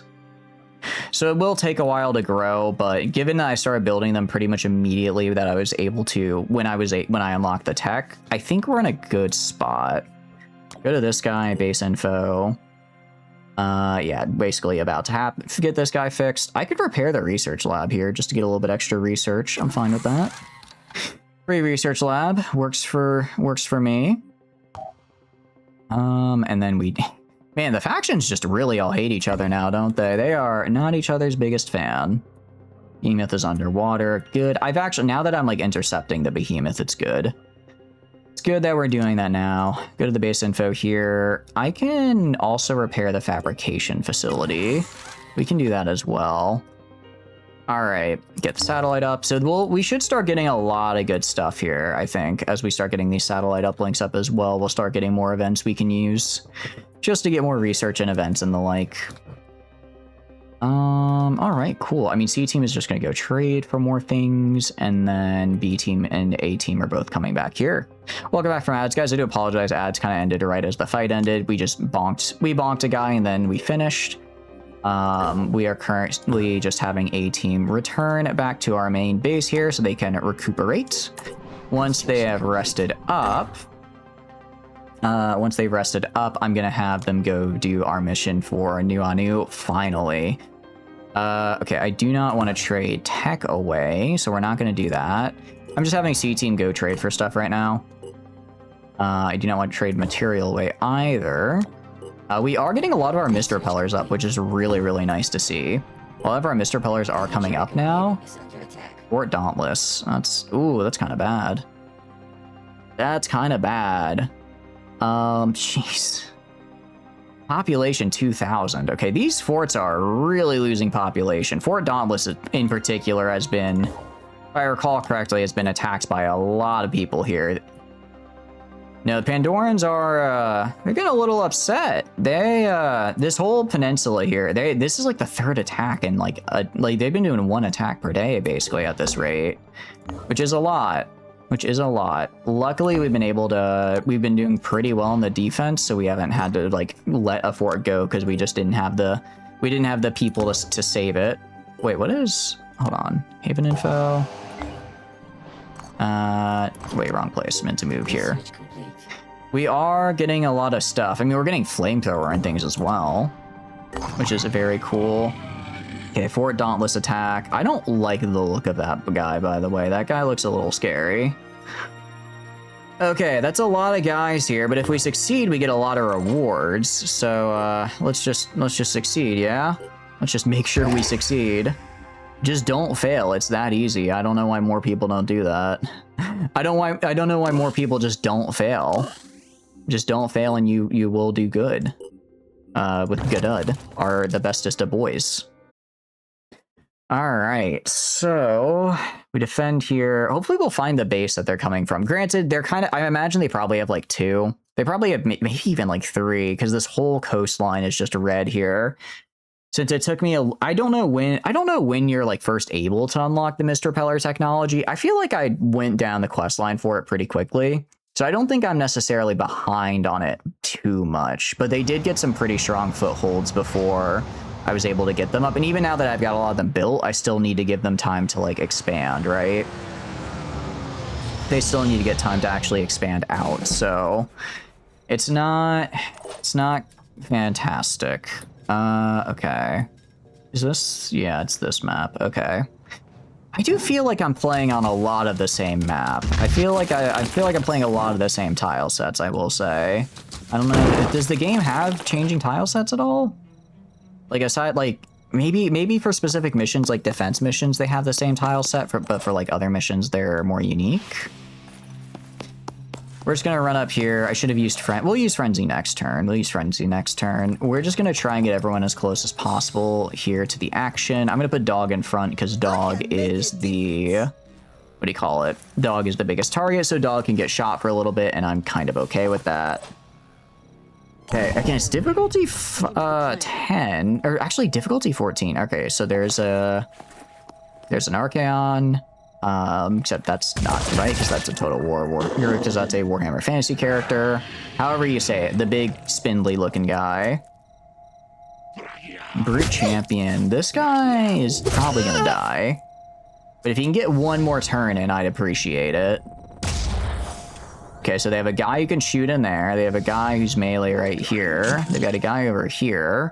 So it will take a while to grow, but given that I started building them pretty much immediately that I was able to when I unlocked the tech, I think we're in a good spot. Go to this guy, base info. Yeah, basically about to get this guy fixed. I could repair the research lab here just to get a little bit extra research. I'm fine with that. Free research lab works for me. And then man, the factions just really all hate each other now, don't they? They are not each other's biggest fan. Behemoth is underwater. Good. Now that I'm like intercepting the behemoth, it's good. It's good that we're doing that now. Go to the base info here. I can also repair the fabrication facility. We can do that as well. All right, get the satellite up. So we should start getting a lot of good stuff here, I think. As we start getting these satellite uplinks up as well, we'll start getting more events we can use just to get more research and events and the like. All right, cool. I mean, C team is just going to go trade for more things, and then B team and A team are both coming back here. Welcome back from ads, guys. I do apologize. Ads kind of ended right as the fight ended. We bonked a guy, and then we finished. We are currently just having A team return back to our main base here so they can recuperate. Once they have rested up, I'm gonna have them go do our mission for Nuanu finally. Okay, I do not want to trade tech away, so we're not gonna do that. I'm just having C team go trade for stuff right now. I do not want to trade material away either. We are getting a lot of our mist repellers up, which is really, really nice to see. A lot of our mist repellers are coming up now. Fort Dauntless. That's kind of bad. That's kind of bad. Jeez. Population 2,000. Okay, these forts are really losing population. Fort Dauntless in particular has been, if I recall correctly, has been attacked by a lot of people here. No, the Pandorans are, they're getting a little upset. This whole peninsula here, this is like the third attack and like they've been doing one attack per day basically at this rate, which is a lot. Luckily, we've been doing pretty well in the defense, so we haven't had to like let a fort go because we just didn't have the people to save it. Wait, hold on, Haven info. Wait, wrong place, meant to move here. We are getting a lot of stuff. I mean, we're getting flamethrower and things as well, which is very cool. Okay, Fort Dauntless attack. I don't like the look of that guy, by the way. That guy looks a little scary. Okay, that's a lot of guys here, but if we succeed, we get a lot of rewards. So let's just succeed, yeah? Let's just make sure we succeed. Just don't fail. It's that easy. I don't know why more people don't do that. I don't know why more people just don't fail. Just don't fail and you will do good. With Godud are the bestest of boys. All right, so we defend here. Hopefully we'll find the base that they're coming from. Granted, they're I imagine they probably have like two. They probably have maybe even like 3, because this whole coastline is just red here. Since it took me I don't know when you're like first able to unlock the Mist Repeller technology. I feel like I went down the quest line for it pretty quickly. So I don't think I'm necessarily behind on it too much, but they did get some pretty strong footholds before I was able to get them up. And even now that I've got a lot of them built, I still need to give them time to like expand, right? They still need to get time to actually expand out. So it's not fantastic. Okay. Is this? Yeah, it's this map. Okay. I do feel like I'm playing on a lot of the same map. I feel like I'm playing a lot of the same tile sets, I will say. I don't know. Does the game have changing tile sets at all? Like aside, like maybe for specific missions, like defense missions, they have the same tile set, but for like other missions, they're more unique. We're just gonna run up here. I should have used we'll use Frenzy next turn. We're just gonna try and get everyone as close as possible here to the action. I'm gonna put Dog in front because Dog is the, what do you call it? Dog is the biggest target, so Dog can get shot for a little bit, and I'm kind of okay with that. Okay, again, it's difficulty 10, or actually difficulty 14. Okay, so there's an Archaon. Except that's not right, because that's a Total War because that's a Warhammer Fantasy character. However you say it, the big spindly looking guy. Brute Champion. This guy is probably gonna die. But if he can get one more turn in, I'd appreciate it. Okay, so they have a guy who can shoot in there. They have a guy who's melee right here. They've got a guy over here.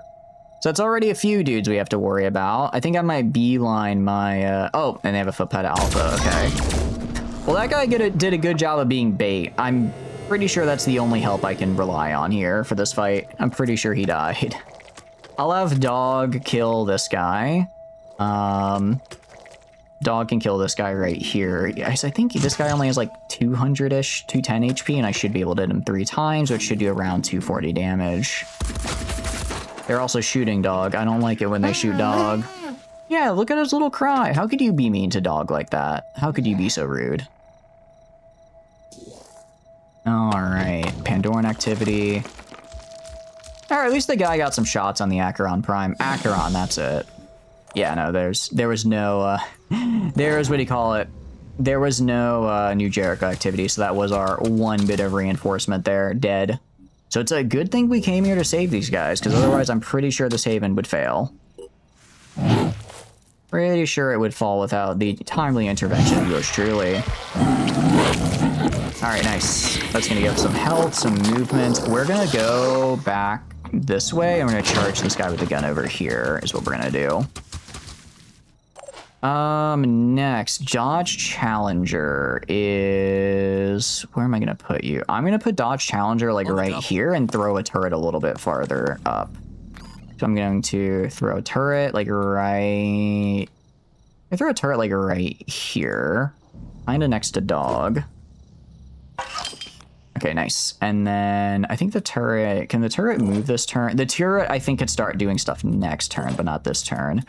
So that's already a few dudes we have to worry about. I think I might beeline my, oh, and they have a Footpad Alpha, okay. Well, that guy did a good job of being bait. I'm pretty sure that's the only help I can rely on here for this fight. I'm pretty sure he died. I'll have Dog kill this guy. Dog can kill this guy right here. Yes, I think this guy only has like 200-ish, 210 HP, and I should be able to hit him 3 times, which should do around 240 damage. They're also shooting Dog. I don't like it when they shoot Dog. Yeah, look at his little cry. How could you be mean to Dog like that? How could you be so rude? Alright, Pandoran activity. Alright, at least the guy got some shots on the Acheron Prime. Acheron, that's it. Yeah, no, there was no, what do you call it? There was no New Jericho activity, so that was our one bit of reinforcement there, dead. So it's a good thing we came here to save these guys, because otherwise I'm pretty sure this Haven would fail. Pretty sure it would fall without the timely intervention of yours truly. Alright, nice. That's going to give us some health, some movement. We're going to go back this way, and we're going to charge this guy with the gun over here, is what we're going to do. Next, Dodge Challenger is... Where am I going to put you? I'm going to put Dodge Challenger, like, right here and throw a turret a little bit farther up. So I'm going to throw a turret, like, right... I throw a turret, like, right here. Kind of next to Dog. Okay, nice. And then I think the turret... Can the turret move this turn? The turret, I think, could start doing stuff next turn, but not this turn.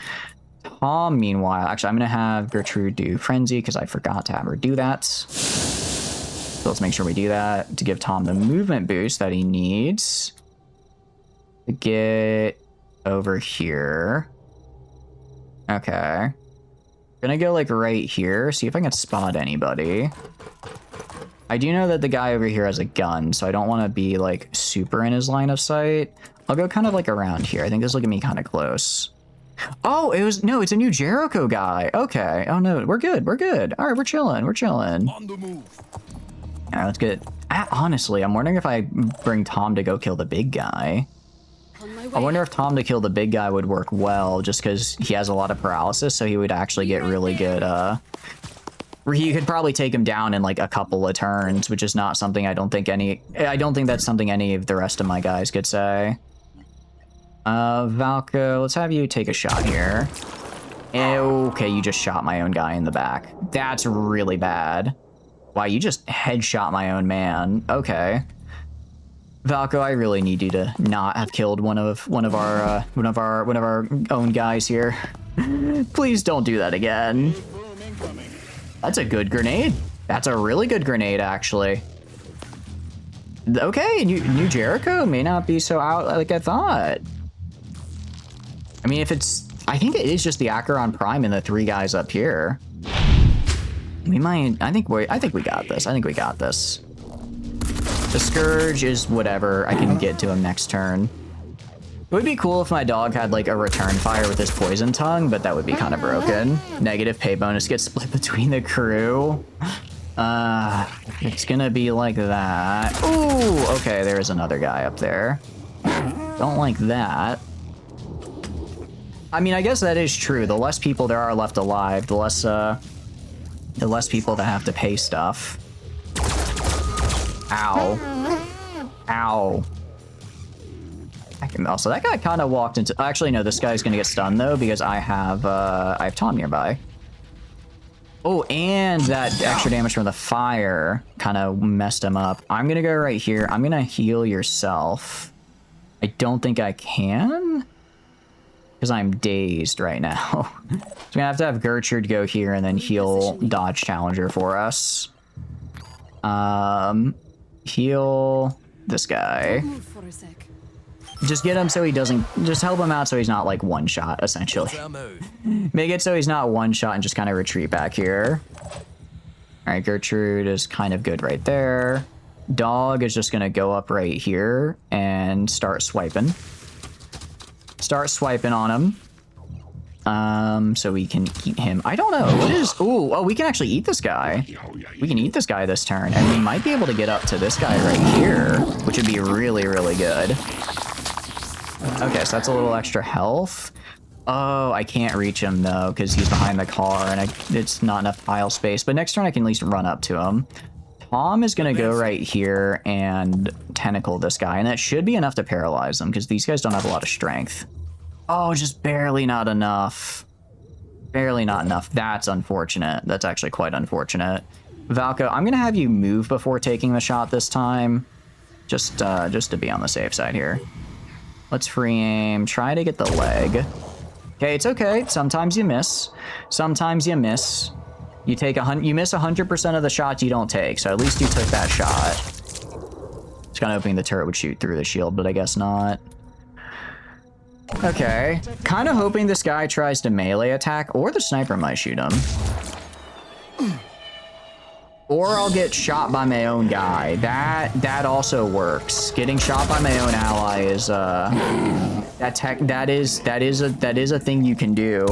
Tom, meanwhile, actually, I'm going to have Gertrude do Frenzy because I forgot to have her do that. So let's make sure we do that to give Tom the movement boost that he needs to get over here. Okay. Gonna go like right here, see if I can spot anybody. I do know that the guy over here has a gun, so I don't want to be like super in his line of sight. I'll go kind of like around here. I think this will get me kind of close. Oh, it's a New Jericho guy. Okay. Oh no, we're good. We're good. All right, we're chilling. We're chilling. On the move. All right, let's get. Honestly, I'm wondering if I bring Tom to go kill the big guy. I wonder if Tom to kill the big guy would work well, just because he has a lot of paralysis, so he would actually get really good. He could probably take him down in like a couple of turns, which is not something I don't think that's something any of the rest of my guys could say. Valko, let's have you take a shot here. Okay, you just shot my own guy in the back. That's really bad. Wow, you just headshot my own man. Okay. Valko, I really need you to not have killed one of our own guys here. Please don't do that again. That's a good grenade. That's a really good grenade, actually. Okay, New Jericho may not be so out like I thought. I mean, if it's... I think it is just the Acheron Prime and the 3 guys up here. We might... I think we got this. I think we got this. The Scourge is whatever. I can get to him next turn. It would be cool if my dog had like a return fire with his poison tongue, but that would be kind of broken. Negative pay bonus gets split between the crew. It's gonna be like that. Ooh, okay, there's another guy up there. Don't like that. I mean, I guess that is true. The less people there are left alive, the less people that have to pay stuff. Ow. Ow. Also, that guy kind of walked into... Actually, no, this guy's gonna get stunned, though, because I have Tom nearby. Oh, and that extra damage from the fire kind of messed him up. I'm gonna go right here. I'm gonna heal yourself. I don't think I can, because I'm dazed right now. So I'm gonna have to have Gertrude go here and then heal Dodge Challenger for us. Heal this guy. Just get him so he doesn't... Just help him out so he's not, like, one-shot, essentially. Make it so he's not one-shot and just kind of retreat back here. Alright, Gertrude is kind of good right there. Dog is just gonna go up right here and start swiping. Start swiping on him. So we can eat him. I don't know. What is... Ooh, oh, we can actually eat this guy. We can eat this guy this turn. And we might be able to get up to this guy right here, which would be really, really good. Okay, so that's a little extra health. Oh, I can't reach him, though, because he's behind the car, and it's not enough pile space. But next turn, I can at least run up to him. Tom is going to go right here and tentacle this guy, and that should be enough to paralyze them, because these guys don't have a lot of strength. Oh, just barely not enough. Barely not enough. That's unfortunate. That's actually quite unfortunate. Valko, I'm going to have you move before taking the shot this time, just to be on the safe side here. Let's free aim. Try to get the leg. Okay, it's okay. Sometimes you miss. Sometimes you miss. You miss 100% of the shots you don't take, so at least you took that shot. Just kind of hoping the turret would shoot through the shield, but I guess not. Okay. Kind of hoping this guy tries to melee attack, or the sniper might shoot him. Or I'll get shot by my own guy. That also works. Getting shot by my own ally is that is a thing you can do.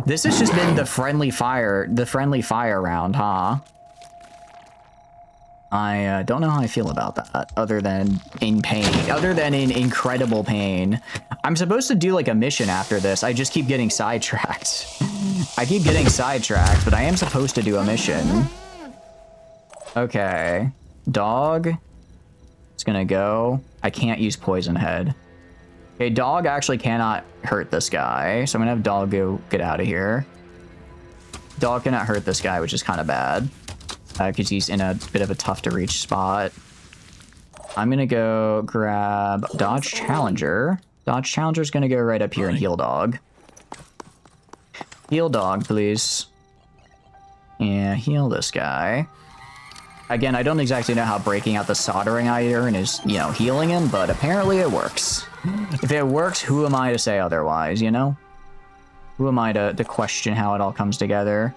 This has just been the friendly fire round, huh? I don't know how I feel about that, other than in pain, other than in incredible pain. I'm supposed to do like a mission after this. I just keep getting sidetracked. I keep getting sidetracked, but I am supposed to do a mission. Okay. Dog. It's gonna go. I can't use Poison Head. Okay, Dog actually cannot hurt this guy, so I'm gonna have Dog go get out of here. Dog cannot hurt this guy, which is kind of bad. Because he's in a bit of a tough to reach spot. I'm gonna go grab Dodge Challenger. Dodge Challenger's gonna go right up here and heal Dog. Heal Dog, please. Yeah, heal this guy. Again, I don't exactly know how breaking out the soldering iron is, you know, healing him, but apparently it works. If it works, who am I to say otherwise, you know? Who am I to question how it all comes together?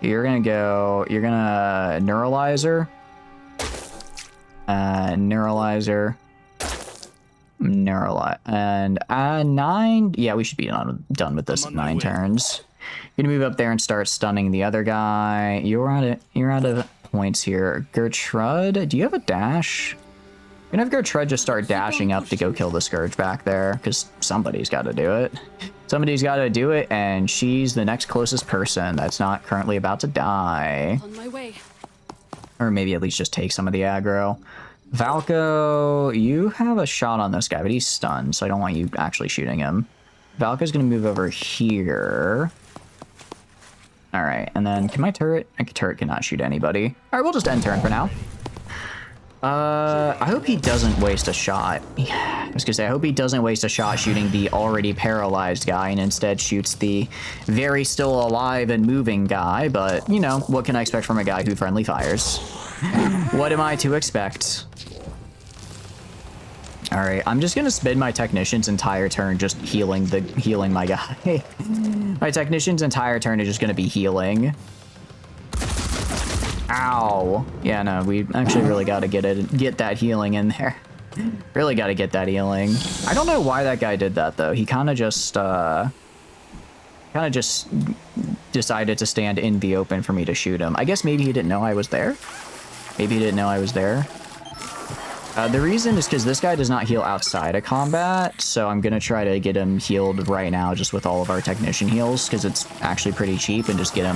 You're gonna Neuralizer. Neuralizer. And 9. Yeah, we should be done with this in 9 turns. You're gonna move up there and start stunning the other guy. You're out of points here. Gertrude, do you have a dash? You're gonna have Gertrude just start dashing up to go kill the Scourge back there, because somebody's got to do it. Somebody's got to do it, and she's the next closest person that's not currently about to die. On my way. Or maybe at least just take some of the aggro. Valko, you have a shot on this guy, but he's stunned, so I don't want you actually shooting him. Valko's going to move over here. All right, and then can my turret? My turret cannot shoot anybody. All right, we'll just end turn for now. I hope he doesn't waste a shot. I was gonna say, I hope he doesn't waste a shot shooting the already paralyzed guy and instead shoots the very still alive and moving guy, but, you know, what can I expect from a guy who friendly fires? What am I to expect? All right, I'm just gonna spend my technician's entire turn just healing my guy. My technician's entire turn is just gonna be healing. Ow. Yeah, no, we actually really gotta get that healing in there. Really gotta get that healing. I don't know why that guy did that though. He kind of just decided to stand in the open for me to shoot him. I guess maybe he didn't know I was there. Maybe he didn't know I was there. The reason is because this guy does not heal outside of combat, so I'm gonna try to get him healed right now just with all of our technician heals, because it's actually pretty cheap, and just get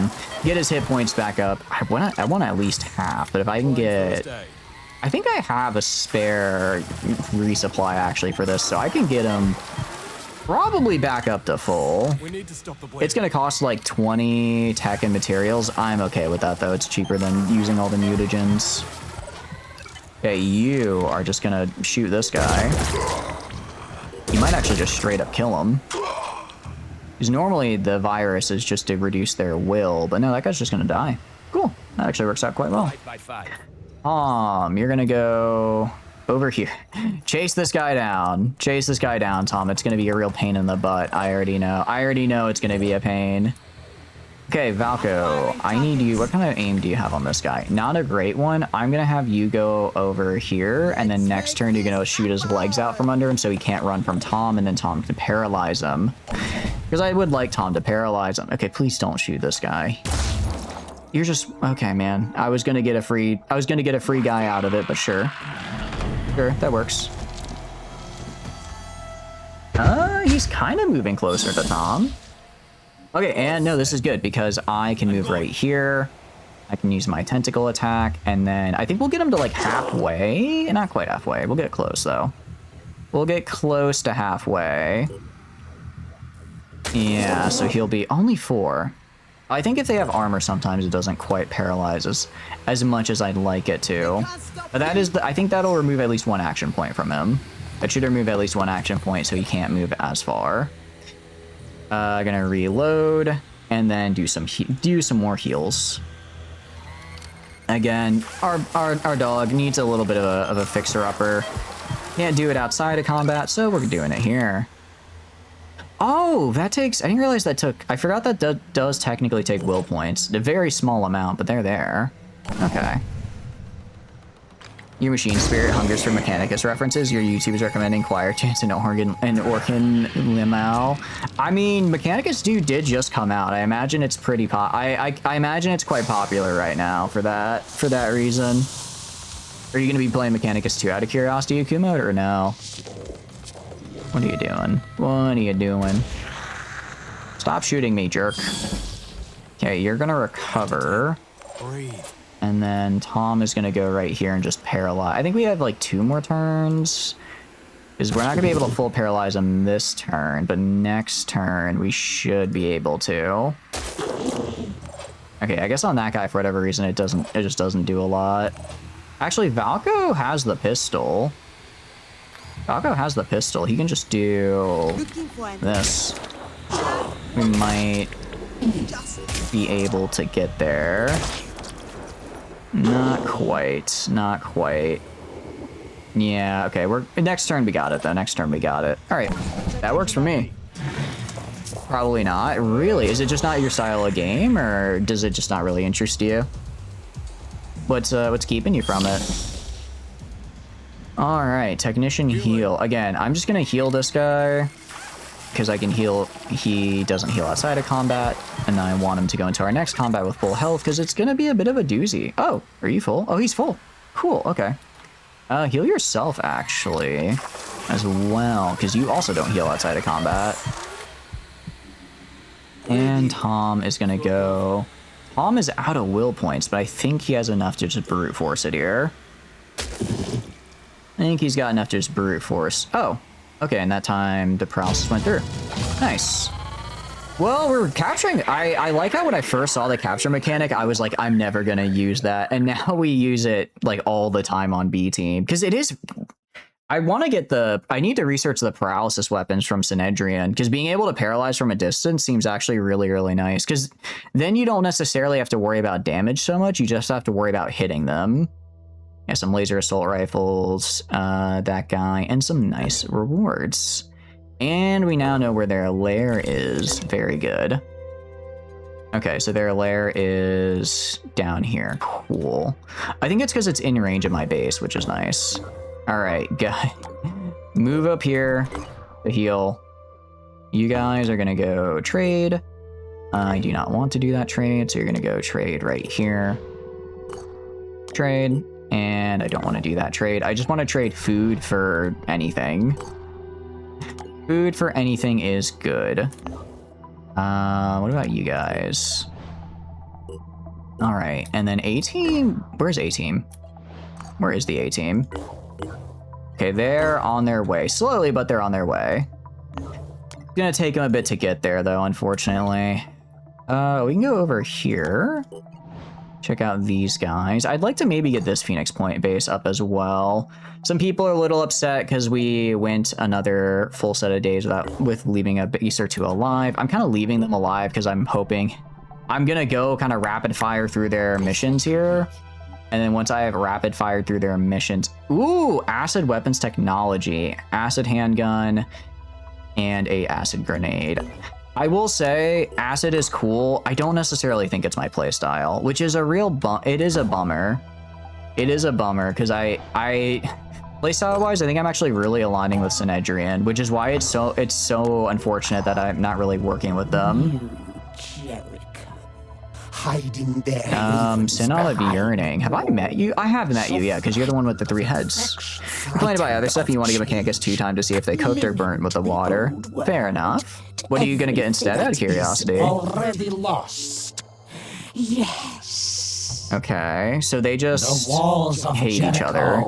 his hit points back up. I want at least half, but if I can get... I think I have a spare resupply actually for this, so I can get him probably back up to full. We need to stop the bleeding. It's gonna cost like 20 tech and materials. I'm okay with that though. It's cheaper than using all the mutagens. Okay, you are just gonna shoot this guy. You might actually just straight up kill him. Because normally the virus is just to reduce their will, but no, that guy's just gonna die. Cool, that actually works out quite well. Tom, you're gonna go over here. Chase this guy down. Chase this guy down, Tom. It's gonna be a real pain in the butt. I already know. I already know it's gonna be a pain. Okay, Valko, I need you. What kind of aim do you have on this guy? Not a great one. I'm gonna have you go over here, and then next turn you're gonna shoot his legs out from under him so he can't run from Tom, and then Tom can paralyze him. Because I would like Tom to paralyze him. Okay, please don't shoot this guy. You're just... Okay, man. I was gonna get a free guy out of it, but sure. Sure, that works. He's kind of moving closer to Tom. Okay, and no, this is good because I can move right here. I can use my tentacle attack, and then I think we'll get him to like halfway. Not quite halfway. We'll get close though. We'll get close to halfway. Yeah, so he'll be only 4. I think if they have armor, sometimes it doesn't quite paralyze us as much as I'd like it to. But that is I think that'll remove at least 1 action point from him. That should remove at least 1 action point, so he can't move as far. Gonna reload and then do some more heals. Again, our dog needs a little bit of a fixer-upper. Can't do it outside of combat, so we're doing it here. Oh, that takes... I didn't realize that took... I forgot that does technically take will points. A very small amount, but they're there. Okay. Your machine spirit hungers for Mechanicus references. Your YouTube is recommending Choir Chants and Orkin Limau. I mean, Mechanicus did just come out. I imagine it's pretty I imagine it's quite popular right now for that reason. Are you going to be playing Mechanicus 2 out of curiosity, Akumo, or no? What are you doing? What are you doing? Stop shooting me, jerk. Okay, you're gonna recover. Breathe. And then Tom is gonna go right here and just paralyze. I think we have like 2 more turns. Because we're not gonna be able to full paralyze him this turn, but next turn we should be able to. Okay, I guess on that guy, for whatever reason, it just doesn't do a lot. Actually, Valko has the pistol. Valko has the pistol. He can just do this. We might be able to get there. Not quite. Not quite. Yeah, okay. Next turn we got it, though. Next turn we got it. All right. That works for me. Probably not. Really? Is it just not your style of game, or does it just not really interest you? What's keeping you from it? All right, technician heal. Again, I'm just gonna heal this guy because I can heal. He doesn't heal outside of combat, and then I want him to go into our next combat with full health because it's gonna be a bit of a doozy. Oh, are you full? Oh, he's full. Cool. Okay. Heal yourself actually, as well, because you also don't heal outside of combat. And Tom is gonna go. Tom is out of will points, but I think he has enough to just brute force it here. I think he's got enough to just brute force. Oh, okay, and that time the paralysis went through. Nice. Well, we're capturing. I like how when I first saw the capture mechanic, I was like, I'm never gonna use that. And now we use it like all the time on B team. Because it is, I want to get I need to research the paralysis weapons from Synedrian, because being able to paralyze from a distance seems actually really, really nice, because then you don't necessarily have to worry about damage so much, you just have to worry about hitting them. Yeah, some laser assault rifles, that guy, and some nice rewards. And we now know where their lair is. Very good. Okay, so their lair is down here. Cool. I think it's because it's in range of my base, which is nice. All right, guy, move up here to heal. You guys are gonna go trade. I do not want to do that trade, so you're gonna go trade right here. Trade, and I don't want to do that trade. I just want to trade food for anything. Food for anything is good. What about you guys? All right, and then A-Team, where's A-Team? Where is the A-Team? Okay, they're on their way. Slowly, but they're on their way. It's gonna take them a bit to get there, though, unfortunately. We can go over here. Check out these guys. I'd like to maybe get this Phoenix Point base up as well. Some people are a little upset because we went another full set of days with leaving a base or two alive. I'm kind of leaving them alive because I'm hoping... I'm gonna go kind of rapid fire through their missions here. And then once I have rapid fired through their missions, ooh, acid weapons technology, acid handgun, and a acid grenade. I will say acid is cool. I don't necessarily think it's my playstyle, which is a real it is a bummer. It is a bummer because I playstyle wise, I think I'm actually really aligning with Synedrian, which is why it's so unfortunate that I'm not really working with them. Hiding there. Synod of Yearning. Have I met you? I have met you, yeah, because you're the one with the 3 heads. Complain about other stuff and you want to give Mechanicus 2 time to see if they cooked or burnt with the water. Fair enough. What are you going to get instead, out of curiosity? Already lost. Yes. Okay, so they just hate each other.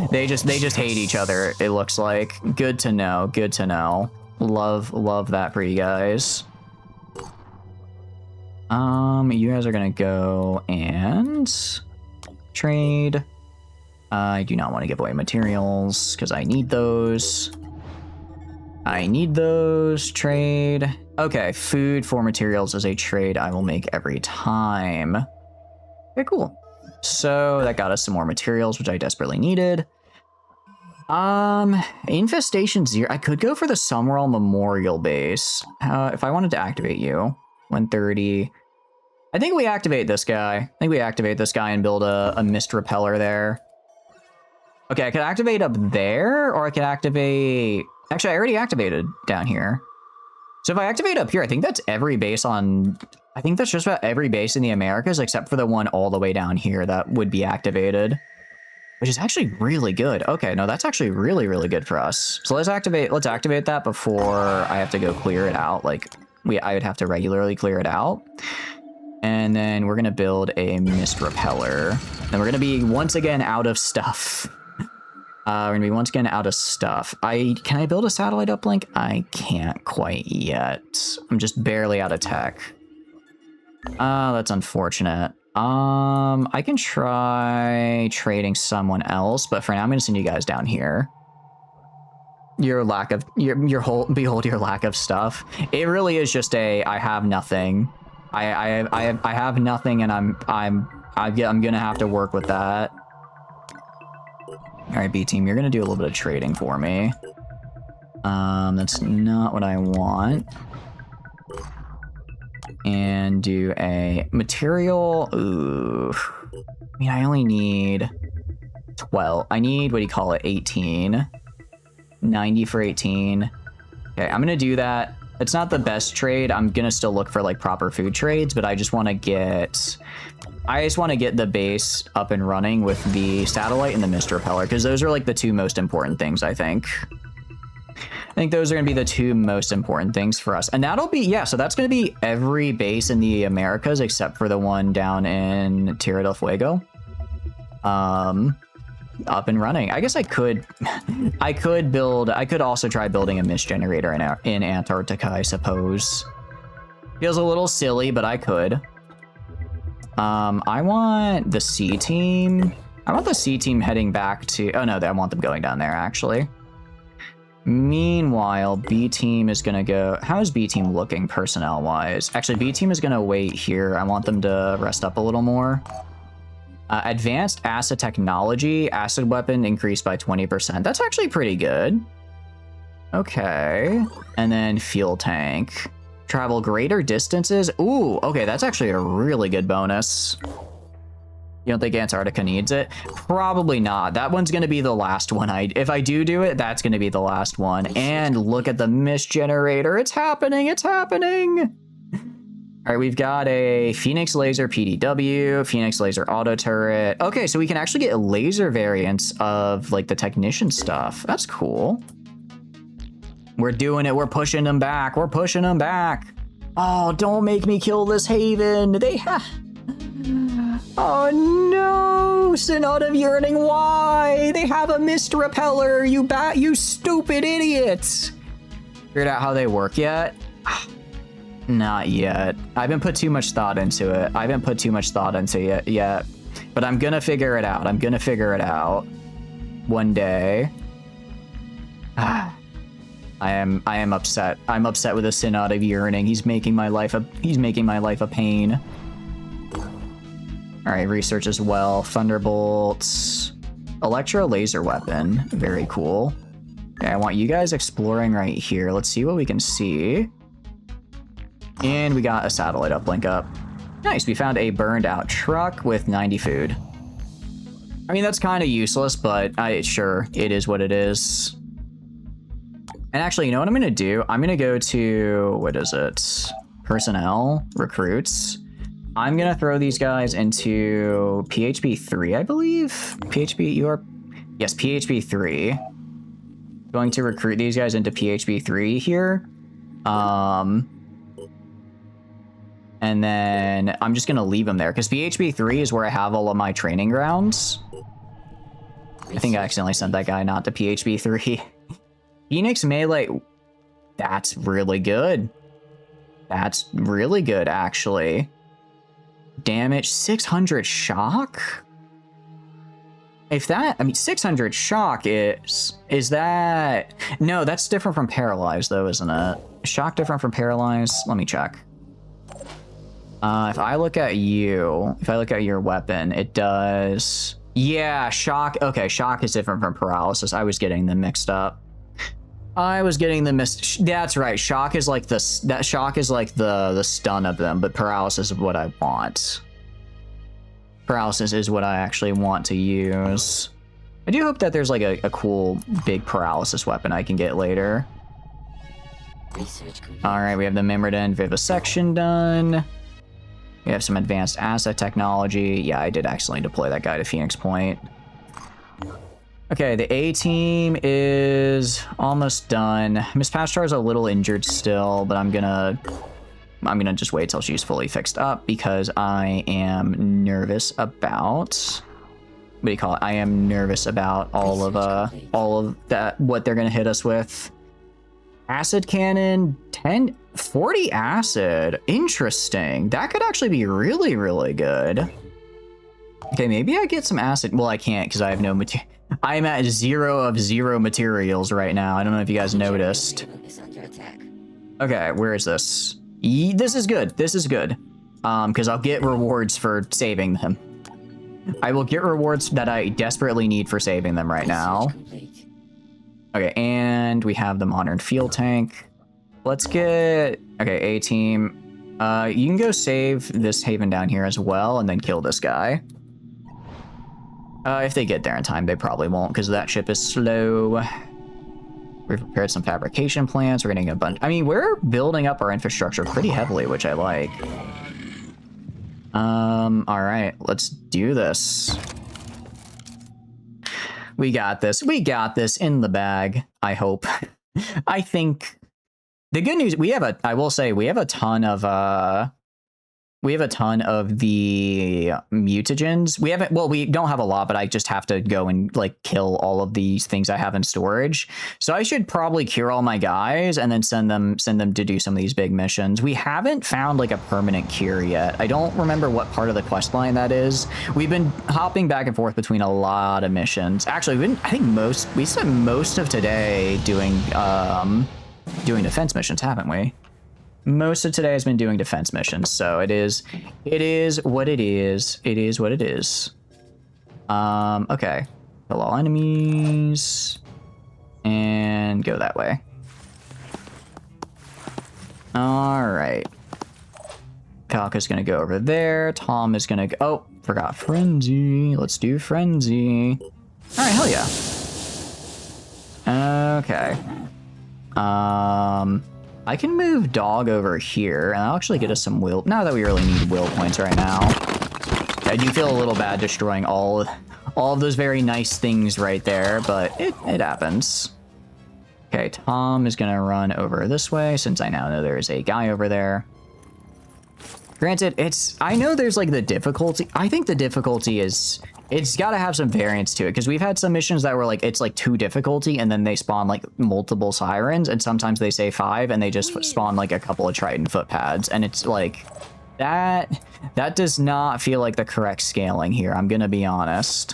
They just hate each other, it looks like. Good to know, good to know. Love that for you guys. You guys are gonna go and trade. I do not want to give away materials because I need those. Trade. Okay, food for materials is a trade I will make every time. Okay, cool. So that got us some more materials, which I desperately needed. Infestation 0. I could go for the Summerall Memorial Base. If I wanted to activate you. 130. I think we activate this guy. And build a mist repeller there. Okay, I could activate up there, or I could activate... Actually, I already activated down here. So if I activate up here, I think that's every base on... I think that's just about every base in the Americas, except for the one all the way down here that would be activated. Which is actually really good. Okay, no, that's actually really, really good for us. So let's activate that before I have to go clear it out. Like, I would have to regularly clear it out. And then we're gonna build a mist repeller. And we're gonna be once again out of stuff. Can I build a satellite uplink? I can't quite yet. I'm just barely out of tech. That's unfortunate. I can try trading someone else, but for now I'm gonna send you guys down here. Behold your lack of stuff. It really is just I have nothing. I have nothing, and I'm gonna have to work with that. All right, B team, you're gonna do a little bit of trading for me. That's not what I want. And do a material. Ooh, I mean, I only need 12. I need, what do you call it? 18. 90 for 18. Okay, I'm gonna do that. It's not the best trade. I'm gonna still look for like proper food trades, but I just want to get the base up and running with the satellite and the mist repeller, because those are like the 2 most important things, I think. I think those are gonna be the 2 most important things for us. And that'll be, yeah, so that's gonna be every base in the Americas except for the one down in Tierra del Fuego. Up and running. I guess I could also try building a mist generator in Antarctica, I suppose. Feels a little silly, but I could. I want the C team I want the C team heading back to... Oh, no, I want them going down there, actually. Meanwhile, B team is going to go... How is B team looking personnel-wise? Actually, B team is going to wait here. I want them to rest up a little more. Advanced acid technology. Acid weapon increased by 20%. That's actually pretty good. Okay. And then fuel tank. Travel greater distances. Ooh, okay, that's actually a really good bonus. You don't think Antarctica needs it? Probably not. That one's going to be the last one. If I do it, that's going to be the last one. And look at the mist generator. It's happening. It's happening. All right, we've got a Phoenix Laser PDW, Phoenix Laser Auto Turret. Okay, so we can actually get laser variants of like the technician stuff. That's cool. We're doing it. We're pushing them back. We're pushing them back. Oh, don't make me kill this Haven. Oh no, Synod of Yearning, why? They have a mist repeller, you stupid idiots. Figured out how they work yet? Not yet. I haven't put too much thought into it. Yet. But I'm gonna figure it out. I'm gonna figure it out one day. I am upset. I'm upset with the Synod of Yearning. He's making my life a pain. All right, research as well. Thunderbolts, Electro laser weapon, very cool. Okay, I want you guys exploring right here. Let's see what we can see. And we got a satellite uplink up. Nice, we found a burned out truck with 90 food. I mean, that's kind of useless, but sure, it is what it is. And actually, you know what I'm gonna do? I'm gonna go to, what is it? Personnel, recruits. I'm gonna throw these guys into PHP 3, I believe. Yes, PHP 3. Going to recruit these guys into PHP 3 here. And then I'm just gonna leave them there because PHP 3 is where I have all of my training grounds. I think I accidentally sent that guy not to PHP 3. Phoenix Melee, that's really good. That's really good, actually. Damage, 600 shock? If that, I mean, 600 shock is that... No, that's different from Paralyzed, though, isn't it? Shock different from Paralyzed? Let me check. If I look at you, if I look at your weapon, it does... Yeah, shock. Okay, shock is different from paralysis. I was getting them mixed up. That's right. Shock is like the stun of them, but paralysis is what I want. Paralysis is what I actually want to use. I do hope that there's like a cool big paralysis weapon I can get later. All right, we have the Mimrodin Vivisection done. We have some advanced asset technology. Yeah, I did accidentally deploy that guy to Phoenix Point. Okay, the A team is almost done. Miss Pastrar is a little injured still, but I'm gonna just wait till she's fully fixed up because I am nervous about, what do you call it? I am nervous about all of that, what they're gonna hit us with. Acid cannon, 40 acid. Interesting. That could actually be really, really good. Okay, maybe I get some acid. Well, I can't because I have no material. I'm at 0 of 0 materials right now. I don't know if you guys noticed. Okay, where is this? This is good. This is good. Because I'll get rewards for saving them. I will get rewards that I desperately need for saving them right now. Okay, and we have the modern fuel tank. Let's get... Okay, A team. You can go save this Haven down here as well and then kill this guy. If they get there in time, they probably won't because that ship is slow. We've prepared some fabrication plants. We're getting a bunch. I mean, we're building up our infrastructure pretty heavily, which I like. All right, let's do this. We got this. We got this in the bag, I hope. I think the good news, I will say, we have a ton of We have a ton of the mutagens. We haven't, well, we don't have a lot, but I just have to go and like kill all of these things I have in storage. So I should probably cure all my guys and then send them to do some of these big missions. We haven't found like a permanent cure yet. I don't remember what part of the quest line that is. We've been hopping back and forth between a lot of missions. Actually, I think we spent most of today doing defense missions, haven't we? Most of today has been doing defense missions, so it is what it is. It is what it is. Okay. Kill all enemies. And go that way. Alright. Falco's gonna go over there. Tom is gonna go... Oh, forgot Frenzy. Let's do Frenzy. Alright, hell yeah. Okay. I can move Dog over here, and I'll actually get us some will. Not that we really need will points right now. I do feel a little bad destroying all of those very nice things right there, but it happens. Okay, Tom is gonna run over this way since I now know there's a guy over there. Granted, I know there's like the difficulty. I think the difficulty is, it's got to have some variance to it, because we've had some missions that were like, it's like 2 difficulty and then they spawn like multiple sirens, and sometimes they say 5 and they just spawn like a couple of Triton footpads, and it's like that does not feel like the correct scaling here. I'm gonna be honest.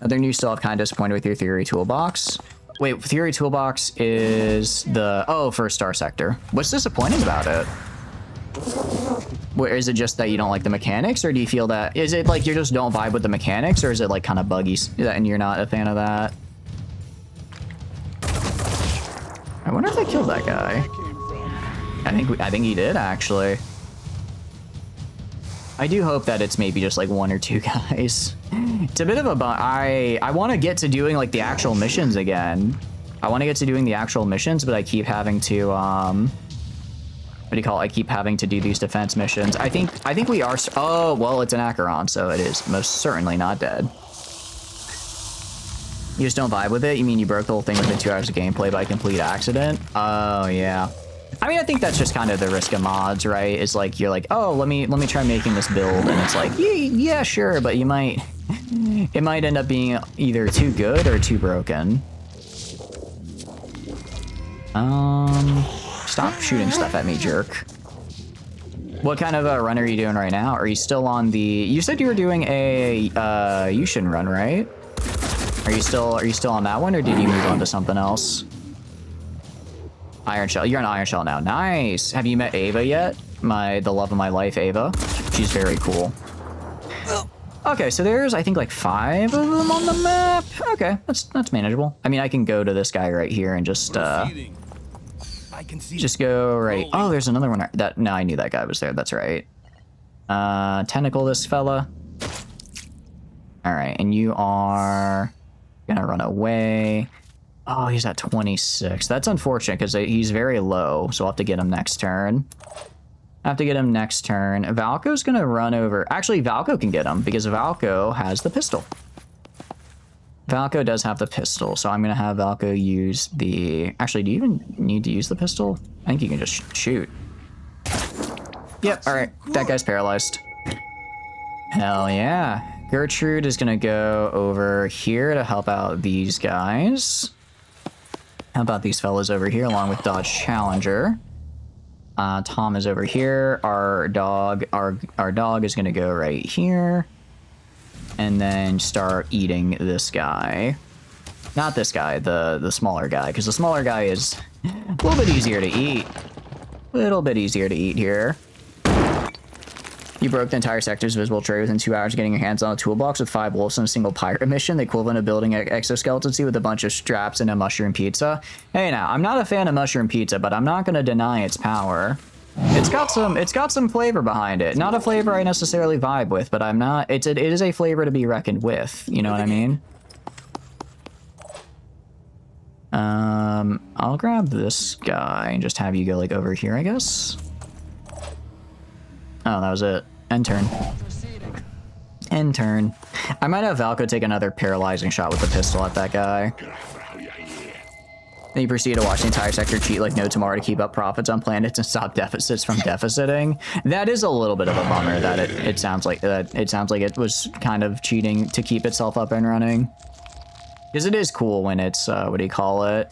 Other new stuff kind of disappointed with your theory toolbox. Wait, theory toolbox is the first star sector. What's disappointing about it? Where is it, just that you don't like the mechanics, or do you feel that, is it like you just don't vibe with the mechanics, or is it like kind of buggy and you're not a fan of that? I wonder if they killed that guy. I think he did, actually. I do hope that it's maybe just like 1 or 2 guys. It's a bit of a bummer. I want to get to doing like the actual missions again. I want to get to doing the actual missions, but I keep having to what do you call it? I keep having to do these defense missions. I think we are. Oh, well, it's an Acheron, so it is most certainly not dead. You just don't vibe with it? You mean you broke the whole thing within 2 hours of gameplay by complete accident? Oh, yeah. I mean, I think that's just kind of the risk of mods, right? It's like, you're like, oh, let me try making this build, and it's like, yeah, sure, but it might end up being either too good or too broken. Stop shooting stuff at me, jerk. What kind of a run are you doing right now? Are you still on the... You said you were doing a Yushin run, right? Are you still on that one, or did you move on to something else? Iron Shell. You're on Iron Shell now. Nice. Have you met Ava yet? The love of my life, Ava. She's very cool. Okay, so there's, I think, like 5 of them on the map. Okay, that's manageable. I mean, I can go to this guy right here and just go right. Oh, there's another one. No, I knew that guy was there. That's right. Tentacle this fella. All right, and you are gonna run away. Oh, he's at 26. That's unfortunate because he's very low, so I'll have to get him next turn. Valko's gonna run over. Actually, Valko can get him because Valko has the pistol. Valko does have the pistol, so I'm gonna have Valko use the... Actually, do you even need to use the pistol? I think you can just shoot. Yep, all right. That guy's paralyzed. Hell yeah. Gertrude is gonna go over here to help out these guys. How about these fellas over here along with Dodge Challenger? Tom is over here. Our dog is gonna go right here. And then start eating this guy. Not this guy, the smaller guy, because the smaller guy is a little bit easier to eat. Here. You broke the entire sector's visible tray within 2 hours, getting your hands on a toolbox with 5 wolves and a single pirate mission, the equivalent of building an exoskeleton suit with a bunch of straps and a mushroom pizza. Hey now, I'm not a fan of mushroom pizza, but I'm not gonna deny its power. It's got some flavor behind it. Not a flavor I necessarily vibe with, but it is a flavor to be reckoned with. You know what I mean? I'll grab this guy and just have you go like over here, I guess. Oh, that was it. End turn. I might have Valko take another paralyzing shot with the pistol at that guy. Then you proceed to watch the entire sector cheat like no tomorrow to keep up profits on planets and stop deficits from deficiting. That is a little bit of a bummer that it sounds like that. It sounds like it was kind of cheating to keep itself up and running. Because it is cool when it's, what do you call it?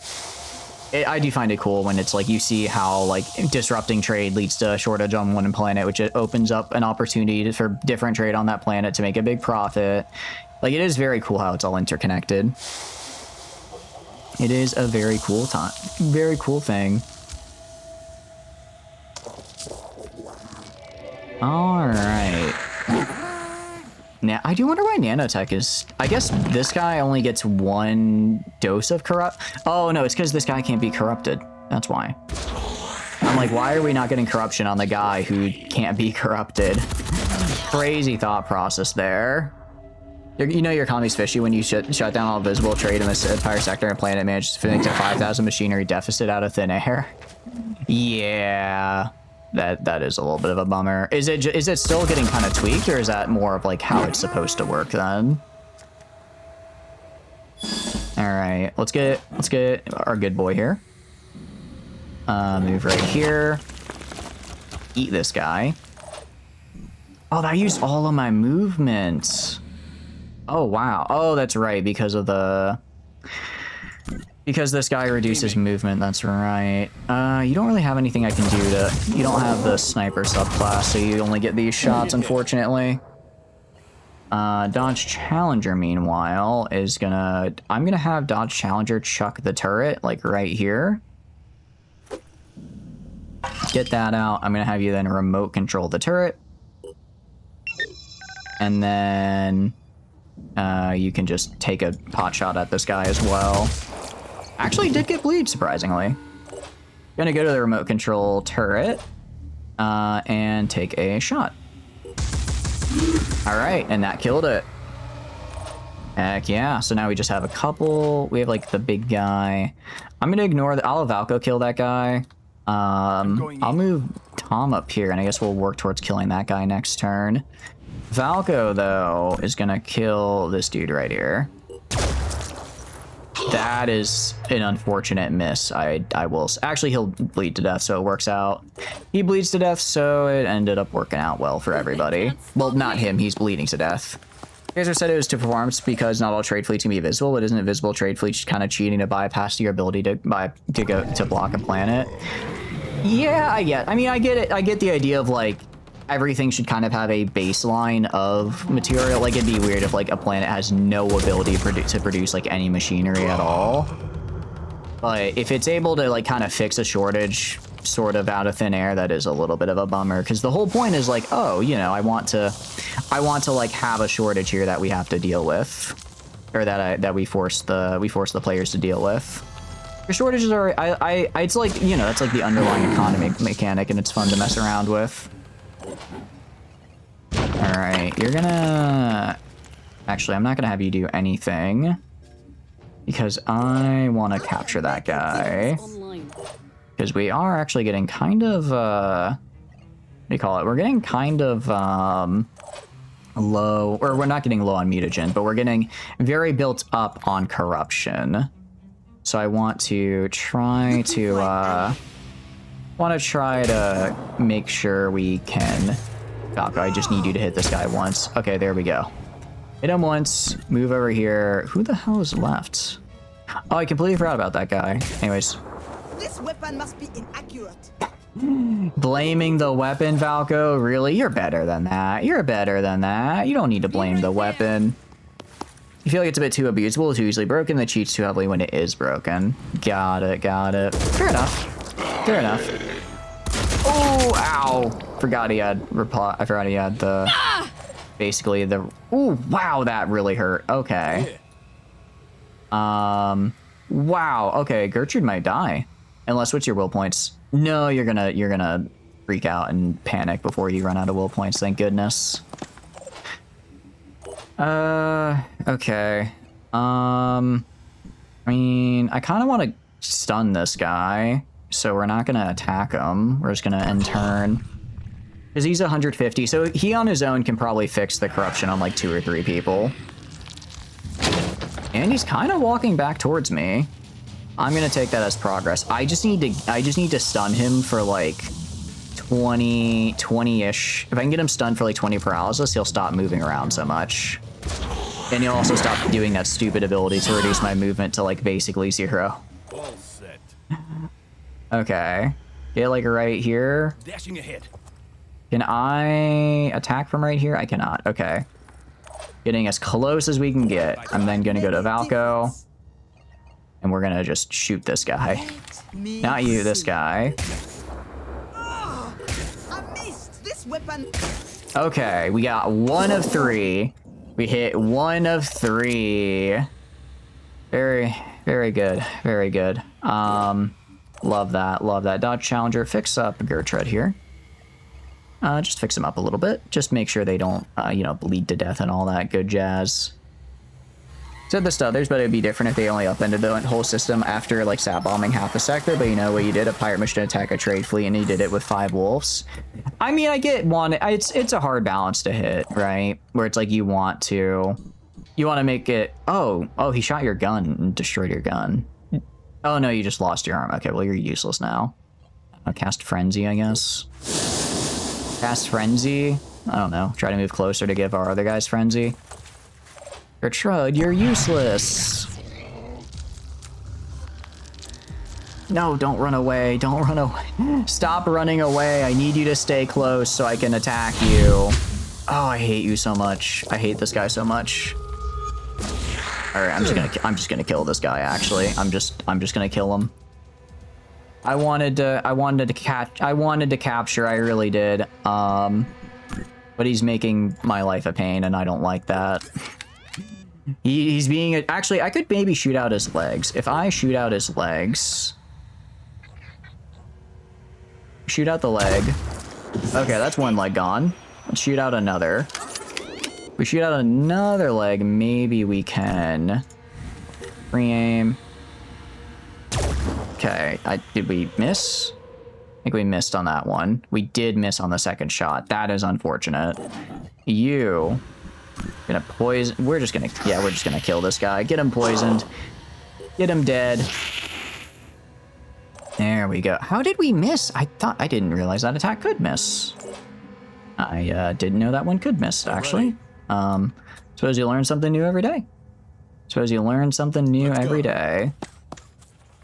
I do find it cool when it's like you see how like disrupting trade leads to a shortage on one planet, which it opens up an opportunity for different trade on that planet to make a big profit. Like, it is very cool how it's all interconnected. It is a very cool time. Very cool thing. All right. Now, I do wonder why nanotech is... I guess this guy only gets 1 dose of corrupt... Oh, no, it's because this guy can't be corrupted. That's why. I'm like, why are we not getting corruption on the guy who can't be corrupted? Crazy thought process there. You know your economy's fishy when you shut down all visible trade in this entire sector and planet manages to finish a 5,000 machinery deficit out of thin air. Yeah, that is a little bit of a bummer. Is it still getting kind of tweaked, or is that more of like how it's supposed to work then? All right, let's get our good boy here. Move right here. Eat this guy. Oh, that used all of my movements. Oh, wow. Oh, that's right. Because this guy reduces movement. That's right. You don't really have anything I can do to... You don't have the sniper subclass, so you only get these shots, unfortunately. Dodge Challenger, meanwhile, is gonna... I'm gonna have Dodge Challenger chuck the turret, like, right here. Get that out. I'm gonna have you then remote control the turret. And then... you can just take a pot shot at this guy as well. Actually did get bleed, surprisingly. Gonna go to the remote control turret and take a shot. All right, and that killed it. Heck yeah. So now we just have a couple. We have like the big guy. I'm gonna ignore the... I'll have Valko kill that guy. I'll move Tom up here, and I guess we'll work towards killing that guy next turn. Valko, though, is gonna kill this dude right here. That is an unfortunate miss. I will... Actually, he'll bleed to death, so it works out. He bleeds to death, so it ended up working out well for everybody. Well, not him. He's bleeding to death. Kaiser said it was to perform because not all trade fleets can be visible, but isn't a visible trade fleet just kind of cheating to bypass your ability to block a planet? Yeah, I get it. I get the idea of, like, everything should kind of have a baseline of material. Like, it'd be weird if, like, a planet has no ability to produce, like, any machinery at all. But if it's able to, like, kind of fix a shortage sort of out of thin air, that is a little bit of a bummer. Because the whole point is, like, oh, you know, I want to, like, have a shortage here that we have to deal with. Or that we force the players to deal with. The shortages are, it's like, you know, that's like the underlying economy mechanic, and it's fun to mess around with. Alright, you're gonna... Actually, I'm not gonna have you do anything. Because I want to capture that guy. Because we are actually getting kind of, what do you call it? We're getting kind of, low... Or we're not getting low on mutagen, but we're getting very built up on corruption. So I want to try to, make sure we can... Valko, I just need you to hit this guy once. Okay, there we go. Hit him once. Move over here. Who the hell is left? Oh, I completely forgot about that guy. Anyways. This weapon must be inaccurate. Blaming the weapon, Valko? Really? You're better than that. You're better than that. You don't need to blame the weapon. You feel like it's a bit too abusable, too easily broken, that cheats too heavily when it is broken. Got it, got it. Fair enough. Fair enough. Oh, ow. Forgot he had I forgot he had the... Basically the... Ooh, wow, that really hurt. Okay. Wow. Okay, Gertrude might die. Unless, what's your will points? No, you're gonna freak out and panic before you run out of will points, thank goodness. Okay. I mean, I kind of want to stun this guy, so we're not gonna attack him. We're just gonna end turn. Because he's 150, so he on his own can probably fix the corruption on like 2 or 3 people. And he's kind of walking back towards me. I'm gonna take that as progress. I just need to stun him for like 20-ish. If I can get him stunned for like 20 paralysis, he'll stop moving around so much. And he'll also stop doing that stupid ability to reduce my movement to like basically 0. All set. Okay. Get like right here. Dashing ahead. Can I attack from right here? I cannot. Okay. Getting as close as we can get. I'm then gonna go to Valko. And we're gonna just shoot this guy. Not you, this guy. I missed this weapon. Okay, we got 1 of 3. We hit 1 of 3. Very, very good. Very good. Love that. Love that. Dodge Challenger. Fix up Gertrude here. Just fix them up a little bit. Just make sure they don't, you know, bleed to death and all that good jazz. Said the Stuthers, but it'd be different if they only upended the whole system after, like, sat bombing half the sector. But you know what you did? A pirate mission attack a trade fleet, and he did it with 5 wolves. I mean, I get one. It's a hard balance to hit, right? Where it's like you want to make it. Oh, he shot your gun and destroyed your gun. Oh no, you just lost your arm. Okay, well you're useless now. I'll cast Frenzy, I guess. Cast Frenzy. I don't know. Try to move closer to give our other guys Frenzy. Gertrude, you're useless. No, don't run away. Don't run away. Stop running away. I need you to stay close so I can attack you. Oh, I hate you so much. I hate this guy so much. All right, I'm just gonna kill this guy. Actually, I'm just gonna kill him. I wanted to capture. I really did. But he's making my life a pain, and I don't like that. He's being actually. I could maybe shoot out his legs. If I shoot out his legs, shoot out the leg. Okay, that's 1 leg gone. Let's shoot out another. If we shoot out another leg, maybe we can re-aim. Okay, did we miss? I think we missed on that one. We did miss on the second shot. That is unfortunate. You gonna poison. We're just gonna kill this guy. Get him poisoned. Get him dead. There we go. How did we miss? I didn't realize that attack could miss. I didn't know that one could miss, actually. Suppose you learn something new every day. Suppose you learn something new every day.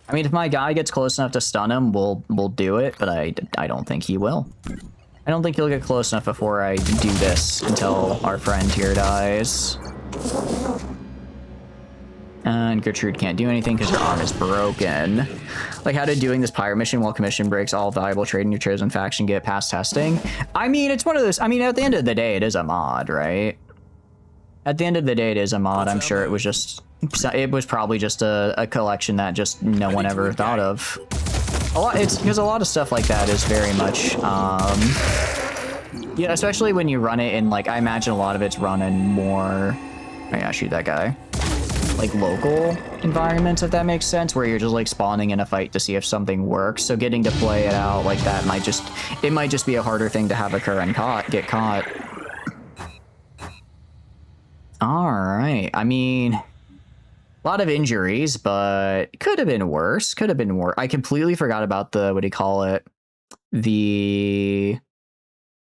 I mean, if my guy gets close enough to stun him, we'll do it, but I don't think he will. I don't think he'll get close enough before I do this until our friend here dies. And Gertrude can't do anything because her arm is broken. Like, how did doing this pirate mission while commission breaks all valuable trade in your chosen faction get past testing? I mean, it's one of those. I mean, at the end of the day, it is a mod, right? At the end of the day, it is a mod. I'm sure it was just. It was probably just a collection that just no one ever thought of. It's because a lot of stuff like that is very much, yeah, especially when you run it in, like, I imagine a lot of it's run in more, I gotta shoot that guy, like local environments, if that makes sense, where you're just like spawning in a fight to see if something works. So getting to play it out like that might just be a harder thing to have occur and get caught. All right, I mean, a lot of injuries, but could have been worse. Could have been worse. I completely forgot about the, what do you call it? The,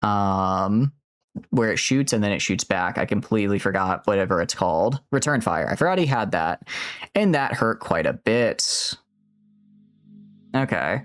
where it shoots and then it shoots back. I completely forgot whatever it's called. Return fire. I forgot he had that. And that hurt quite a bit. Okay.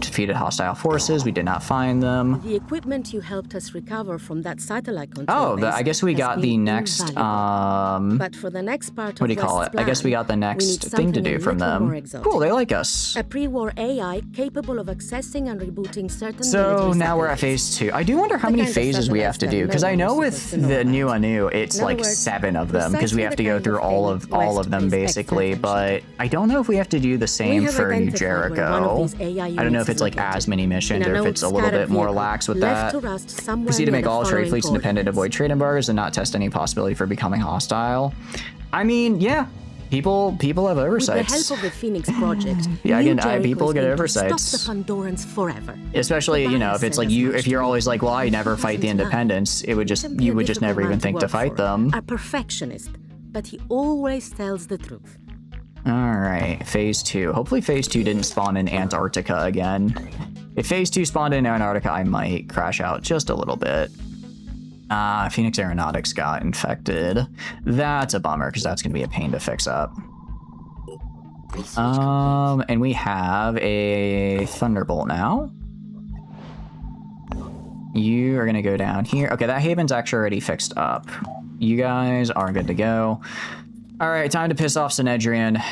Defeated hostile forces. We did not find them. The equipment you helped us recover from that satellite control I guess we got the next, but for the next part what do you call it? I guess we got the next thing to do from them. Cool, they like us. A pre-war AI capable of accessing and rebooting certain. So now we're at phase 2. I do wonder how many phases we have to do, because I know with the new Anu, it's like 7 of them, because we have to go through all of them basically. But I don't know if we have to do the same for New Jericho. I don't know if it's like as many missions or if it's a little bit more lax with that. Proceed to make all trade fleets independent, avoid trade embargoes, and not test any possibility for becoming hostile. I mean, yeah, people have oversights. With the help of the Phoenix Project, yeah, again, people get oversights. Stop the Pandorans forever. Especially, you know, if it's like if you're always like, well, I never fight the Independents, you would just never even think to fight them. A perfectionist, but he always tells the truth. Alright, phase 2. Hopefully phase 2 didn't spawn in Antarctica again. If phase 2 spawned in Antarctica, I might crash out just a little bit. Phoenix Aeronautics got infected. That's a bummer, because that's going to be a pain to fix up. And we have a Thunderbolt now. You are going to go down here. Okay, that Haven's actually already fixed up. You guys are good to go. Alright, time to piss off Synedrian.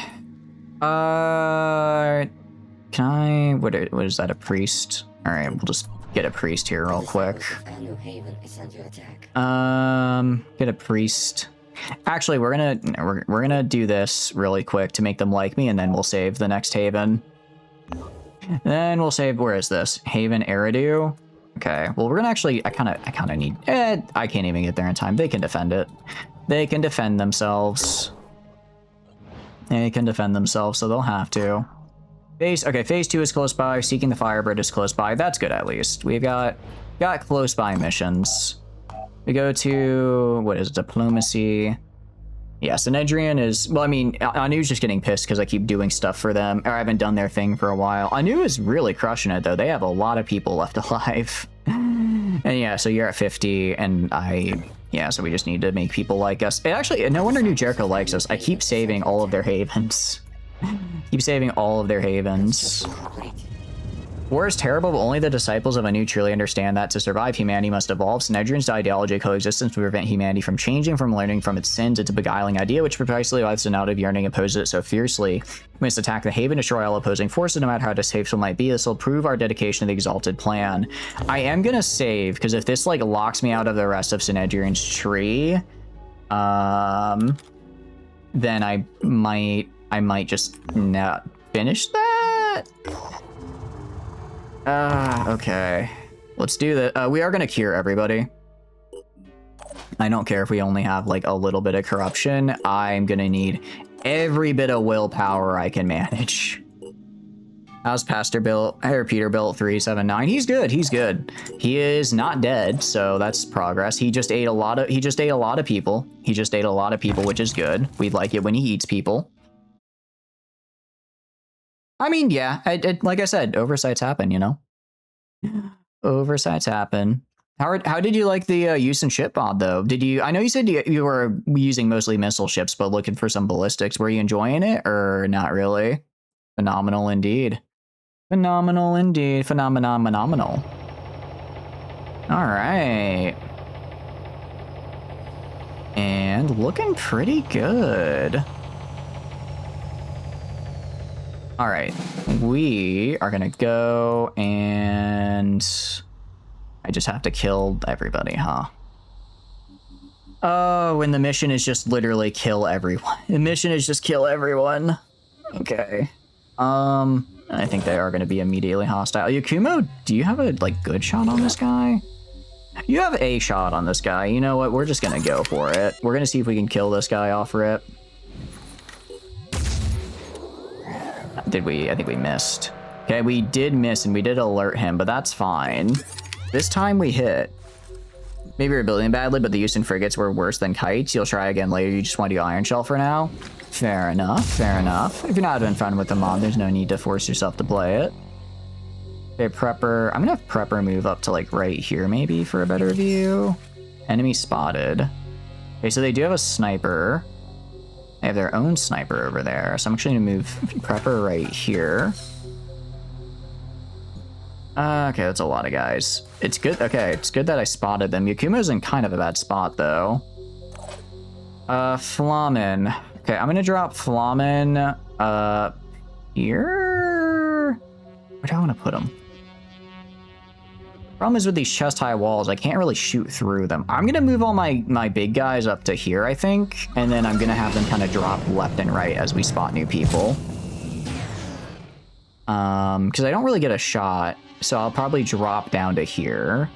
Can I... What is that, a priest? Alright, we'll just get a priest here real quick. Get a priest. Actually, we're gonna do this really quick to make them like me, and then we'll save the next Haven. Then we'll save... Where is this? Haven Eridu? Okay, well, we're gonna actually... I kind of need... I can't even get there in time. They can defend it. They can defend themselves. They can defend themselves, so they'll have to. Okay, phase 2 is close by. Seeking the Firebird is close by. That's good, at least. We've got close by missions. We go to... What is it? Diplomacy. Yeah, Synedrian is... Well, I mean, Anu's just getting pissed because I keep doing stuff for them. Or I haven't done their thing for a while. Anu is really crushing it, though. They have a lot of people left alive. And yeah, so you're at 50, and yeah, so we just need to make people like us. Actually, no wonder New Jericho likes us. I keep saving all of their havens. Keep saving all of their havens. War is terrible, but only the disciples of Anu truly understand that to survive, humanity must evolve. Synedrian's ideology of coexistence will prevent humanity from changing, from learning from its sins. It's a beguiling idea, which precisely why the Synod of Yearning opposes it so fiercely. We must attack the Haven, destroy all opposing forces, no matter how distasteful it might be. This will prove our dedication to the exalted plan. I am gonna save, because if this, like, locks me out of the rest of Synedrian's tree, then I might just not finish that. Okay. Let's do that. We are gonna cure everybody. I don't care if we only have like a little bit of corruption. I'm gonna need every bit of willpower I can manage. How's Peter Built 379? He's good. He's good. He is not dead, so that's progress. He just ate a lot of people. He just ate a lot of people, which is good. We like it when he eats people. I mean, yeah, like I said, oversights happen, you know? Oversights happen. How did you like the use and ship mod, though? I know you said you were using mostly missile ships, but looking for some ballistics. Were you enjoying it, or not really? Phenomenal indeed. Phenomenal indeed. Phenomenal. All right. And looking pretty good. All right, we are gonna go, and I just have to kill everybody, huh? Oh, and the mission is just literally kill everyone. The mission is just kill everyone. Okay. I think they are gonna be immediately hostile. Yakumo, do you have a good shot on this guy? You have a shot on this guy. You know what? We're just gonna go for it. We're gonna see if we can kill this guy off rip. Did we? I think we missed. Okay, we did miss, and we did alert him, but that's fine. This time we hit. Maybe we're building badly, but the Houston frigates were worse than kites. You'll try again later. You just want to do Iron Shell for now? Fair enough, fair enough. If you're not having fun with the mod, there's no need to force yourself to play it. Okay, Prepper. I'm gonna have Prepper move up to right here maybe for a better view. Enemy spotted. Okay, so they do have a sniper. They have their own sniper over there. So I'm actually gonna move Prepper right here. Okay, that's a lot of guys. It's good. Okay, it's good that I spotted them. Yakumo's in kind of a bad spot though. Flamen. Okay, I'm gonna drop Flamen here. Where do I want to put him? Problem is with these chest-high walls, I can't really shoot through them. I'm gonna move all my big guys up to here, I think, and then I'm gonna have them kind of drop left and right as we spot new people. Because I don't really get a shot, so I'll probably drop down to here.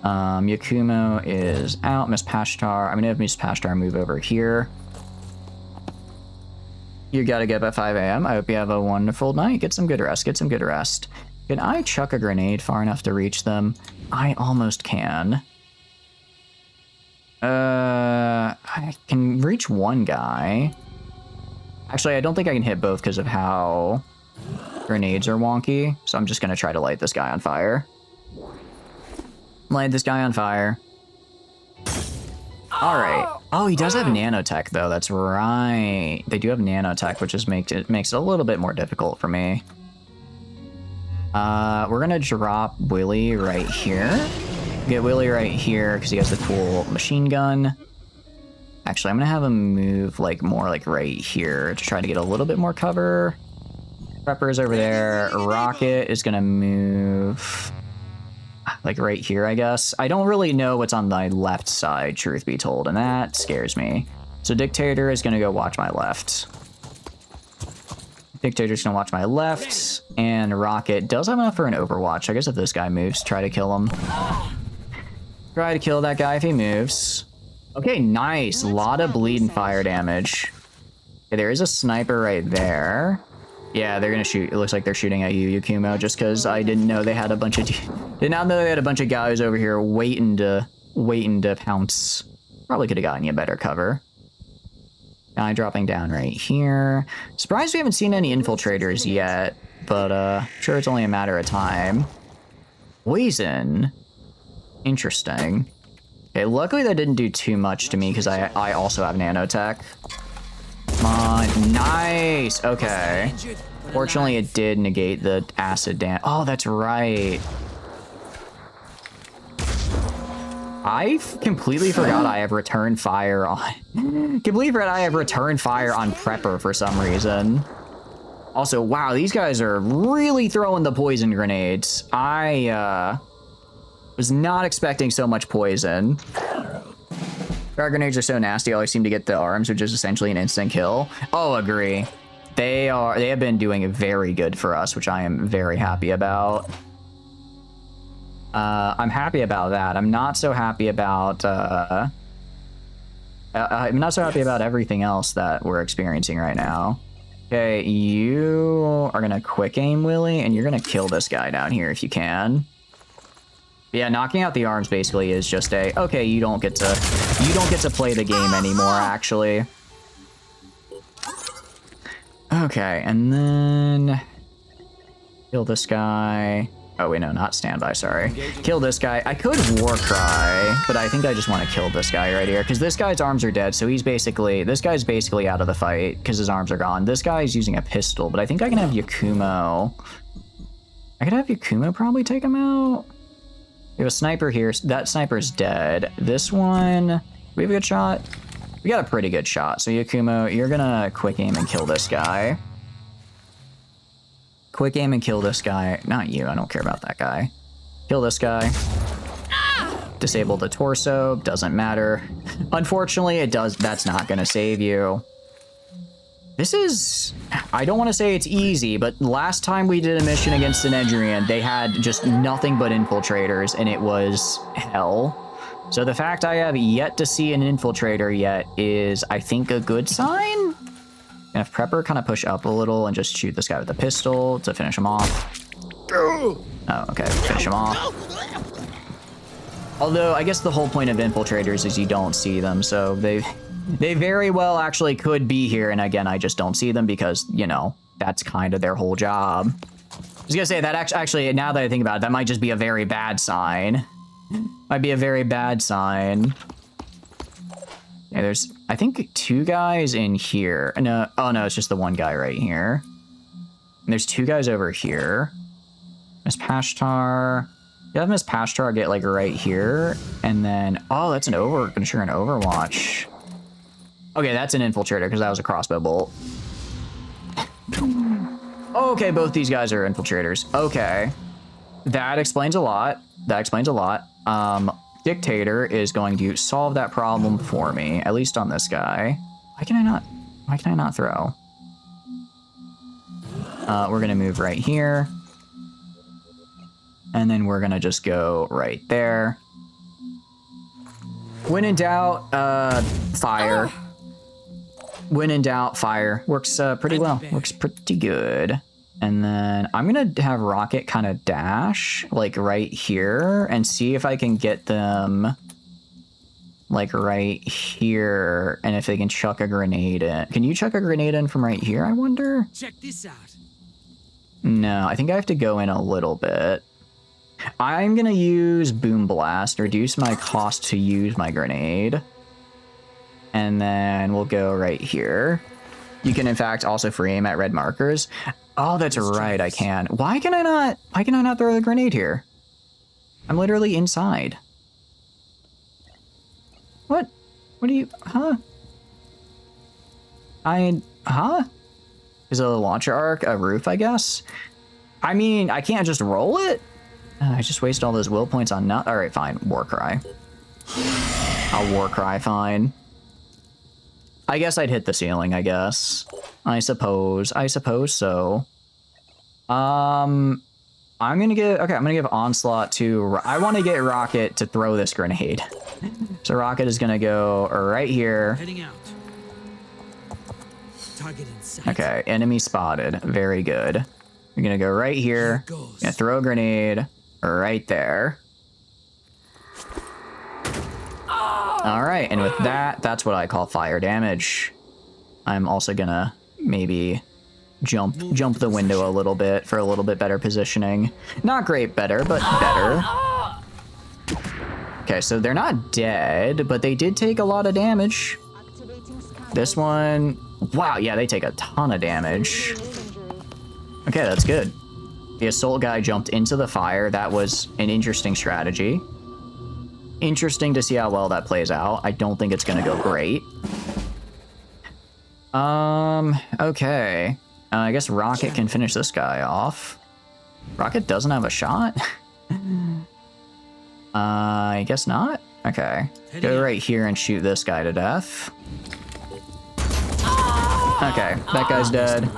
Yakumo is out. Miss Pashtar. I'm gonna have Miss Pashtar move over here. You gotta get up at 5 a.m. I hope you have a wonderful night. Get some good rest. Get some good rest. Can I chuck a grenade far enough to reach them? I almost can. I can reach one guy. Actually, I don't think I can hit both because of how grenades are wonky. So I'm just going to try to light this guy on fire. Light this guy on fire. All right. Oh, he does have nanotech, though. That's right. They do have nanotech, which just makes it a little bit more difficult for me. We're going to drop Willy right here. Get Willy right here because he has the cool machine gun. Actually, I'm going to have him move like more like right here to try to get a little bit more cover. Prepper's over there. Rocket is going to move like right here, I guess. I don't really know what's on my left side, truth be told, and that scares me. So Dictator is going to go watch my left. Dictator's going to watch my left, and Rocket does have enough for an Overwatch. I guess if this guy moves, try to kill him. Try to kill that guy if he moves. Okay, nice. A lot of bleed and fire damage. Okay, there is a sniper right there. Yeah, they're gonna shoot. It looks like they're shooting at you, Yakumo, just because I didn't know they had a bunch of did not know they had a bunch of guys over here waiting to pounce. Probably could have gotten you better cover. Guy dropping down right here. Surprised we haven't seen any infiltrators yet, but sure it's only a matter of time. Poison. Interesting. Okay, luckily that didn't do too much to me because I also have nanotech. Come on, nice. Okay. Fortunately, it did negate the acid damage. Oh, that's right. I completely forgot I have return fire on. Completely forgot I have return fire on Prepper for some reason. Also, wow, these guys are really throwing the poison grenades. I was not expecting so much poison. Frag grenades are so nasty. I always seem to get the arms, which is essentially an instant kill. Oh, agree. They have been doing very good for us, which I am very happy about. I'm happy about that. I'm not so happy about I'm not so happy about everything else that we're experiencing right now. Okay, you are gonna quick aim, Willy, and you're gonna kill this guy down here if you can. Yeah, knocking out the arms basically is just a okay, you don't get to play the game anymore, actually. Okay, and then kill this guy. Oh wait, no, not standby, sorry. Kill this guy. I could war cry, but I think I just want to kill this guy right here because this guy's arms are dead, so this guy's basically out of the fight because his arms are gone. This guy's using a pistol, but I think I can have Yakumo. I could have Yakumo probably take him out. We have a sniper here. That sniper's dead. This one, we have a good shot. We got a pretty good shot. So Yakumo, you're gonna quick aim and kill this guy. Quick aim and kill this guy. Not you, I don't care about that guy. Kill this guy. Disable the torso, doesn't matter. Unfortunately, that's not gonna save you. This is, I don't want to say it's easy, but last time we did a mission against an Edrian, they had just nothing but infiltrators, and it was hell. So the fact I have yet to see an infiltrator yet is, I think, a good sign. And if Prepper kind of push up a little and just shoot this guy with a pistol to finish him off. Oh, okay, finish him off. Although, I guess the whole point of infiltrators is you don't see them, so they very well actually could be here, and again, I just don't see them because, you know, that's kind of their whole job. I was gonna say, that actually, now that I think about it, that might just be a very bad sign. Might be a very bad sign. Yeah, there's, I think, 2 guys in here. No, oh no, it's just the one guy right here. And there's 2 guys over here. Miss Pashtar. You have Miss Pashtar get, like, right here. And then, oh, that's an Overwatch. Okay, that's an infiltrator because that was a crossbow bolt. Okay, both these guys are infiltrators. Okay. That explains a lot. Dictator is going to solve that problem for me, at least on this guy. Why can I not throw? We're gonna move right here. And then we're gonna just go right there. When in doubt, fire. When in doubt, fire. Works pretty well. Works pretty good. And then I'm going to have Rocket kind of dash, like, right here, and see if I can get them like right here, and if they can chuck a grenade in. Can you chuck a grenade in from right here, I wonder? Check this out. No, I think I have to go in a little bit. I'm gonna use Boom Blast, reduce my cost to use my grenade. And then we'll go right here. You can in fact also free aim at red markers. Oh, that's right, I can. Why can I not throw the grenade here? I'm literally inside. What? What do you, huh? Is a launcher arc a roof, I guess? I mean, I can't just roll it? I just wasted all those will points on not, all right, fine, Warcry. I'll Warcry, fine. I guess I'd hit the ceiling, I guess. I suppose so. I'm gonna give Onslaught to, I want to get Rocket to throw this grenade. So Rocket is gonna go right here. Heading out. Target in sight. Okay, enemy spotted, very good. You're gonna go right here, gonna throw a grenade right there. All right, and with that, that's what I call fire damage. I'm also gonna maybe jump the window a little bit for a little bit better positioning. Not great better, but better. Okay, so they're not dead, but they did take a lot of damage. This one, wow, yeah, they take a ton of damage. Okay, that's good. The assault guy jumped into the fire. That was an interesting strategy. Interesting to see how well that plays out. I don't think it's gonna go great. Okay. I guess Rocket can finish this guy off. Rocket doesn't have a shot? I guess not? Okay. Go right here and shoot this guy to death. Okay, that guy's dead.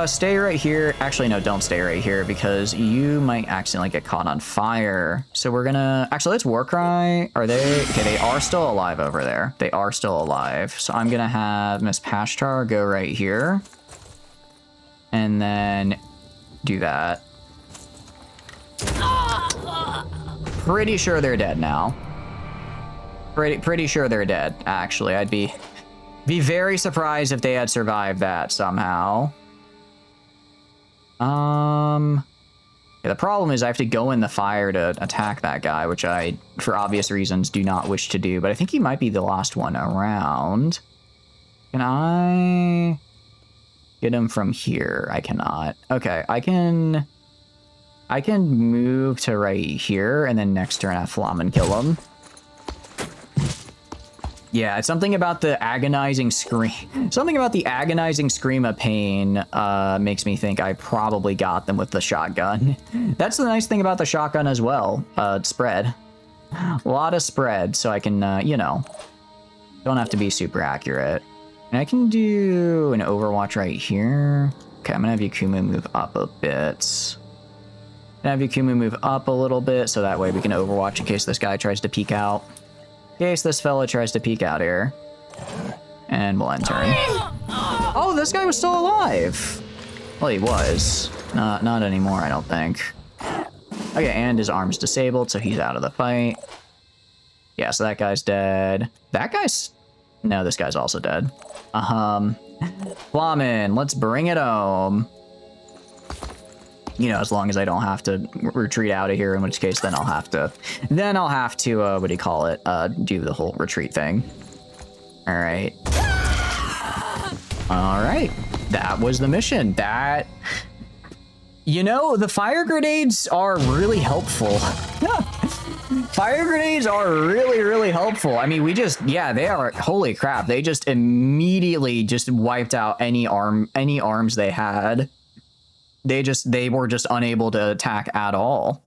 Stay right here. Actually, no, don't stay right here because you might accidentally get caught on fire. So we're gonna, actually, let's Warcry. Are they, okay, they are still alive over there. They are still alive. So I'm gonna have Miss Pashtar go right here. And then do that. Pretty sure they're dead now. Pretty sure they're dead, actually. I'd be very surprised if they had survived that somehow. Yeah, the problem is I have to go in the fire to attack that guy, which I, for obvious reasons, do not wish to do, but I think he might be the last one around. Can I get him from here? I cannot. Okay, I can move to right here, and then next turn have Flamen kill him. Yeah, it's something about the agonizing scream. Something about the agonizing scream of pain makes me think I probably got them with the shotgun. That's the nice thing about the shotgun as well. Spread. A lot of spread, so I can, you know, don't have to be super accurate. And I can do an Overwatch right here. Okay, I'm gonna have Yakumu move up a bit. Have Yakumu move up a little bit, so that way we can Overwatch in case this guy tries to peek out. In case this fella tries to peek out here. And we'll end turn. Oh, this guy was still alive! Well, he was. Not anymore, I don't think. Okay, and his arm's disabled, so he's out of the fight. Yeah, so that guy's dead. That guy's... No, this guy's also dead. Flamen, let's bring it home. You know, as long as I don't have to retreat out of here, in which case then I'll have to, what do you call it? Do the whole retreat thing. All right. All right. That was the mission. That, you know, the fire grenades are really helpful. Fire grenades are really, really helpful. I mean, we just, yeah, they are, holy crap. They just immediately just wiped out any arms they had. They were just unable to attack at all.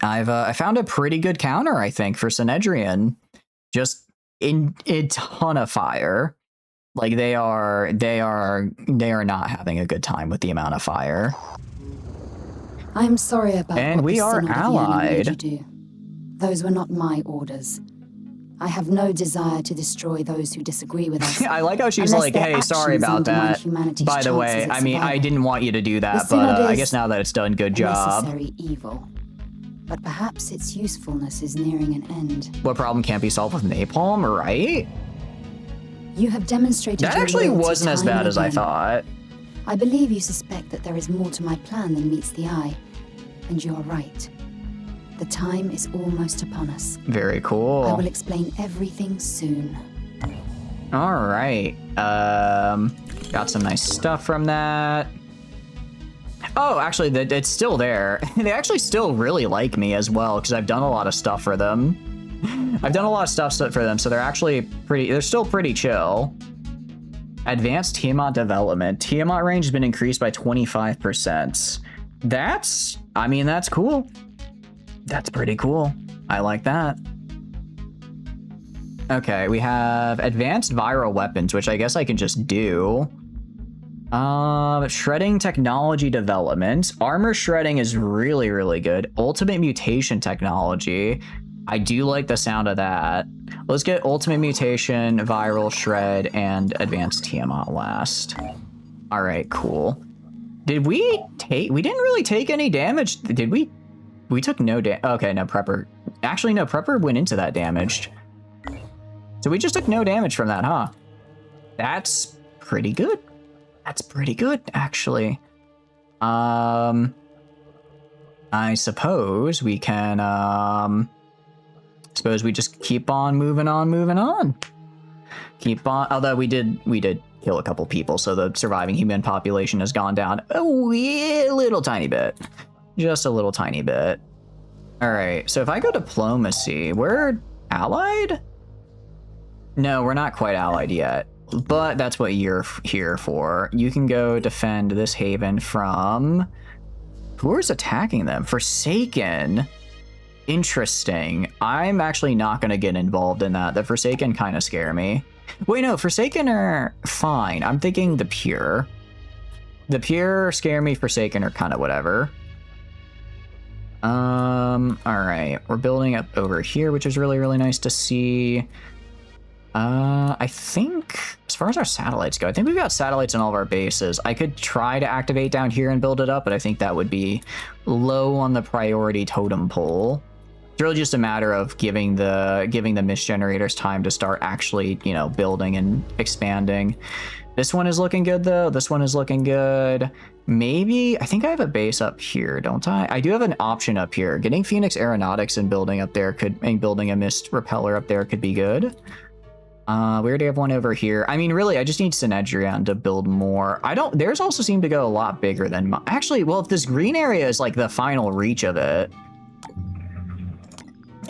I found a pretty good counter, I think, for Synedrian. Just in a ton of fire. Like they are not having a good time with the amount of fire. I'm sorry about and what we the are Synod of Yenin allied. made you do. Those were not my orders. I have no desire to destroy those who disagree with us. I like how she's unless like, their hey, sorry actions about undermine that. humanity's By the way, chances of I mean, I survival. didn't want you to do that, The but Synod I is guess now that it's done, good job. Necessary evil. but perhaps its usefulness is nearing an end. What problem can't be solved with napalm, right? You have demonstrated That your actually loyalty wasn't as time bad and as I again. thought. I believe you suspect that there is more to my plan than meets the eye, and you are right. The time is almost upon us. Very cool. I will explain everything soon. All right. Got some nice stuff from that. Oh, actually, it's still there. They actually still really like me as well, because I've done a lot of stuff for them. I've done a lot of stuff for them, so they're still pretty chill. Advanced Tiamat development. Tiamat range has been increased by 25%. That's cool. That's pretty cool. I like that. Okay, we have advanced viral weapons, which I guess I can just do. Shredding technology development. Armor shredding is really, really good. Ultimate mutation technology. I do like the sound of that. Let's get ultimate mutation, viral shred, and advanced Tiamat last. All right, cool. Did we take? We didn't really take any damage, did we? We took no damage. Okay, no, Prepper. Actually, no, Prepper went into that damaged. So we just took no damage from that, huh? That's pretty good. That's pretty good, actually. I suppose we can, suppose we just keep on moving on. Keep on, although we did kill a couple people, so the surviving human population has gone down a little tiny bit. Just a little tiny bit. All right, so if I go diplomacy, we're allied? No, we're not quite allied yet, but that's what you're here for. You can go defend this haven from... Who's attacking them? Forsaken. Interesting. I'm actually not going to get involved in that. The Forsaken kind of scare me. Wait, no, Forsaken are fine. I'm thinking the Pure. The Pure scare me. Forsaken are kind of whatever. All right. We're building up over here, which is really, really nice to see. I think as far as our satellites go, I think we've got satellites in all of our bases. I could try to activate down here and build it up, but I think that would be low on the priority totem pole. It's really just a matter of giving the mist generators time to start actually, you know, building and expanding. This one is looking good though. This one is looking good. Maybe, I think I have a base up here, don't I? I do have an option up here. Getting Phoenix Aeronautics and building up there and building a mist repeller up there could be good. We already have one over here. I mean, really, I just need Synedrion to build more. Theirs also seem to go a lot bigger than mine. Actually, well, if this green area is like the final reach of it,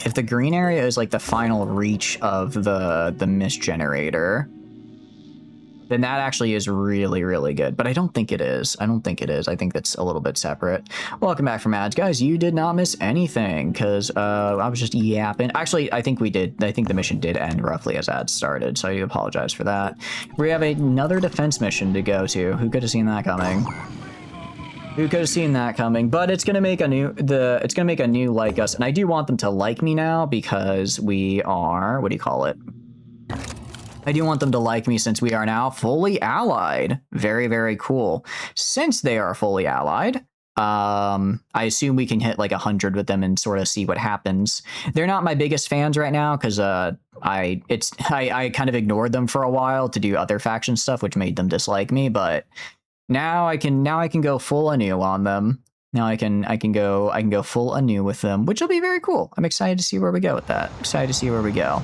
if the green area is like the final reach of the mist generator, then that actually is really, really good. But I don't think it is. I don't think it is. I think that's a little bit separate. Welcome back from ads. Guys, you did not miss anything because I was just yapping. Actually, I think we did. I think the mission did end roughly as ads started, so I do apologize for that. We have another defense mission to go to. Who could have seen that coming? Who could have seen that coming? But it's gonna make a new like us, and I do want them to like me now because we are, what do you call it? I do want them to like me since we are now fully allied. Very, very cool. Since they are fully allied, I assume we can hit like 100 with them and sort of see what happens. They're not my biggest fans right now because I kind of ignored them for a while to do other faction stuff, which made them dislike me. But now I can go full anew on them. Now I can go full anew with them, which will be very cool. I'm excited to see where we go with that. Excited to see where we go.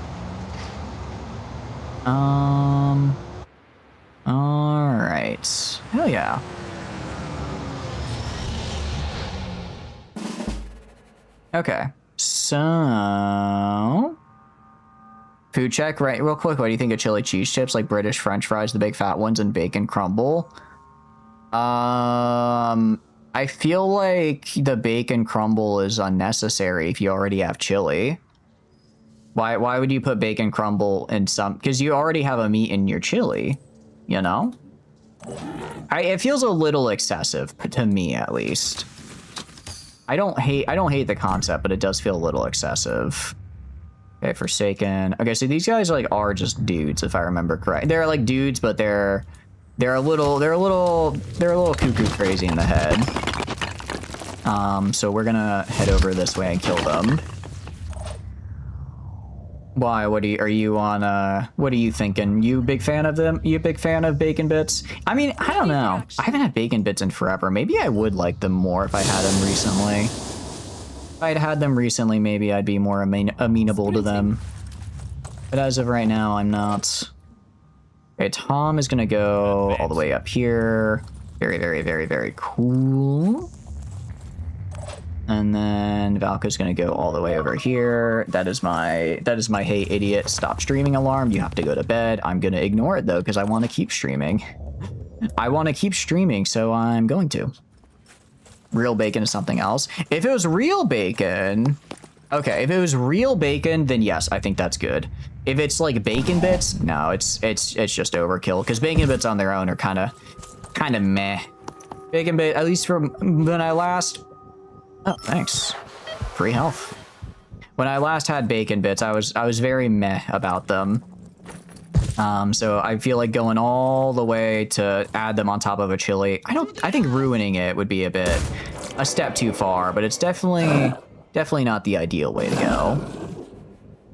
All right. Hell yeah. Okay. So, food check, right? Real quick. What do you think of chili cheese chips, like British French fries, the big fat ones, and bacon crumble? I feel like the bacon crumble is unnecessary if you already have chili. Why would you put bacon crumble in some? Because you already have a meat in your chili, you know? It feels a little excessive to me, at least. I don't hate the concept, but it does feel a little excessive. Okay, Forsaken. Okay, so these guys are just dudes, if I remember correct. They're like dudes, but they're a little cuckoo crazy in the head. So we're gonna head over this way and kill them. Why? What are you on? What are you thinking? You big fan of them? You a big fan of bacon bits? I mean, I don't know. I haven't had bacon bits in forever. Maybe I would like them more if I had them recently. If I'd had them recently, maybe I'd be more amenable to them. But as of right now, I'm not. Okay, Tom is gonna go all the way up here. Very, very, very, very cool. And then Valko's gonna go all the way over here. That is my hey idiot, stop streaming alarm. You have to go to bed. I'm gonna ignore it though, because I want to keep streaming. I want to keep streaming, so I'm going to. Real bacon is something else. If it was real bacon, okay, if it was real bacon, then yes, I think that's good. If it's like bacon bits, no, it's just overkill, because bacon bits on their own are kind of meh. Bacon bit, at least from when I last. Oh, thanks. Free health. When I last had bacon bits, I was very meh about them. So I feel like going all the way to add them on top of a chili, I think ruining it would be a step too far, but it's definitely not the ideal way to go.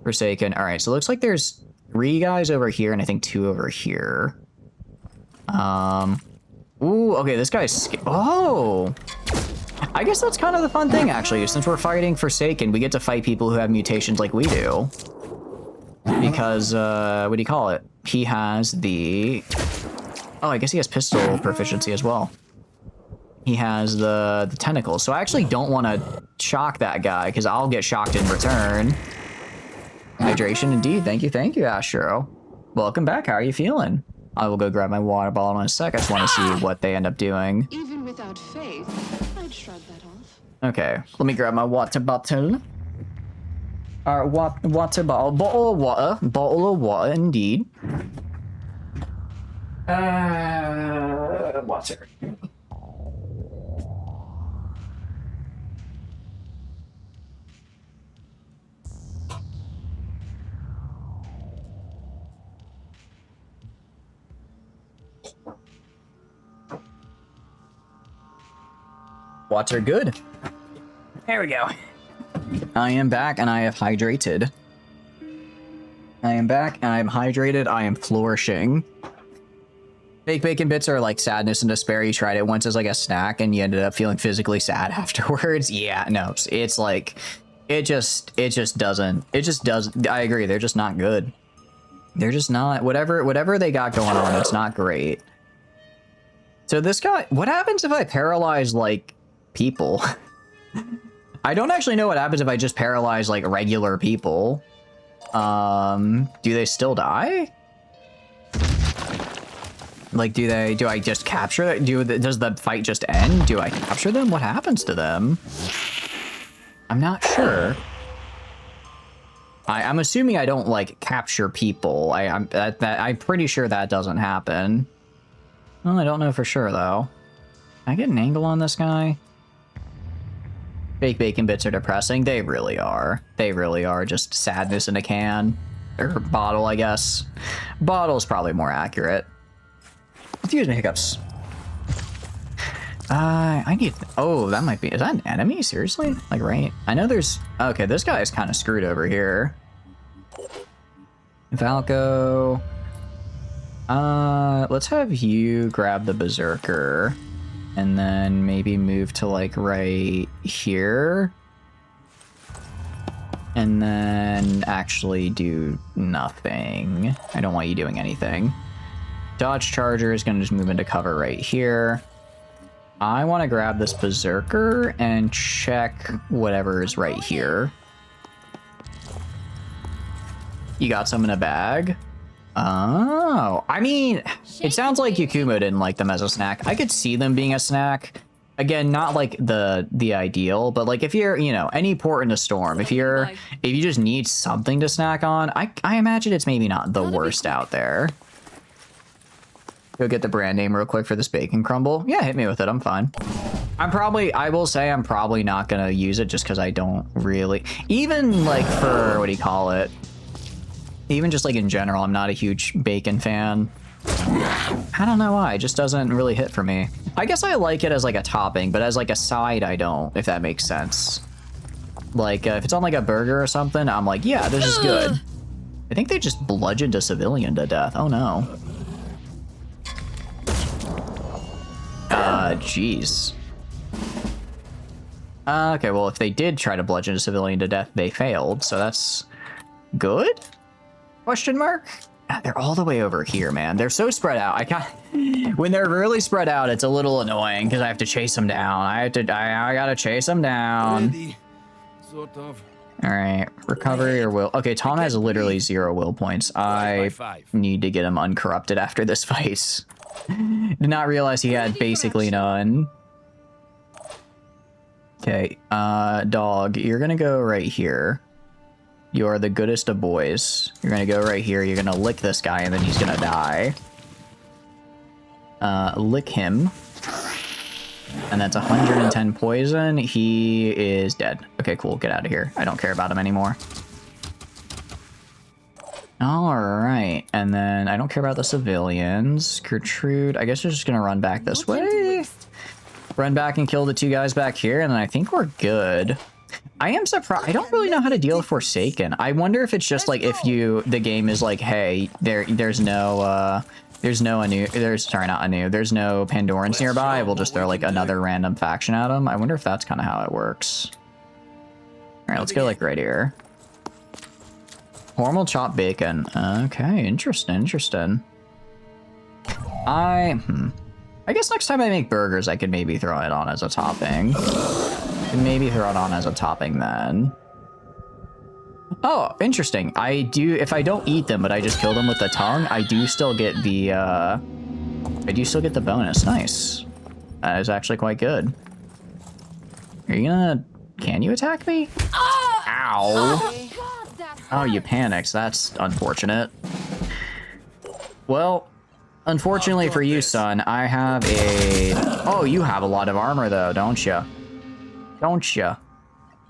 Forsaken. All right, so it looks like there's 3 guys over here and I think 2 over here. Ooh, okay, this guy's oh. I guess that's kind of the fun thing, actually. Since we're fighting Forsaken, we get to fight people who have mutations like we do. Because, what do you call it? He has the... Oh, I guess he has pistol proficiency as well. He has the tentacles. So I actually don't want to shock that guy, because I'll get shocked in return. Hydration, indeed. Thank you, Astro. Welcome back. How are you feeling? I will go grab my water bottle in a sec. I just want to see what they end up doing. Even without faith, I'd shrug that off. Okay, let me grab my water bottle. Water bottle, bottle of water, indeed. Water. Water good. There we go. I am back and I have hydrated. I am flourishing. Fake bacon bits are like sadness and despair. You tried it once as like a snack and you ended up feeling physically sad afterwards. Yeah, no, it's like, it just doesn't. I agree, they're just not good. They're just not, whatever they got going on, it's not great. So this guy, what happens if I paralyze like people? I don't actually know what happens if I just paralyze like regular people. Do they still die? Like, do I just capture it? Does the fight just end? Do I capture them? What happens to them? I'm not sure. I'm assuming I don't like capture people. I'm pretty sure that doesn't happen. Well, I don't know for sure though. Can I get an angle on this guy? Fake bacon bits are depressing. They really are. They really are just sadness in a can. Or bottle, I guess. Bottle's probably more accurate. Excuse me, hiccups. I need... Oh, that might be... Is that an enemy? Seriously? Like, right? I know there's... Okay, this guy is kind of screwed over here. Valko... let's have you grab the Berserker. And then maybe move to like right here. And then actually do nothing. I don't want you doing anything. Dodge Charger is gonna just move into cover right here. I want to grab this Berserker and check whatever is right here. You got some in a bag? Oh, I mean, it sounds like Yakumo didn't like them as a snack. I could see them being a snack. Again, not like the ideal, but like if you're, you know, any port in a storm, if you just need something to snack on, I imagine it's maybe not the worst out there. Go get the brand name real quick for this bacon crumble. Yeah, hit me with it. I'm fine. I will say I'm probably not going to use it just because I don't really, even like for, what do you call it? Even just like in general, I'm not a huge bacon fan. I don't know why, it just doesn't really hit for me. I guess I like it as like a topping, but as like a side, I don't, if that makes sense. Like, if it's on like a burger or something, I'm like, yeah, this is good. I think they just bludgeoned a civilian to death. Oh no. Jeez. Okay, well, if they did try to bludgeon a civilian to death, they failed, so that's good? Question mark? They're all the way over here, man. They're so spread out. When they're really spread out, it's a little annoying because I have to chase them down. I gotta chase them down. Sort of. All right, recovery or will. Okay, Tom has literally 0 will points. I need to get him uncorrupted after this fight. Did not realize he had basically none. Okay, dog, you're gonna go right here. You are the goodest of boys. You're gonna go right here. You're gonna lick this guy, and then he's gonna die. Lick him. And that's 110 poison. He is dead. Okay, cool. Get out of here. I don't care about him anymore. All right. And then I don't care about the civilians. Gertrude, I guess we're just gonna run back this way. Run back and kill the 2 guys back here, and then I think we're good. I am surprised. I don't really know how to deal with Forsaken. I wonder if it's just like if the game is like, hey, there's no Pandorans nearby. We'll just throw like another random faction at them. I wonder if that's kind of how it works. All right, let's go like right here. Hormel chopped bacon. Okay, interesting. I guess next time I make burgers, I could maybe throw it on as a topping. Maybe throw it on as a topping then. Oh, interesting. If I don't eat them, but I just kill them with the tongue, I do still get the bonus. Nice. That is actually quite good. Can you attack me? Ow. Oh, you panicked. That's unfortunate. Well, unfortunately for you, son, I have oh, you have a lot of armor though, don't you? Don't you?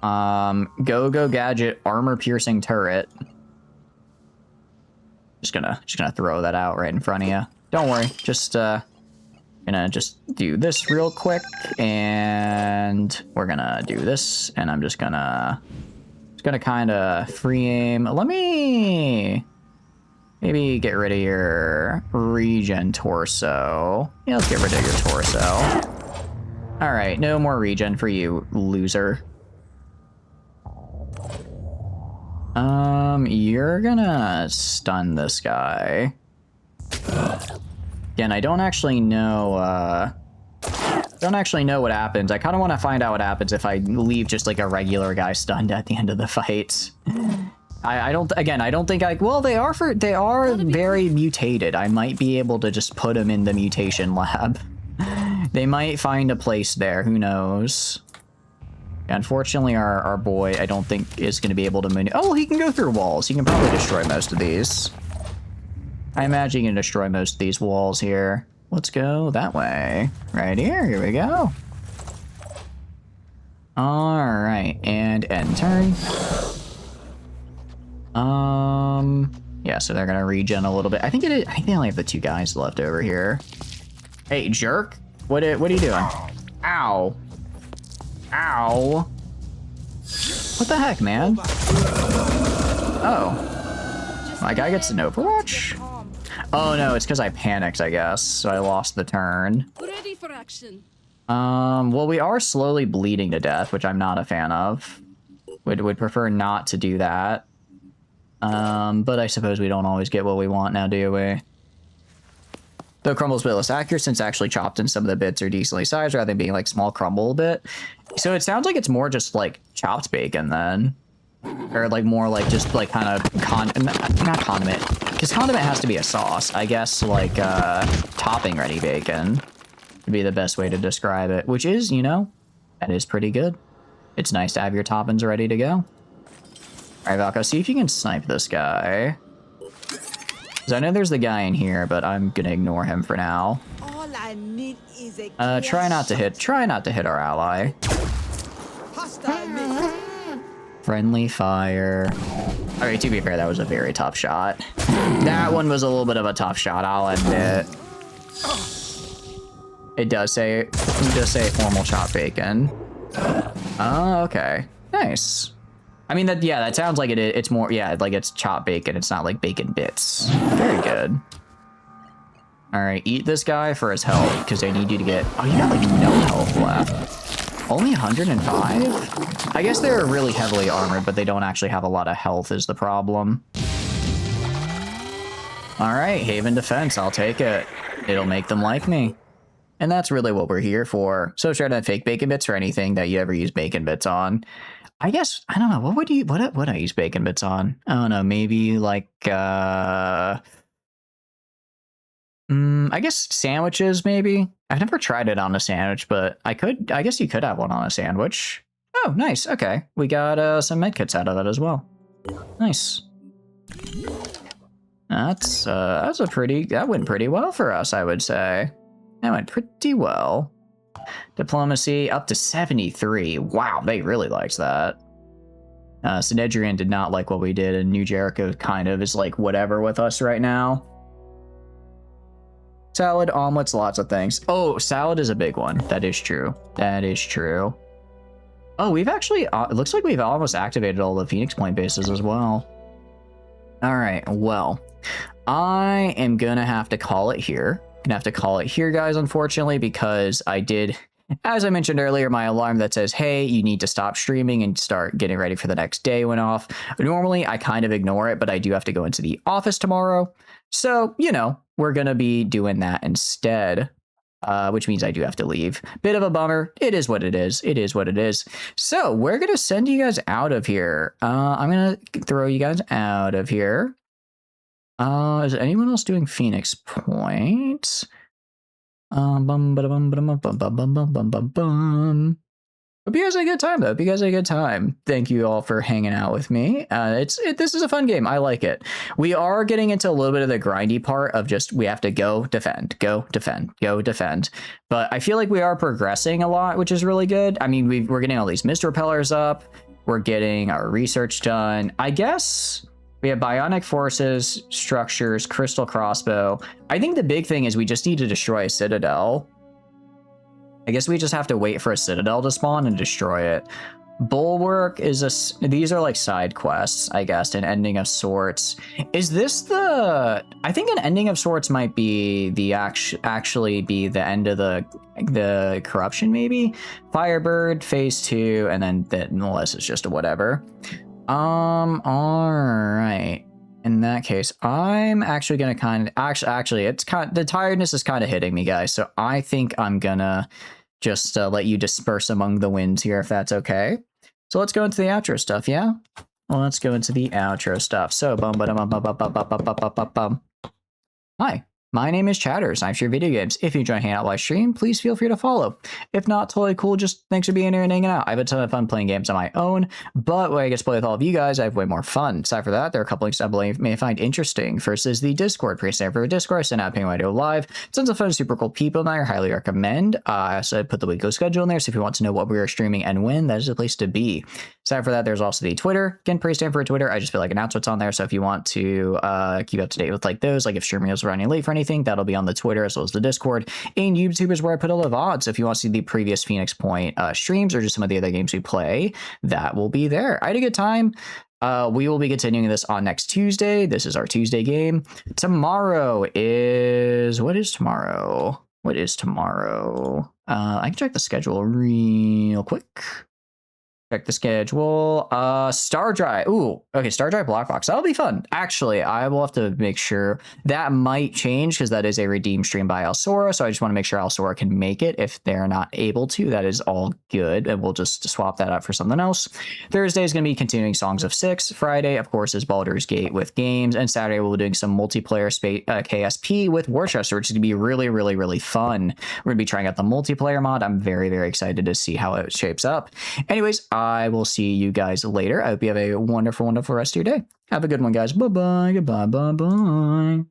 Go Gadget armor piercing turret. Just gonna throw that out right in front of you. Don't worry. Just gonna just do this real quick, and we're gonna do this, and I'm just gonna kind of free aim. Let me maybe get rid of your regen torso. Yeah, let's get rid of your torso. All right, no more regen for you, loser. You're gonna stun this guy. Again, I don't actually know what happens. I kind of want to find out what happens if I leave just like a regular guy stunned at the end of the fight. I don't think well, they are very mutated. I might be able to just put them in the mutation lab. They might find a place there, who knows? Unfortunately, our boy, I don't think is going to be able to maneuver. Oh, he can go through walls. He can probably destroy most of these. I imagine he can destroy most of these walls here. Let's go that way. Right here. Here we go. All right, and end turn. Yeah, so they're gonna regen a little bit. I think they only have the 2 guys left over here. Hey, jerk! What are you doing? Ow! Ow! What the heck, man? Oh, my guy gets an Overwatch? Oh no, it's because I panicked, I guess. So I lost the turn. Ready for action. Well, we are slowly bleeding to death, which I'm not a fan of. Would prefer not to do that. But I suppose we don't always get what we want now, do we? Though Crumble's a bit less accurate since actually chopped and some of the bits are decently sized rather than being like small crumble a bit. So it sounds like it's more just like chopped bacon then. Or like more like just like kind of not condiment. Because condiment has to be a sauce. I guess like topping ready bacon would be the best way to describe it. Which is, you know, that is pretty good. It's nice to have your toppings ready to go. Alright, Valko, see if you can snipe this guy. Because I know there's the guy in here, but I'm gonna ignore him for now. All I need is a try not to hit our ally. hostile mate. Friendly fire. All right, to be fair, that was a very tough shot. That one was a little bit of a tough shot, I'll admit. It does say formal chopped bacon. Oh, okay. Nice. I mean, that sounds like it's more, yeah, like it's chopped bacon. It's not like bacon bits. Very good. All right, eat this guy for his health, because I need you to get, oh, you got like no health left. Only 105? I guess they're really heavily armored, but they don't actually have a lot of health is the problem. All right, Haven Defense, I'll take it. It'll make them like me. And that's really what we're here for. So try to fake bacon bits for anything that you ever use bacon bits on. I guess, I don't know, what would I use bacon bits on? I don't know, maybe like, I guess sandwiches, maybe. I've never tried it on a sandwich, but I guess you could have one on a sandwich. Oh, nice. Okay. We got some medkits out of that as well. Nice. That went pretty well for us, I would say. That went pretty well. Diplomacy up to 73. Wow, they really liked that. Sinedrian did not like what we did, and New Jericho kind of is like whatever with us right now. Salad, omelets, lots of things. Oh, salad is a big one. That is true. That is true. Oh, we've actually, it looks like we've almost activated all the Phoenix Point bases as well. All right, well, I am gonna have to call it here. Gonna have to call it here, guys, unfortunately, because I did, as I mentioned earlier, my alarm that says, hey, you need to stop streaming and start getting ready for the next day went off. Normally, I kind of ignore it, but I do have to go into the office tomorrow. So, you know, we're going to be doing that instead, which means I do have to leave. Bit of a bummer. It is what it is. It is what it is. So we're going to send you guys out of here. I'm going to throw you guys out of here. Is anyone else doing Phoenix Point? Hope you guys had a good time, though. Hope you guys had a good time. Thank you all for hanging out with me. This is a fun game. I like it. We are getting into a little bit of the grindy part of just we have to go defend, go defend, go defend. But I feel like we are progressing a lot, which is really good. I mean, we're getting all these mist repellers up. We're getting our research done. I guess we have bionic forces, structures, crystal crossbow. I think the big thing is we just need to destroy a citadel. I guess we just have to wait for a citadel to spawn and destroy it. Bulwark is these are like side quests, I guess, an ending of sorts. Is this I think an ending of sorts might be the actually be the end of the corruption, maybe? Firebird, phase 2, and then unless it's just a whatever. All right. In that case, I'm actually gonna actually it's the tiredness is kind of hitting me, guys. So I think I'm gonna just let you disperse among the winds here, if that's okay. So let's go into the outro stuff, yeah? Well, let's go into the outro stuff. So Hi. My name is Chatters, I'm sure video games. If you enjoy hanging out live stream, please feel free to follow. If not, totally cool, just thanks for being here and hanging out. I have a ton of fun playing games on my own, but when I get to play with all of you guys, I have way more fun. Aside from that, there are a couple links I believe may find interesting. First is the Discord, pretty standard for Discord. I send out ping when I do live. Tons of fun, super cool people, and I highly recommend. I also put the weekly schedule in there, so if you want to know what we are streaming and when, that is the place to be. Aside from that, there's also the Twitter. Again, pretty standard for Twitter. I just feel like announce what's on there, so if you want to keep up to date with like those, like if streaming is running late for anything, that'll be on the Twitter as well as the Discord. And YouTube is where I put a lot of odds. So if you want to see the previous Phoenix Point streams or just some of the other games we play, that will be there. I had a good time. We will be continuing this on next Tuesday. This is our Tuesday game. Tomorrow is... What is tomorrow? What is tomorrow? I can check the schedule real quick. Check the schedule. Star Drive. Ooh, okay, Star Drive Black Box. That'll be fun. Actually, I will have to make sure that might change because that is a redeem stream by Alsora. So I just want to make sure Alsora can make it. If they're not able to, that is all good. And we'll just swap that up for something else. Thursday is going to be continuing Songs of Six. Friday, of course, is Baldur's Gate with games. And Saturday, we'll be doing some multiplayer KSP with Worcester, which is going to be really, really, really fun. We're going to be trying out the multiplayer mod. I'm very, very excited to see how it shapes up. Anyways, I will see you guys later. I hope you have a wonderful, wonderful rest of your day. Have a good one, guys. Bye-bye. Goodbye. Bye-bye.